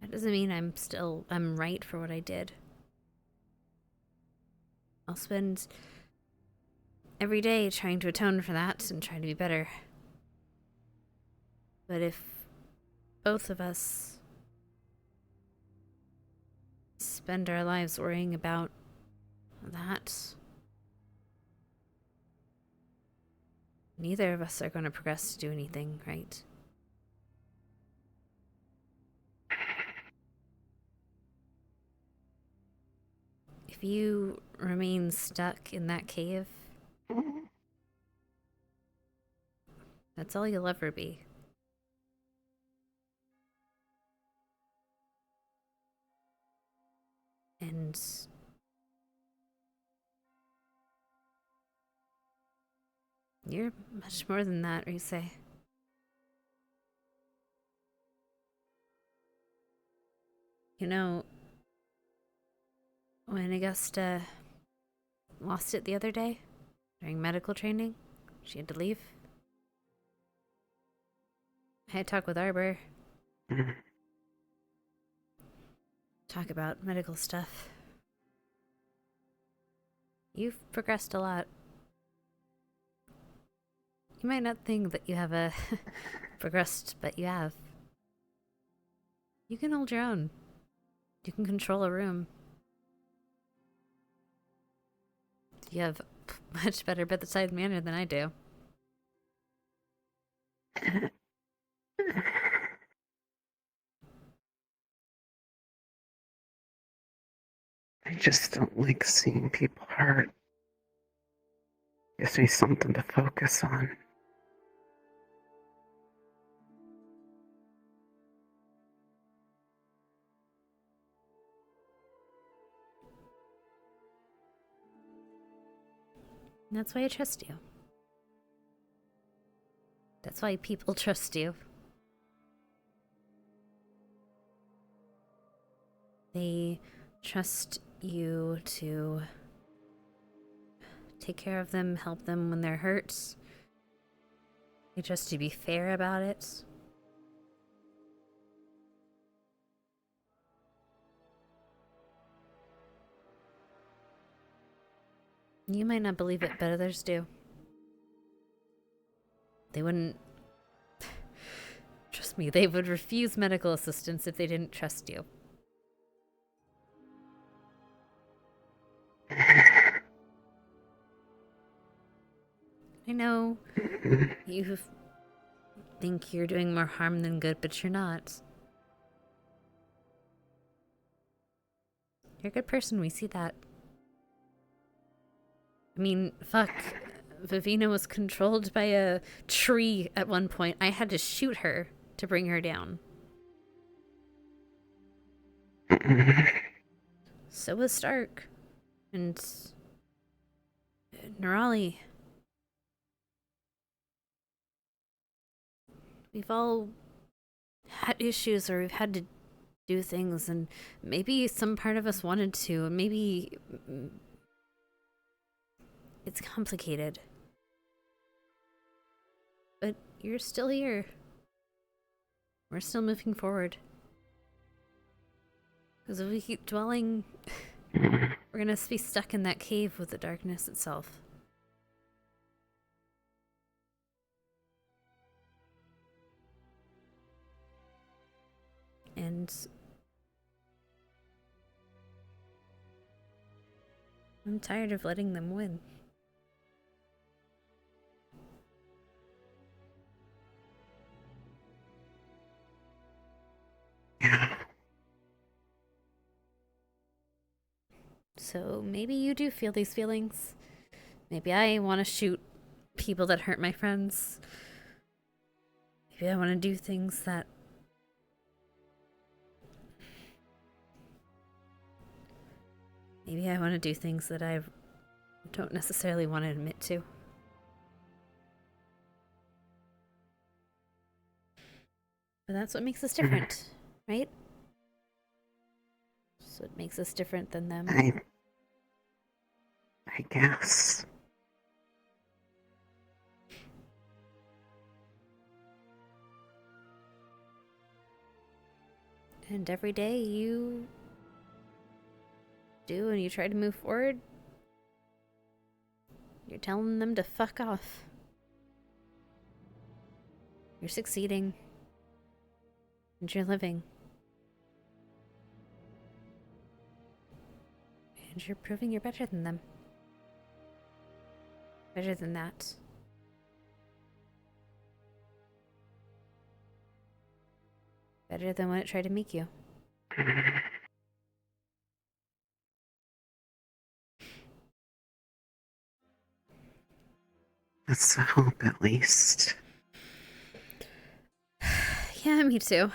That doesn't mean I'm right for what I did. I'll spend every day trying to atone for that and try to be better. But if both of us spend our lives worrying about that, neither of us are going to progress to do anything, right? If you remain stuck in that cave, that's all you'll ever be. And you're much more than that, Rise. You know, when Augusta lost it the other day, During medical training, she had to leave. I had to talk with Arbor. Talk about medical stuff. You've progressed a lot. You might not think that you have progressed, but you have. You can hold your own. You can control a room. You have much better bedside manner than I do. I just don't like seeing people hurt. Gives me something to focus on. And that's why I trust you. That's why people trust you. They trust you to take care of them, help them when they're hurt. They trust you to be fair about it. You might not believe it, but others do. They wouldn't... Trust me, they would refuse medical assistance if they didn't trust you. I know you think you're doing more harm than good, but you're not. You're a good person, we see that. I mean, fuck. Vivina was controlled by a tree at one point. I had to shoot her to bring her down. So was Stark. And Nerali. We've all had issues, or we've had to do things, and maybe some part of us wanted to, and maybe it's complicated. But you're still here. We're still moving forward. Because if we keep dwelling, we're gonna be stuck in that cave with the darkness itself. And I'm tired of letting them win. So maybe you do feel these feelings. Maybe I want to shoot people that hurt my friends. Maybe I want to do things that... Maybe I want to do things that I don't necessarily want to admit to. But that's what makes us different, right? So it makes us different than them. I guess. And every day you do and you try to move forward, you're telling them to fuck off. You're succeeding. And you're living. And you're proving you're better than them. Better than that. Better than when it tried to make you. That's the hope, at least. Yeah, me too.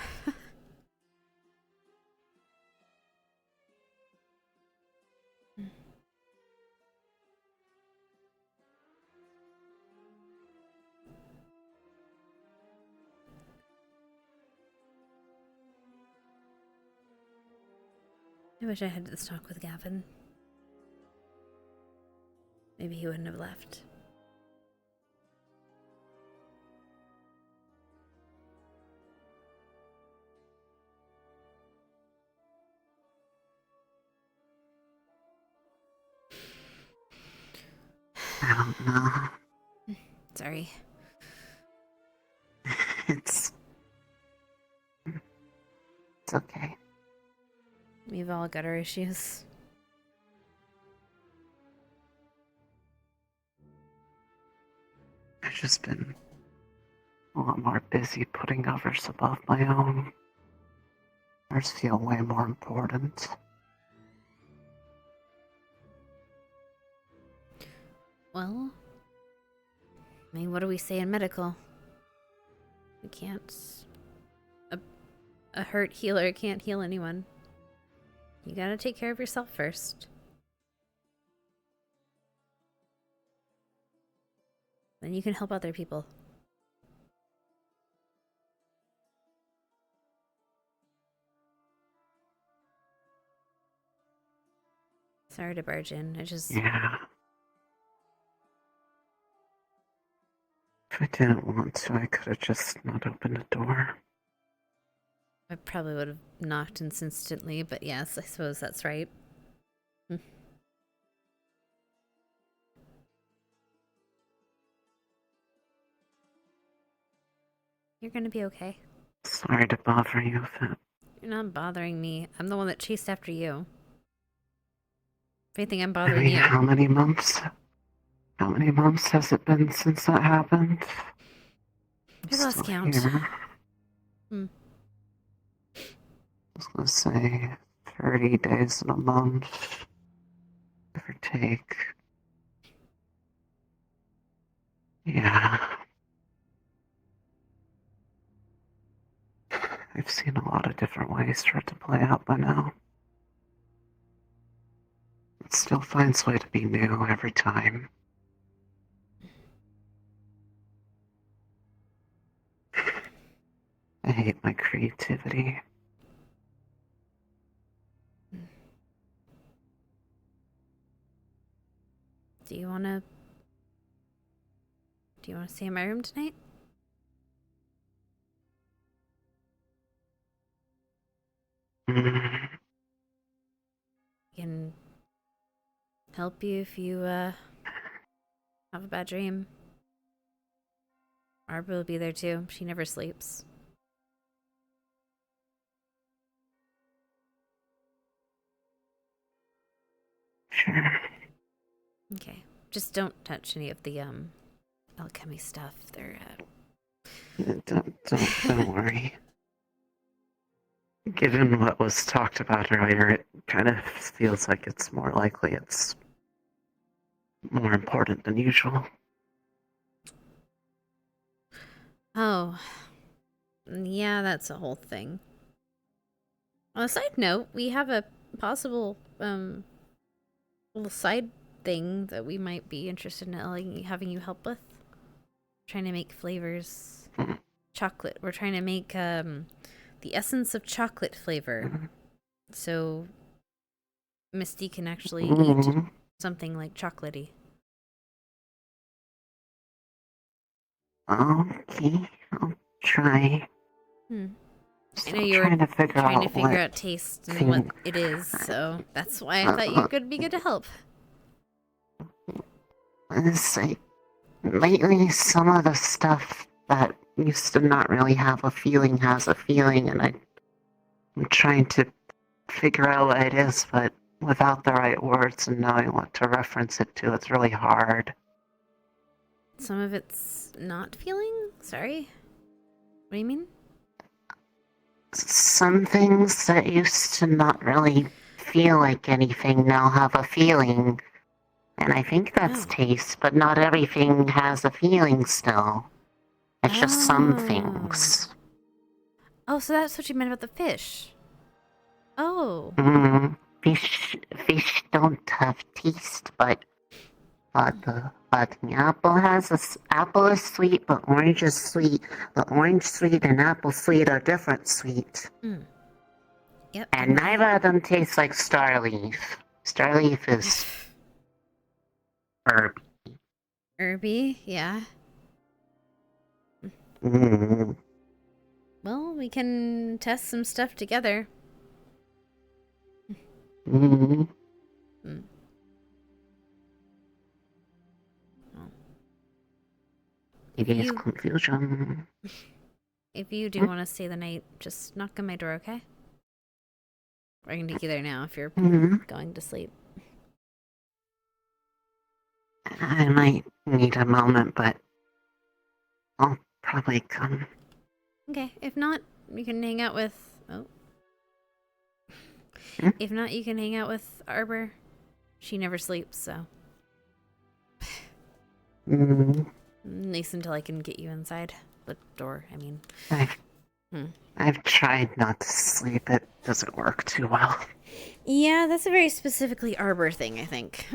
I wish I had this talk with Gavin. Maybe he wouldn't have left. don't know. Sorry. It's okay. We've all got our issues. I've just been a lot more busy putting others above my own. Ours feel way more important. Well, I mean, what do we say in medical? We can't... A hurt healer can't heal anyone. You gotta take care of yourself first. Then you can help other people. Sorry to barge in. I just... Yeah. If I didn't want to, I could have just not opened the door. I probably would have knocked instantly, but yes, I suppose that's right. You're gonna be okay. Sorry to bother you with it. You're not bothering me. I'm the one that chased after you. If anything, I'm I bothering mean, you. how many months has it been since that happened? Who lost count? Here. Hmm. I was gonna say 30 days in a month, give or take. Yeah. I've seen a lot of different ways for it to play out by now. It still finds a way to be new every time. I hate my creativity. Do you wanna stay in my room tonight? Mm. I can help you if you have a bad dream. Barbara will be there too. She never sleeps. Sure. Okay. Just don't touch any of the alchemy stuff. They're Don't worry. Given what was talked about earlier, it kind of feels like it's more likely it's more important than usual. Oh. Yeah, that's a whole thing. On a side note, we have a possible little side thing that we might be interested in having you help with. Trying to make flavors. Chocolate. We're trying to make the essence of chocolate flavor. So Misty can actually eat something like chocolatey. Okay, I'll try. I know you were trying to figure out taste and what it is, so that's why I thought you could be good to help. It's like, lately, some of the stuff that used to not really have a feeling has a feeling, and I'm trying to figure out what it is, but without the right words and knowing what to reference it to, it's really hard. Some of it's not feeling? Sorry? What do you mean? Some things that used to not really feel like anything now have a feeling. And I think that's taste, but not everything has a feeling still. It's just some things. Oh, so that's what you meant about the fish. Oh. Fish don't have taste, but the apple is sweet, but orange is sweet. The orange sweet and apple sweet are different sweet. Yep. And neither of them taste like Starleaf. Starleaf is herb. Herby, yeah. Well, we can test some stuff together. It is confusion. If you do want to stay the night, just knock on my door, okay? I can take you there now if you're going to sleep. I might need a moment, but I'll probably come. Okay, if not, you can hang out with... Oh. If not, you can hang out with Arbor. She never sleeps, so... At least until I can get you inside the door, I mean. I've tried not to sleep. It doesn't work too well. Yeah, that's a very specifically Arbor thing, I think.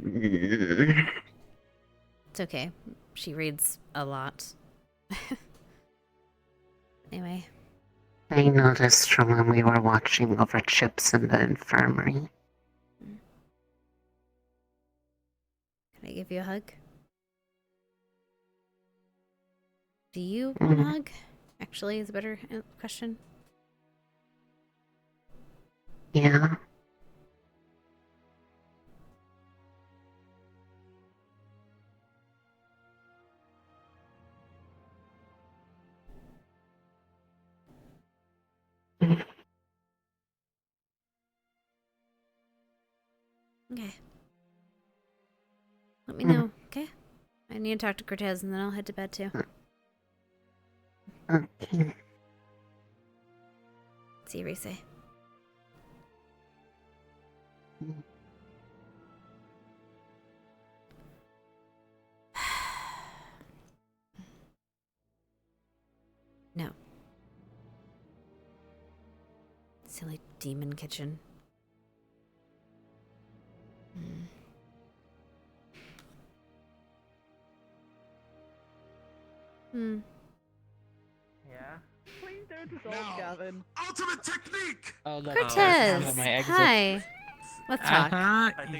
It's okay. She reads a lot. Anyway. I noticed from when we were watching over Chips in the infirmary. Can I give you a hug? Do you want a hug? Actually, is a better question. Yeah. Okay. Let me know, okay? I need to talk to Cortez and then I'll head to bed too. Okay. See you, Reese. No. Silly demon kitchen. Yeah. Please don't dissolve, Gavin. Ultimate technique! Oh, look. Cortez! Hi. Let's talk.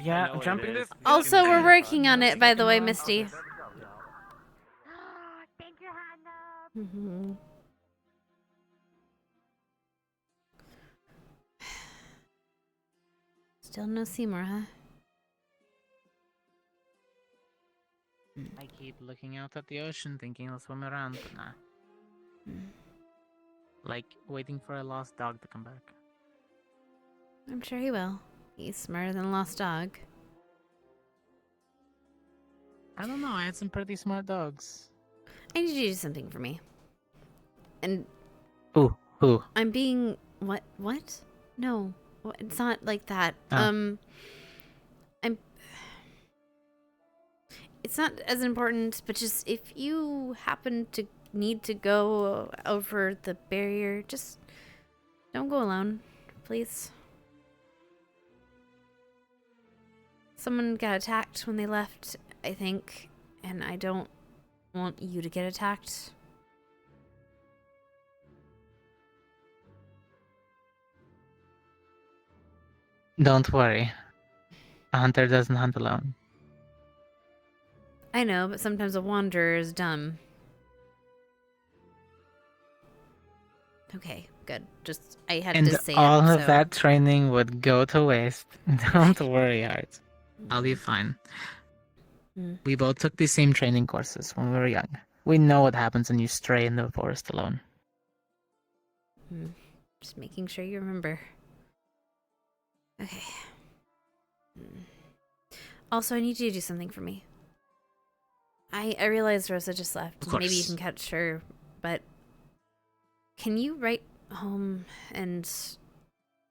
Yeah, jumping this. Also, we're working on it, by the way, Misty. Thank you, Hannah. Still no Seymour, huh? I keep looking out at the ocean, thinking I'll swim around, but nah. Like waiting for a lost dog to come back. I'm sure he will. He's smarter than a lost dog. I don't know. I had some pretty smart dogs. I need you to do something for me. And Who? I'm being what? No, it's not like that. Oh. It's not as important, but just if you happen to need to go over the barrier, just don't go alone, please. Someone got attacked when they left, I think, and I don't want you to get attacked. Don't worry. A hunter doesn't hunt alone. I know, but sometimes a wanderer is dumb. Okay, good. Just, I had And to say all it, of so. that training would go to waste. Don't worry, Art. I'll be fine. We both took the same training courses when we were young. We know what happens when you stray in the forest alone. Just making sure you remember. Okay. Also, I need you to do something for me. I realized Rosa just left. Of course. Maybe you can catch her, but can you write home and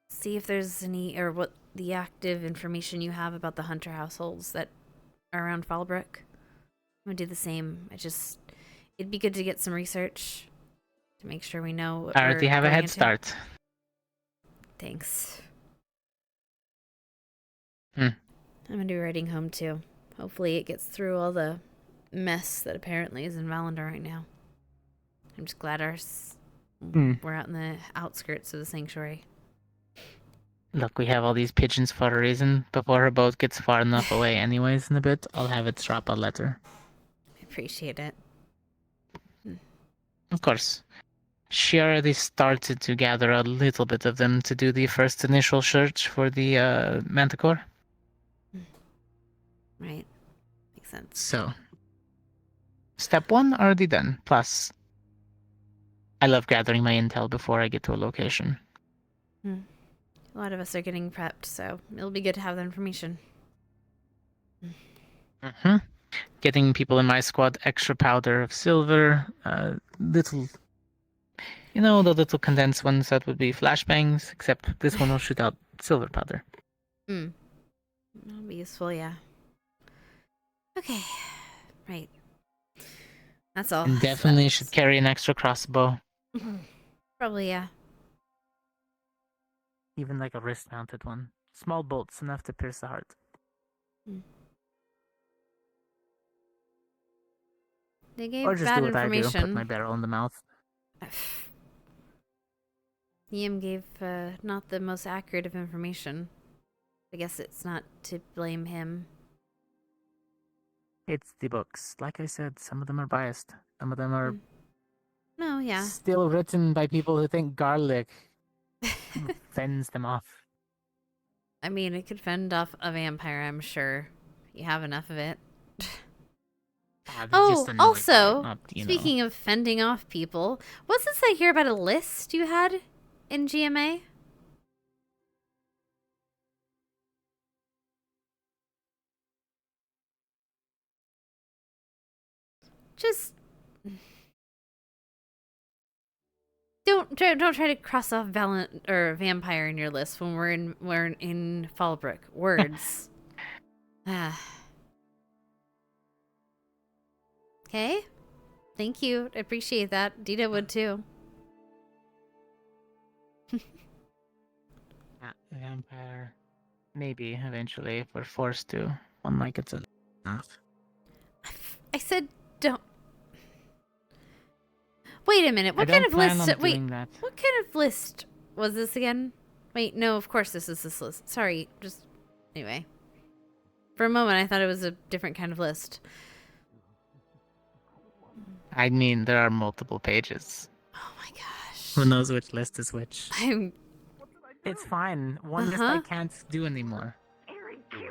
see if there's any, or what the active information you have about the hunter households that are around Fallbrook? I'm gonna do the same. It'd be good to get some research to make sure we know what I already have a head start. Thanks. I'm gonna do writing home too. Hopefully it gets through all the mess that apparently is in Valendar right now. I'm just glad we're out in the outskirts of the sanctuary. Look, we have all these pigeons for a reason. Before her boat gets far enough away anyways in a bit, I'll have it drop a letter. I appreciate it. Of course. She already started to gather a little bit of them to do the first initial search for the Manticore. Right. Makes sense. So, Step 1 already done. Plus, I love gathering my intel before I get to a location. A lot of us are getting prepped, so it'll be good to have the information. Getting people in my squad extra powder of silver, little, the little condensed ones that would be flashbangs, except this one will shoot out silver powder. That'll be useful, yeah. Okay, right. That's all. And definitely should carry an extra crossbow. Probably, yeah. Even like a wrist-mounted one. Small bolts enough to pierce the heart. They gave Or just bad do what I do, information. put my barrel in the mouth. Ian gave not the most accurate of information. I guess it's not to blame him. It's the books. Like I said, some of them are biased. Some of them are No, yeah. still written by people who think garlic fends them off. I mean, it could fend off a vampire, I'm sure. You have enough of it. Oh, also, speaking of fending off people, what's this I hear about a list you had in GMA? Just don't try to cross off vampire in your list when we're in Fallbrook. Words. Okay. Thank you. I appreciate that. Dita would too. Vampire. Maybe eventually if we're forced to. One like it's enough. I said don't. Wait a minute. What kind of list? Wait. What kind of list was this again? Wait, no. Of course this is this list. Sorry. Just anyway. For a moment, I thought it was a different kind of list. I mean, there are multiple pages. Oh my gosh. Who knows which list is which? I'm. It's fine. One list I can't do anymore.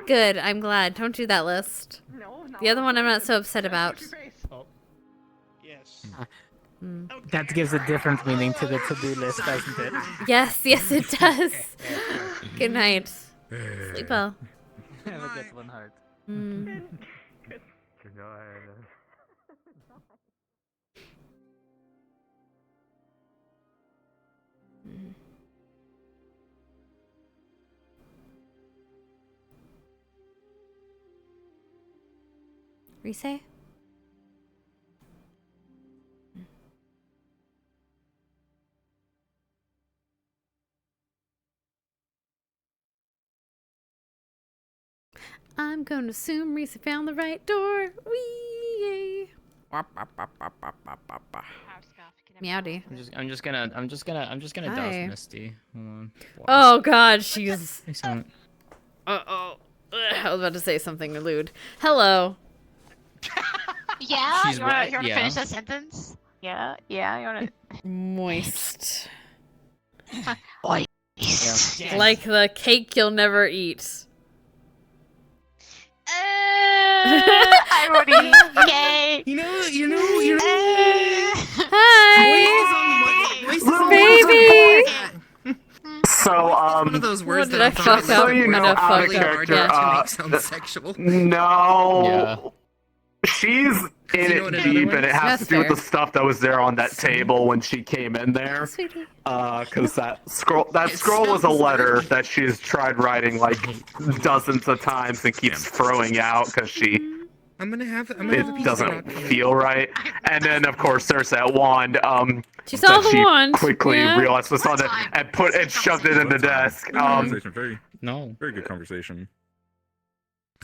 Good. I'm glad. Don't do that list. The other one I'm not so upset about. Yes. That gives a different meaning to the to-do list, doesn't it? Yes, yes, it does. Good night. Sleep well. Have a good one, Heart. Resay? I'm gonna assume Reese found the right door. Wee! Meowdy. I'm just gonna Hi. douse Misty. Hold on. Oh God, she's. Excellent. I was about to say something lewd. Hello. Yeah, She's you wanna, right, you wanna yeah. finish that sentence? Yeah, you wanna. Moist. Moist. Yeah. Like the cake you'll never eat. I already gay. You know. Hi, baby. So, One of those words What that did I fuck up? you know, I out of fucked up. character, Yeah. make sound sexual. No. She's in you know what it another deep, one and it is? has That's to do with fair. the stuff that was there on that table when she came in there. Sweetie. Because that scroll was a letter that she's tried writing like dozens of times and keeps throwing out because I'm gonna have a it piece doesn't of that. feel right. And then of course there's that wand She saw that the she wand. quickly Yeah. realized was on it and shoved it in the desk. Very No. very good conversation.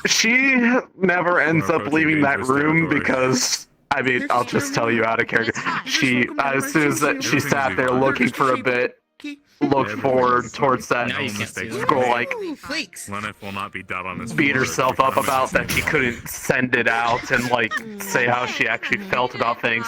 She never ends up leaving that room because, I mean, I'll just tell you out of character. She, as soon as that she sat there looking for a bit, looked forward towards that Now you can't see that. scroll, like, Flakes. Leneth will not be dead on this. beat floor herself if up we about come that she couldn't send it out and, like, say how she actually felt about things.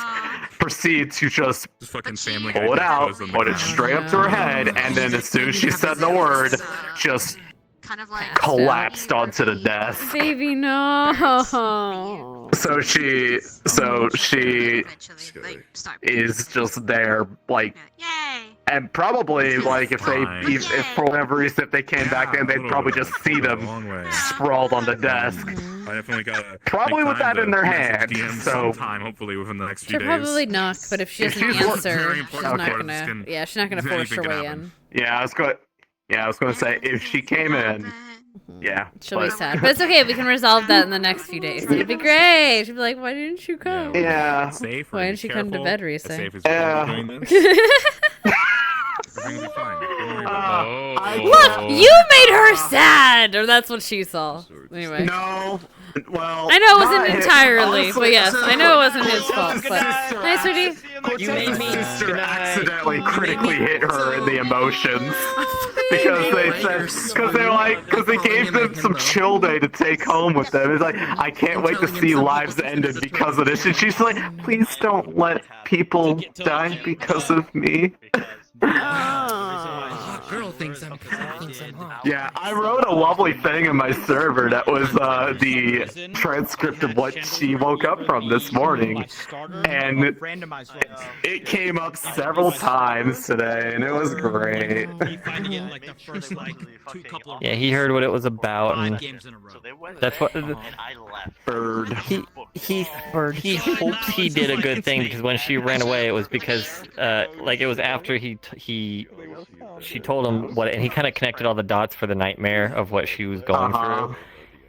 Proceed to just Just fucking Family pull it Guy out, goes on the put it ground. straight up to her head, and then as soon as she said the word, just Kind of like collapsed onto the desk. Baby, no. So she is just there, like, and probably like if for whatever reason if they came back in, they'd probably just see them sprawled on the desk. I definitely gotta probably with that in their hand. So sometime, hopefully within the next few She'll days. probably knock, but if she doesn't answer, she's not gonna. Yeah, she's not gonna force her way in. Yeah, I was going to say if she came in. Yeah. She'll be sad. But it's okay, we can resolve that in the next few days. It'll be great. She'll be like, why didn't you come? Yeah. Safe. Why didn't you come to bed, Risa? Look, you made her sad! Or that's what she saw. Anyway. No. Well, I know it wasn't entirely, honestly, but yes, I know it wasn't his fault. But nice, sweetie. You made me accidentally critically hit her in the emotions because they gave them some chill day to take home with them. It's like, I can't wait to see lives ended because of this, and she's like, please don't let people die because of me. Girl thinks I'm hot. Yeah, I wrote a lovely thing in my server that was the transcript of what she woke up from this morning, and it came up several times today, and it was great. Yeah, he heard what it was about, and that's what. Bird. He hopes he did a good thing because when she ran away, it was because it was after she told him what, and he kind of connected all the dots for the nightmare of what she was going through.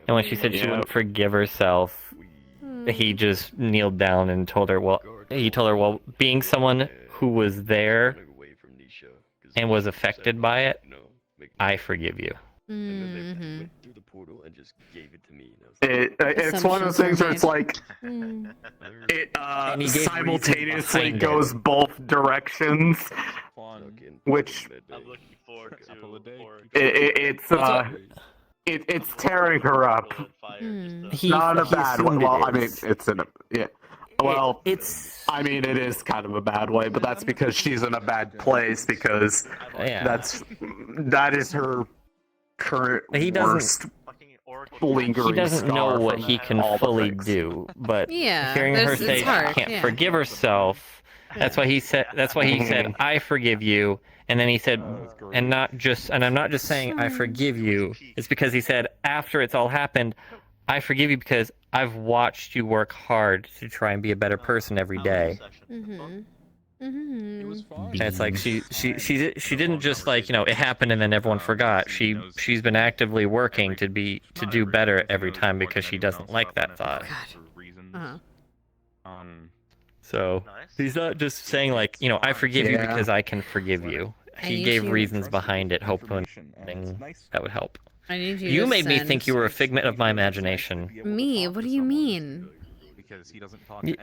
And when she said she wouldn't forgive herself, he just kneeled down and told her, well, being someone who was there and was affected by it, I forgive you. Mm-hmm. It's one of those things where it's like it simultaneously goes both directions, which it's tearing her up. Not in a bad way. Well, I mean, it's in a Well, it is kind of a bad way, but that's because she's in a bad place because that is her current worst lingering. He doesn't know what he can fully do, but hearing her say she can't forgive herself, that's why he said I forgive you, and then he said I'm not just saying I forgive you. It's because he said after it's all happened, I forgive you because I've watched you work hard to try and be a better person every day. And it's like she didn't just it happened and then everyone forgot. She's been actively working to do better every time because she doesn't like that thought. So he's not just saying I forgive you because I can forgive you. He gave reasons behind it, hoping that would help. I need You made me think you were a figment of my imagination. Me? What do you mean?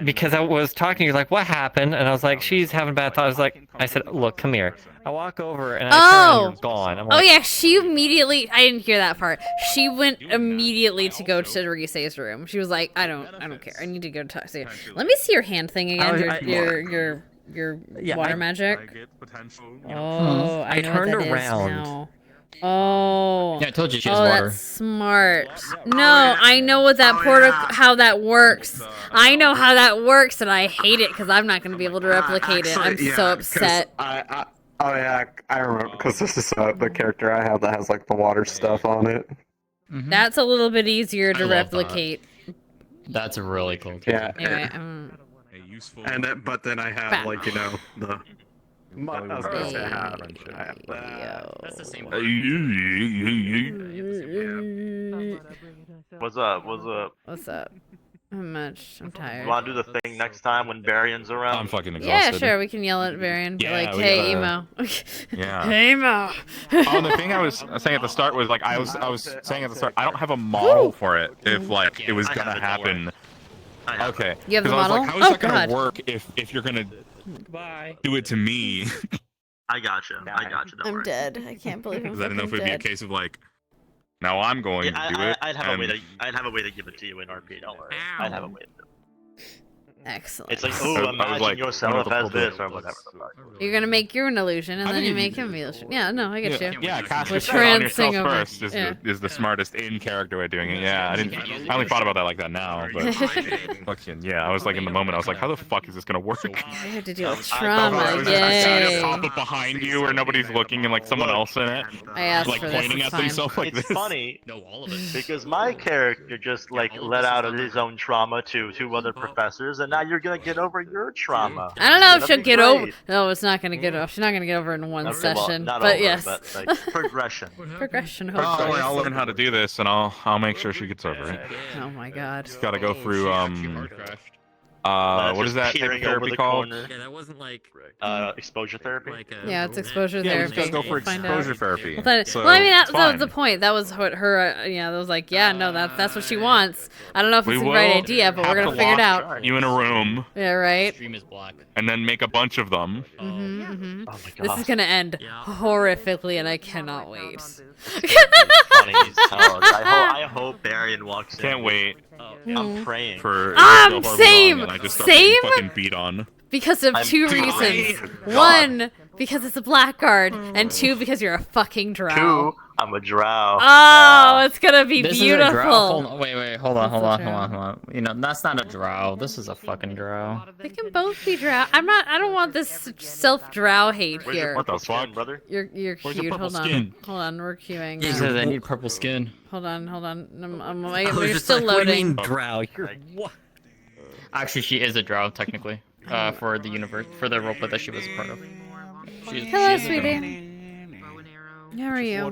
Because I was talking to you, like, what happened? And I was like, she's having bad thoughts. I said, look, come here. I walk over and I turn around and you're gone. I'm like, yeah, she immediately. I didn't hear that part. She went immediately to go to Rise's room. She was like, I don't care. I need to go talk to you. Let me see your hand thing again. Your water magic. Oh, I turned around. Oh. Yeah, I told you she has water. That's smart. No, I know what that how that works. I know how that works, and I hate it because I'm not going to be able to replicate it. I'm so upset. I remember because this is the character I have that has the water stuff on it. That's a little bit easier to replicate. That's a really cool character. Anyway, but then I have the. I was gonna say I have That's the same. What's up? What's up? I'm tired. You wanna do the thing next time when Varian's around? I'm fucking exhausted. Yeah, sure. We can yell at Varian. Yeah, hey, emo. Yeah. Hey, emo. The thing I was saying at the start was I was saying at the start I don't have a model for it if it was gonna happen. Okay. You have the model? I was like, how is that gonna work if you're gonna do it to me? I gotcha. Don't I'm worry. dead. I can't believe I'm I don't know if it'd dead. be a case of now I'm going to do it. I'd have a way to give it to you in RP. Don't worry. I'd have a way to do Excellent. It's like, I oh, was imagine like, yourself one of the as pull this this. or whatever. You're gonna make your an illusion, and I then you think make him an illusion. Yeah, no, I get you. Yeah, cast We're yourself on trancing yourself over. first is, Yeah. the smartest in character way of doing it. Yeah, I only thought about that like that now, but fucking yeah, I was like in the moment, I was like, how the fuck is this gonna work? I had to deal with I trauma. just Yay. pop up behind you where nobody's looking and like someone else in it, I asked like for this, pointing it's at fine. themselves like It's this. funny because my character just like let out of his own trauma to two other professors, and now you're gonna get over your trauma. I don't know if That'd she'll be get over. great. No, it's not gonna get over. She's not gonna get over in one Okay, well, session. not but over, yes, but like progression. progression. Oh, Hopefully. I'll learn how to do this, and I'll make sure she gets over it. Oh my god. Just gotta go through That's what is just that type peering of over therapy the called? corner. Yeah, that wasn't like Exposure therapy. Yeah, it's exposure Yeah, we therapy. just gotta go for Find exposure out. therapy. Well, that, So, well, I mean, it's that was the fine. point. That was what her. Yeah, that was like, yeah, no, that's what she wants. I don't know if We it's will the right idea, but we're have gonna to figure it lock out. you in a room. Yeah, right. Stream is black. And then make a bunch of them. Mm-hmm. Oh my This god. is gonna end horrifically, and I cannot wait. Funny as hell. I hope Barian walks in. Can't wait I'm praying. for it to go horribly wrong same, and I just start getting same. fucking beat on. Because of I'm two praying. reasons. God. One, because it's a blackguard, and two, because you're a fucking drow. Two, I'm a drow. Oh, it's gonna be This beautiful. is a drow. Hold on, wait, hold on, That's hold a on, drow. hold on. You know, that's not a drow. This is a fucking drow. They can both be drow. I don't want this self-drow hate Where's your here. What the purple skin, fuck? brother? You're Where's cute. your purple Hold on. skin? Hold on. We're queuing. He now. says I need purple skin. Hold on. I was We're just still like, what do you loading. mean drow? You're what? Actually, she is a drow technically. For the universe, for the roleplay that she was a part of. Hello, she is a drow. sweetie. How are you?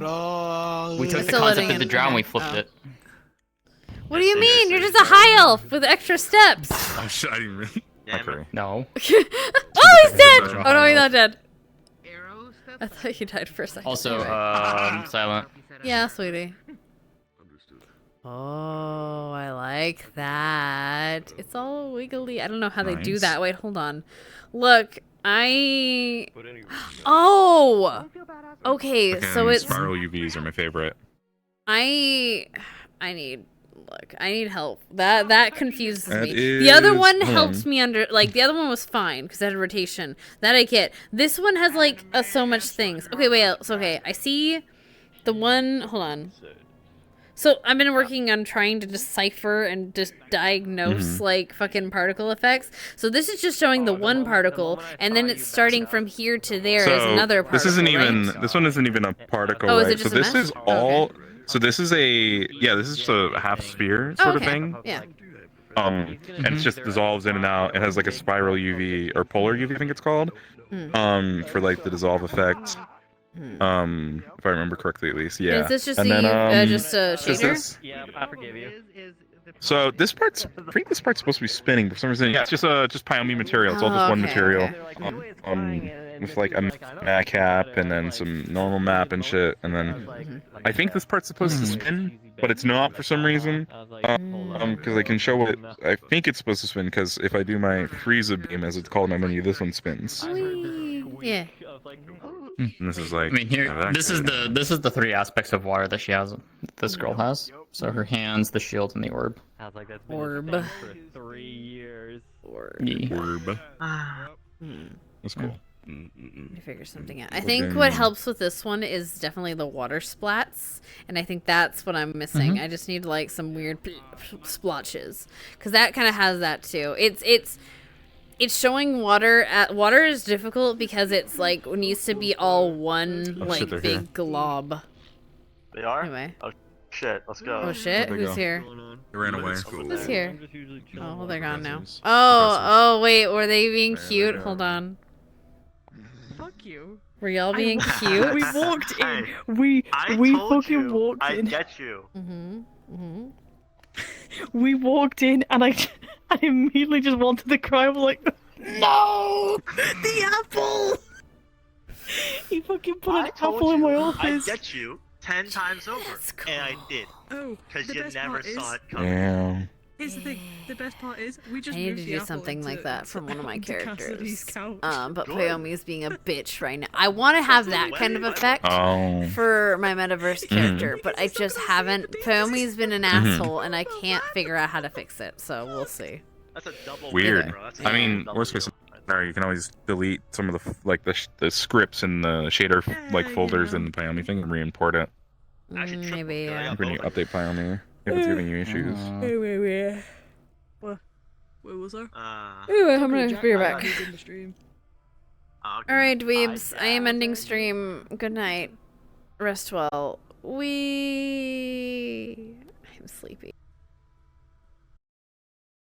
We took the Still concept loading of in. the drow and we Okay. flipped Oh. it. What do you mean? You're just a high elf with extra steps. Oh shit, I didn't really. Okay. No. Oh, he's dead. Oh no, he's not dead. I thought he died for a second. Also, silent. Yeah, sweetie. Oh, I like that. It's all wiggly. I don't know how they do Nice. that. Wait, hold on. Look, Oh! Okay, Fucking so it's... spiral UVs are my favorite. I need help. That confuses That me. The other is- one hold helped on. me under, like, the other one was fine because it had rotation. That I get. This one has, like, so much things. Okay, wait, so, okay, I see the one, hold on. So I've been working on trying to decipher and just diagnose, like, fucking particle effects. So this is just showing the one particle, and then it's starting from here to there as another particle, this isn't right? even. This one isn't even a particle, Oh, is right? it So just a this mesh? is all. Okay. So this is a. Yeah, this is just a half sphere sort of Okay, thing. yeah. And it just dissolves in and out. It has like a spiral UV or polar UV, I think it's called. For like the dissolve effect. If I remember correctly, at least, yeah. Is this just and a, then, just a is shader? this- I forgive you. So this part's, I think this part's supposed to be spinning, but for some reason, yeah, it's just Pyome material. It's all just one okay, material, okay. with like a map cap and then some normal map and shit, and then I think this part's supposed to spin, but it's not for some reason. Because I can show it. I think it's supposed to spin because if I do my Frieza beam, as it's called in my menu, this one spins. Yeah. And this is like. I mean, here, this is the three aspects of water that she has. This girl has. So her hands, the shield, and the orb. Orb. For 3 years. Orb. That's cool. Let me figure something out. I think what helps with this one is definitely the water splats, and I think that's what I'm missing. I just need like some weird splotches, because that kind of has that too. It's showing water. Water is difficult because it's like it needs to be all one like they're big here. glob. They are? Anyway. Oh shit, let's go. Oh shit, Where'd they who's go? here? They ran away. Who's here? Oh, well, they're gone now. Professors. Oh, wait, were they being cute? Hold on. Fuck you. Were y'all being cute? We walked in. Hey, We I told fucking you, walked I in. get you. We walked in and I immediately just wanted to cry. I was like, no, the apple. He fucking put an apple in my I office. get you 10 times over, and I did. Oh, because the you best never part saw is- it coming. Damn. Here's the thing. The best part is we I just need moved to the do apple something like into- that from one of my into Cassidy's characters. couch. But Poyomi is being a bitch right now. I want to have that kind of effect Oh. for my metaverse character, but I just haven't. Poyomi's been an Mhm. asshole, and I can't figure out how to fix it. So we'll see. That's a double Weird. win, bro. That's I mean, double worst case win. scenario, you can always delete some of the the scripts and the shader folders in the Pyami thing and re-import it. Maybe, yeah. When you update Pyami, if it's giving you issues. Maybe. What was there? Anyway, I'm gonna be right back. In the stream. Alright, dweebs, I am ending stream. Good night. Rest well. I'm sleepy.